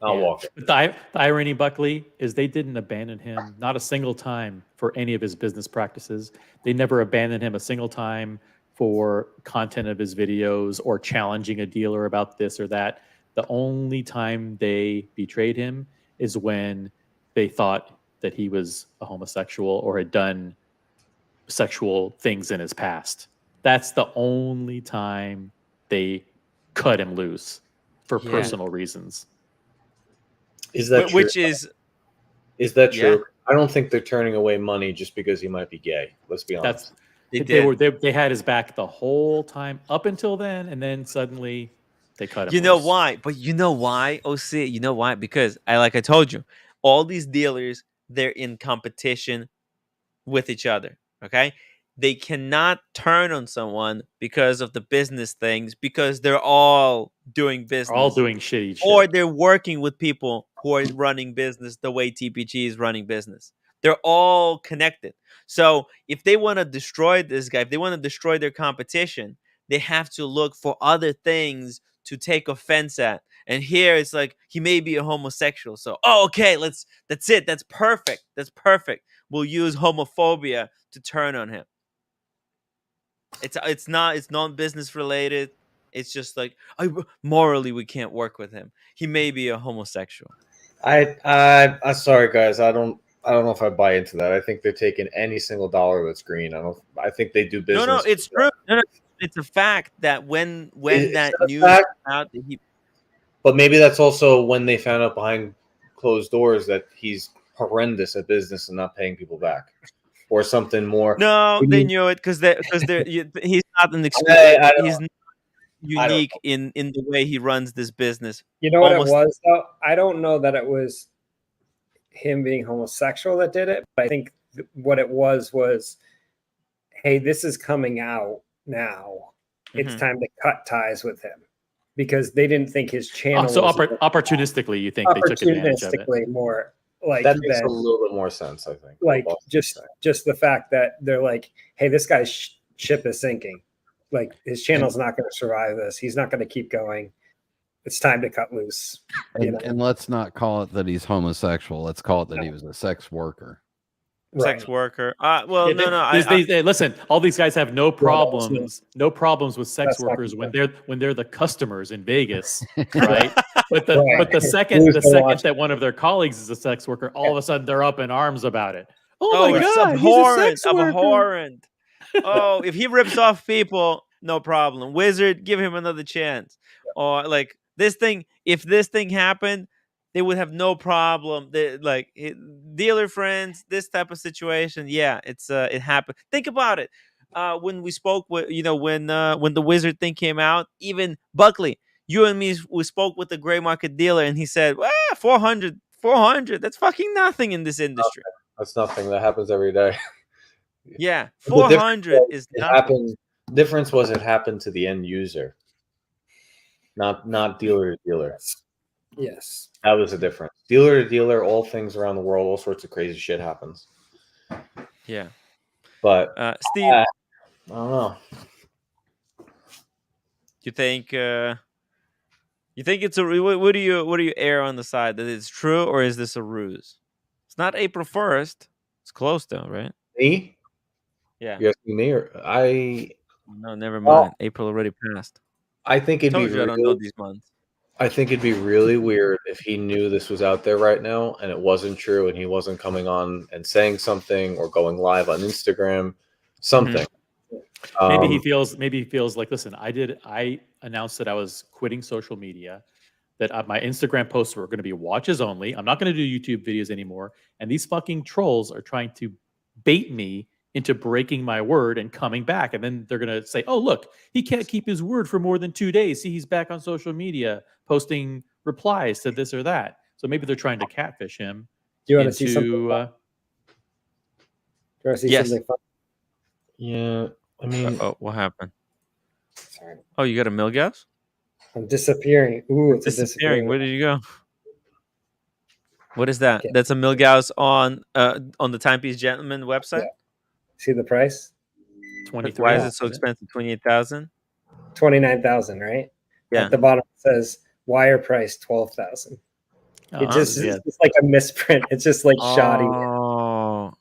not walking. But the irony, Buckley, is they didn't abandon him, not a single time, for any of his business practices. They never abandoned him a single time for content of his videos or challenging a dealer about this or that. The only time they betrayed him is when they thought that he was a homosexual or had done sexual things in his past. That's the only time they cut him loose for personal reasons. Is that true? Which is that Yeah. true? I don't think they're turning away money just because he might be gay. Let's be honest. They had his back the whole time up until then, and then suddenly they cut him. You know loose. why? But you know why, OC? You know why? Because I told you, all these dealers, they're in competition with each other. Okay? They cannot turn on someone because of the business things, because they're all doing business. All doing shitty shit. Or they're working with people who are running business the way TPG is running business. They're all connected. So if they want to destroy this guy, if they want to destroy their competition, they have to look for other things to take offense at. And here it's like, he may be a homosexual. So, okay, that's it. That's perfect. That's perfect. We'll use homophobia to turn on him. It's not business related. It's just like, morally we can't work with him. He may be a homosexual. I'm sorry, guys. I don't know if I buy into that. I think they're taking any single dollar that's green. I think they do business. No, it's true. No, it's a fact that when that news fact? came out, But maybe that's also when they found out behind closed doors that he's horrendous at business and not paying people back, or something more. No, they knew it because he's not an he's not unique in the way he runs this business. You know what it was, though? I don't know that it was him being homosexual that did it, but I think what it was, hey, this is coming out now. It's time to cut ties with him, because they didn't think his channel. So opportunistically, you think they took advantage of it? More like that makes a little bit more sense, I think. Like just the fact that they're like, hey, this guy's ship is sinking. Like, his channel's not going to survive this. He's not going to keep going. It's time to cut loose. And let's not call it that he's homosexual. Let's call it that he was a sex worker. Sex worker. Well, no. Listen, all these guys have no problems with sex workers when they're the customers in Vegas, right? But the second that one of their colleagues is a sex worker, all of a sudden they're up in arms about it. Oh my God, abhorrent, abhorrent. Oh, if he rips off people, no problem. Wizard, give him another chance. Or like this thing, if this thing happened, they would have no problem. Dealer friends, this type of situation. Yeah, it happened. Think about it. When we spoke with, when the Wizard thing came out, even Buckley, you and me, we spoke with the gray market dealer, and he said, 400, that's fucking nothing in this industry. That's nothing. That happens every day. Yeah, 400 is nothing. Difference was it happened to the end user, not dealer to dealer. Yes, that was the difference. Dealer to dealer, all things around the world, all sorts of crazy shit happens. Yeah, but Steve, I don't know. You think it's a? What do you err on the side that it's true, or is this a ruse? It's not April 1st. It's close though, right? Me? Yeah. You're asking me, or I? No, never mind. April already passed. I think it'd be. I don't know these months. I think it'd be really weird if he knew this was out there right now and it wasn't true, and he wasn't coming on and saying something or going live on Instagram, something. Maybe he feels like, listen, I announced that I was quitting social media, that my Instagram posts were going to be watches only. I'm not going to do YouTube videos anymore. And these fucking trolls are trying to bait me into breaking my word and coming back. And then they're going to say, oh, look, he can't keep his word for more than 2 days. See, he's back on social media posting replies to this or that. So maybe they're trying to catfish him. Do you want to see something? Do you want to see something fun? Yeah. I mean, what happened? Sorry. Oh, you got a Milgauss? I'm disappearing. Ooh, it's disappearing. Where did you go? What is that? Okay. That's a Milgauss on the Timepiece Gentlemen website. Yeah. See the price? 23. Why is it so expensive? 28,000. 29,000, right? Yeah. At the bottom it says wire price 12,000. It's like a misprint. It's just like shoddy. Oh,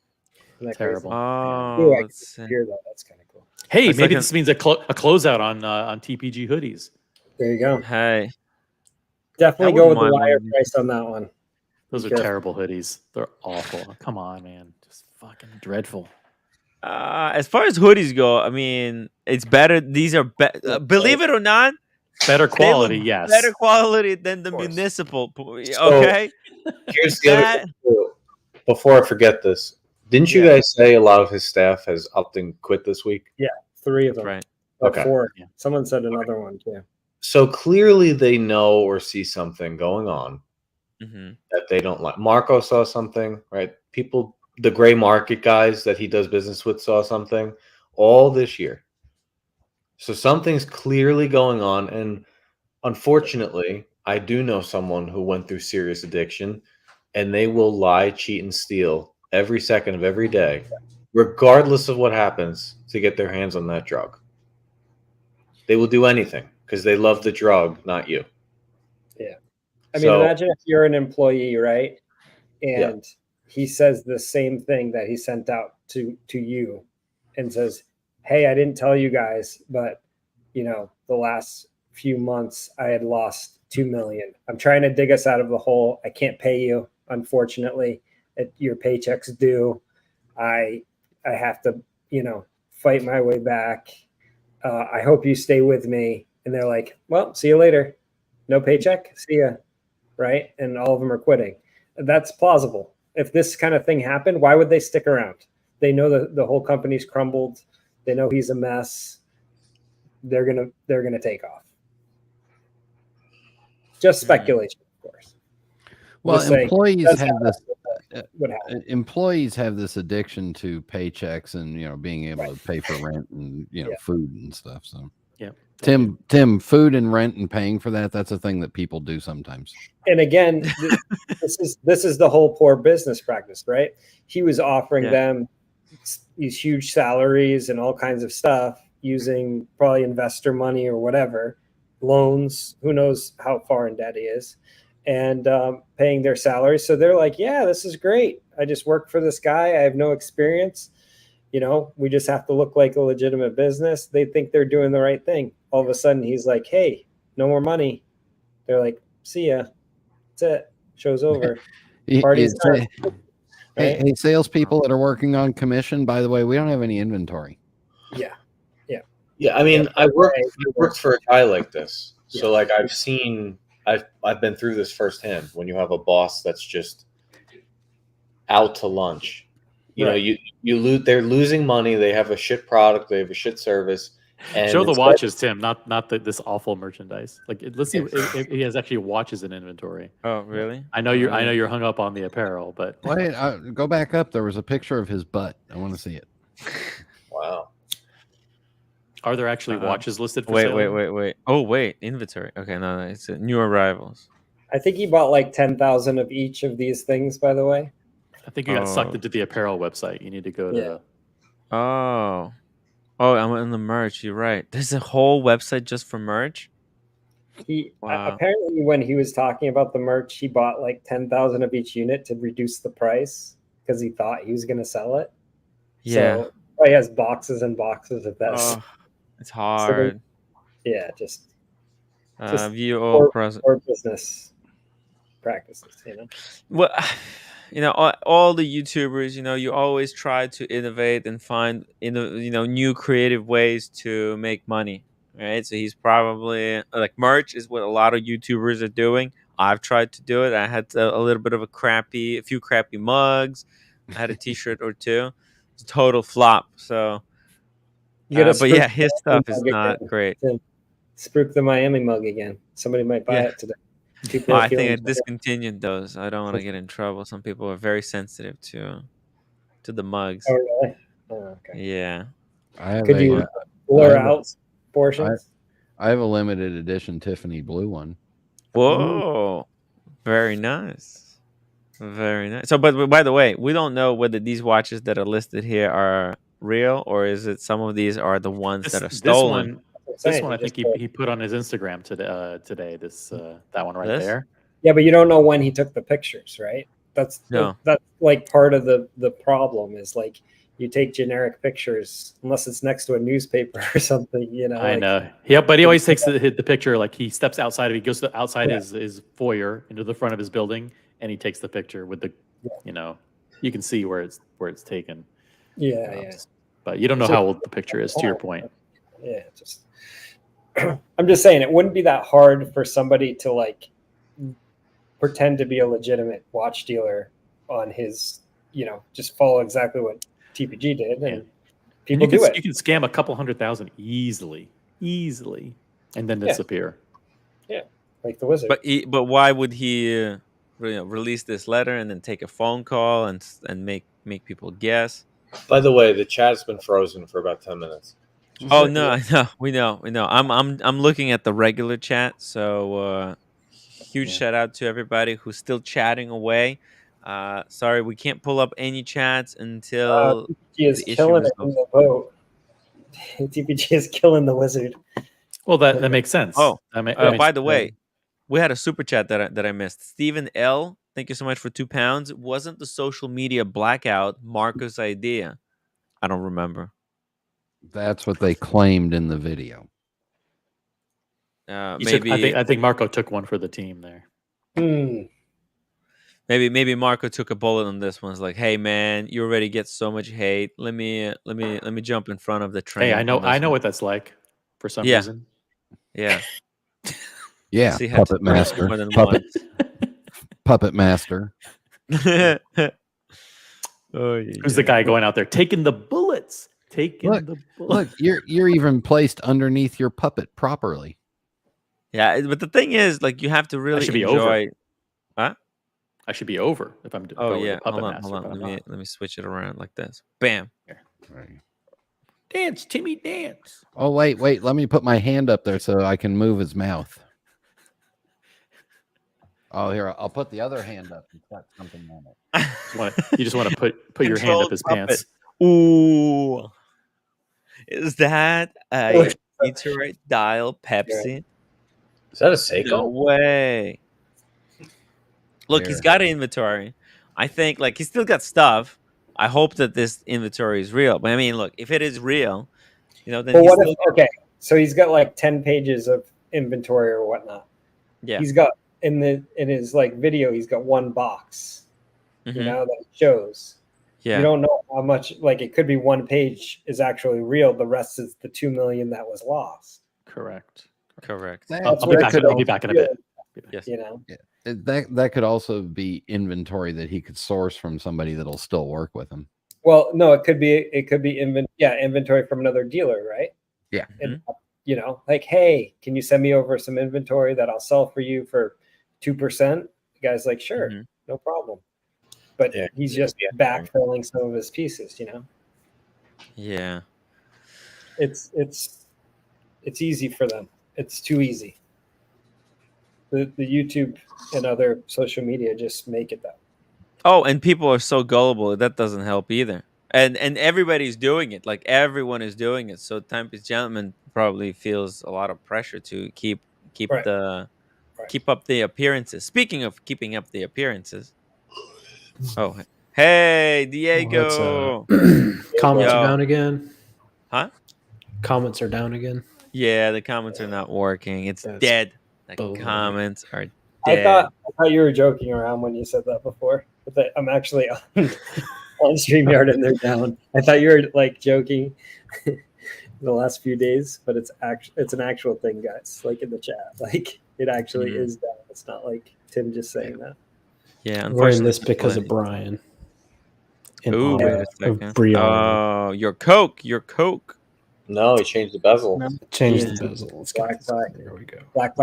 terrible. Ooh, I can hear that. That's kind of cool. Hey, maybe this means a closeout on TPG hoodies. There you go. Hey, definitely go with the wire price on that one. Those are terrible hoodies. They're awful. Come on, man. Just fucking dreadful. As far as hoodies go, I mean, it's better. These are believe it or not, Better they quality, look yes. better quality than the course. municipal. So- Okay, Here's the other that thing, too. Before I forget this, didn't you Yeah. guys say a lot of his staff has upped and quit this week? 3 of that's them. right. Or Okay. 4. Yeah. Someone said another one too. So clearly they know or see something going on hmm that they don't like. Marco saw something, right? People, the gray market guys that he does business with saw something all this year. So something's clearly going on. And unfortunately, I do know someone who went through serious addiction, and they will lie, cheat, and steal every second of every day, regardless of what happens, to get their hands on that drug. They will do anything because they love the drug, not you. I mean, So- imagine if you're an employee, right? Yeah. And he says the same thing that he sent out to you and says, "Hey, I didn't tell you guys, but the last few months I had lost 2 million. I'm trying to dig us out of the hole. I can't pay you, unfortunately. Your paycheck's due. I have to, fight my way back. I hope you stay with me." And they're like, "Well, see you later. No paycheck. See ya." Right? And all of them are quitting. That's plausible. If this kind of thing happened, why would they stick around? They know the whole company's crumbled. They know he's a mess. They're gonna take off. Just speculation, of course. Well, Just saying, employees that's have how this. that would happen. Employees have this addiction to paychecks and being able Right. to pay for rent and Yeah. food and stuff. So Yeah. Tim, food and rent and paying for that's a thing that people do sometimes. And again, this is the whole poor business practice, right? He was offering Yeah. them these huge salaries and all kinds of stuff using probably investor money or whatever, loans. Who knows how far in debt he is, and paying their salaries. So they're like, "Yeah, this is great. I just work for this guy. I have no experience. We just have to look like a legitimate business." They think they're doing the right thing. All of a sudden, he's like, "Hey, no more money." They're like, "See ya. That's it. Show's over. Party's done." Hey, salespeople that are working on commission, by the way, we don't have any inventory. Yeah, I mean, Yeah. I worked for a guy like this. So Yeah. like I've been through this firsthand when you have a boss that's just out to lunch. Right. They're losing money, they have a shit product, they have a shit service. And Show the instead- watches, Tim, not this awful merchandise. Like, let's see if he has actually watches in inventory. Oh, really? I know you're hung up on the apparel, but Wait, go back up. There was a picture of his butt. I want to see it. Wow. are there actually watches listed for Wait, sale? wait. Oh, wait, inventory. Okay, no, it's new arrivals. I think he bought like 10,000 of each of these things, by the way. I think you got sucked into the apparel website. You need to go to. Oh, I'm on the merch. You're right. There's a whole website just for merch. Wow. Apparently, when he was talking about the merch, he bought like 10,000 of each unit to reduce the price because he thought he was going to sell it. Yeah. So he has boxes and boxes of that. Oh, it's hard. Just view all poor business practices, Well, all the YouTubers, you always try to innovate and find new creative ways to make money, right? So he's probably like merch is what a lot of YouTubers are doing. I've tried to do it. I had a little bit of a few crappy mugs. I had a T-shirt or two. It's a total flop. So, but yeah, his stuff is not great. Spruik the Miami mug again. Somebody might buy it today. I think I discontinued those. I don't want to get in trouble. Some people are very sensitive to the mugs. Oh, really? Oh, okay. Yeah. Could you blur out portions? I have a limited edition Tiffany blue one. Whoa. Very nice. Very nice. So, but by the way, we don't know whether these watches that are listed here are real or is it some of these are the ones that are stolen. This one I think he put on his Instagram today. That one right there. Yeah, but you don't know when he took the pictures, right? That's like part of the problem is like you take generic pictures unless it's next to a newspaper or something, I know. Yeah, but he always takes the picture like he steps outside he goes outside his foyer into the front of his building and he takes the picture with the you can see where it's taken. Yeah. But you don't know how old the picture is, to your point. Yeah, just I'm just saying it wouldn't be that hard for somebody to like pretend to be a legitimate watch dealer on his, just follow exactly what TPG did, and people do it. You can scam a couple 100,000 easily, and then disappear. Yeah, like the wizard. But why would he release this letter and then take a phone call and make people guess? By the way, the chat's been frozen for about 10 minutes. Oh no, I know, we know. I'm looking at the regular chat, so huge shout out to everybody who's still chatting away. Sorry, we can't pull up any chats until TPG is killing it in the vote. TPG is killing the wizard. Well, that makes sense. Oh, by the way, we had a super chat that I missed. Stephen L, thank you so much for £2. Wasn't the social media blackout Marco's idea? I don't remember. That's what they claimed in the video. Maybe I think Marco took one for the team there. Maybe Marco took a bullet on this one. It's like, hey man, you already get so much hate. Let me jump in front of the train. Hey, I know what that's like for some reason. Yeah. Yeah, puppet master. Puppet master. Who's the guy going out there taking the bullets? Look, you're even placed underneath your puppet properly. Yeah, but the thing is, like, you have to really enjoy. Huh? I should be over if I'm. Hold on. Let me switch it around like this. Bam. Right. Dance, Timmy, dance. Oh wait. Let me put my hand up there so I can move his mouth. Oh, here, I'll put the other hand up. It's got something on it. You just want to put your hand up his pants. Ooh. Is that a Detroit dial Pepsi? Is that a Seiko? No way. Look, he's got an inventory. I think, like, he's still got stuff. I hope that this inventory is real. But I mean, look, if it is real, then okay, so he's got like 10 pages of inventory or whatnot. Yeah. He's got in his like video, he's got one box, that he shows. Yeah. You don't know how much, like, it could be one page is actually real. The rest is the 2 million that was lost. Correct. I'll be back in a bit. Yes. Yeah. That could also be inventory that he could source from somebody that'll still work with him. Well, no, it could be inventory from another dealer, right? Yeah. And, like, hey, can you send me over some inventory that I'll sell for you for 2%? The guy's like, sure, no problem. But he's just backfilling some of his pieces, Yeah. It's easy for them. It's too easy. The YouTube and other social media just make it that. Oh, and people are so gullible. That doesn't help either. And everybody's doing it. Like, everyone is doing it. So Timepiece Gentlemen probably feels a lot of pressure to keep up the appearances. Speaking of keeping up the appearances. Oh, hey, Diego. Comments are down again. Huh? Comments are down again. Yeah, the comments are not working. It's dead. The comments are dead. I thought you were joking around when you said that before. But I'm actually on StreamYard and they're down. I thought you were like joking the last few days, but it's an actual thing, guys. Like in the chat, like it actually is down. It's not like Tim just saying that. Yeah, we're in this because of Brian. Ooh, wait a second. Oh, your Coke. No, he changed the bezel. Changed the bezel. Let's black. There we go. Black.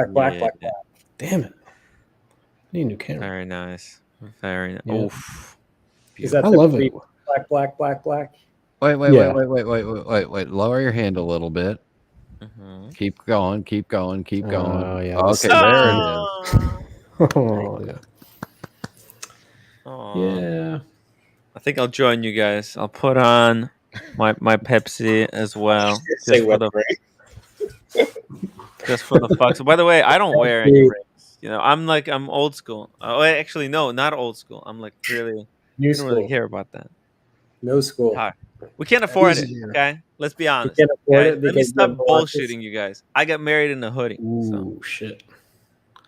Damn it. I need a new camera. Very nice. Very nice. Yeah. Oof. Is that I love it. Black. Wait. Lower your hand a little bit. Keep going. Oh, yeah. Okay, there it is. Oh, yeah. Yeah. I think I'll join you guys. I'll put on my Pepsi as well. Just for the fucks. By the way, I don't wear any rings. I'm old school. Oh, actually, no, not old school. I'm like really new school. Don't really care about that. No school. We can't afford it. Okay, let's be honest. Okay? Let me stop bullshitting you guys. I got married in a hoodie. Ooh, shit.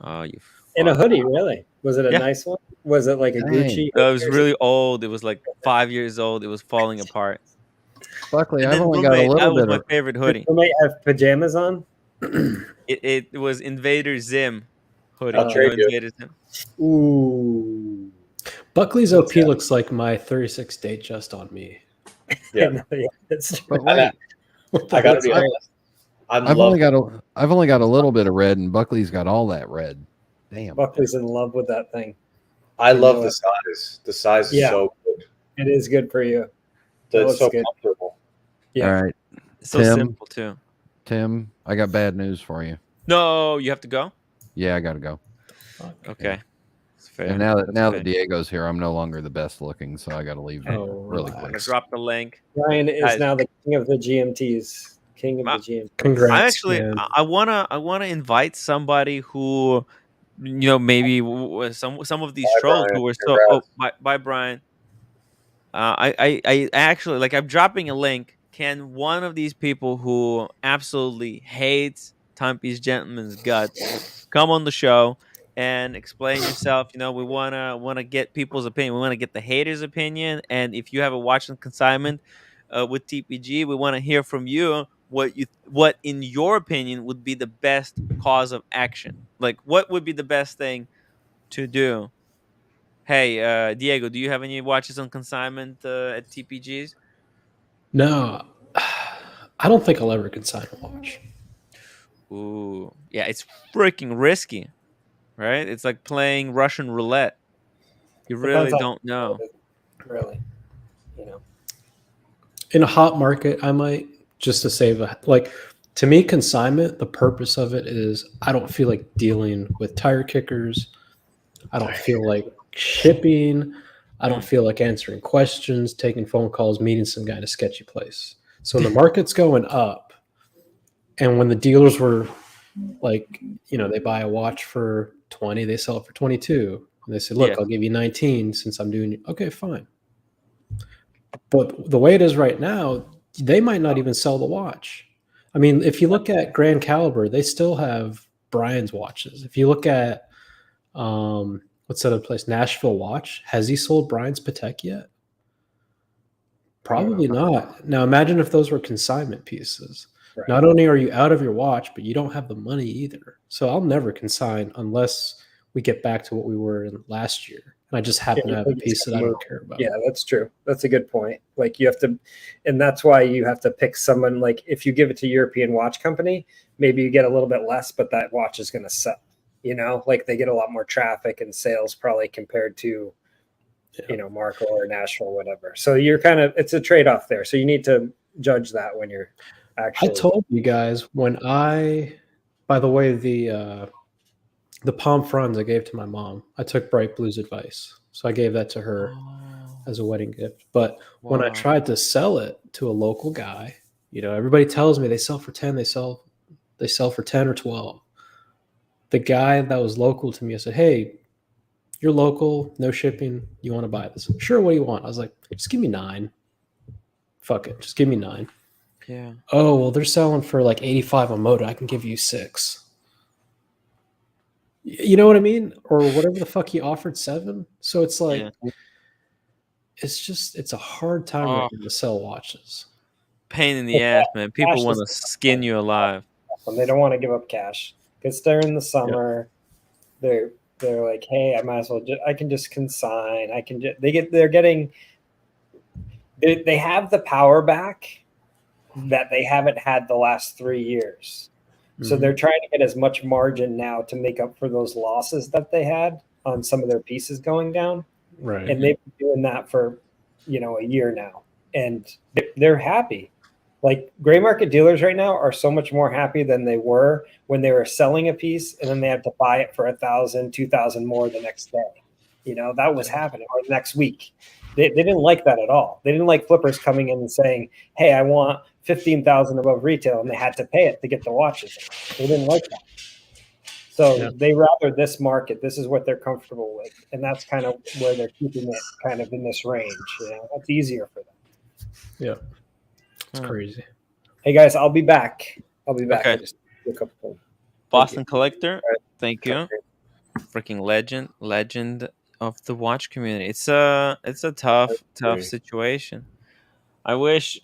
Oh, you. In a hoodie, really? Was it a nice one? Was it like a Gucci? It was really old. It was like 5 years old. It was falling apart. Buckley, And I've then only got a roommate, that little was bit my of. favorite hoodie. You might have pajamas on. It was Invader Zim hoodie. I'll trade you. Invader Zim. Ooh. Buckley's OP looks like my 36 date just on me. Yeah. It's But And wait, I gotta be honest. I've only got a little bit of red, and Buckley's got all that red. Damn. Buckley's in love with that thing. I love know the it. size. The size is Yeah. so good. It is good for you. That It's looks so good. comfortable. Yeah. All right, So Tim. simple too. Tim, I got bad news for you. No, you have to go. Yeah, I got to go. Okay, it's fair. And now That's that fair. Diego's here, I'm no longer the best looking, so I got to leave really I'm quick. gonna drop the link. Ryan is Guys. now the king of the GMTs. King of the GMTs. Congrats. I actually, man. I wanna invite somebody who, maybe some of these Bye, trolls Brian. who were so. Congrats. Oh, bye, Brian. I actually, like, I'm dropping a link. Can one of these people who absolutely hates Timepiece Gentlemen's guts come on the show and explain yourself? We wanna get people's opinion. We want to get the haters' opinion. And if you have a watch on consignment with TPG, we want to hear from you what in your opinion would be the best cause of action. Like, what would be the best thing to do? Hey, Diego, do you have any watches on consignment at TPGs? No, I don't think I'll ever consign a watch. Ooh, yeah, it's freaking risky, right? It's like playing Russian roulette. You really Depends on- don't know. Really. In a hot market, I might, just to save to me, consignment, the purpose of it is I don't feel like dealing with tire kickers. I don't feel like shipping. I don't feel like answering questions, taking phone calls, meeting some guy in a sketchy place. So when the market's going up, and when the dealers were like, they buy a watch for 20, they sell it for 22. And they say, look, Yeah. I'll give you 19 since I'm doing, okay, fine. But the way it is right now, they might not even sell the watch. I mean, if you look at Grand Caliber, they still have Brian's watches. If you look at, what's that other place? Nashville Watch. Has he sold Brian's Patek yet? Probably not. Now imagine if those were consignment pieces. Right. Not only are you out of your watch, but you don't have the money either. So I'll never consign unless we get back to what we were in last year. And I just happen to have a piece that I don't care about. Yeah, that's true. That's a good point. Like, you have to, and that's why you have to pick someone, like, if you give it to European watch company, maybe you get a little bit less, but that watch is going to sell. Like, they get a lot more traffic and sales probably compared to, Marco or Nashville, whatever. So you're it's a trade-off there. So you need to judge that when you're actually. I told you guys by the way, the Palm Fronds I gave to my mom, I took Bright Blue's advice. So I gave that to her as a wedding gift. But when I tried to sell it to a local guy, everybody tells me they sell for 10, they sell for 10 or 12. The guy that was local to me, I said, hey, you're local, no shipping. You want to buy this? Sure, what do you want? I was like, just give me 9. Fuck it, just give me 9. Yeah. Oh, well, they're selling for like 85 on Moda. I can give you 6. You know what I mean? Or whatever the fuck he offered, 7. So it's like, it's a hard time right now to sell watches. Pain in the ass, man. People want to skin you alive. And they don't want to give up cash because they're in the summer. Yep. They're like, hey, I might as well. I can just consign. I can. They have the power back that they haven't had the last 3 years. So they're trying to get as much margin now to make up for those losses that they had on some of their pieces going down. Right. And they've been doing that for, a year now. And they're happy. Like, gray market dealers right now are so much more happy than they were when they were selling a piece and then they had to buy it for $1,000, $2,000 more the next day. That was happening, or the next week. They didn't like that at all. They didn't like flippers coming in and saying, hey, I want $15,000 above retail, and they had to pay it to get the watches. They didn't like that. So they rather this market. This is what they're comfortable with. And that's kind of where they're keeping it kind of in this range. That's easier for them. Yeah. It's crazy. Hey guys, I'll be back. Okay. I just do a couple things. Boston Collector, thank you. Freaking legend of the watch community. It's a tough situation. I wish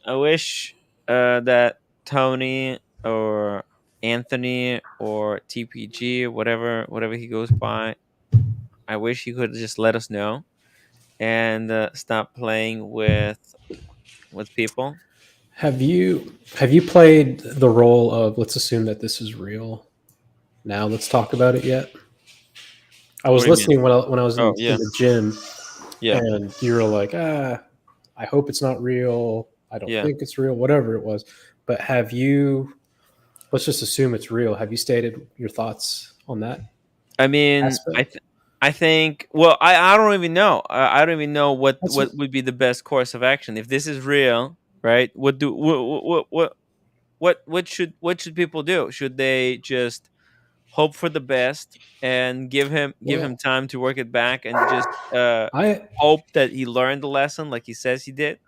that Tony or Anthony or TPG, whatever he goes by, I wish he could just let us know and stop playing with people. Have you played the role of, let's assume that this is real? Now let's talk about it yet? I was listening when I was in the gym, and you were like, I hope it's not real. I don't think it's real, whatever it was. But have you, let's just assume it's real. Have you stated your thoughts on that? I mean, I think, well, I don't even know. I don't even know what would be the best course of action. If this is real, right? What should people do? Should they just hope for the best and give him time to work it back and just hope that he learned the lesson like he says he did?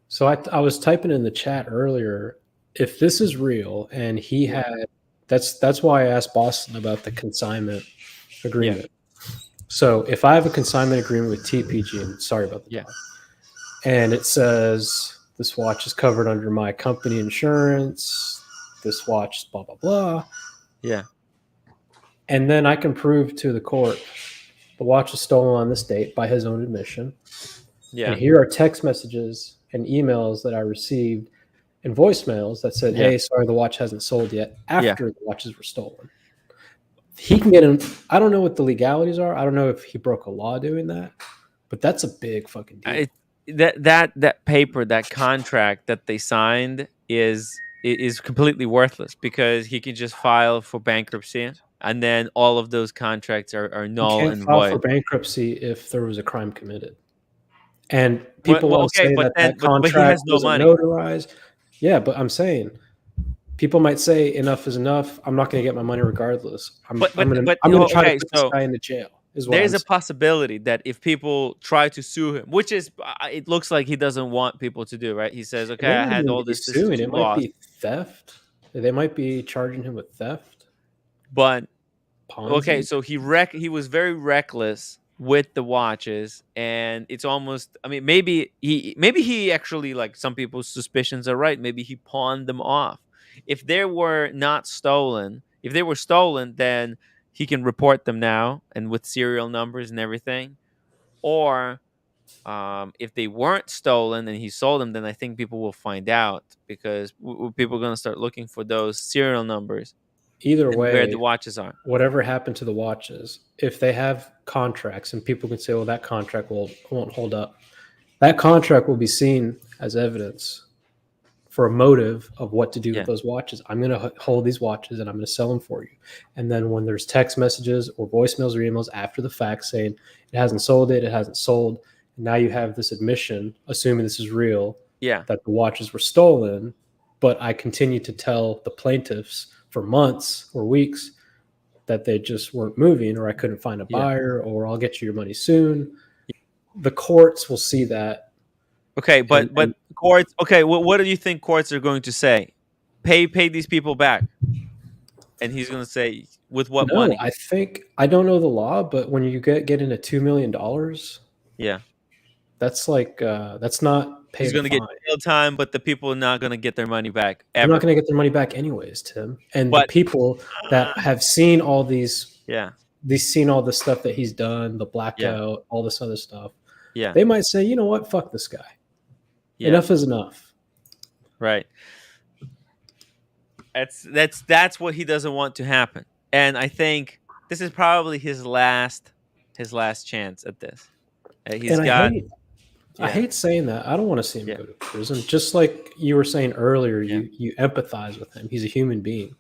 So I was typing in the chat earlier, if this is real and he had, that's why I asked Boston about the consignment agreement. Yeah. So if I have a consignment agreement with TPG, and sorry about the dog, and it says this watch is covered under my company insurance, this watch, blah, blah, blah. Yeah. And then I can prove to the court the watch was stolen on this date by his own admission. Yeah. And here are text messages and emails that I received and voicemails that said, hey, sorry, the watch hasn't sold yet, after the watches were stolen. He can get him. I don't know what the legalities are. I don't know if he broke a law doing that, but that's a big fucking deal. That paper, that contract that they signed is completely worthless because he can just file for bankruptcy, and then all of those contracts are null and void. You can't file for bankruptcy if there was a crime committed. And people will say that contract but he has no money. Notarized. Yeah, but I'm saying people might say enough is enough. I'm not going to get my money regardless. I'm going to try to put this guy into jail. There's a possibility that if people try to sue him, which is, it looks like he doesn't want people to do, right? He says, okay, I had all this. Suing. It might be theft. They might be charging him with theft. But, Ponzi. Okay, so he was very reckless with the watches, and it's almost, I mean, maybe he actually, like some people's suspicions are right. Maybe he pawned them off. If they were stolen, then he can report them now and with serial numbers and everything. Or if they weren't stolen and he sold them, then I think people will find out because people are going to start looking for those serial numbers. Either way, where the watches are. Whatever happened to the watches, if they have contracts and people can say, well, that contract won't hold up, that contract will be seen as evidence for a motive of what to do with those watches. I'm going to hold these watches and I'm going to sell them for you. And then when there's text messages or voicemails or emails after the fact saying it hasn't sold, and now you have this admission, assuming this is real, that the watches were stolen, but I continue to tell the plaintiffs for months or weeks that they just weren't moving, or I couldn't find a buyer, or I'll get you your money soon. The courts will see that. Okay, but courts. Okay, what do you think courts are going to say? Pay these people back, and he's going to say with what money? I don't know the law, but when you get into $2 million, that's like that's not. He's going to get jail time, but the people are not going to get their money back. They're not going to get their money back anyways, Tim. And the people that have seen all these, they've seen all the stuff that he's done, the blackout, all this other stuff. Yeah, they might say, you know what, fuck this guy. Yeah. Enough is enough. Right. That's what he doesn't want to happen, and I think this is probably his last chance at this. I hate saying that. I don't want to see him go to prison. Just like you were saying earlier, you empathize with him. He's a human being.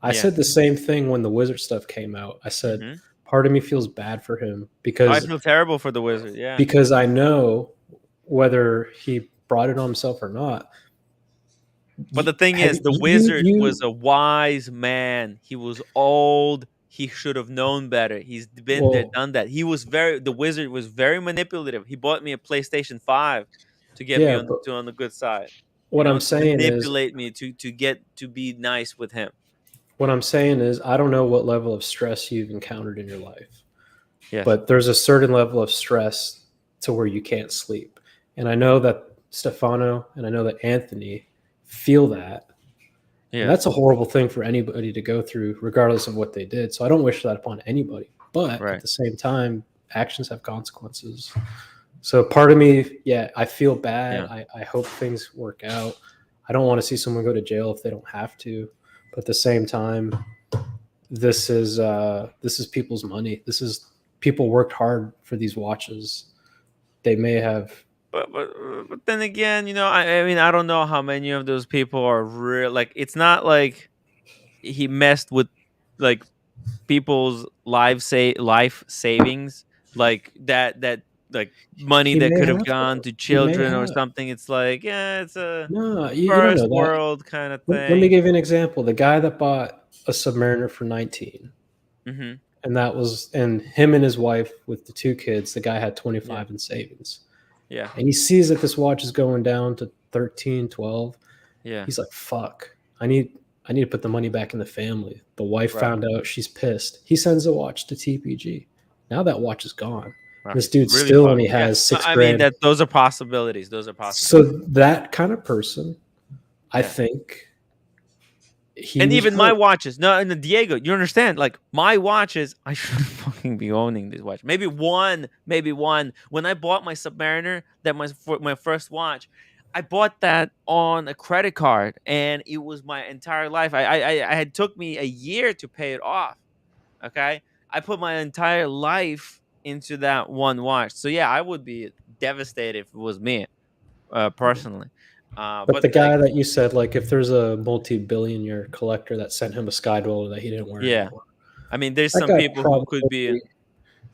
I said the same thing when the Wizard stuff came out. I said, part of me feels bad for him because I feel terrible for the Wizard. Yeah, because I know whether he brought it on himself or not. But the thing is, the Wizard was a wise man. He was old. He should have known better. He's been there, done that. The Wizard was very manipulative. He bought me a PlayStation 5 to get me on the good side. What I'm saying is manipulate me to be nice with him. What I'm saying is I don't know what level of stress you've encountered in your life. Yeah. But there's a certain level of stress to where you can't sleep. And I know that Stefano and I know that Anthony feel that. Yeah. And that's a horrible thing for anybody to go through, regardless of what they did. So I don't wish that upon anybody. But Right. at the same time, actions have consequences. So part of me, yeah, I feel bad. Yeah. I hope things work out. I don't want to see someone go to jail if they don't have to. But at the same time, this is people's money. This is people worked hard for these watches. They may have. But then again, I mean, I don't know how many of those people are real. Like, it's not like he messed with like people's life savings, like that like money He that may could have have, gone though. to He may children or have. something. It's like, yeah, it's a No, you don't first know that. world kind of Let thing. me give you an example. The guy that bought a Submariner for 19, Mm-hmm. and that was, and him and his wife with the 2 kids, the guy had 25 in savings. Yeah. And he sees that this watch is going down to 13, 12. Yeah. He's like, fuck, I need to put the money back in the family. The wife Right. found out, she's pissed. He sends a watch to TPG. Now that watch is gone. Right. This dude Really still fucked. only has Yeah. 6 I grand. mean, those are possibilities. Those are So possibilities. that kind of person, I Yeah. think he And was even my hurt. watches. No, and Diego, you understand? Like, my watches, I shouldn't fucking be owning these watches. Maybe one. When I bought my Submariner, my first watch, I bought that on a credit card, and it was my entire life. I had took me a year to pay it off. Okay, I put my entire life into that one watch. So yeah, I would be devastated if it was me, personally. But the guy that you said, like, if there's a multi-billion-year collector that sent him a Skydweller that he didn't wear yeah, anymore, I mean, there's that some guy people who could be.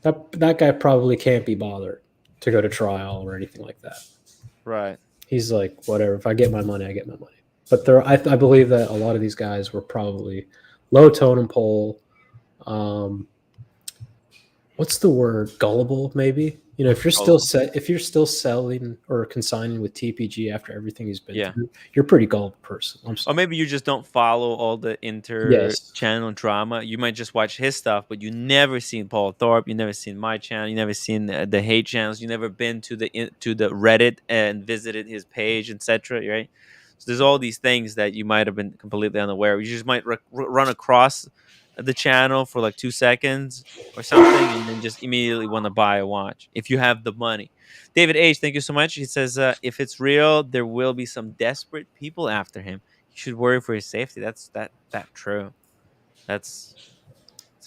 that guy probably can't be bothered to go to trial or anything like that. Right. He's like, whatever. If I get my money, I get my money. But I believe that a lot of these guys were probably low totem pole. What's the word? Gullible, maybe. If you're still selling or consigning with TPG after everything he's been through, you're a pretty gullible person. Or maybe you just don't follow all the inter-channel drama. You might just watch his stuff, but you never seen Paul Thorpe. You never seen my channel. You never seen the hate channels. You never been to the Reddit and visited his page, etc. Right? So there's all these things that you might have been completely unaware of. You just might run across the channel for like 2 seconds or something, and then just immediately want to buy a watch if you have the money. David H, thank you so much. He says, if it's real, there will be some desperate people after him. You should worry for his safety. That's true. It's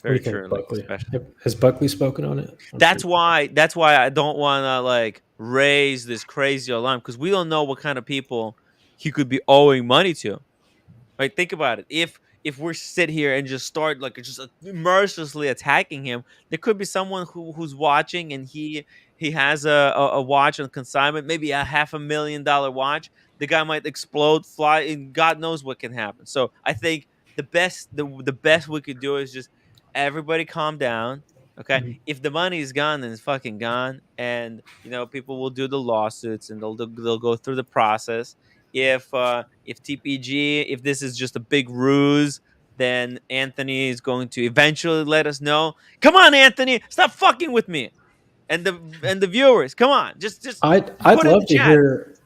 very true. Like, especially. Has Buckley spoken on it? That's why I don't want to like raise this crazy alarm, because we don't know what kind of people he could be owing money to. Right? Think about it. If we sit here and just start like just mercilessly attacking him, there could be someone who's watching, and he has a watch on consignment, maybe a $500,000 watch. The guy might explode, fly, and God knows what can happen. So I think the best we could do is just everybody calm down. Okay, Mm-hmm. if the money is gone, then it's fucking gone, and people will do the lawsuits, and they'll go through the process. If TPG, if this is just a big ruse, then Anthony is going to eventually let us know. Come on, Anthony, stop fucking with me, and the viewers, come on, just. I'd love to hear.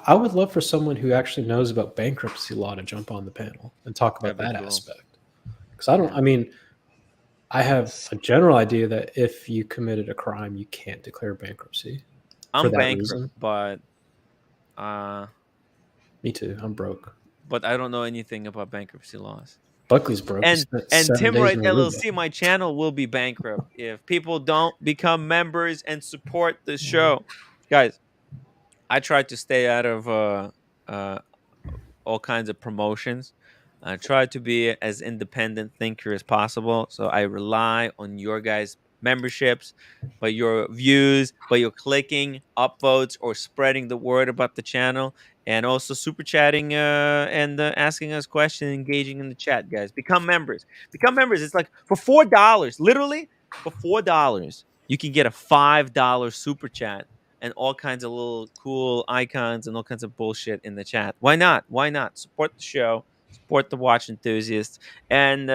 I would love for someone who actually knows about bankruptcy law to jump on the panel and talk about that aspect. Because I have a general idea that if you committed a crime, you can't declare bankruptcy. I'm bankrupt, but me too. I'm broke, but I don't know anything about bankruptcy laws. Buckley's broke, and Tim Wright LLC, my channel, will be bankrupt if people don't become members and support the show. Guys, I try to stay out of all kinds of promotions. I try to be as independent thinker as possible. So I rely on your guys' memberships, by your views, by your clicking, upvotes, or spreading the word about the channel, and also super chatting and asking us questions, engaging in the chat, guys. Become members. It's like for $4, literally for $4, you can get a $5 super chat and all kinds of little cool icons and all kinds of bullshit in the chat. Why not? Support the show. Support the watch enthusiasts. And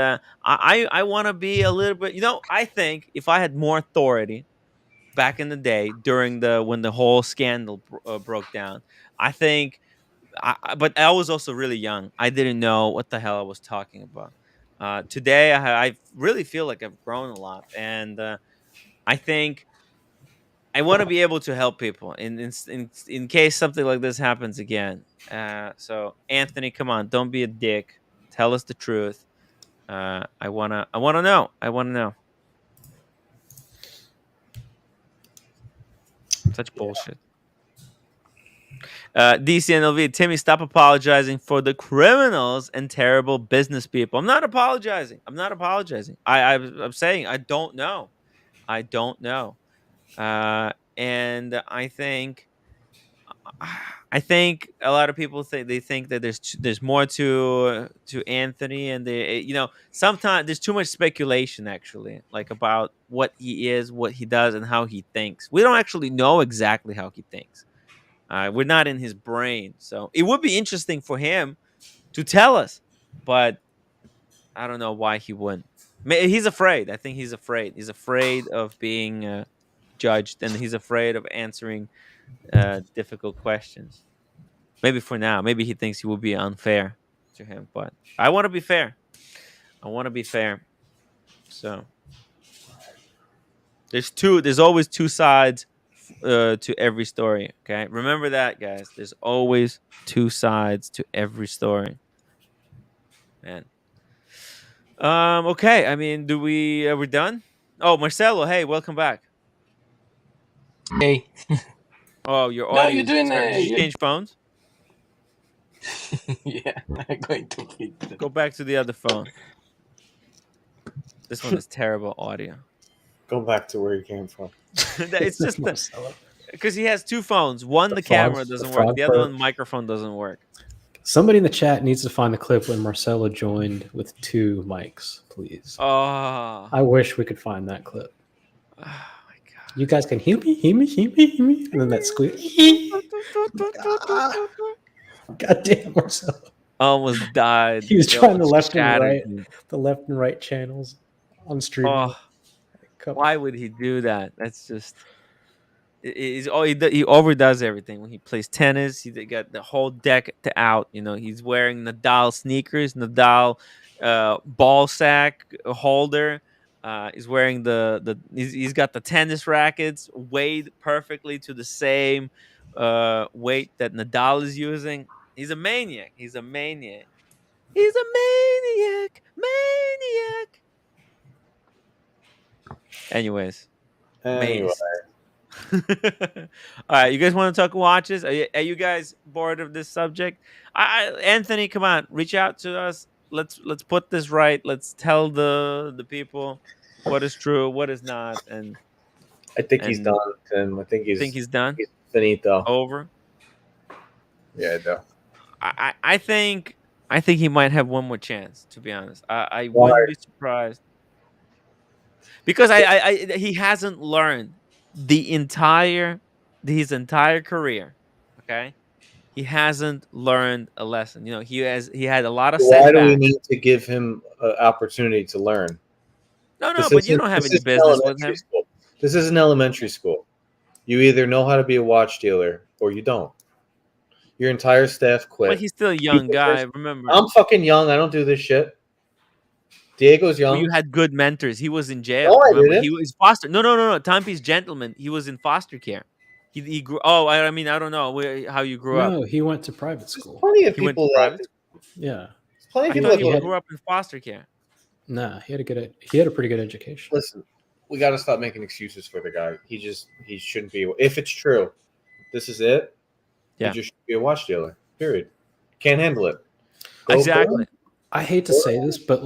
I want to be a little bit, I think if I had more authority, back in the day when the whole scandal broke down. I think, but I was also really young. I didn't know what the hell I was talking about. Today, I really feel like I've grown a lot, and I think I want to be able to help people in case something like this happens again. So Anthony, come on, don't be a dick. Tell us the truth. I wanna know. I wanna know. Such bullshit. DCNLV, Timmy, stop apologizing for the criminals and terrible business people. I'm not apologizing. I'm saying I don't know. I don't know. And I think a lot of people think that there's more to Anthony, and sometimes there's too much speculation actually, like about what he is, what he does, and how he thinks. We don't actually know exactly how he thinks. We're not in his brain, so it would be interesting for him to tell us, but I don't know why he wouldn't. He's afraid. I think he's afraid. He's afraid of being judged, and he's afraid of answering difficult questions. Maybe for now. Maybe he thinks he will be unfair to him, but I want to be fair. So there's always two sides to every story. Okay, remember that, guys. There's always two sides to every story. Man. Okay. I mean, are we done? Oh, Marcelo. Hey, welcome back. Hey. Oh, your No, audio. you're doing Did you change phones? Yeah, I'm going to fix it. Go back to the other phone. This one is terrible audio. Go back to where you came from. It's just because he has two phones. One, the camera doesn't work. The other one, microphone doesn't work. Somebody in the chat needs to find the clip when Marcelo joined with two mics, please. Oh, I wish we could find that clip. Oh my god! You guys can hear me, and then that squeak. God damn, Marcelo! Almost died. He was trying the left and right channels on stream. Oh, why would he do that? That's just. He overdoes everything when he plays tennis. He got the whole deck out. He's wearing Nadal sneakers, Nadal ball sack holder. He's wearing he's got the tennis rackets weighed perfectly to the same weight that Nadal is using. He's a maniac. Maniac. Anyways. All right, you guys want to talk watches? Are you guys bored of this subject? Anthony, come on, reach out to us. Let's put this right. Let's tell the people what is true, what is not, and I think he's done, Tim. I think he's done. He's finito. Over. Yeah, I do. I think he might have one more chance. To be honest, I wouldn't be surprised because he hasn't learned his entire career. Okay, he hasn't learned a lesson. He had a lot of setbacks. Why do we need to give him an opportunity to learn? No, but you don't have any business with him. This is an elementary school. You either know how to be a watch dealer or you don't. Your entire staff quit. But he's still a young guy. Remember, I'm fucking young. I don't do this shit. Diego's young. Well, you had good mentors. He was in jail. No, I didn't. He was foster. No. Timepiece Gentlemen. He was in foster care. He grew. Oh, I mean, I don't know how you grew up. No, he went to private school. Plenty of people private. Yeah. Plenty of I people thought he grew up in foster care. Nah, he had a pretty good education. Listen, we got to stop making excuses for the guy. He shouldn't be. If it's true, this is it. Yeah. He just should be a watch dealer. Period. Can't handle it. Exactly. I hate to say this, but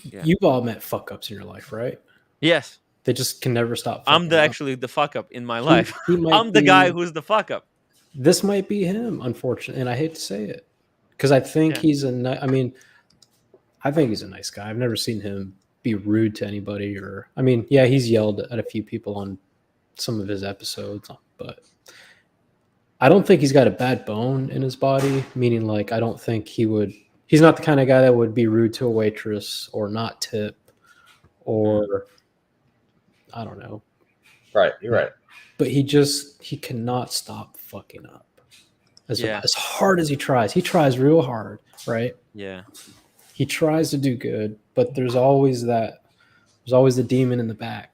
you've all met fuck ups in your life, right? Yes. They just can never stop. I'm actually the fuck up in my life. I'm the guy who's the fuck up. This might be him, unfortunately, and I hate to say it because I think he's I think he's a nice guy. I've never seen him be rude to anybody he's yelled at a few people on some of his episodes, but I don't think he's got a bad bone in his body, meaning I don't think he's not the kind of guy that would be rude to a waitress or not tip or I don't know, Right, you're right. But he cannot stop fucking up. As hard as he tries. He tries real hard, right? Yeah. He tries to do good, but there's always the demon in the back.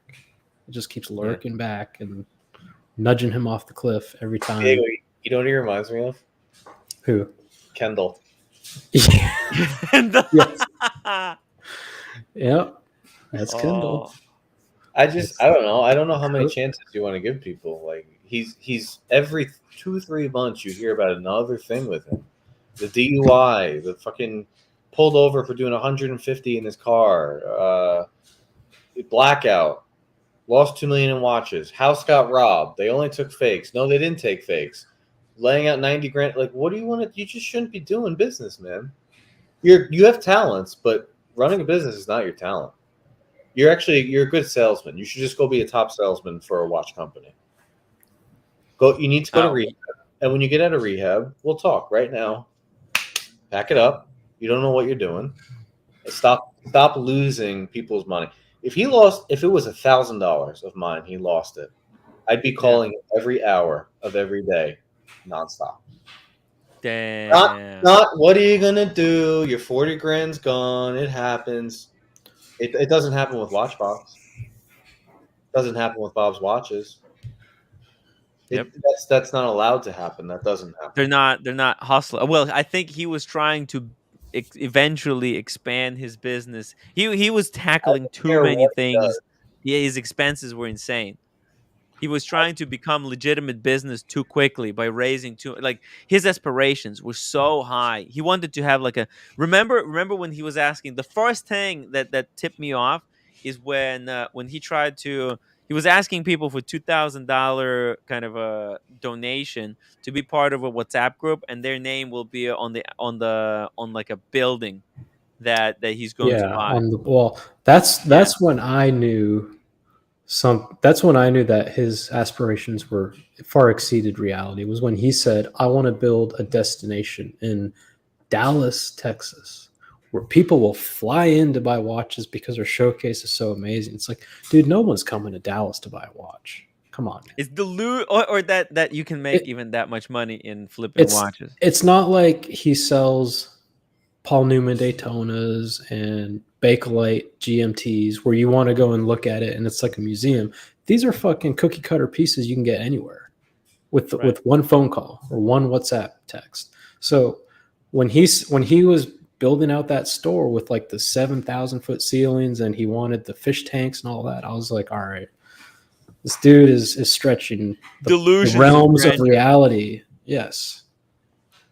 It just keeps lurking back and nudging him off the cliff every time. Diego, you know what he reminds me of? Who? Kendall. Yes. Yep. That's Kendall. I don't know. I don't know how many chances you want to give people. Like he's every 2-3 months you hear about another thing with him. The DUI, the fucking pulled over for doing 150 in his car, blackout, lost $2 million in watches, house got robbed. They only took fakes. No, they didn't take fakes. Laying out 90 grand. Like, what do you want to? You just shouldn't be doing business, man. You have talents, but running a business is not your talent. You're a good salesman. You should just go be a top salesman for a watch company. You need to go to rehab. And when you get out of rehab, we'll talk right now. Pack it up. You don't know what you're doing. Stop losing people's money. If it was $1,000 of mine, he lost it. I'd be calling every hour of every day, nonstop. Damn. Not what are you gonna do? Your 40 grand's gone. It happens. It doesn't happen with Watchbox. It doesn't happen with Bob's watches. That's not allowed to happen. That doesn't happen. They're not hustling. Well, I think he was trying to eventually expand his business. He was tackling too many things. Yeah, his expenses were insane. He was trying to become legitimate business too quickly by raising his aspirations were so high. He wanted to have remember when he was asking, the first thing that tipped me off is when he was asking people for $2,000 kind of a donation to be part of a WhatsApp group, and their name will be on like a building that he's going to buy. That's when I knew that's when I knew that his aspirations were far exceeded reality. It was when he said, I want to build a destination in Dallas, Texas, where people will fly in to buy watches because our showcase is so amazing. It's like, dude, no one's coming to Dallas to buy a watch. Come on. It's or that you can make even that much money in flipping watches. It's not like he sells Paul Newman Daytonas and Bakelite GMTs where you want to go and look at it and it's like a museum. These are fucking cookie cutter pieces you can get anywhere with one phone call or one WhatsApp text. So when he was building out that store with like the 7,000 foot ceilings and he wanted the fish tanks and all that, I was like, all right, this dude is stretching the realms of reality. Yes.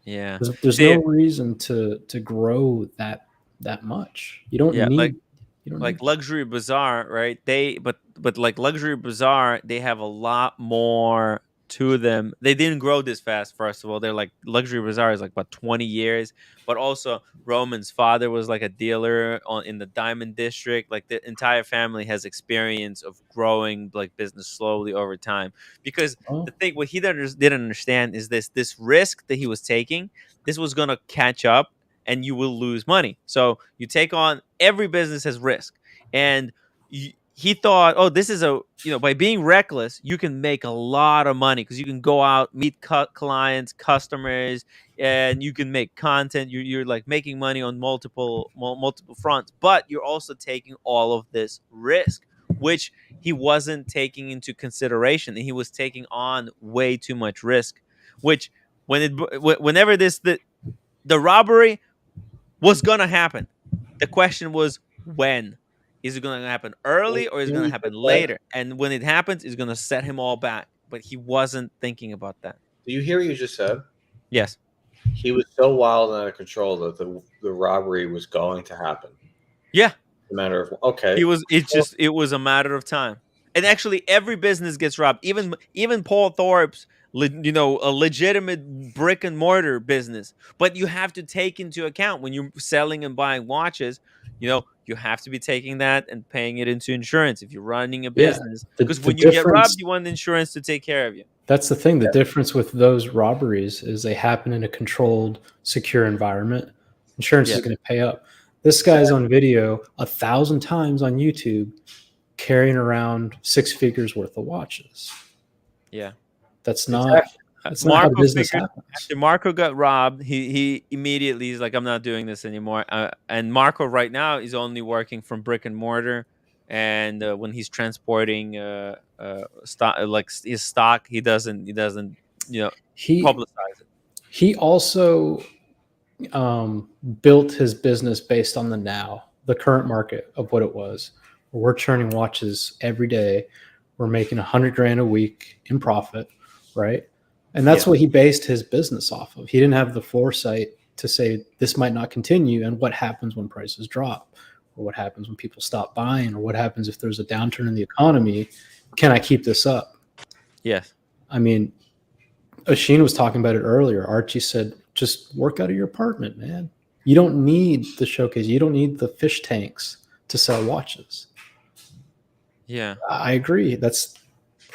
Yeah. There's no reason to grow that much. You don't need Luxury Bazaar, right? But like Luxury Bazaar, they have a lot more to them. They didn't grow this fast, first of all. They're like, Luxury Bazaar is like about 20 years, but also Roman's father was like a dealer in the Diamond District. Like the entire family has experience of growing like business slowly over time. Because the thing what he didn't understand is this risk that he was taking, this was gonna catch up and you will lose money. So you take on, every business has risk, and he thought, oh, this is by being reckless, you can make a lot of money because you can go out, meet clients, customers, and you can make content. You're like making money on multiple fronts, but you're also taking all of this risk, which he wasn't taking into consideration, and he was taking on way too much risk. Which whenever the robbery was gonna happen, the question was when. Is it going to happen early or is it going to happen later? And when it happens, it's going to set him all back. But he wasn't thinking about that. Do you hear what you just said? Yes. He was so wild and out of control that the robbery was going to happen. Yeah. A matter of okay. It was a matter of time. And actually, every business gets robbed. Even Paul Thorpe's, a legitimate brick and mortar business. But you have to take into account when you're selling and buying watches, you have to be taking that and paying it into insurance if you're running a business. Because when you get robbed, you want the insurance to take care of you. That's the thing. The difference with those robberies is they happen in a controlled, secure environment. Insurance is going to pay up. This guy's on video 1,000 times on YouTube carrying around 6 figures worth of watches. Yeah. That's not that's not how business happens. After Marco got robbed, he immediately he's like, I'm not doing this anymore. And Marco right now is only working from brick and mortar, and when he's transporting stock, like his stock, he doesn't publicize it. He also built his business based on the current market of what it was. We're churning watches every day. We're making $100,000 a week in profit, right? And that's what he based his business off of. He didn't have the foresight to say this might not continue, and what happens when prices drop, or what happens when people stop buying, or what happens if there's a downturn in the economy. Can I keep this up? Yes. I mean, Asheen was talking about it earlier. Archie said, just work out of your apartment, man. You don't need the showcase. You don't need the fish tanks to sell watches. Yeah. I agree. That's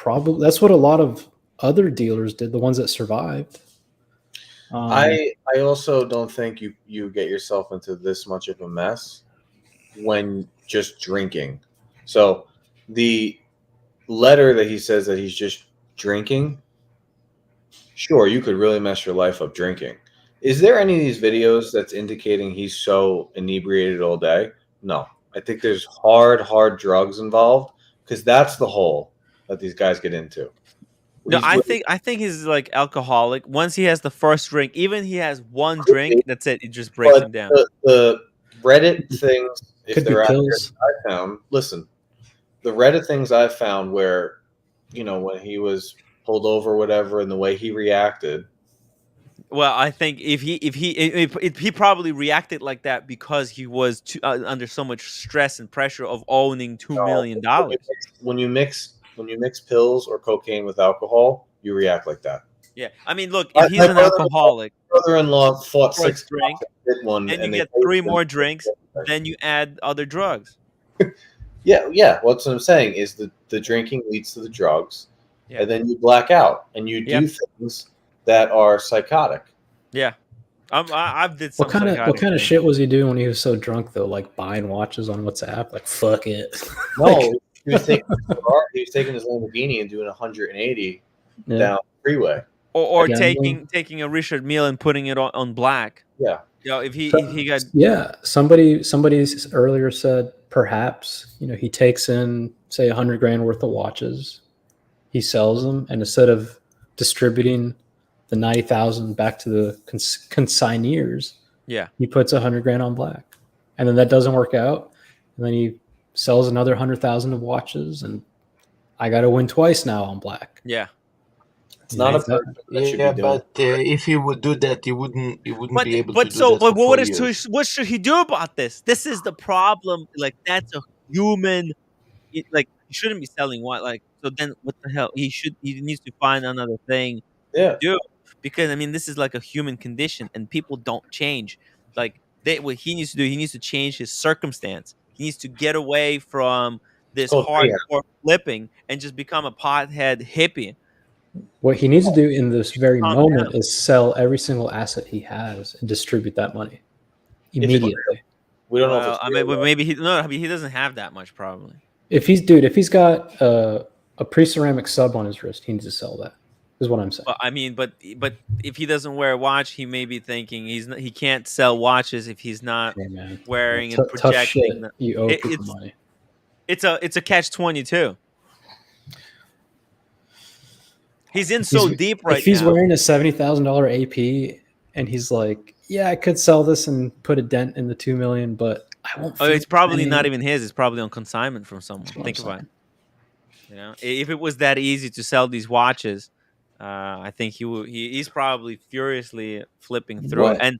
what a lot of other dealers did, the ones that survived. I also don't think you get yourself into this much of a mess when just drinking. So the letter that he says that he's just drinking, sure, you could really mess your life up drinking. Is there any of these videos that's indicating he's so inebriated all day? No. I think there's hard drugs involved, because that's the hole that these guys get into. No, I think he's like alcoholic. Once he has the first drink, even he has one drink, that's it. It just breaks him down. The Reddit things, if Could be they're out there, pills. I found. Listen, the Reddit things I found where, when he was pulled over, or whatever, and the way he reacted. Well, I think if he probably reacted like that because he was under so much stress and pressure of owning $2 million. When you mix pills or cocaine with alcohol, you react like that. Yeah, I mean, look, if he's an alcoholic, brother-in-law fought first 6 drink, one, then you and get 3 more drinks, then you add other drugs. Yeah. Well, that's what I'm saying is the drinking leads to the drugs, and then you black out and you do things that are psychotic. Yeah, I've did some. What kind of shit was he doing when he was so drunk though? Like buying watches on WhatsApp? Like fuck it. No, he was taking his Lamborghini and doing 180 down the freeway. Or taking a Richard Mille and putting it on black. Yeah. If he got somebody earlier said perhaps he takes in say $100,000 worth of watches, he sells them, and instead of distributing the 90,000 back to the consigners, he puts $100,000 on black, and then that doesn't work out, and then he sells another 100,000 of watches, and I got to win twice now on black. Yeah. It's not a person that should be doing but if he would do that, he wouldn't be able to do that. But for 4 years. what should he do about this? This is the problem. Like that's a human. Like he shouldn't be selling what. Like so then what the hell? He needs to find another thing to do, because I mean this is like a human condition and people don't change. Like what he needs to do, he needs to change his circumstance. He needs to get away from this hardcore flipping and just become a pothead hippie. What he needs to do in this very moment is sell every single asset he has and distribute that money immediately. We don't know. I mean, maybe he doesn't have that much probably. If he's got a pre-ceramic sub on his wrist, he needs to sell that. Is what I'm saying. But I mean, but if he doesn't wear a watch, he may be thinking he can't sell watches if he's not wearing and projecting. Tough shit. You owe people money. It's a catch-22. He's in so deep right now. If he's wearing a $70,000 AP and he's like, yeah, I could sell this and put a dent in the $2 million, but I won't. It's probably not even his. It's probably on consignment from someone. Think about it. If it was that easy to sell these watches, I think he's probably furiously flipping through it. And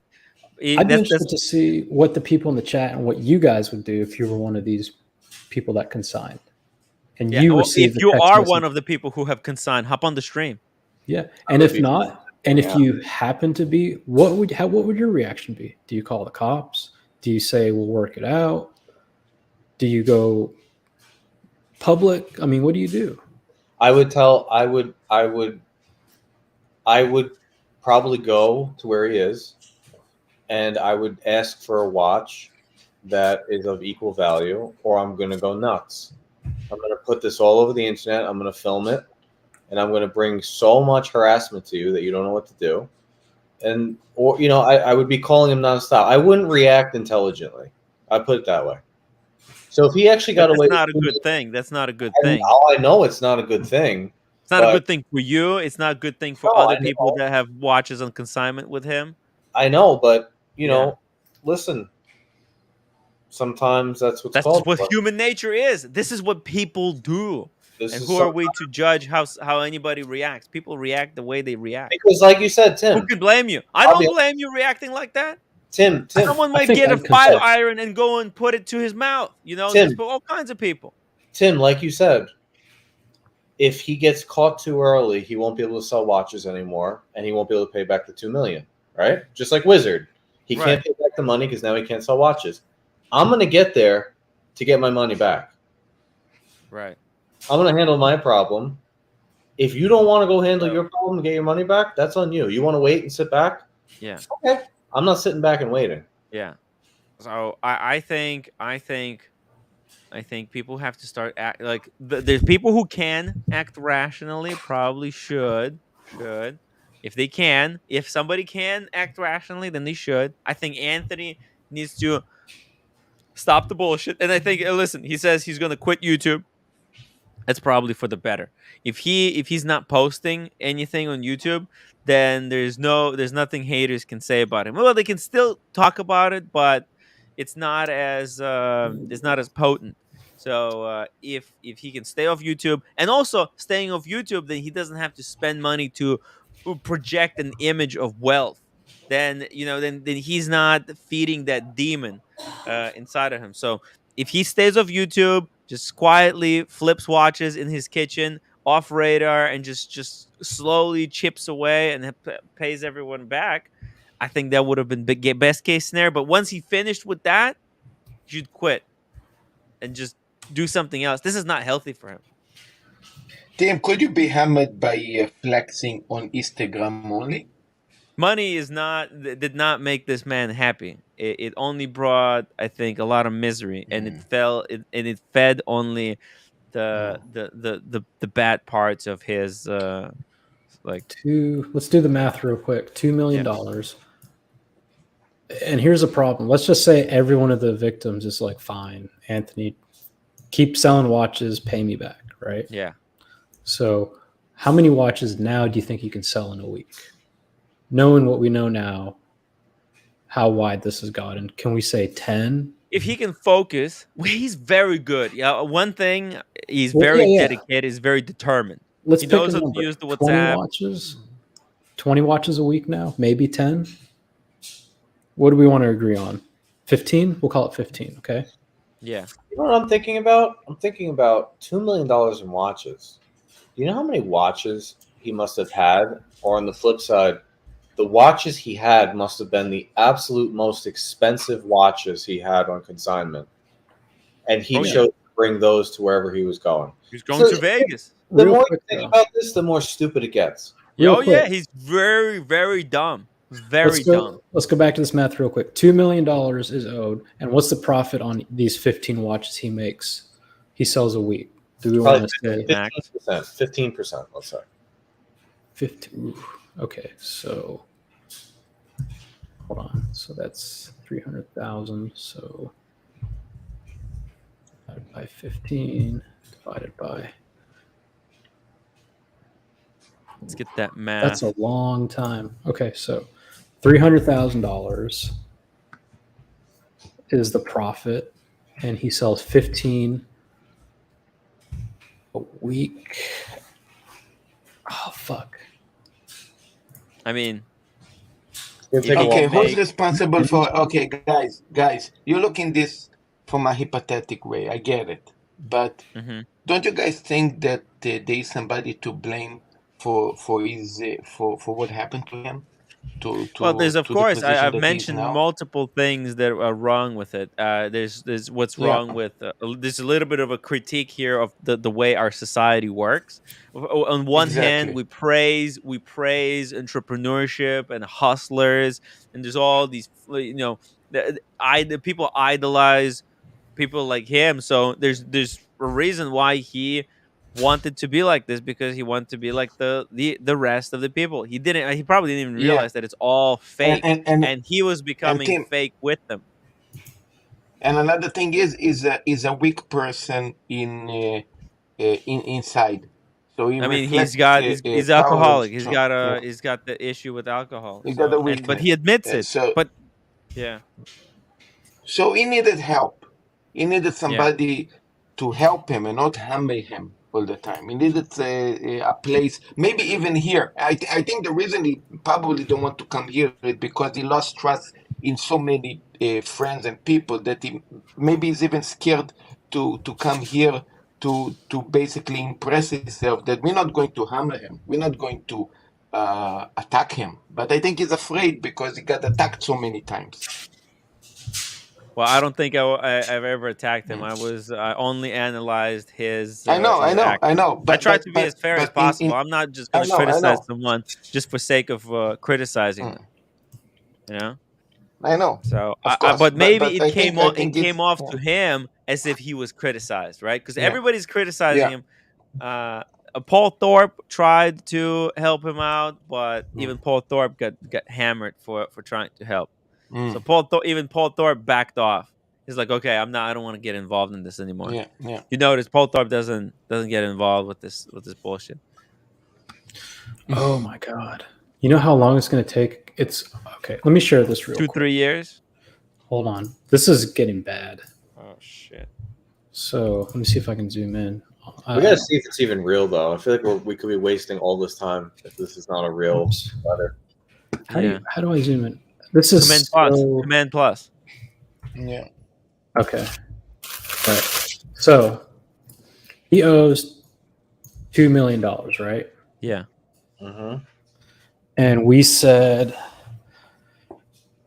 I'd be interested to see what the people in the chat and what you guys would do if you were one of these people that consigned. And if you are one of the people who have consigned, hop on the stream. Yeah, and if not, and if you happen to be, what would your reaction be? Do you call the cops? Do you say we'll work it out? Do you go public? I mean, what do you do? I would probably go to where he is, and I would ask for a watch that is of equal value, or I'm going to go nuts. I'm going to put this all over the internet. I'm going to film it, and I'm going to bring so much harassment to you that you don't know what to do. And, or, you know, I would be calling him nonstop. I wouldn't react intelligently. I put it that way. So if he actually got away, that's not a good thing. That's not a good thing. I know it's not a good thing. It's not a good thing for you. It's not a good thing for other people that have watches on consignment with him. I know, but you know, listen. Sometimes that's called. What human nature is. This is what people do. And who are we to judge how anybody reacts? People react the way they react. Because, like you said, Tim, who can blame you? I don't blame you reacting like that. Tim, someone might get a 5-iron and go and put it to his mouth. You know, there's all kinds of people. Tim, like you said, if he gets caught too early, he won't be able to sell watches anymore, and he won't be able to pay back the $2 million. Right? Just like Wizard, he can't pay back the money because now he can't sell watches. I'm gonna get there to get my money back. Right. I'm gonna handle my problem. If you don't want to go handle your problem and get your money back, that's on you. You want to wait and sit back? Yeah. Okay. I'm not sitting back and waiting. Yeah. So I think people have to start like there's people who can act rationally, probably should. If they can, if somebody can act rationally, then they should. I think Anthony needs to stop the bullshit. And I think, listen, he says he's going to quit YouTube. That's probably for the better. If he's not posting anything on YouTube, then there's nothing haters can say about him. Well, they can still talk about it, but it's not as potent. So if he can stay off YouTube, and also staying off YouTube, then he doesn't have to spend money to project an image of wealth. Then then he's not feeding that demon inside of him. So if he stays off YouTube, just quietly flips watches in his kitchen, off radar, and just slowly chips away and pays everyone back, I think that would have been best case scenario. But once he finished with that, he should quit and just do something else. This is not healthy for him. Tim, could you be hammered by flexing on Instagram only? Money did not make this man happy. It only brought, I think, a lot of misery, and it fed only the bad parts of his let's do the math real quick. $2 million. And here's a problem. Let's just say every one of the victims is like, fine, Anthony, keep selling watches, pay me back, right? Yeah. So how many watches now do you think you can sell in a week? Knowing what we know now, how wide this has gotten, can we say 10? If he can focus, he's very good. Yeah, one thing, he's very dedicated, he's very determined. He knows how to use the WhatsApp. 20 watches a week now, maybe 10. What do we want to agree on? 15? We'll call it 15, okay? Yeah. You know what I'm thinking about? I'm thinking about $2 million in watches. Do you know how many watches he must have had? Or on the flip side, the watches he had must have been the absolute most expensive watches he had on consignment. And he chose to bring those to wherever he was going. He's going to Vegas. The more you think about this, the more stupid it gets. Yeah, he's very, very dumb. Very dumb. Let's go back to this math real quick. $2 million is owed. And what's the profit on these 15 watches he sells a week? Do we want to say 15%, let's say. 15. Okay, so hold on. So that's 300,000. So divided by 15, divided by. Let's get that math. That's a long time. Okay, so $300,000 is the profit, and he sells 15 a week. Oh, fuck. I mean, okay, who's responsible for? Okay, guys, you're looking this from a hypothetical way. I get it, but don't you guys think that there is somebody to blame for what happened to him? Well, there's of course. I've mentioned multiple things that are wrong with it. There's what's wrong with. There's a little bit of a critique here of the way our society works. On one hand, we praise entrepreneurship and hustlers, and there's all these the people idolize people like him. So there's reason why he wanted to be like this, because he wanted to be like the rest of the people. He probably didn't even Yeah. realize that it's all fake, and he was becoming Tim, fake with them. and another thing is a weak person inside. So he I mean, reflects he's power alcoholic. strong. He's got the issue with alcohol. He got a But weakness. he admits it. So But yeah. So he needed help. He needed somebody to help him and not hammer him all the time. He needed a place, maybe even here. I think the reason he probably don't want to come here is because he lost trust in so many friends and people that he maybe is even scared to come here to basically impress himself that we're not going to hammer him. We're not going to attack him. But I think he's afraid because he got attacked so many times. Well, I don't think I've ever attacked him. I only analyzed his. I know. But I tried to be as fair as possible. I'm not just going to criticize someone just for sake of criticizing them. You know. I know. So, course, but maybe it came off to him as if he was criticized, right? Because everybody's criticizing him. Paul Thorpe tried to help him out, but even Paul Thorpe got hammered for trying to help. So Paul Thorpe backed off. He's like, okay, I don't want to get involved in this anymore. Yeah. You notice Paul Thorpe doesn't get involved with this bullshit. Oh my God! You know how long it's going to take? It's okay. Let me share this real quick. 2-3 years. Hold on. This is getting bad. Oh shit. So let me see if I can zoom in. We gotta see if it's even real, though. I feel like we could be wasting all this time if this is not a real letter. How do I zoom in? This is Command plus. Yeah. Okay. All right. So he owes $2 million, right? Yeah. And we said,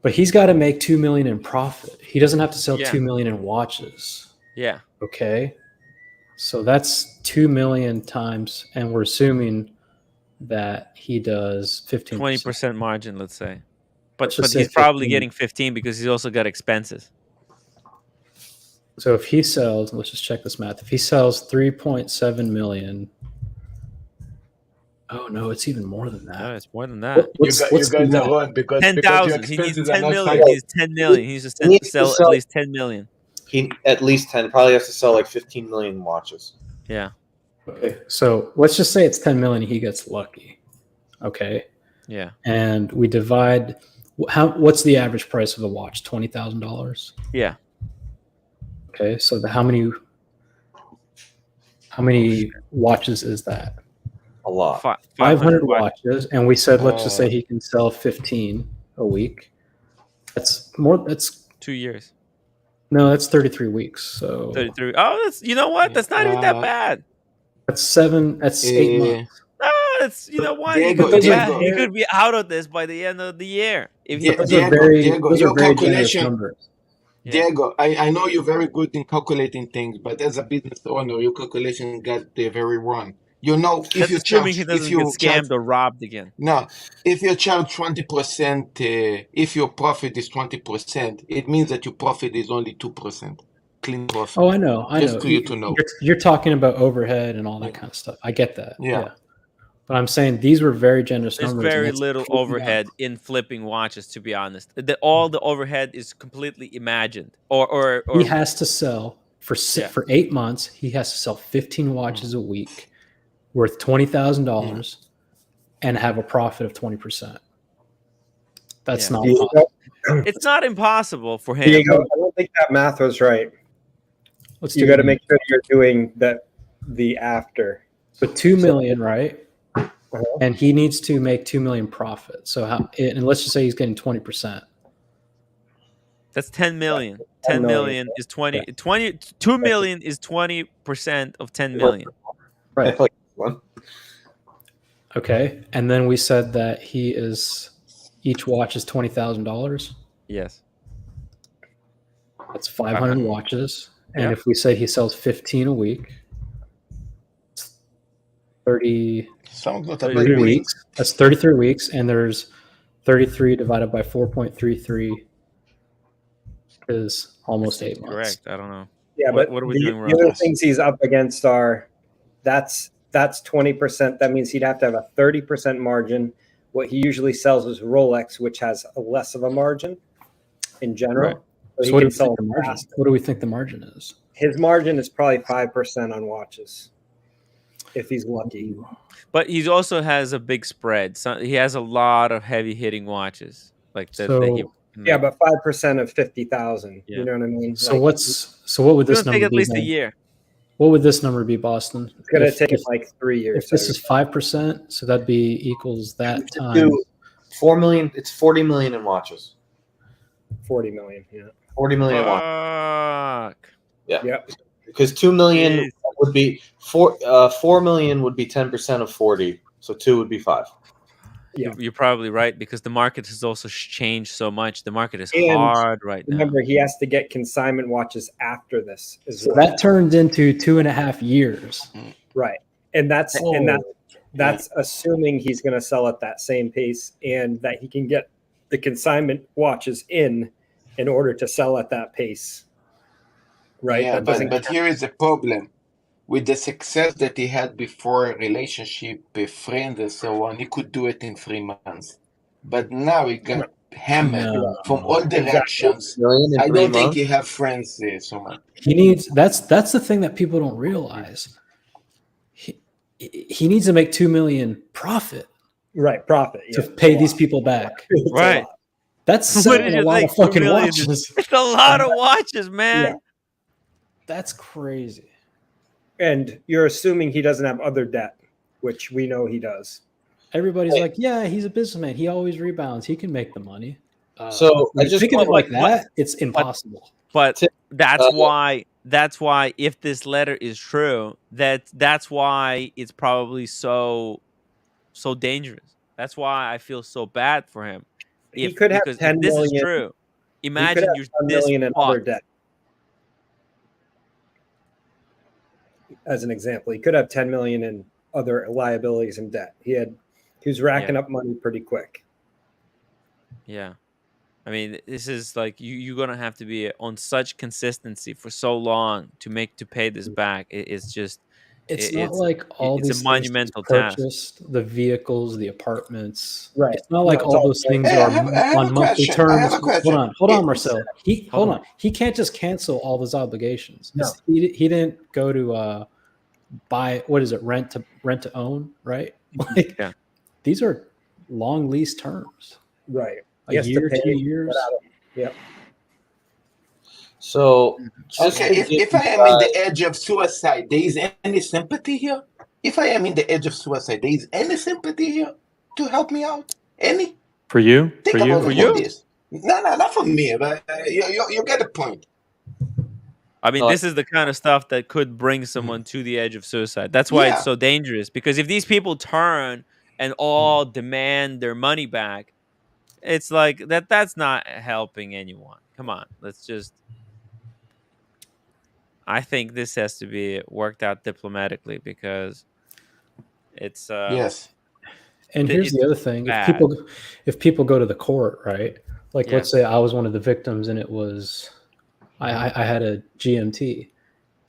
but he's got to make $2 million in profit. He doesn't have to sell $2 million in watches. Yeah. Okay. So that's 2 million times, and we're assuming that he does 15%. 20% margin, let's say. But Let's he's say probably 15. getting 15 because he's also got expenses. So if he sells, let's just check this math. If he sells 3.7 million, oh no, it's even more than that. No, it's more than that. You guys are wrong because 10,000. He needs 10 million. He needs 10 million. He needs to sell at least 10 million. He at least 10. Probably has to sell like 15 million watches. Yeah. Okay, so let's just say it's 10 million. He gets lucky. Okay. Yeah. And we divide. What's the average price of a watch? $20,000. Yeah. Okay, so how many watches is that? A lot. 500 watches, and we said let's just say he can sell 15 a week. That's more. That's 2 years. No, that's 33 weeks. So 33. Oh, that's That's not even that bad. That's 7. That's 8 months. No, it's what? Diego, he could be out of this by the end of the year. If he Those are very generous numbers. Yeah. Diego, I know you're very good in calculating things, but as a business owner, your calculation got very wrong. If That's you assuming charge, he doesn't get scammed or robbed again. No, if you charge 20%, if your profit is 20%, it means that your profit is only 2%. Clean profit. Oh, I know. Just for you to know. You're talking about overhead and all that kind of stuff. I get that. Yeah. But I'm saying these were very generous There's numbers. very little overhead in flipping watches, to be honest. All the overhead is completely imagined. Or he has to sell for 8 months. He has to sell 15 watches a week, worth $20,000, and have a profit of 20%. That's not possible. It's not impossible for him. Diego, I don't think that math was right. You got to make sure you're doing the after. So 2 million, right? And he needs to make 2 million profit. So and let's just say he's getting 20%. That's 10 million. 10 million is 20. 2 million is 20% of 10 million. Right. Okay. And then we said that each watch is $20,000. Yes. That's 500 watches. And if we say he sells 15 a week, it's 33 weeks. That's 33 weeks. And there's 33 divided by 4.33 is almost 8 months. Correct. I don't know. Yeah, but what are we the, doing the wrong? other things he's up against are that's 20%. That means he'd have to have a 30% margin. What he usually sells is Rolex, which has a less of a margin in general. Right. So So he what do can we sell think the margin? faster. What do we think the margin is? His margin is probably 5% on watches, if he's lucky. But he also has a big spread. So he has a lot of heavy hitting watches, like that. So he, Yeah, but 5% of 50,000. Yeah. You know what I mean? so Like, what would it's this gonna take number at be? least a then? year. What would this number be, Boston? it's gonna If- take if, like 3 years. if this is 5%, so that'd be equals that Do times 4 million. It's 40 million in watches. 40 million. Yeah. 40 million in watches. Fuck. Yeah. Yep. Because 2 million Jeez. would be 4 million would be 10% of 40. So 2 would be 5. Yeah. You're probably right because the market has also changed so much. The market is And hard right now. Remember, he has to get consignment watches after this as so well. that turns into 2.5 years. Right. And that's Oh. that's assuming he's going to sell at that same pace and that he can get the consignment watches in order to sell at that pace. Right. Yeah, That doesn't but here is the problem. With the success that he had before, relationship, a friend, and so on, he could do it in 3 months. But now he got hammered No. from all directions. Million in I 3 don't think months. he have friends so much. He needs that's the thing that people don't realize. He needs to make 2 million profit right. Profit. to Yeah. pay these people back. It's a Right. lot. That's What selling did a you lot think? of 2 fucking million watches. It's a lot of watches, man. Yeah. That's crazy. And you're assuming he doesn't have other debt, which we know he does. Everybody's like, yeah, he's a businessman. He always rebounds. He can make the money. So when I you just think of it want- like that, it's impossible. But that's Uh, why if this letter is true, that's why it's probably so dangerous. That's why I feel so bad for him. He could have Because 10 if this million. is true, He could imagine have you're 10 this million in other fucked. debt. As an example, he could have 10 million in other liabilities and debt. He was racking up money pretty quick. Yeah. I mean, this is like you're gonna have to be on such consistency for so long to pay this back. It's just It's not like all it's these a things monumental he's task. purchased, the vehicles, the apartments. Right. It's not like No, it's all all those fair. things Hey, are I have on a monthly question. terms. I have a question. Hold on, Marcel. Hold on. He can't just cancel all those obligations. No. He didn't go to buy, what is it, rent to own, right? Like, Yeah. these are long lease terms. Right. A He has to year, pay 2 years. without it. Yep. So just Okay, to if get I you am in guys- the edge of suicide, there is any sympathy here? If I am in the edge of suicide, there is any sympathy here to help me out? Any? For you? Think For you? about For it you? like this. No, not for me, but you get the point. I mean, Uh, this is the kind of stuff that could bring someone to the edge of suicide. That's why Yeah. it's so dangerous. Because if these people turn and all demand their money back, it's like that's not helping anyone. Come on, let's just. I think this has to be worked out diplomatically because it's Yes. And here's it's the other thing: bad. if people go to the court, right? Like, Yeah. let's say I was one of the victims, and it was I had a GMT.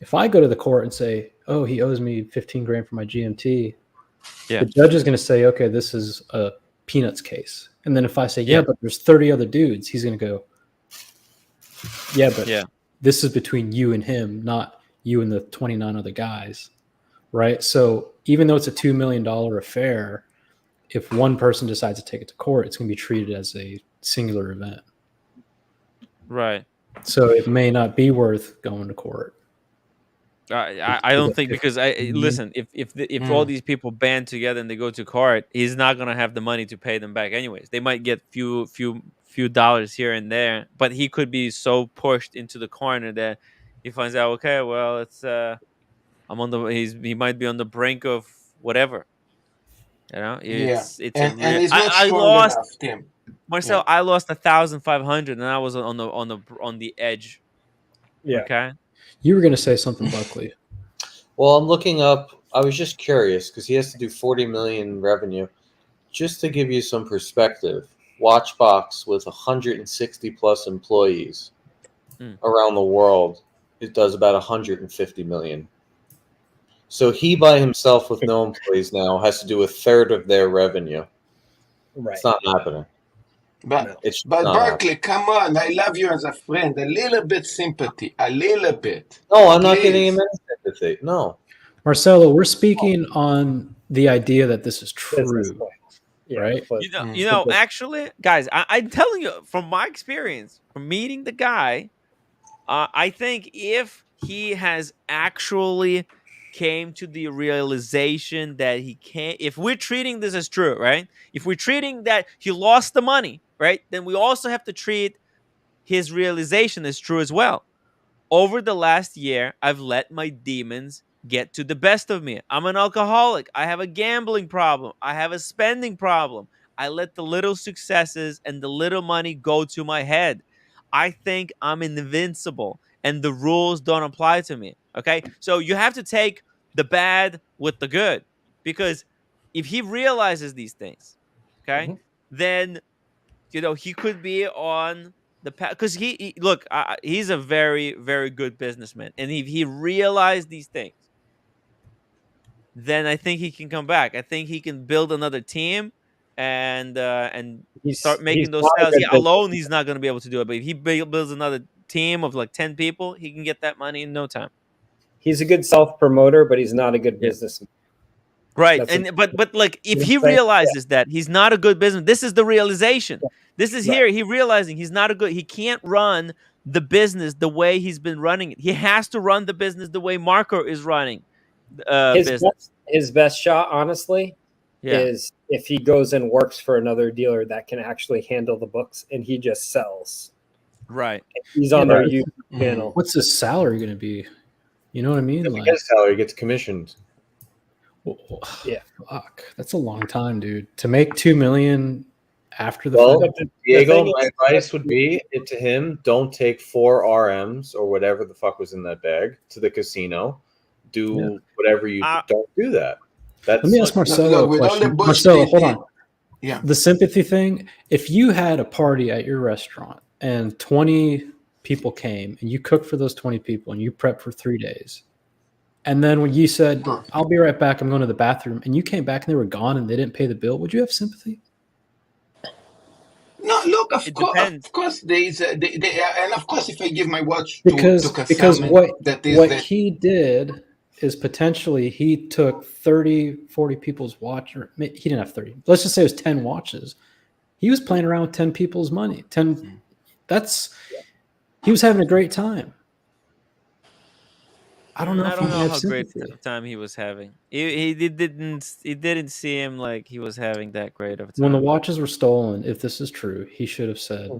If I go to the court and say, "Oh, he owes me 15 grand for my GMT," Yeah. the judge is going to say, "Okay, this is a peanuts case." And then if I say, "Yeah, Yeah. but there's 30 other dudes," he's going to go, "Yeah, but Yeah. this is between you and him, not you and the 29 other guys." Right? So even though it's a $2 million affair, if one person decides to take it to court, it's going to be treated as a singular event. Right. So it may not be worth going to court. I don't think because listen, if all these people band together and they go to court, he's not gonna have the money to pay them back anyways. They might get few dollars here and there, but he could be so pushed into the corner that he finds out, okay, well, it's he might be on the brink of whatever. You know, it's and he's not strong enough, Tim. Marcel, I lost 1,500 and I was on the edge. Yeah. Okay. You were going to say something, Buckley. Well, I'm looking up. I was just curious because he has to do 40 million revenue. Just to give you some perspective, Watchbox with 160 plus employees around the world it does about 150 million. So he by himself with no employees now has to do a third of their revenue. Right. It's not happening. But It's but not Berkeley, come on! I love you as a friend. A little bit sympathy, a little bit. No, I'm not Please. giving him any sympathy. No. Marcelo, we're speaking on the idea that this is Business true, plan. Yeah, right? but You know, actually, guys, I'm telling you from my experience, from meeting the guy, I think if he has actually came to the realization that he can't, if we're treating this as true, right? If we're treating that he lost the money, right? Then we also have to treat his realization as true as well. Over the last year, I've let my demons get to the best of me. I'm an alcoholic. I have a gambling problem. I have a spending problem. I let the little successes and the little money go to my head. I think I'm invincible and the rules don't apply to me. Okay. So you have to take the bad with the good, because if he realizes these things, okay, then, you know, he could be on the path, because look, he's a very, very good businessman. And if he realized these things, then I think he can come back. I think he can build another team and start making those not a sales. good Yeah, alone he's not going to be able to do it, but if he builds another team of like 10 people, he can get that money in no time. He's a good self-promoter, but he's not a good businessman. Right. That's And but like, if You he know what I'm saying? realizes that he's not a good business, this is the realization. This is Right. here. He realizing he's not a good, he can't run the business the way he's been running it. He has to run the business the way Marco is running business. His best shot, honestly, Yeah. is if he goes and works for another dealer that can actually handle the books and he just sells. Right. He's on their YouTube channel. What's his salary going to be? You know what I mean? If he gets salary, he gets commissioned. Yeah. Fuck, that's a long time, dude. To make $2 million after the Well, fact. Diego, my advice would be to him: don't take 4 RMs or whatever the fuck was in that bag to the casino. Do whatever you don't do that. That's Let me ask Marcelo a with all question. the bullshit, Marcelo, hold on. Yeah. The sympathy thing. If you had a party at your restaurant and 20 people came and you cooked for those 20 people and you prepped for 3 days, and then when you said, "I'll be right back, I'm going to the bathroom," and you came back and they were gone and they didn't pay the bill, would you have sympathy? No, look, of course, there is, and of course, if I give my watch to Because consignment, what he did is potentially he took 30, 40 people's watch, or he didn't have 30. Let's just say it was 10 watches. He was playing around with 10 people's money. 10. He was having a great time. I don't know if you have how sympathy. great of time he was having. He didn't seem like he was having that great of a time. When the watches were stolen, if this is true, he should have said,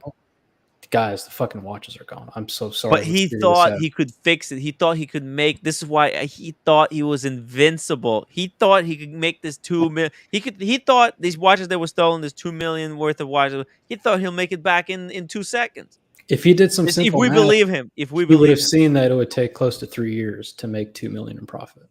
"Guys, the fucking watches are gone. I'm so sorry." But he thought he could fix it. He thought he could make. This is why he thought he was invincible. He thought he could make this 2 million. He thought these watches that were stolen, this 2 million worth of watches. He thought he'll make it back in 2 seconds. If he did some If simple we math, believe him, if we he would believe have him. seen that it would take close to 3 years to make 2 million in profit.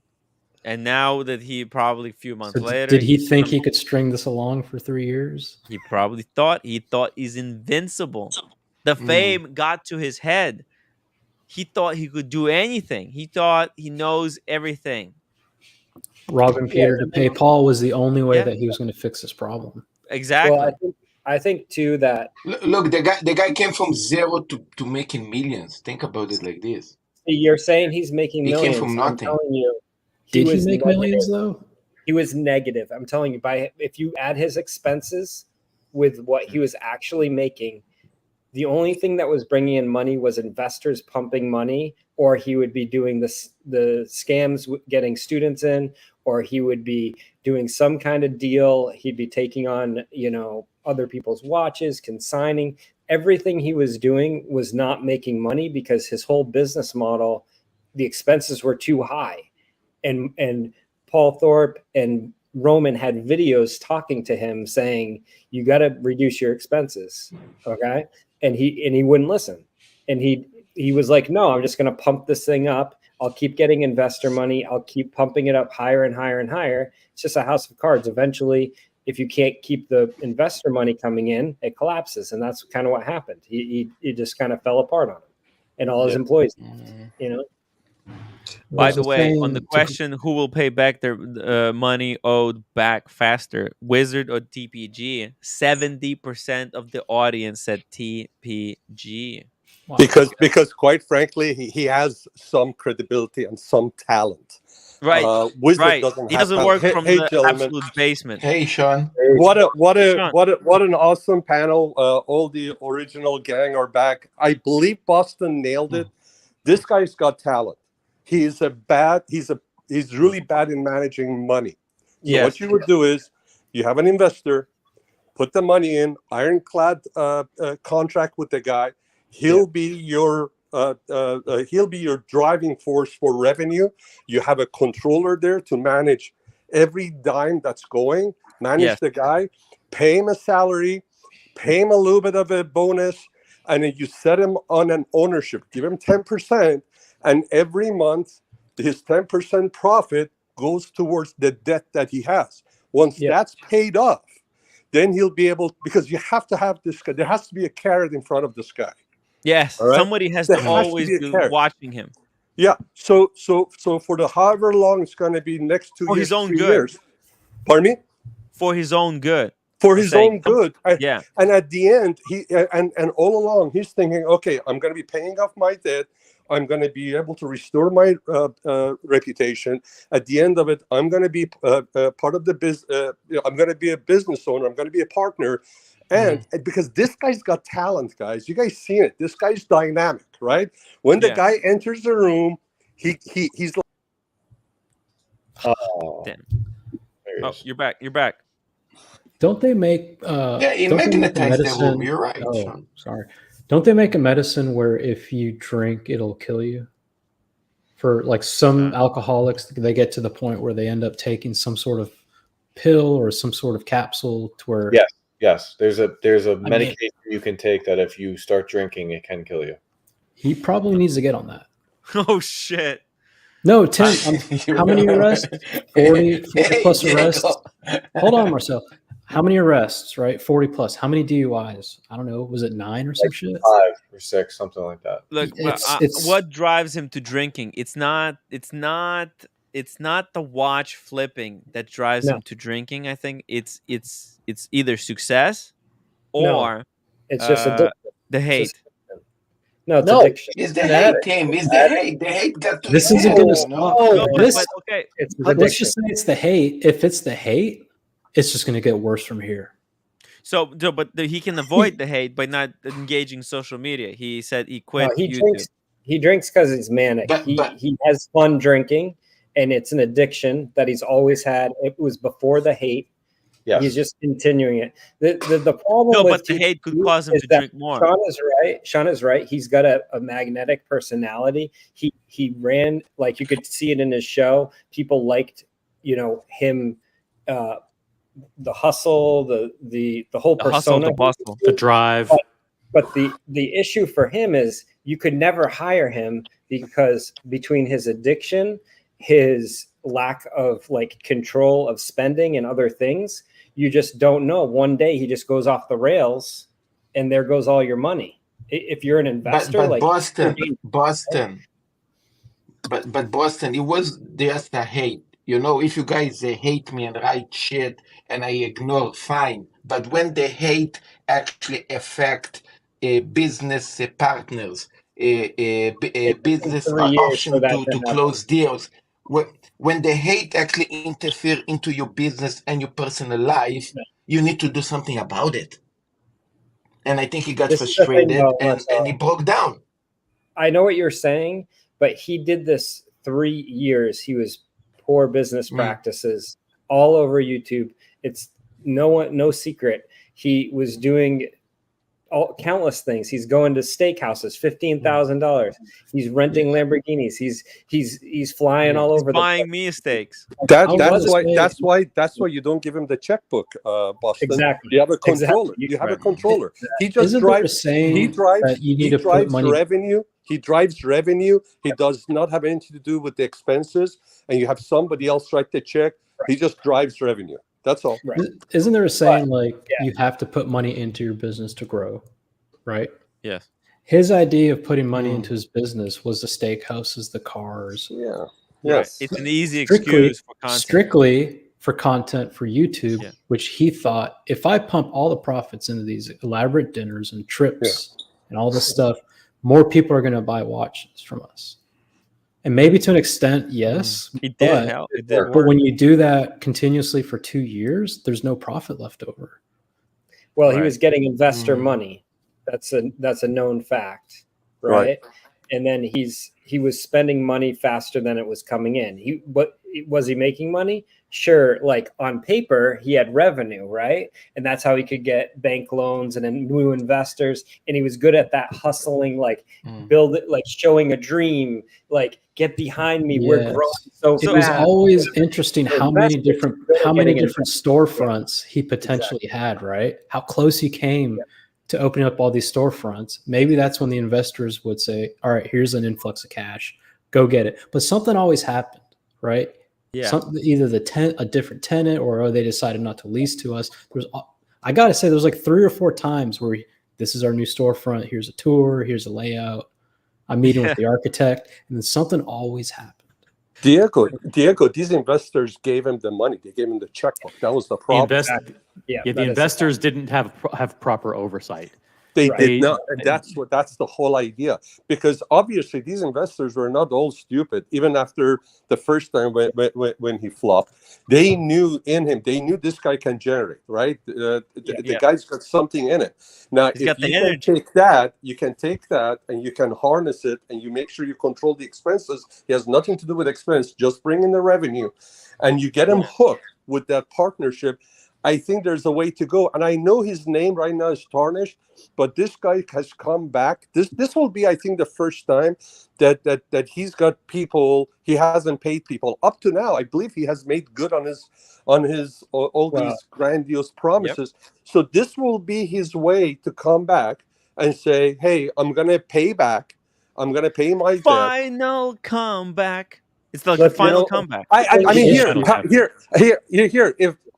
And now that he probably a few months So later, did he think he could string this along for 3 years? He probably thought he's invincible. The fame got to his head. He thought he could do anything. He thought he knows everything. Robbing Peter to pay Paul was the only way that he was going to fix this problem. Exactly. Well, I think too that look, the guy came from zero to making millions. Think about it like this. you're saying he's making He millions. came from I'm nothing. telling you, Did he was make negative. millions though? He was negative. I'm telling you, if you add his expenses with what he was actually making, the only thing that was bringing in money was investors pumping money, or he would be doing the scams, getting students in, or he would be doing some kind of deal. He'd be taking on, other people's watches, consigning. Everything he was doing was not making money because his whole business model, the expenses were too high. And Paul Thorpe and Roman had videos talking to him saying, you got to reduce your expenses. Okay. And he wouldn't listen. And he was like, no, I'm just going to pump this thing up. I'll keep getting investor money. I'll keep pumping it up higher and higher and higher. It's just a house of cards. Eventually, if you can't keep the investor money coming in, it collapses. And that's kind of what happened. He just kind of fell apart on him. and all his employees. You know. By the way, on the question who will pay back their money owed back faster, Wizard or TPG, 70% of the audience said TPG. Wow. Because quite frankly, he has some credibility and some talent. Right. Wizard doesn't he have doesn't talent. work from the gentlemen. absolute basement. Hey, Sean. What Sean. an awesome panel. All the original gang are back. I believe Boston nailed it. This guy's got talent. He's really bad in managing money. So what you would do is you have an investor, put the money in, ironclad contract with the guy. He'll be your driving force for revenue. You have a controller there to manage every dime that's going, manage the guy, pay him a salary, pay him a little bit of a bonus, and then you set him on an ownership, give him 10%, and every month his 10% profit goes towards the debt that he has. Once that's paid off, then he'll be able, because you have to have this guy, there has to be a carrot in front of this guy. Yes, right? somebody has to always be watching him. Yeah, so for the however long it's going to be, next 2 years, his own 3 good. years. Pardon me? For his own good. For his own good. Yeah. And at the end, and all along, he's thinking, okay, I'm going to be paying off my debt. I'm going to be able to restore my reputation. At the end of it, I'm going to be part of the business. I'm going to be a business owner. I'm going to be a partner. And because this guy's got talent, guys, you guys seen it. This guy's dynamic, right? When the guy enters the room, he's like, damn. Oh, you're back. You're back. Don't they make medicine? You're right. Oh, Sean. sorry. Don't they make a medicine where if you drink, it'll kill you? For like some alcoholics, they get to the point where they end up taking some sort of pill or some sort of capsule to where. Yes. There's a medication you can take that if you start drinking, it can kill you. He probably needs to get on that. Oh shit. No, Tim. How many arrests? 40 plus arrests. Hold on, Marcel. How many arrests? Right, 40 plus. How many DUIs? I don't know. Was it 9 or some shit? 5 or 6, something like that. Look, what drives him to drinking? It's not the watch flipping that drives him to drinking. I think it's either success or it's just the hate. No, it's addiction. It's the hate, Tim. It's the hate. The hate got to This isn't going to stop. Okay. Let's just say it's the hate. If it's the hate, it's just going to get worse from here. So, but he can avoid the hate by not engaging social media. He said he quit. He drinks because he's manic. He has fun drinking, and it's an addiction that he's always had. It was before the hate. Yes. He's just continuing it. The problem. No, with but the hate could cause him to drink more. Sean is right. He's got a magnetic personality. He ran, like you could see it in his show. People liked, him. The hustle, the whole persona, the drive. But the issue for him is you could never hire him because between his addiction, his lack of control of spending and other things, you just don't know. One day he just goes off the rails, and there goes all your money. If you're an investor, but Boston, it was just a hate. If you guys hate me and write shit and I ignore, fine. But when the hate actually affect business partners, business option to close deals, when the hate actually interfere into your business and your personal life, you need to do something about it. And I think he got frustrated and he broke down. I know what you're saying, but he did this 3 years. He was poor business practices all over YouTube. It's no secret. He was doing countless things. He's going to steakhouses, $15,000. He's renting Lamborghinis. He's flying all over. Buying me steaks. That's why you don't give him the checkbook, Boston. Exactly. You have a controller. Exactly. You have a controller. He just Isn't drives. He drives revenue. He drives revenue. He does not have anything to do with the expenses. And you have somebody else write the check. He just drives revenue. That's all. Right. Isn't there a saying you have to put money into your business to grow, right? Yes. His idea of putting money into his business was the steakhouses, the cars. Yeah. Yes. It's an easy strictly, excuse for content. Strictly for content for YouTube, Yeah. which he thought, if I pump all the profits into these elaborate dinners and trips and all this stuff, more people are going to buy watches from us. And maybe to an extent, yes. It did help. It did But work. when you do that continuously for 2 years, there's no profit left over. Well, he was getting investor money. That's a known fact, right? And then he was spending money faster than it was coming in. Was he making money? Sure, like on paper, he had revenue, right? And that's how he could get bank loans and then new investors. And he was good at that hustling, like build it, like showing a dream, like get behind me. We're Yes. growing so It fast. was always interesting how many different getting storefronts he potentially had, right? How close he came to opening up all these storefronts. Maybe that's when the investors would say, all right, here's an influx of cash, go get it. But something always happened, right? Yeah. Either a different tenant, or they decided not to lease to us. I got to say, there's like 3 or 4 times where this is our new storefront. Here's a tour. Here's a layout. I'm meeting with the architect, and then something always happened. Diego, these investors gave him the money. They gave him the checkbook. That was the problem. The investors didn't have proper oversight. They did not, and that's the whole idea. Because obviously these investors were not all stupid. Even after the first time when he flopped, they knew in him. They knew this guy can generate, right? The guy's got something in it. Now, if you can take that, and you can harness it, and you make sure you control the expenses. He has nothing to do with expense. Just bring in the revenue, and you get him hooked with that partnership. I think there's a way to go. And I know his name right now is tarnished, but this guy has come back. This will be, I think, the first time that he's got people, he hasn't paid people. Up to now, I believe he has made good on his these grandiose promises. So this will be his way to come back and say, hey, I'm gonna pay back. I'm gonna pay my debt. Final comeback. It's like the final comeback. I mean, here.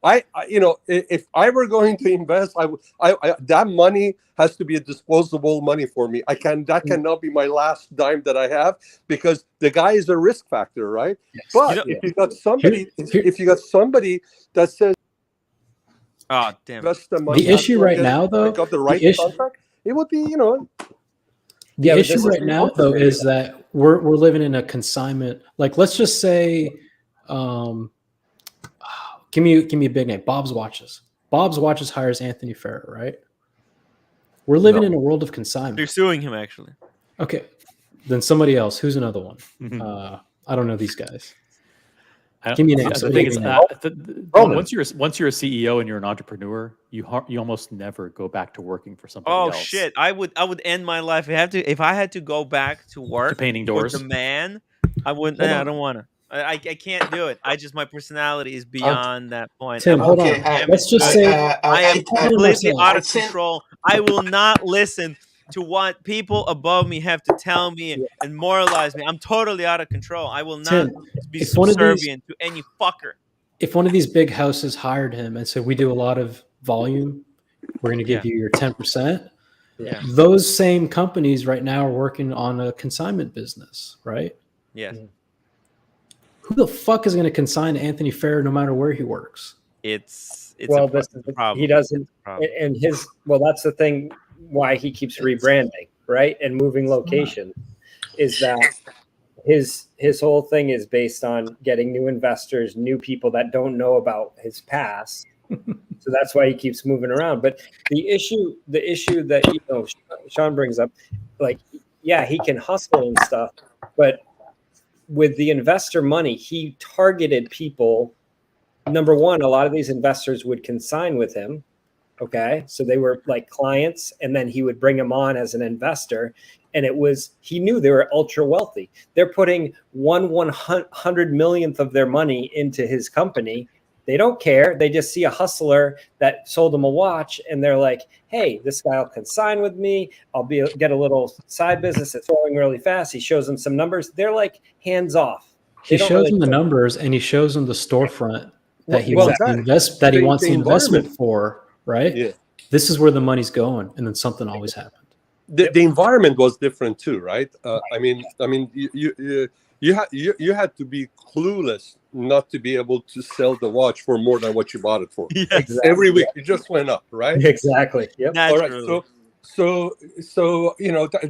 If I were going to invest, I that money has to be a disposable money for me. That cannot be my last dime that I have, because the guy is a risk factor, right? Yes. But if you got somebody that says, "Oh, damn," invest the money. The issue right now, though, got the right contract. It would be, The issue right now, though, is that we're living in a consignment. Like, let's just say, give me a big name, Bob's Watches. Bob's Watches hires Anthony Farrer, right? We're living in a world of consignment. They're suing him, actually. Okay, then somebody else. Who's another one? I don't know these guys. Give me an answer. The thing is, once you're a CEO and you're an entrepreneur, you almost never go back to working for somebody else. Oh shit! I would end my life if I had to go back to work to painting doors. For the man, I wouldn't. I don't want to. I can't do it. My personality is beyond that point. Tim, hold on. Let's just say I am completely out of control. I will not listen to what people above me have to tell me and moralize me. I'm totally out of control. I will not be subservient to any fucker. If one of these big houses hired him and said, we do a lot of volume, we're going to give you your 10%. Yeah. Those same companies right now are working on a consignment business, right? Yes. Who the fuck is going to consign Anthony Farrer no matter where he works? It's this is the problem. He doesn't, and that's the thing why he keeps rebranding, right, and moving location, is that his whole thing is based on getting new investors, new people that don't know about his past. So that's why he keeps moving around. But the issue that Sean brings up, like, yeah, he can hustle and stuff, but with the investor money, he targeted people. Number one, a lot of these investors would consign with him. Okay. So they were like clients, and then he would bring them on as an investor. And he knew they were ultra wealthy. They're putting 1/100 millionth of their money into his company. They don't care. They just see a hustler that sold them a watch, and they're like, hey, this guy will consign with me. I'll get a little side business that's growing really fast. He shows them some numbers. They're like hands off. He shows them the numbers, and he shows them the storefront that he wants the investment for, right? Yeah. This is where the money's going, and then something always happened. the environment was different too, right? I mean, you had to be clueless not to be able to sell the watch for more than what you bought it for. Yes. Exactly. Every week it just went up, right? Exactly. Yep. All right. Naturally. So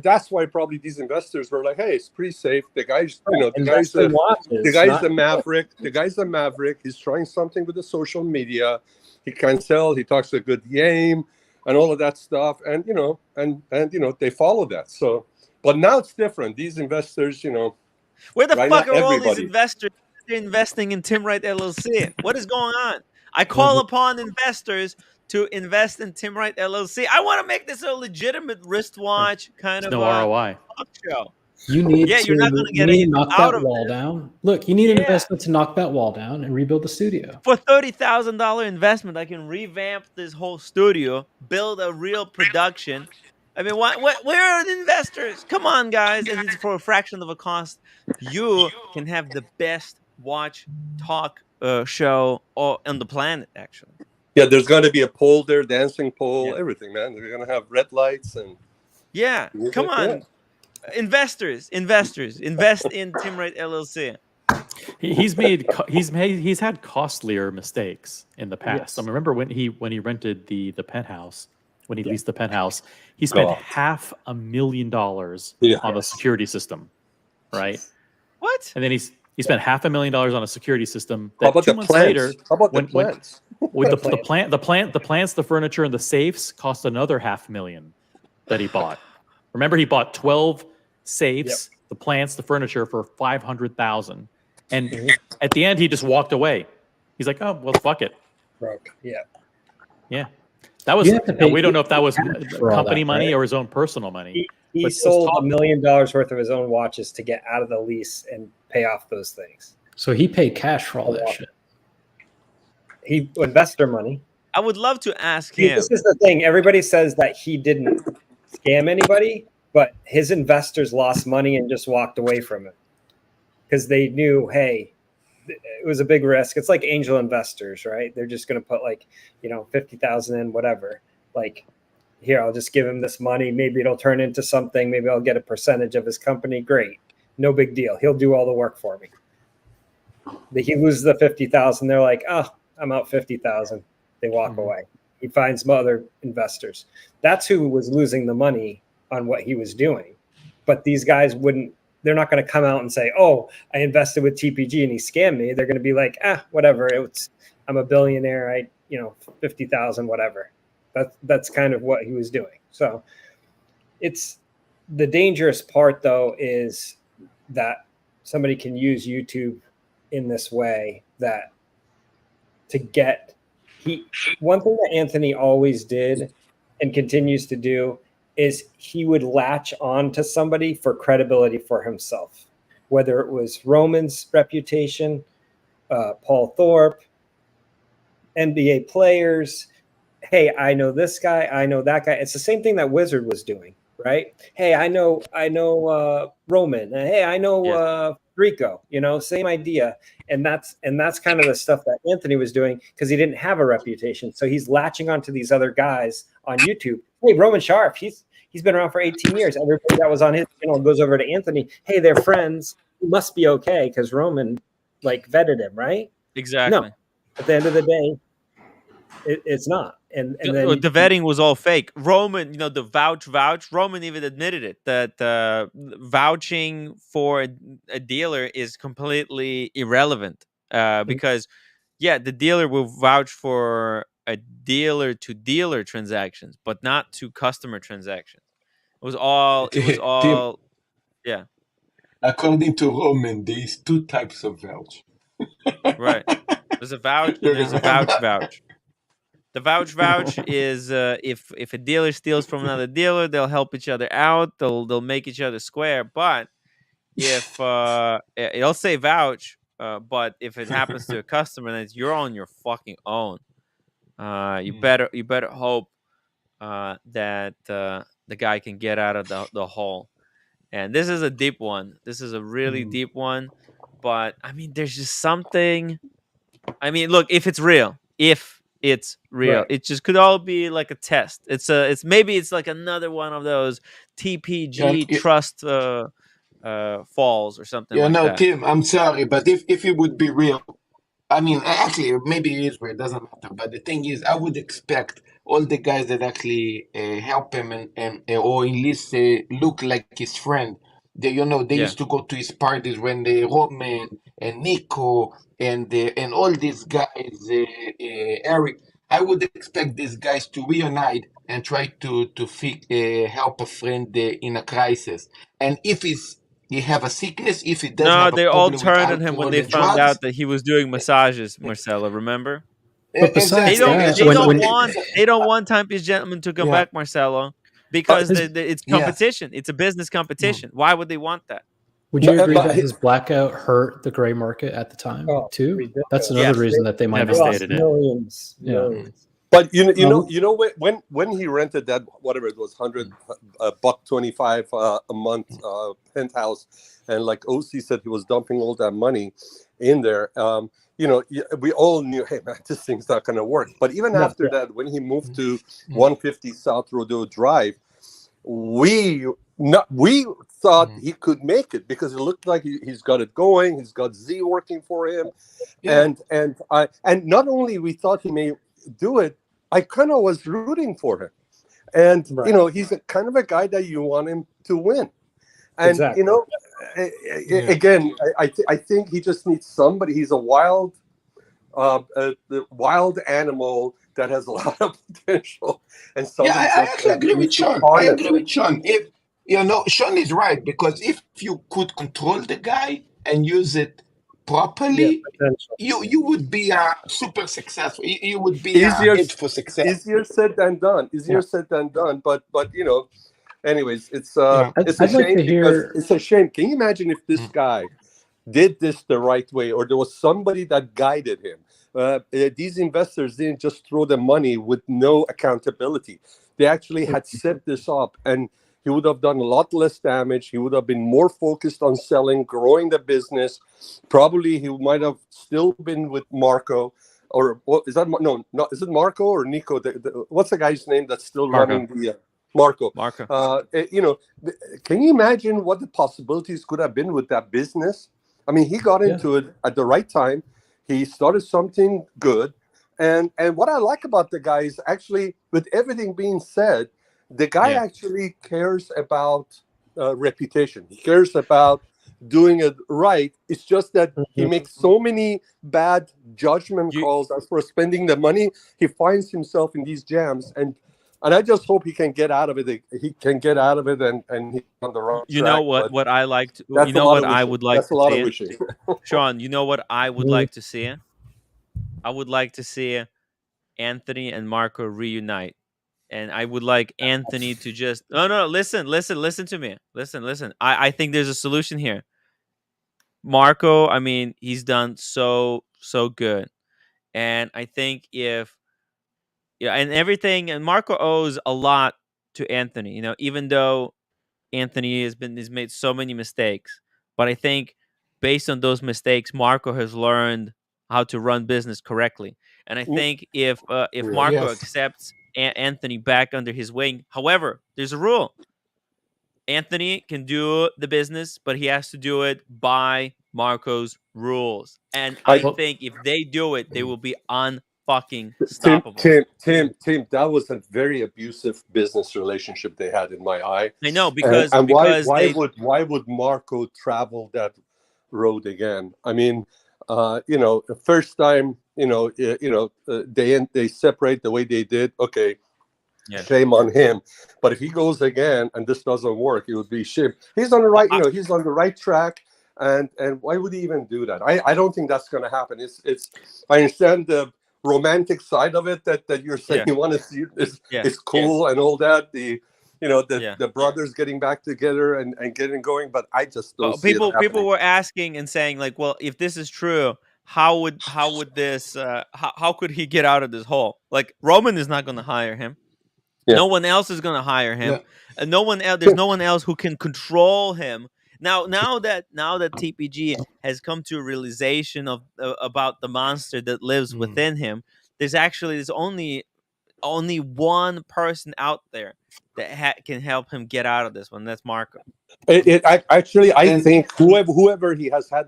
that's why probably these investors were like, hey, it's pretty safe. The guy's Invest in watches, the guy's not- the maverick. The guy's the maverick. He's trying something with the social media. He can sell. He talks a good game, and all of that stuff. And they follow that. So, but now it's different. These investors, Where the right fuck now, are all these everybody. investors? They're investing in Tim Wright LLC. What is going on? I call upon investors to invest in Tim Wright LLC. I want to make this a legitimate wristwatch kind There's of no ROI. talk show. You need Yeah, to, you're not going to you get need to anything knock out that of wall this. down. Look, you need an Yeah. investment to knock that wall down and rebuild the studio. For $30,000 investment, I can revamp this whole studio, build a real production. I mean, where are the investors? Come on, guys. And it's for a fraction of a cost. You can have the best watch talk show on the planet, actually. Yeah, there's going to be a pole there, dancing pole, Yeah. everything, man. They're going to have red lights and Yeah, come on. Investors, invest in Tim Wright LLC. He's had costlier mistakes in the past. Yes. I remember when he rented the penthouse, when he leased the penthouse, he spent God. $500,000 on the security system, right? What? And then he spent $500,000 on a security system. How That about 2 the months plants? later, How about the plants? with the plants, the furniture, and the safes cost another $500,000 that he bought. Remember, he bought 12 safes, the plants, the furniture for $500,000, and at the end, he just walked away. He's like, "Oh well, fuck it." Broke. Yeah. Yeah, that was. You have to pay We don't know if that was for all company that, money right? or his own personal money. He But sold it's $1 million worth of his own watches to get out of the lease and pay off those things. So he paid cash for all that shit. He investor money. I would love to ask See, him. this is the thing. Everybody says that he didn't scam anybody, but his investors lost money and just walked away from it because they knew, hey, it was a big risk. It's like angel investors, right? They're just going to put 50,000 in, whatever. Like, here, I'll just give him this money. Maybe it'll turn into something. Maybe I'll get a percentage of his company. Great. No big deal. He'll do all the work for me. He loses the 50,000. They're like, oh, I'm out 50,000. They walk away. He finds some other investors. That's who was losing the money on what he was doing. But these guys they're not going to come out and say, oh, I invested with TPG and he scammed me. They're going to be like, whatever. I'm a billionaire. 50,000, whatever. That's kind of what he was doing. So it's the dangerous part, though, is that somebody can use YouTube in this way one thing that Anthony always did and continues to do is he would latch on to somebody for credibility for himself, whether it was Roman's reputation, Paul Thorpe, NBA players. Hey, I know this guy. I know that guy. It's the same thing that Wizard was doing, right? Hey, I know Roman. Hey, I know Rico. Same idea. And that's kind of the stuff that Anthony was doing because he didn't have a reputation. So he's latching onto these other guys on YouTube. Hey, Roman Sharp, he's been around for 18 years. Everybody that was on his channel goes over to Anthony. Hey, they're friends. He must be okay because Roman vetted him, right? Exactly. No. At the end of the day, it's not. And then the vetting was all fake. Roman, the vouch. Roman even admitted it that vouching for a dealer is completely irrelevant because, the dealer will vouch for a dealer to dealer transactions, but not to customer transactions. It was all. Yeah. According to Roman, there is 2 types of vouch. Right. There's a vouch and there's a vouch. The vouch is if a dealer steals from another dealer, they'll help each other out. They'll make each other square. But if it'll say vouch, but if it happens to a customer, then you're on your fucking own. You better hope that the guy can get out of the hole. And this is a deep one. This is a really deep one. But I mean, there's just something. I mean, look, if it's real, if it's real. Right. It just could all be like a test. It's maybe it's like another one of those TPG Yeah, trust falls or something yeah, like no, that. Tim, I'm sorry, but if it would be real, I mean, actually, maybe it is real, it doesn't matter. But the thing is, I would expect all the guys that actually help him and or at least look like his friend. They Yeah. used to go to his parties when the Roman and Nico and all these guys, Eric. I would expect these guys to reunite and try to help a friend in a crisis. And if he have a sickness, if he doesn't No, have a they all problem with turned on him when alcohol they and found drugs, out that he was doing massages, Marcelo, remember? But besides exactly. that, They don't when want they don't want Timepiece Gentlemen to come Yeah. back, Marcelo, because his, it's Yes. competition. It's a business competition. Why would they want that? would you agree But that his blackout hurt the gray market at the time Oh, too? ridiculous. That's another Yes. reason that they might not. Devastated. Lost millions. Yeah. Millions. But you know, Um, you know when he rented that, whatever it was, $125 a month penthouse, and like OC said, he was dumping all that money in there. You know, we all knew, hey man, this thing's not going to work. But even after that, when he moved to 150 South Rodeo Drive, we thought he could make it because it looked like he's got it going. He's got Z working for him, Yeah. and not only we thought he may do it, I kind of was rooting for him. And you know, he's a kind of a guy that you want him to win. And Exactly. you know, again, I think he just needs somebody. He's a wild animal that has a lot of potential. And Yeah, I actually agree with Sean. I agree with Sean. If Sean is right, because if you could control the guy and use it properly, you would be super successful. You would be edged for success. Easier said than done. Said than done. But you know, anyways, it's a shame because it's a shame. Can you imagine if this guy did this the right way, or there was somebody that guided him? These investors didn't just throw the money with no accountability. They actually had set this up, and he would have done a lot less damage. He would have been more focused on selling, growing the business. Probably he might have still been with Marco, or what is that? No, is it Marco or Nico? What's the guy's name that's still running the Marco? You know, can you imagine what the possibilities could have been with that business? I mean, he got into it at the right time. He started something good. And what I like about the guy is actually, with everything being said, the guy actually cares about reputation. He cares about doing it right. It's just that he makes so many bad judgment calls as for spending the money. He finds himself in these jams. And I just hope he can get out of it. He can get out of it and he's on the right track. You know what I liked? That's You know what I would like to see? wishing. Sean, you know what I would like to see? I would like to see Anthony and Marco reunite. And I would like Anthony to just listen to me. Listen. I think there's a solution here. Marco, I mean, he's done so good. And I think and everything, and Marco owes a lot to Anthony, you know, even though Anthony has made so many mistakes. But I think based on those mistakes, Marco has learned how to run business correctly. And I think if Marco accepts Anthony back under his wing, however, there's a rule. Anthony can do the business, but he has to do it by Marco's rules. And I think if they do it, they will be unfucking stoppable. Tim, that was a very abusive business relationship they had in my eye. I know because why would Marco travel that road again? I mean, you know, the first time, they separate the way they did. Okay. Yeah. Shame on him, but if he goes again and this doesn't work, it would be shame. He's on the right, he's on the right track, and why would he even do that? I don't think that's going to happen. It's I understand the romantic side of it that you're saying you want to see it's cool and all that. The brothers getting back together and getting going, but I just don't. People were asking and saying like, well, if this is true, how would this how could he get out of this hole? Like Roman is not going to hire him. Yeah. No one else is going to hire him, and there's no one else who can control him. Now that TPG has come to a realization of about the monster that lives within him, there's only one person out there that can help him get out of this one. That's Marco. I think whoever he has had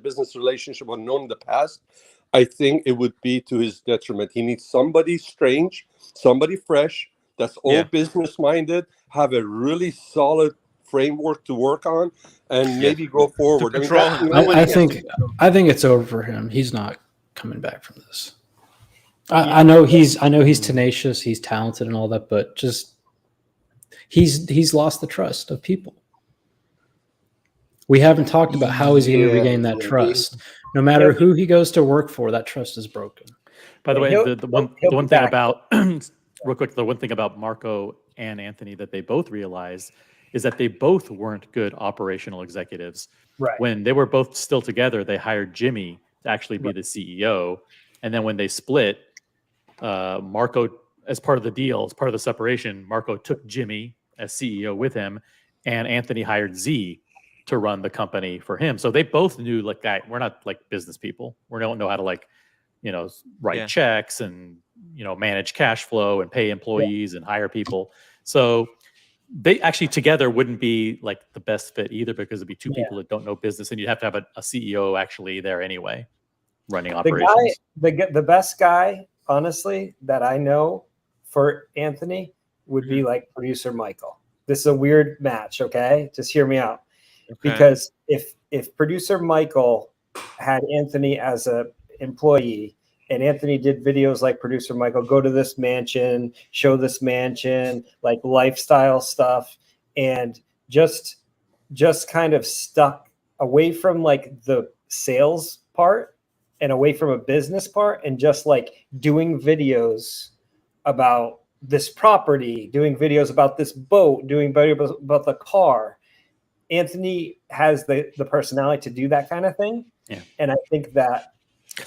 business relationship or known in the past, I think it would be to his detriment. He needs somebody strange, somebody fresh, that's all business minded, have a really solid framework to work on, and maybe go forward. I think it's over for him. He's not coming back from this. I know he's tenacious, he's talented and all that, but just he's lost the trust of people. We haven't talked about how is he going to regain that trust. No matter who he goes to work for, that trust is broken. By the way, the one thing about real quick, the one thing about Marco and Anthony that they both realized is that they both weren't good operational executives. Right. When they were both still together, they hired Jimmy to actually be the CEO. And then when they split, Marco, as part of the deal, as part of the separation, Marco took Jimmy as CEO with him, and Anthony hired Z to run the company for him. So they both knew, like, we're not like business people. We don't know how to, like, write checks and, manage cash flow and pay employees and hire people. So they actually together wouldn't be like the best fit either, because it'd be two people that don't know business, and you'd have to have a CEO actually there anyway, running operations. The best guy, honestly, that I know for Anthony would be like producer Michael. This is a weird match, okay? Just hear me out. Okay. Because if producer Michael had Anthony as a employee, and Anthony did videos like producer Michael, go to this mansion, show this mansion, like lifestyle stuff, and just kind of stuck away from like the sales part and away from a business part, and just like doing videos about this property, doing videos about this boat, doing videos about the car. Anthony has the personality to do that kind of thing. Yeah. And I think that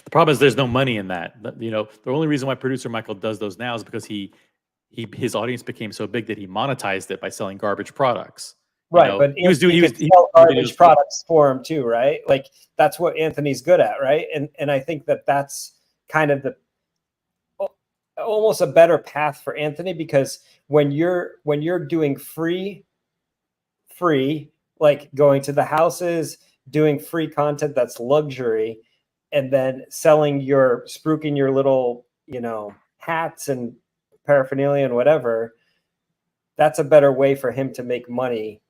the problem is there's no money in that. The only reason why producer Michael does those now is because his audience became so big that he monetized it by selling garbage products. Right, but he was sell garbage products for him too, right? Like that's what Anthony's good at, right? And I think that's kind of the almost a better path for Anthony, because when you're doing free, like going to the houses, doing free content that's luxury, and then spruiking your little, hats and paraphernalia and whatever, that's a better way for him to make money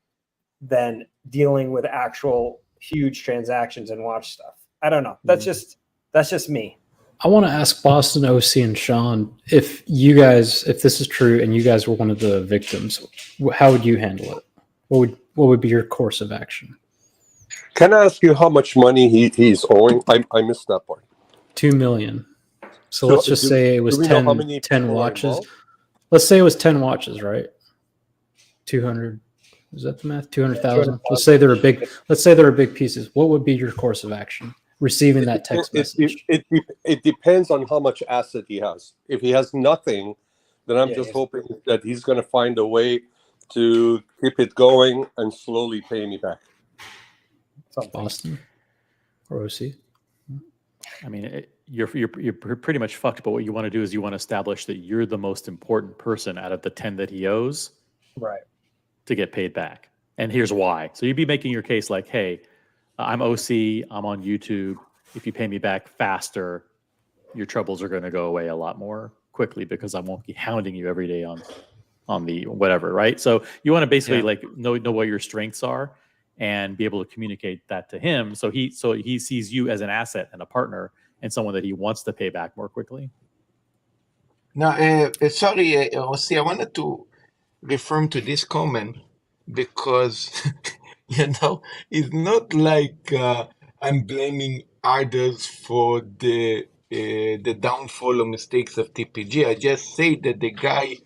than dealing with actual huge transactions and watch stuff. I don't know. That's just me. I want to ask Boston, OC, and Sean, if this is true and you guys were one of the victims, how would you handle it? What would be your course of action? Can I ask you how much money he's owing? I missed that part. $2 million. So let's just say it was 10 watches. Let's say it was 10 watches, right? 200. Is that the math? 200,000. Let's say there are big pieces. What would be your course of action? Receiving that text message. It depends on how much asset he has. If he has nothing, then I'm just hoping that he's going to find a way to keep it going and slowly pay me back. Boston or OC. I mean, you're pretty much fucked. But what you want to do is you want to establish that you're the most important person out of the 10 that he owes, right? To get paid back. And here's why. So you'd be making your case like, hey, I'm OC, I'm on YouTube. If you pay me back faster, your troubles are going to go away a lot more quickly, because I won't be hounding you every day on the whatever, right? So you want to basically like know what your strengths are and be able to communicate that to him, so he sees you as an asset and a partner and someone that he wants to pay back more quickly. Now, sorry, OC, I wanted to refer to this comment because it's not like I'm blaming others for the downfall or mistakes of TPG. I just say that the guy,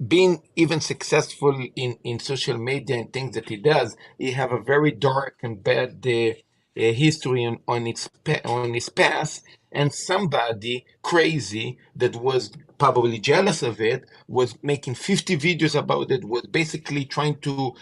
being even successful in social media and things that he does, he have a very dark and bad history on his past, and somebody crazy that was probably jealous of it was making 50 videos about it, was basically trying to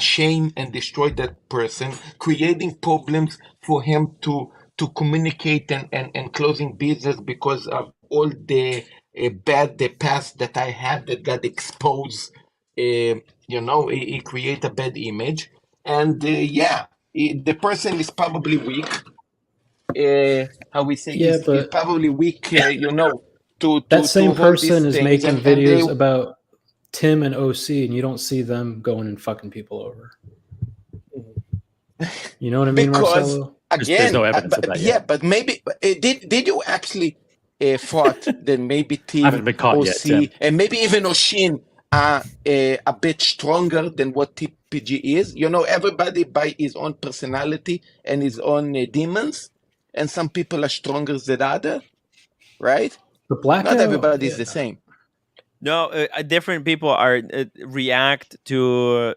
shame and destroy that person, creating problems for him to to communicate and closing business because of all the the past that I had that got exposed. It create a bad image, and the person is probably weak. How we say Yeah, is but probably weak. that same To hold person these is things, making and they videos about Tim and OC, and you don't see them going and fucking people over. You know what I mean, because Marcelo? There's no again, evidence of that yet. but maybe did you actually thought that maybe I Tim haven't been caught yet, Tim. OC and maybe even Oshin are a bit stronger than what TPG is? Everybody by his own personality and his own demons, and some people are stronger than other, right? The blackout. Not everybody is the same. No, different people are react to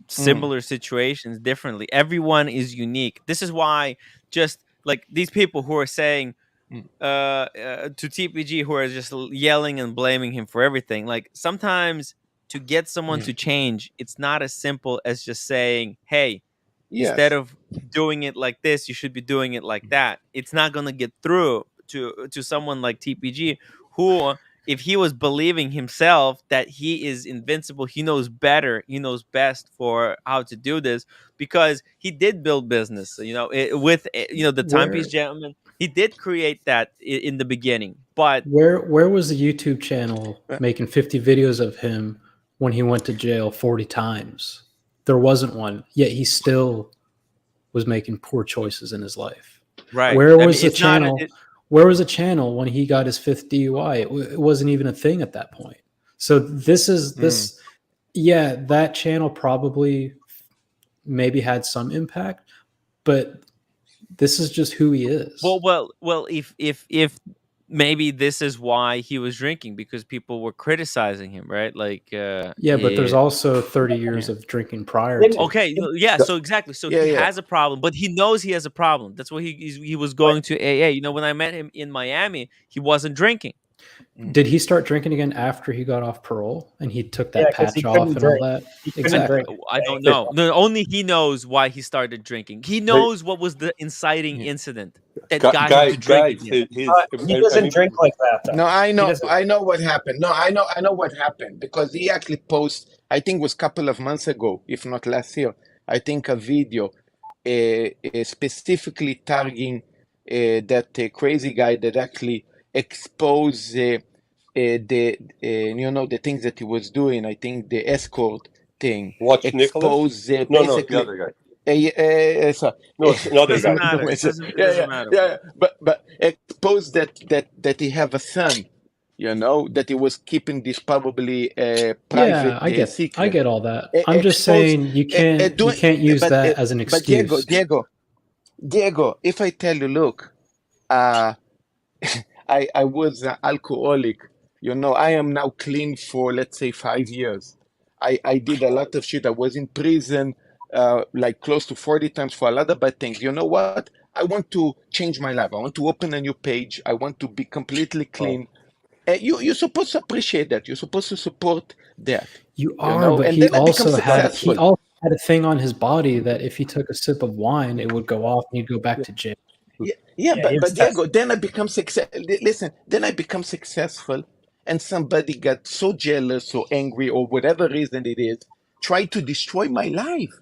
similar situations differently. Everyone is unique. This is why just like these people who are saying to TPG, who are just yelling and blaming him for everything, like sometimes to get someone to change, it's not as simple as just saying, hey, instead of doing it like this, you should be doing it like that. It's not going to get through to someone like TPG, who, if he was believing himself that he is invincible, he knows better, he knows best for how to do this, because he did build business, with the Timepiece Gentlemen. He did create that in the beginning, but where was the YouTube channel making 50 videos of him when he went to jail 40 times? There wasn't one, yet he still was making poor choices in his life. Right. Where was the channel? Where was the channel when he got his 5th DUI? It wasn't even a thing at that point. So this. Yeah, that channel probably maybe had some impact, but this is just who he is. Well, if maybe this is why he was drinking, because people were criticizing him, right? Like, but there's also 30 years of drinking prior to. Okay, yeah, so exactly. So he has a problem, but he knows he has a problem. That's why he was going to AA. When I met him in Miami, he wasn't drinking. Did he start drinking again after he got off parole and he took that patch off and all that? Exactly. I don't know. No, only he knows why he started drinking. He knows what was the inciting incident that got him to drink again. He doesn't drink like that, though. No, I know what happened. No, I know what happened, because he actually posted, I think it was a couple of months ago, if not last year, I think a video specifically targeting that crazy guy that actually exposed the things that he was doing. I think the escort thing. Watch exposed Nicholas? No, the other guy. No, it's another doesn't guy. matter. Doesn't matter. But exposed that he have a son, that he was keeping this probably private secret. I get all that. I'm just saying you can't use that as an excuse. But Diego, if I tell you, look, I was an alcoholic. I am now clean for, let's say, 5 years. I did a lot of shit. I was in prison like close to 40 times for a lot of bad things. You know what? I want to change my life. I want to open a new page. I want to be completely clean. You're supposed to appreciate that. You're supposed to support that. You are, but he also had a thing on his body that if he took a sip of wine, it would go off and he'd go back to jail. But Diego, then I become successful. Listen, then I become successful, and somebody got so jealous or angry or whatever reason it is, try to destroy my life.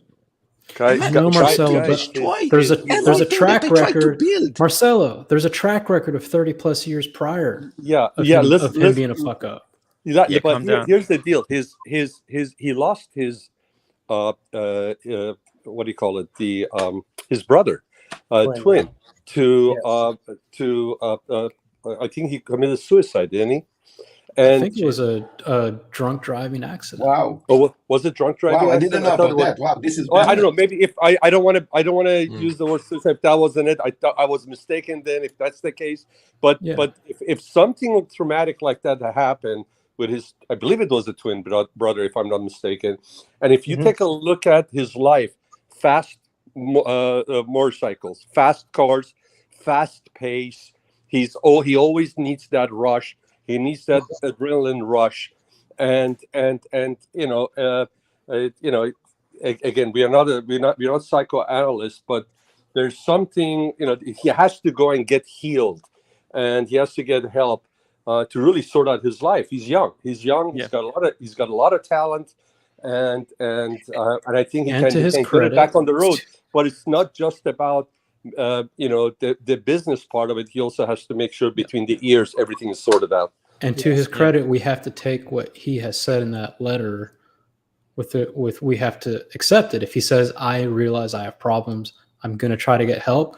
No, Marcelo, but there's a track record. Marcelo, there's a track record of 30 plus years prior. Of him being a fuck up. But here's the deal. He lost his what do you call it? His brother, twin, to I think he committed suicide, didn't he? And I think it was a drunk driving accident. Wow. Oh, was it drunk driving? Wow, I didn't know about that. Wow, this is. I don't know. Maybe if I don't want to use the word suicide. If that wasn't it, I thought I was mistaken. Then, if that's the case, but if something traumatic like that happened with his, I believe it was a twin brother, if I'm not mistaken. And if you take a look at his life, fast motorcycles, fast cars, fast pace. He always needs that rush. He needs that adrenaline rush, and again, we're not psychoanalysts, but there's something, he has to go and get healed, and he has to get help to really sort out his life. He's young. He's got a lot of talent, and I think he And to can his get it credit, back on the road. But it's not just about the business part of it. He also has to make sure between the ears everything is sorted out. And to his credit, we have to take what he has said in that letter we have to accept it. If he says, I realize I have problems, I'm going to try to get help,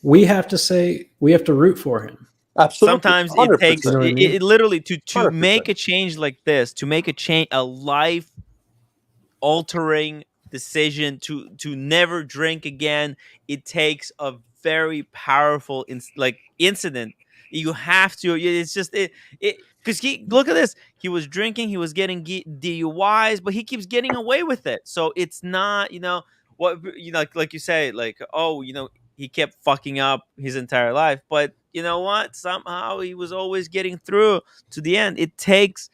we have to root for him. Absolutely. Sometimes 100%. it takes, You know what I mean? it literally, to 100%. make a change like this, to make a life altering decision to never drink again, it takes a very powerful incident. You have to, it's just because look at this, he was drinking, he was getting DUIs, but he keeps getting away with it. So it's not, like you say, he kept fucking up his entire life, but you know what, somehow he was always getting through to the end. It takes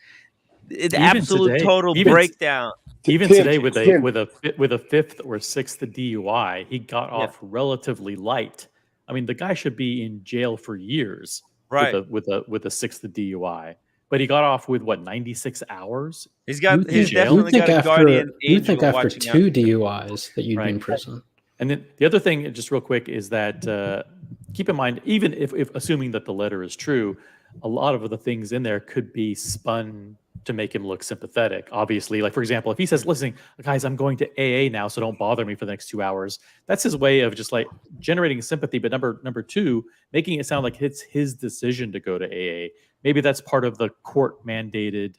absolute total breakdown. Even today, with a fifth or sixth DUI, he got off relatively light. I mean, the guy should be in jail for years, right? With a sixth DUI, but he got off with 96 hours. He's definitely got a guardian angel. You think after watching 2 out. DUIs that you'd be in prison? And then the other thing, just real quick, is that keep in mind, even if assuming that the letter is true, a lot of the things in there could be spun to make him look sympathetic. Obviously, like for example, if he says, "Listen, guys, I'm going to AA now, so don't bother me for the next 2 hours," that's his way of just like generating sympathy. But number two, making it sound like it's his decision to go to AA. Maybe that's part of the court mandated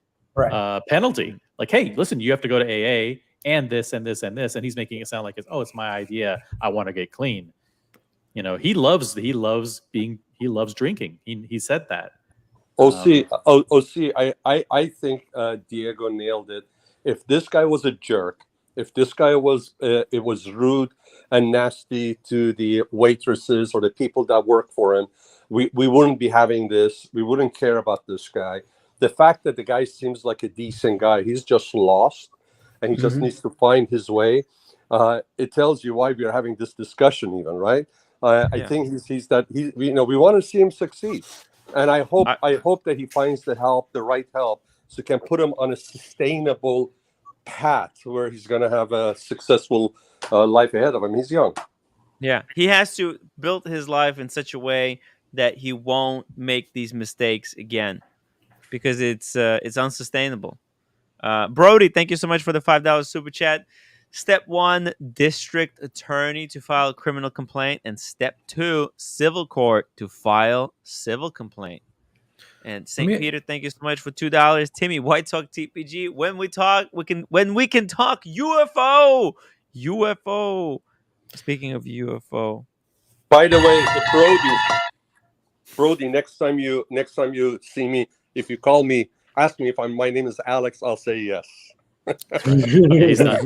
penalty. Like, hey, listen, you have to go to AA and this and this and this, and he's making it sound like it's my idea. I want to get clean. He loves drinking. He said that. I think Diego nailed it. If this guy was a jerk, if this guy was rude and nasty to the waitresses or the people that work for him, we wouldn't be having this. We wouldn't care about this guy. The fact that the guy seems like a decent guy, he's just lost, and he just needs to find his way. It tells you why we are having this discussion, even, right? I think we want to see him succeed. And I hope that he finds the right help, so can put him on a sustainable path where he's going to have a successful life ahead of him. He's young. Yeah, he has to build his life in such a way that he won't make these mistakes again, because it's unsustainable. Brody, thank you so much for the $5 super chat. Step 1, district attorney to file a criminal complaint, and step 2, civil court to file civil complaint. And St. Peter, thank you so much for $2. Timmy, why talk TPG? When we can talk UFO. UFO. Speaking of UFO. By the way, Brody, next time you see me, if you call me, ask me if my name is Alex, I'll say yes. He's not.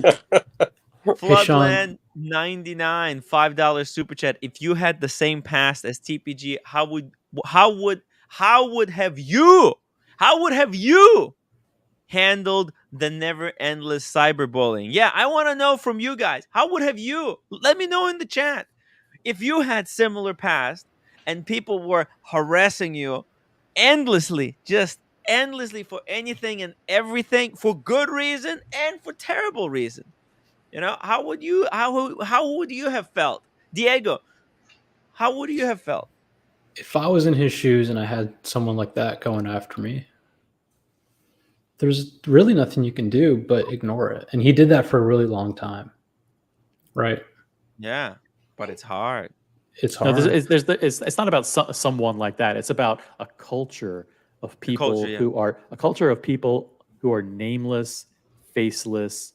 Floodland 99 $5 super chat. If you had the same past as TPG, how would have you handled the never endless cyberbullying? Yeah, I want to know from you guys. How would have you? Let me know in the chat. If you had similar past and people were harassing you endlessly, just endlessly for anything and everything, for good reason and for terrible reason, how would you have felt? Diego, how would you have felt if I was in his shoes and I had someone like that going after me? There's really nothing you can do but ignore it, and he did that for a really long time, right? Yeah, but it's hard. It's hard. No, it's not about someone like that. It's about a culture of people who are nameless, faceless,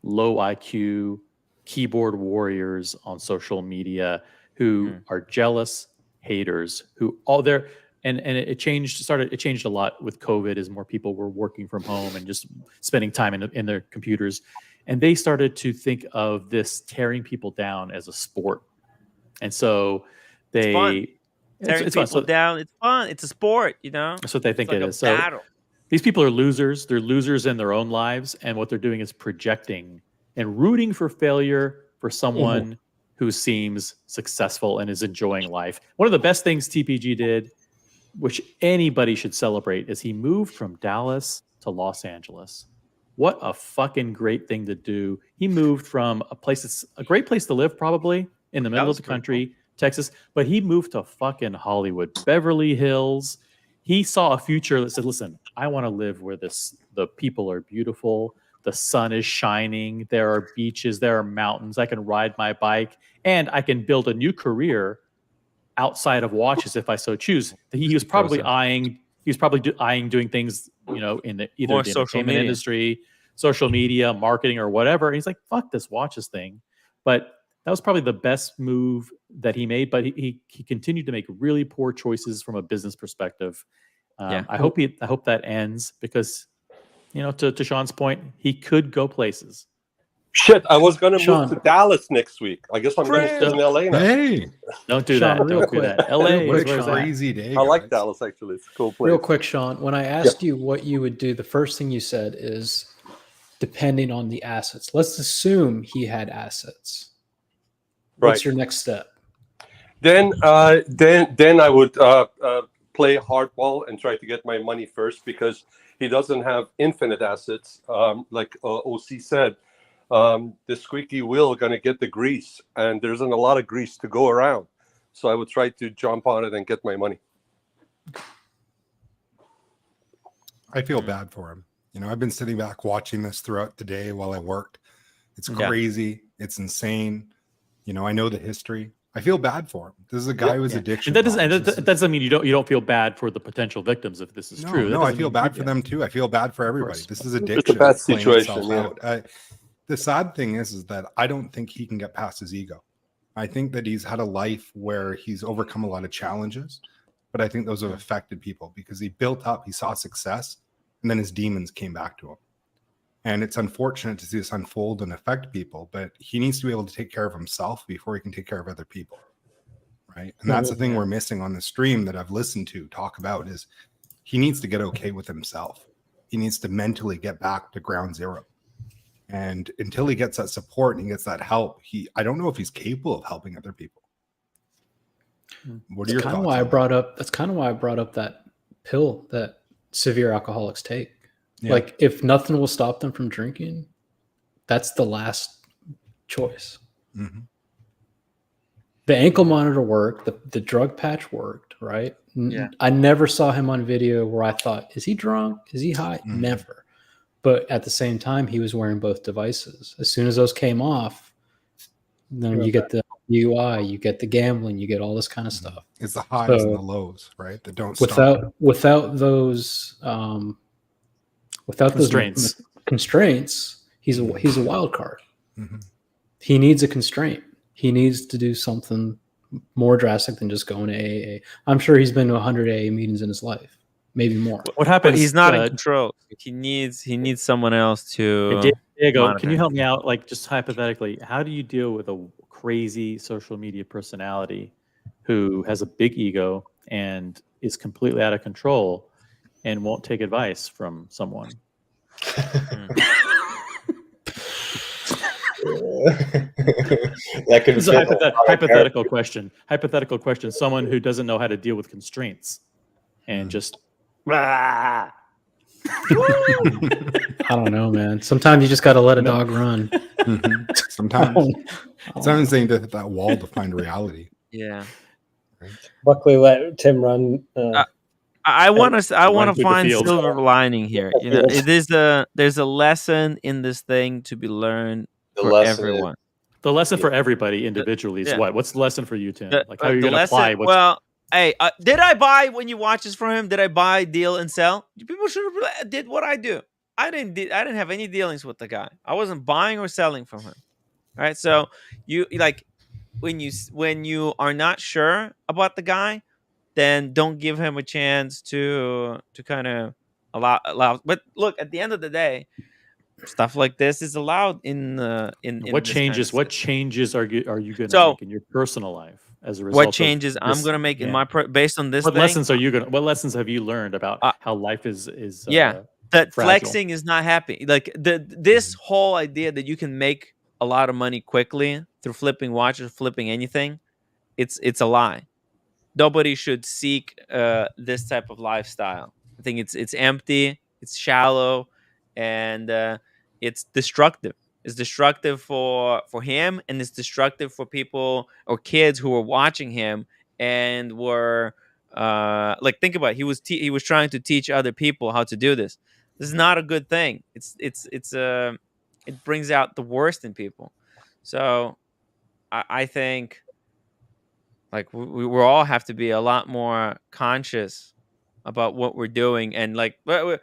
low IQ, keyboard warriors on social media who are jealous, haters, who all their and it changed a lot with COVID as more people were working from home and just spending time in their computers, and they started to think of this tearing people down as a sport, and so they. Tearing people down, it's fun. It's a sport, That's what they think it is. So these people are losers. They're losers in their own lives, and what they're doing is projecting and rooting for failure for someone who seems successful and is enjoying life. One of the best things TPG did, which anybody should celebrate, is he moved from Dallas to Los Angeles. What a fucking great thing to do. He moved from a place that's a great place to live, probably in the middle of the country, Texas, but he moved to fucking Hollywood, Beverly Hills. He saw a future that said, listen, I want to live where the people are beautiful, the sun is shining, there are beaches, there are mountains, I can ride my bike, and I can build a new career outside of watches if I so choose. He was probably eyeing doing things, in either More the social entertainment media. industry, social media, marketing, or whatever. And he's like, fuck this watches thing. But that was probably the best move that he made. But he continued to make really poor choices from a business perspective. I hope that ends because, to Sean's point, he could go places. Shit, I was going to Sean. move to Dallas next week. I guess I'm going to stay in LA now. Hey, Don't do Sean, that. real Don't do quick. that. LA Real is quick, where it's Sean. at. crazy day. I like guys. Dallas, actually. It's a cool place. Real quick, Sean, when I asked you what you would do, the first thing you said is depending on the assets. Let's assume he had assets. What's Right. your next step? Then I would play hardball and try to get my money first because he doesn't have infinite assets. Like OC said, the squeaky wheel going to get the grease, and there isn't a lot of grease to go around. So I would try to jump on it and get my money. I feel bad for him. I've been sitting back watching this throughout the day while I worked. It's crazy. It's insane. I know the history. I feel bad for him. This is a guy who has addiction. And that doesn't mean you don't feel bad for the potential victims if this is true. No, I feel bad for them too. I feel bad for everybody. This is addiction. It's a bad playing situation. itself Yeah. out. The sad thing is that I don't think he can get past his ego. I think that he's had a life where he's overcome a lot of challenges, but I think those have affected people because he built up, he saw success, and then his demons came back to him. And it's unfortunate to see this unfold and affect people, but he needs to be able to take care of himself before he can take care of other people. Right. And that's the thing we're missing on the stream that I've listened to talk about is he needs to get okay with himself. He needs to mentally get back to ground zero. And until he gets that support and he gets that help, I don't know if he's capable of helping other people. What are your thoughts? That's kind of why I brought up that pill that severe alcoholics take. Yeah. Like if nothing will stop them from drinking, that's the last choice. Mm-hmm. The ankle monitor worked, the drug patch worked, right? Yeah. I never saw him on video where I thought, is he drunk? Is he high? Mm-hmm. Never. But at the same time, he was wearing both devices. As soon as those came off, then you get the UI, you get the gambling, you get all this kind of stuff. It's the highs and the lows, right? That don't without those constraints, he's a wild card. Mm-hmm. He needs a constraint. He needs to do something more drastic than just going to AA. I'm sure he's been to 100 AA meetings in his life, maybe more. What happens? But he's not in control. He needs someone else to. Diego, monitor. can you help me out? Like, just hypothetically, how do you deal with a crazy social media personality who has a big ego and is completely out of control and won't take advice from someone? That could This is a hypothetical question. Hypothetical question. Someone who doesn't know how to deal with constraints and just. I don't know, man. Sometimes you just got to let a dog run. Mm-hmm. Sometimes they need to hit that wall to find reality. Yeah. Right? Luckily, let Tim run. I want to find field. silver lining here. There's a lesson in this thing to be learned for everyone. The lesson for everybody individually is what? What's the lesson for you, Tim? Like how are you going to apply? Hey, did I buy when you watches from him? Did I buy, deal, and sell? People should have did what I do. I didn't have any dealings with the guy. I wasn't buying or selling from him. All right. So you like when you are not sure about the guy, then don't give him a chance to kind of allow. But look, at the end of the day, stuff like this is allowed in what changes? What changes are you going to make in your personal life as a result? What changes I'm going to make in my based on this? What lessons are you going? What lessons have you learned about how life is? That fragile. flexing is not happy. Like this whole idea that you can make a lot of money quickly through flipping watches, flipping anything, it's a lie. Nobody should seek this type of lifestyle. I think it's empty, it's shallow, and it's destructive. It's destructive for him, and it's destructive for people or kids who were watching him and were like, think about it. He was trying to teach other people how to do this. This is not a good thing. It brings out the worst in people. So I think, like, we all have to be a lot more conscious about what we're doing, and like, why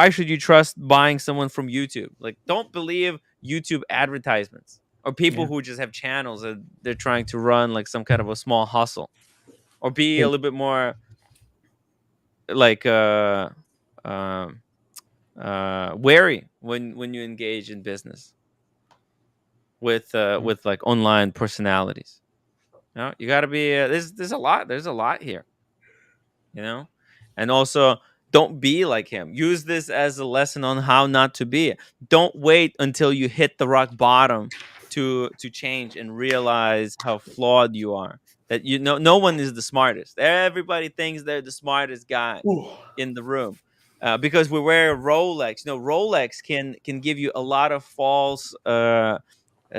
should you trust buying someone from YouTube? Like, don't believe YouTube advertisements or people who just have channels that they're trying to run like some kind of a small hustle, or be a little bit more like wary when you engage in business with like online personalities. You know, you got to be there's a lot here, you know. And also, don't be like him. Use this as a lesson on how not to be. Don't wait until you hit the rock bottom to change and realize how flawed you are. That no one is the smartest. Everybody thinks they're the smartest guy in the room. Because we wear a Rolex. You know, Rolex can give you a lot of false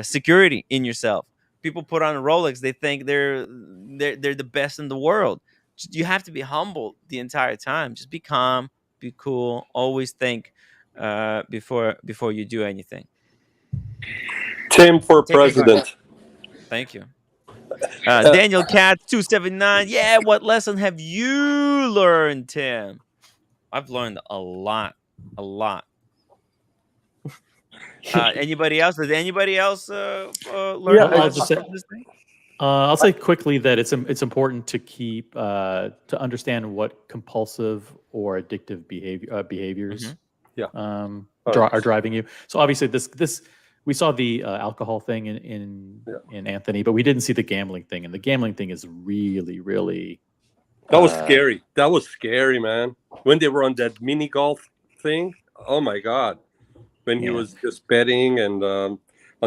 security in yourself. People put on a Rolex, they think they're the best in the world. You have to be humble the entire time. Just be calm, be cool. Always think before you do anything. Tim for president. Thank you. Daniel Katz 279. Yeah, what lesson have you learned, Tim? I've learned a lot. Anybody else? Did anybody else learn? Yeah, I'll say quickly that it's important to keep to understand what compulsive or addictive behaviors are driving you. So obviously this we saw the alcohol thing in Anthony, but we didn't see the gambling thing, and the gambling thing is really that was scary. That was scary, man. When they were on that mini golf thing, oh my god, when he was just betting and on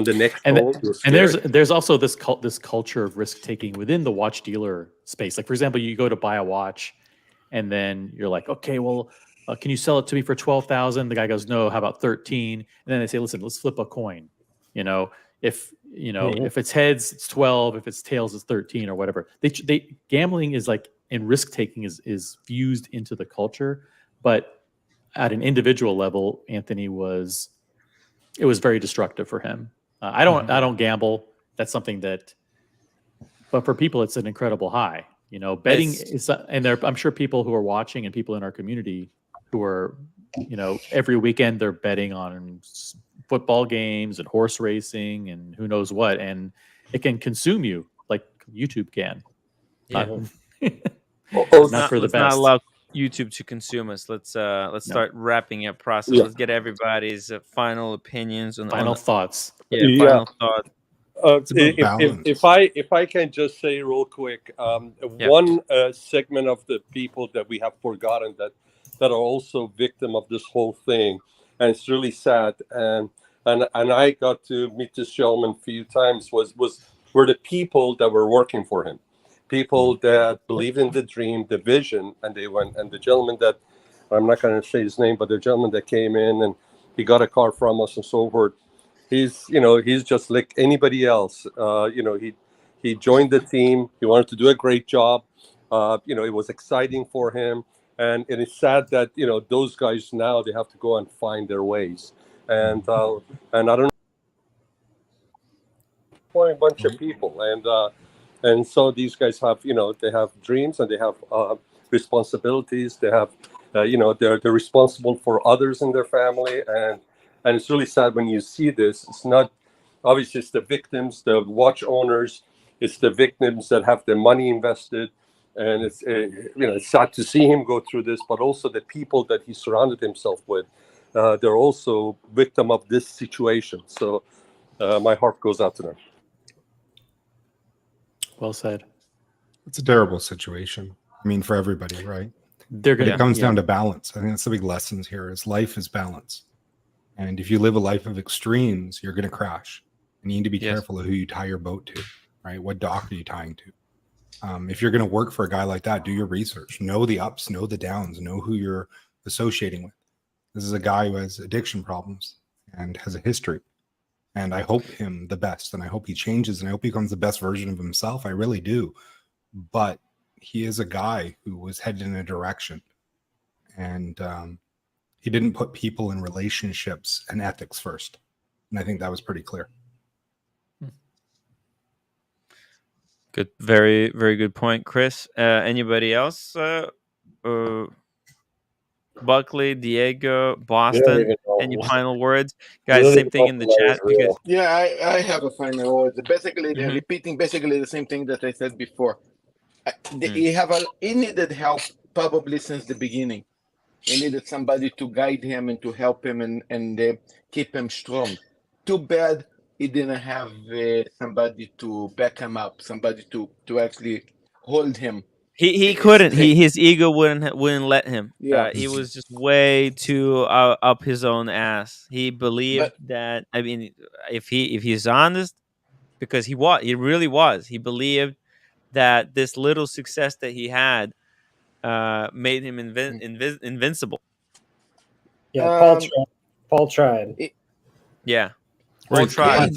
the next hole. And there's also this culture of risk taking within the watch dealer space. Like, for example, you go to buy a watch, and then you're like, okay, well, can you sell it to me for $12,000? The guy goes, no. How about 13? And then they say, listen, let's flip a coin. You know, if it's heads, it's 12. If it's tails, it's 13 or whatever. They gambling is like, and risk taking is fused into the culture, but at an individual level, Anthony was very destructive for him. I don't gamble. That's something but for people, it's an incredible high. You know, betting is, and I'm sure people who are watching and people in our community who are, you know, every weekend they're betting on football games and horse racing and who knows what, and it can consume you like YouTube can. Not for the best. Not allow YouTube to consume us. Let's start wrapping up process. Yeah. Let's get everybody's final opinions on final thoughts. Final thoughts. If I can just say real quick, one segment of the people that we have forgotten that are also victim of this whole thing, and it's really sad. And I got to meet this gentleman a few times. Were the people that were working for him, people that believed in the dream, the vision, and they went. And the gentleman that, I'm not going to say his name, but the gentleman that came in and he got a car from us and so forth. He's just like anybody else. He joined the team. He wanted to do a great job. It was exciting for him, and it is sad that those guys now they have to go and find their ways. And I don't know, a bunch of people, and so these guys have they have dreams and they have responsibilities. They have they're responsible for others in their family, and it's really sad when you see this. It's not, obviously, it's the victims, the watch owners, it's the victims that have their money invested. And it's, it's sad to see him go through this, but also the people that he surrounded himself with. They're also victim of this situation. So my heart goes out to them. Well said. It's a terrible situation. I mean, for everybody, right? It comes down to balance. I think that's the big lessons here is life is balance. And if you live a life of extremes, you're going to crash. and you need to be careful of who you tie your boat to, right? What dock are you tying to? If you're going to work for a guy like that, do your research, know the ups, know the downs, know who you're associating with. This is a guy who has addiction problems and has a history. And I hope him the best, and I hope he changes, and I hope he becomes the best version of himself. I really do. But he is a guy who was headed in a direction, and he didn't put people in relationships and ethics first. And I think that was pretty clear. Good, very, very good point, Chris. Anybody else? Buckley, Diego, Boston. Any final words, guys? Same thing in the chat. Because Yeah, I have a final word. Basically, they're repeating basically the same thing that I said before. He needed help probably since the beginning. He needed somebody to guide him and to help him and keep him strong. Too bad he didn't have somebody to back him up, somebody to actually hold him. He couldn't. His ego wouldn't let him. Yeah. He was just way too up his own ass. He believed that. I mean, if he's honest, because he really was. He believed that this little success that he had made him invincible. Yeah, Paul tried. Yeah, Paul tried.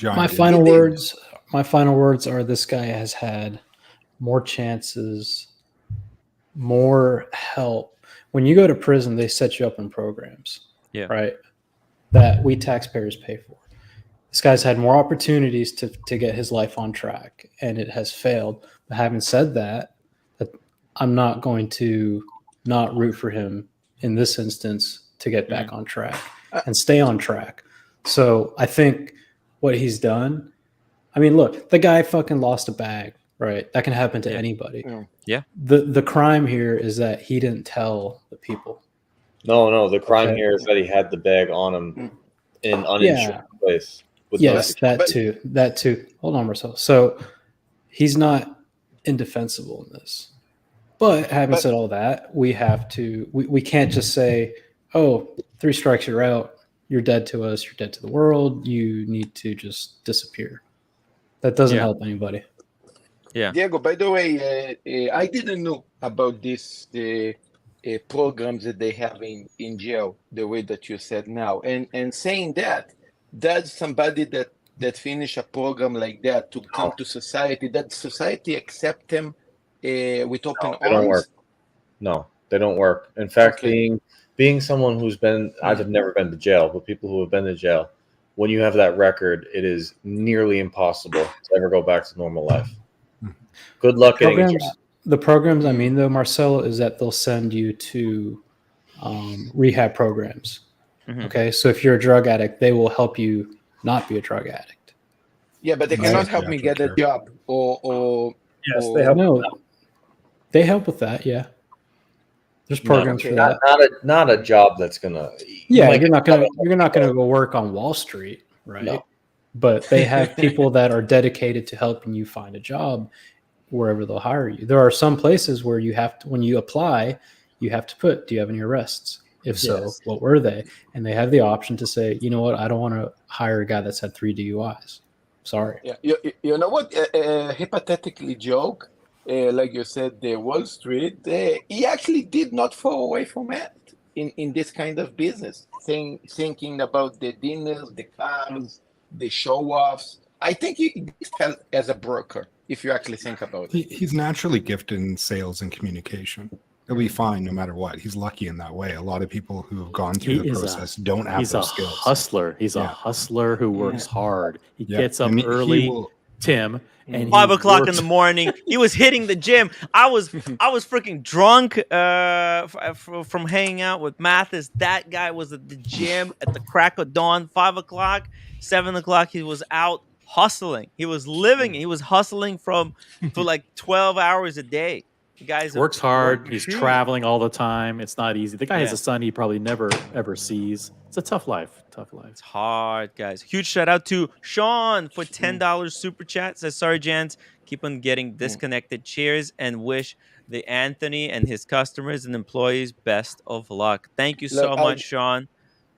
My final words are: this guy has had more chances, more help. When you go to prison, they set you up in programs, right? That we taxpayers pay for. This guy's had more opportunities to get his life on track, and it has failed. But having said that, I'm not going to not root for him in this instance to get back on track and stay on track. So I think what he's done, I mean, look, the guy fucking lost a bag, right? That can happen to anybody. Yeah. The crime here is that he didn't tell the people. No, the crime here is that he had the bag on him in an uninsured place. Yes, that too. Hold on, Marcelo. So he's not indefensible in this. But having said all that, we have to. We can't just say, "Oh, 3 strikes, you're out. You're dead to us. You're dead to the world. You need to just disappear." That doesn't help anybody. Yeah. Diego, by the way, I didn't know about this programs that they have in jail, the way that you said now. And saying that, does somebody that finish a program like that to come to society, that society accept them with open They don't arms? work. No, they don't work. In fact, being someone who's been, I've never been to jail, but people who have been to jail, when you have that record, it is nearly impossible to ever go back to normal life. Good luck getting a job. The programs, I mean, though, Marcelo, is that they'll send you to rehab programs. Okay, so if you're a drug addict, they will help you not be a drug addict. Yeah, but they cannot help me get a job or yes, they help. No, they help with that. Yeah, there's programs for that. Not a job that's gonna. Yeah, you're not gonna go work on Wall Street, right? No. But they have people that are dedicated to helping you find a job wherever they'll hire you. There are some places where you have to, when you apply, you have to put, do you have any arrests? If so, what were they? And they have the option to say, you know what, I don't want to hire a guy that's had 3 DUIs. Sorry. Yeah, you know what? Hypothetically joke, like you said, the Wall Street, he actually did not fall away from it in this kind of business, thinking about the dinners, the cars, the show-offs. I think he felt as a broker, if you actually think about it. He's naturally gifted in sales and communication. He'll be fine no matter what. He's lucky in that way. A lot of people who have gone through the process don't have those skills. He's a hustler. He's a hustler who works hard. He gets up early, Tim, and 5 o'clock in the morning. He was hitting the gym. I was freaking drunk from hanging out with Mathis. That guy was at the gym at the crack of dawn. 5 o'clock, 7 o'clock. He was out hustling. He was living. He was hustling for like 12 hours a day. The guy works hard. He's traveling all the time. It's not easy. The guy has a son he probably never ever sees. It's a tough life. Tough life. It's hard, guys. Huge shout out to Sean for $10 super chat. Says, sorry, gents. Keep on getting disconnected. Cheers, and wish the Anthony and his customers and employees best of luck. Thank you so much, Sean.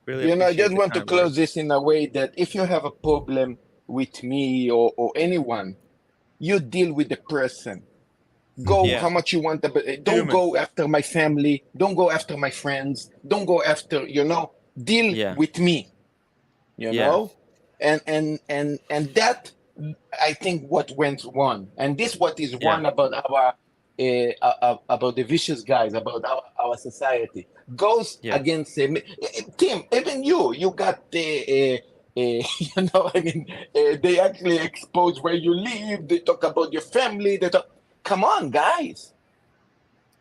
Really, I just want to close this in a way that if you have a problem with me or anyone, you deal with the person. Go how much you want, don't go after my family, don't go after my friends, don't go after, deal with me, know, and that, I think, what went wrong, and this what is wrong about our about the vicious guys, about our society goes against Tim. Even you got the they actually expose where you live, they talk about your family, they talk. Come on, guys.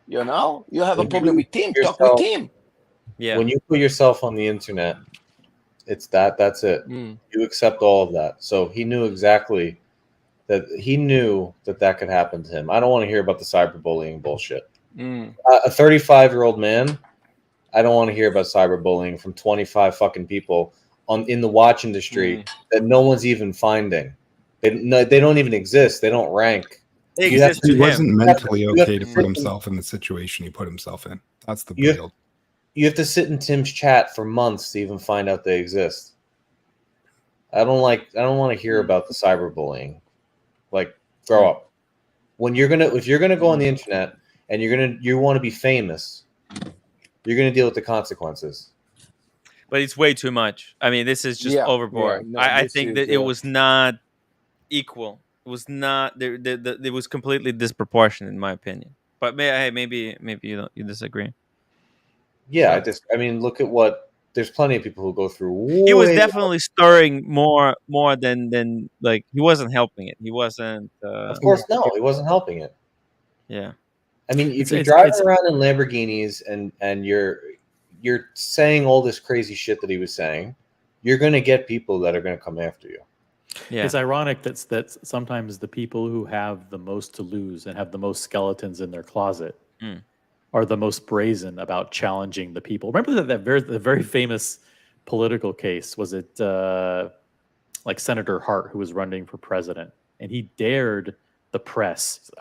You have a problem with Tim, talk with Tim. Yeah. When you put yourself on the internet, it's that's it. You accept all of that. So he knew exactly that that could happen to him. I don't want to hear about the cyberbullying bullshit. A 35-year-old man, I don't want to hear about cyberbullying from 25 fucking people in the watch industry that no one's even finding. They don't even exist. They don't rank. He wasn't mentally okay to put himself in the situation he put himself in. That's the deal. You have to sit in Tim's chat for months to even find out they exist. I don't want to hear about the cyberbullying. Like, grow up. If you're gonna go on the internet and you want to be famous, you're gonna deal with the consequences. But it's way too much. I mean, this is just overboard. I think that it was not equal. It was not. It was completely disproportionate, in my opinion. But maybe you disagree. Yeah, I mean, look at what. There's plenty of people who go through. He was definitely stirring more than like he wasn't helping it. He wasn't. Of course, no, he wasn't helping it. Yeah, I mean, if you're driving around in Lamborghinis and you're saying all this crazy shit that he was saying, you're going to get people that are going to come after you. Yeah. It's ironic that sometimes the people who have the most to lose and have the most skeletons in their closet are the most brazen about challenging the people. Remember the very famous political case? Was it like Senator Hart, who was running for president, and he dared the press,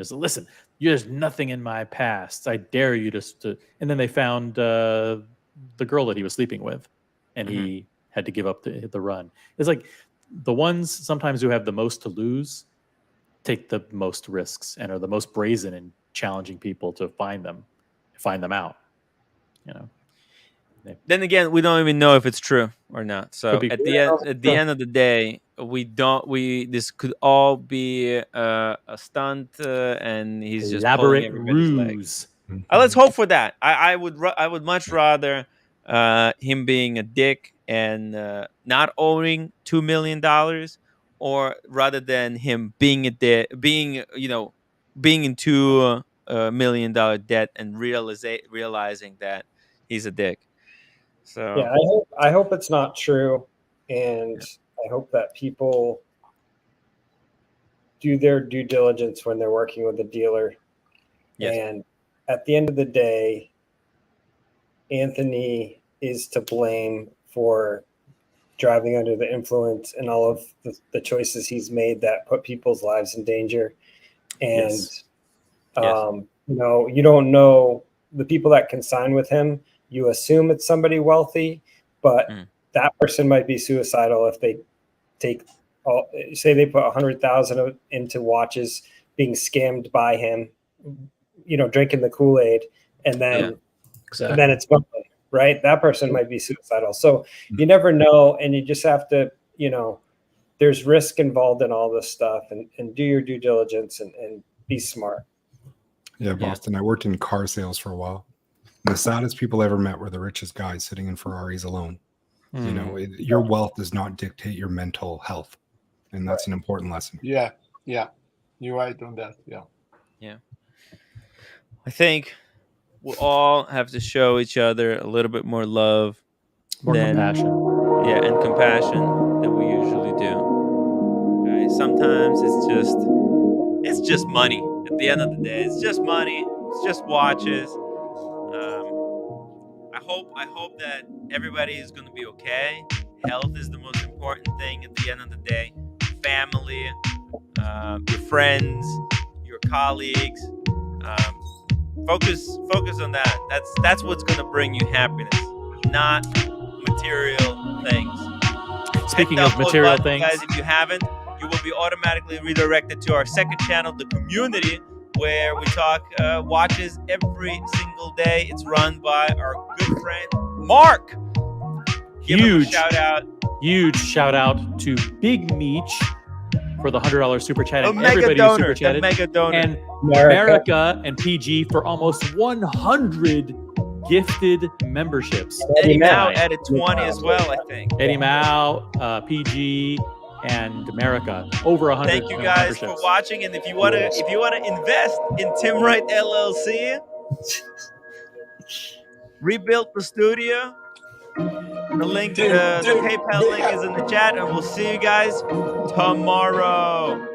so listen, there's nothing in my past. I dare you to. And then they found the girl that he was sleeping with, and he had to give up the run. It's like the ones sometimes who have the most to lose take the most risks and are the most brazen in challenging people to find them out. Then again, we don't even know if it's true or not. So at the end of the day, this could all be a stunt, and he's just pulling everybody's legs. Let's hope for that. I would much rather him being a dick and not owing $2 million, or rather than him being in $2 million debt and realizing that he's a dick. So yeah, I hope it's not true, and I hope that people do their due diligence when they're working with a dealer. Yes. And at the end of the day, Anthony is to blame for driving under the influence and all of the choices he's made that put people's lives in danger. And you don't know the people that consign with him. You assume it's somebody wealthy, but that person might be suicidal if they say they put 100,000 into watches, being scammed by him, drinking the Kool-Aid, and then it's gone, right? That person might be suicidal. So you never know, and you just have to, there's risk involved in all this stuff, and do your due diligence and be smart. Yeah, Boston. I worked in car sales for a while. The saddest people I ever met were the richest guys sitting in Ferraris alone. Your wealth does not dictate your mental health, and that's an important lesson. Yeah, you're right on that. Yeah. I think we all have to show each other a little bit more love, compassion. Yeah, and compassion than we usually do. Okay? Sometimes it's just money. At the end of the day, it's just money. It's just watches. I hope that everybody is going to be okay. Health is the most important thing at the end of the day. Family, your friends, your colleagues. Focus on that. That's what's going to bring you happiness, not material things. Speaking hit the of upload material button, things, guys, if you haven't, you will be automatically redirected to our second channel, the community, where we talk watches every single day. It's run by our good friend Mark. Give him a shout out. Huge shout out to Big Meech for the $100 super chat, and mega everybody donor, who super the chatted, mega donor. and America and PG for almost 100 gifted memberships. Eddie Mao added 20 as well, I think. Eddie Mao, PG, and America over 100. Thank you guys for watching, and if you wanna invest in Tim Wright LLC, rebuild the studio. The link, the PayPal link is in the chat, and we'll see you guys tomorrow.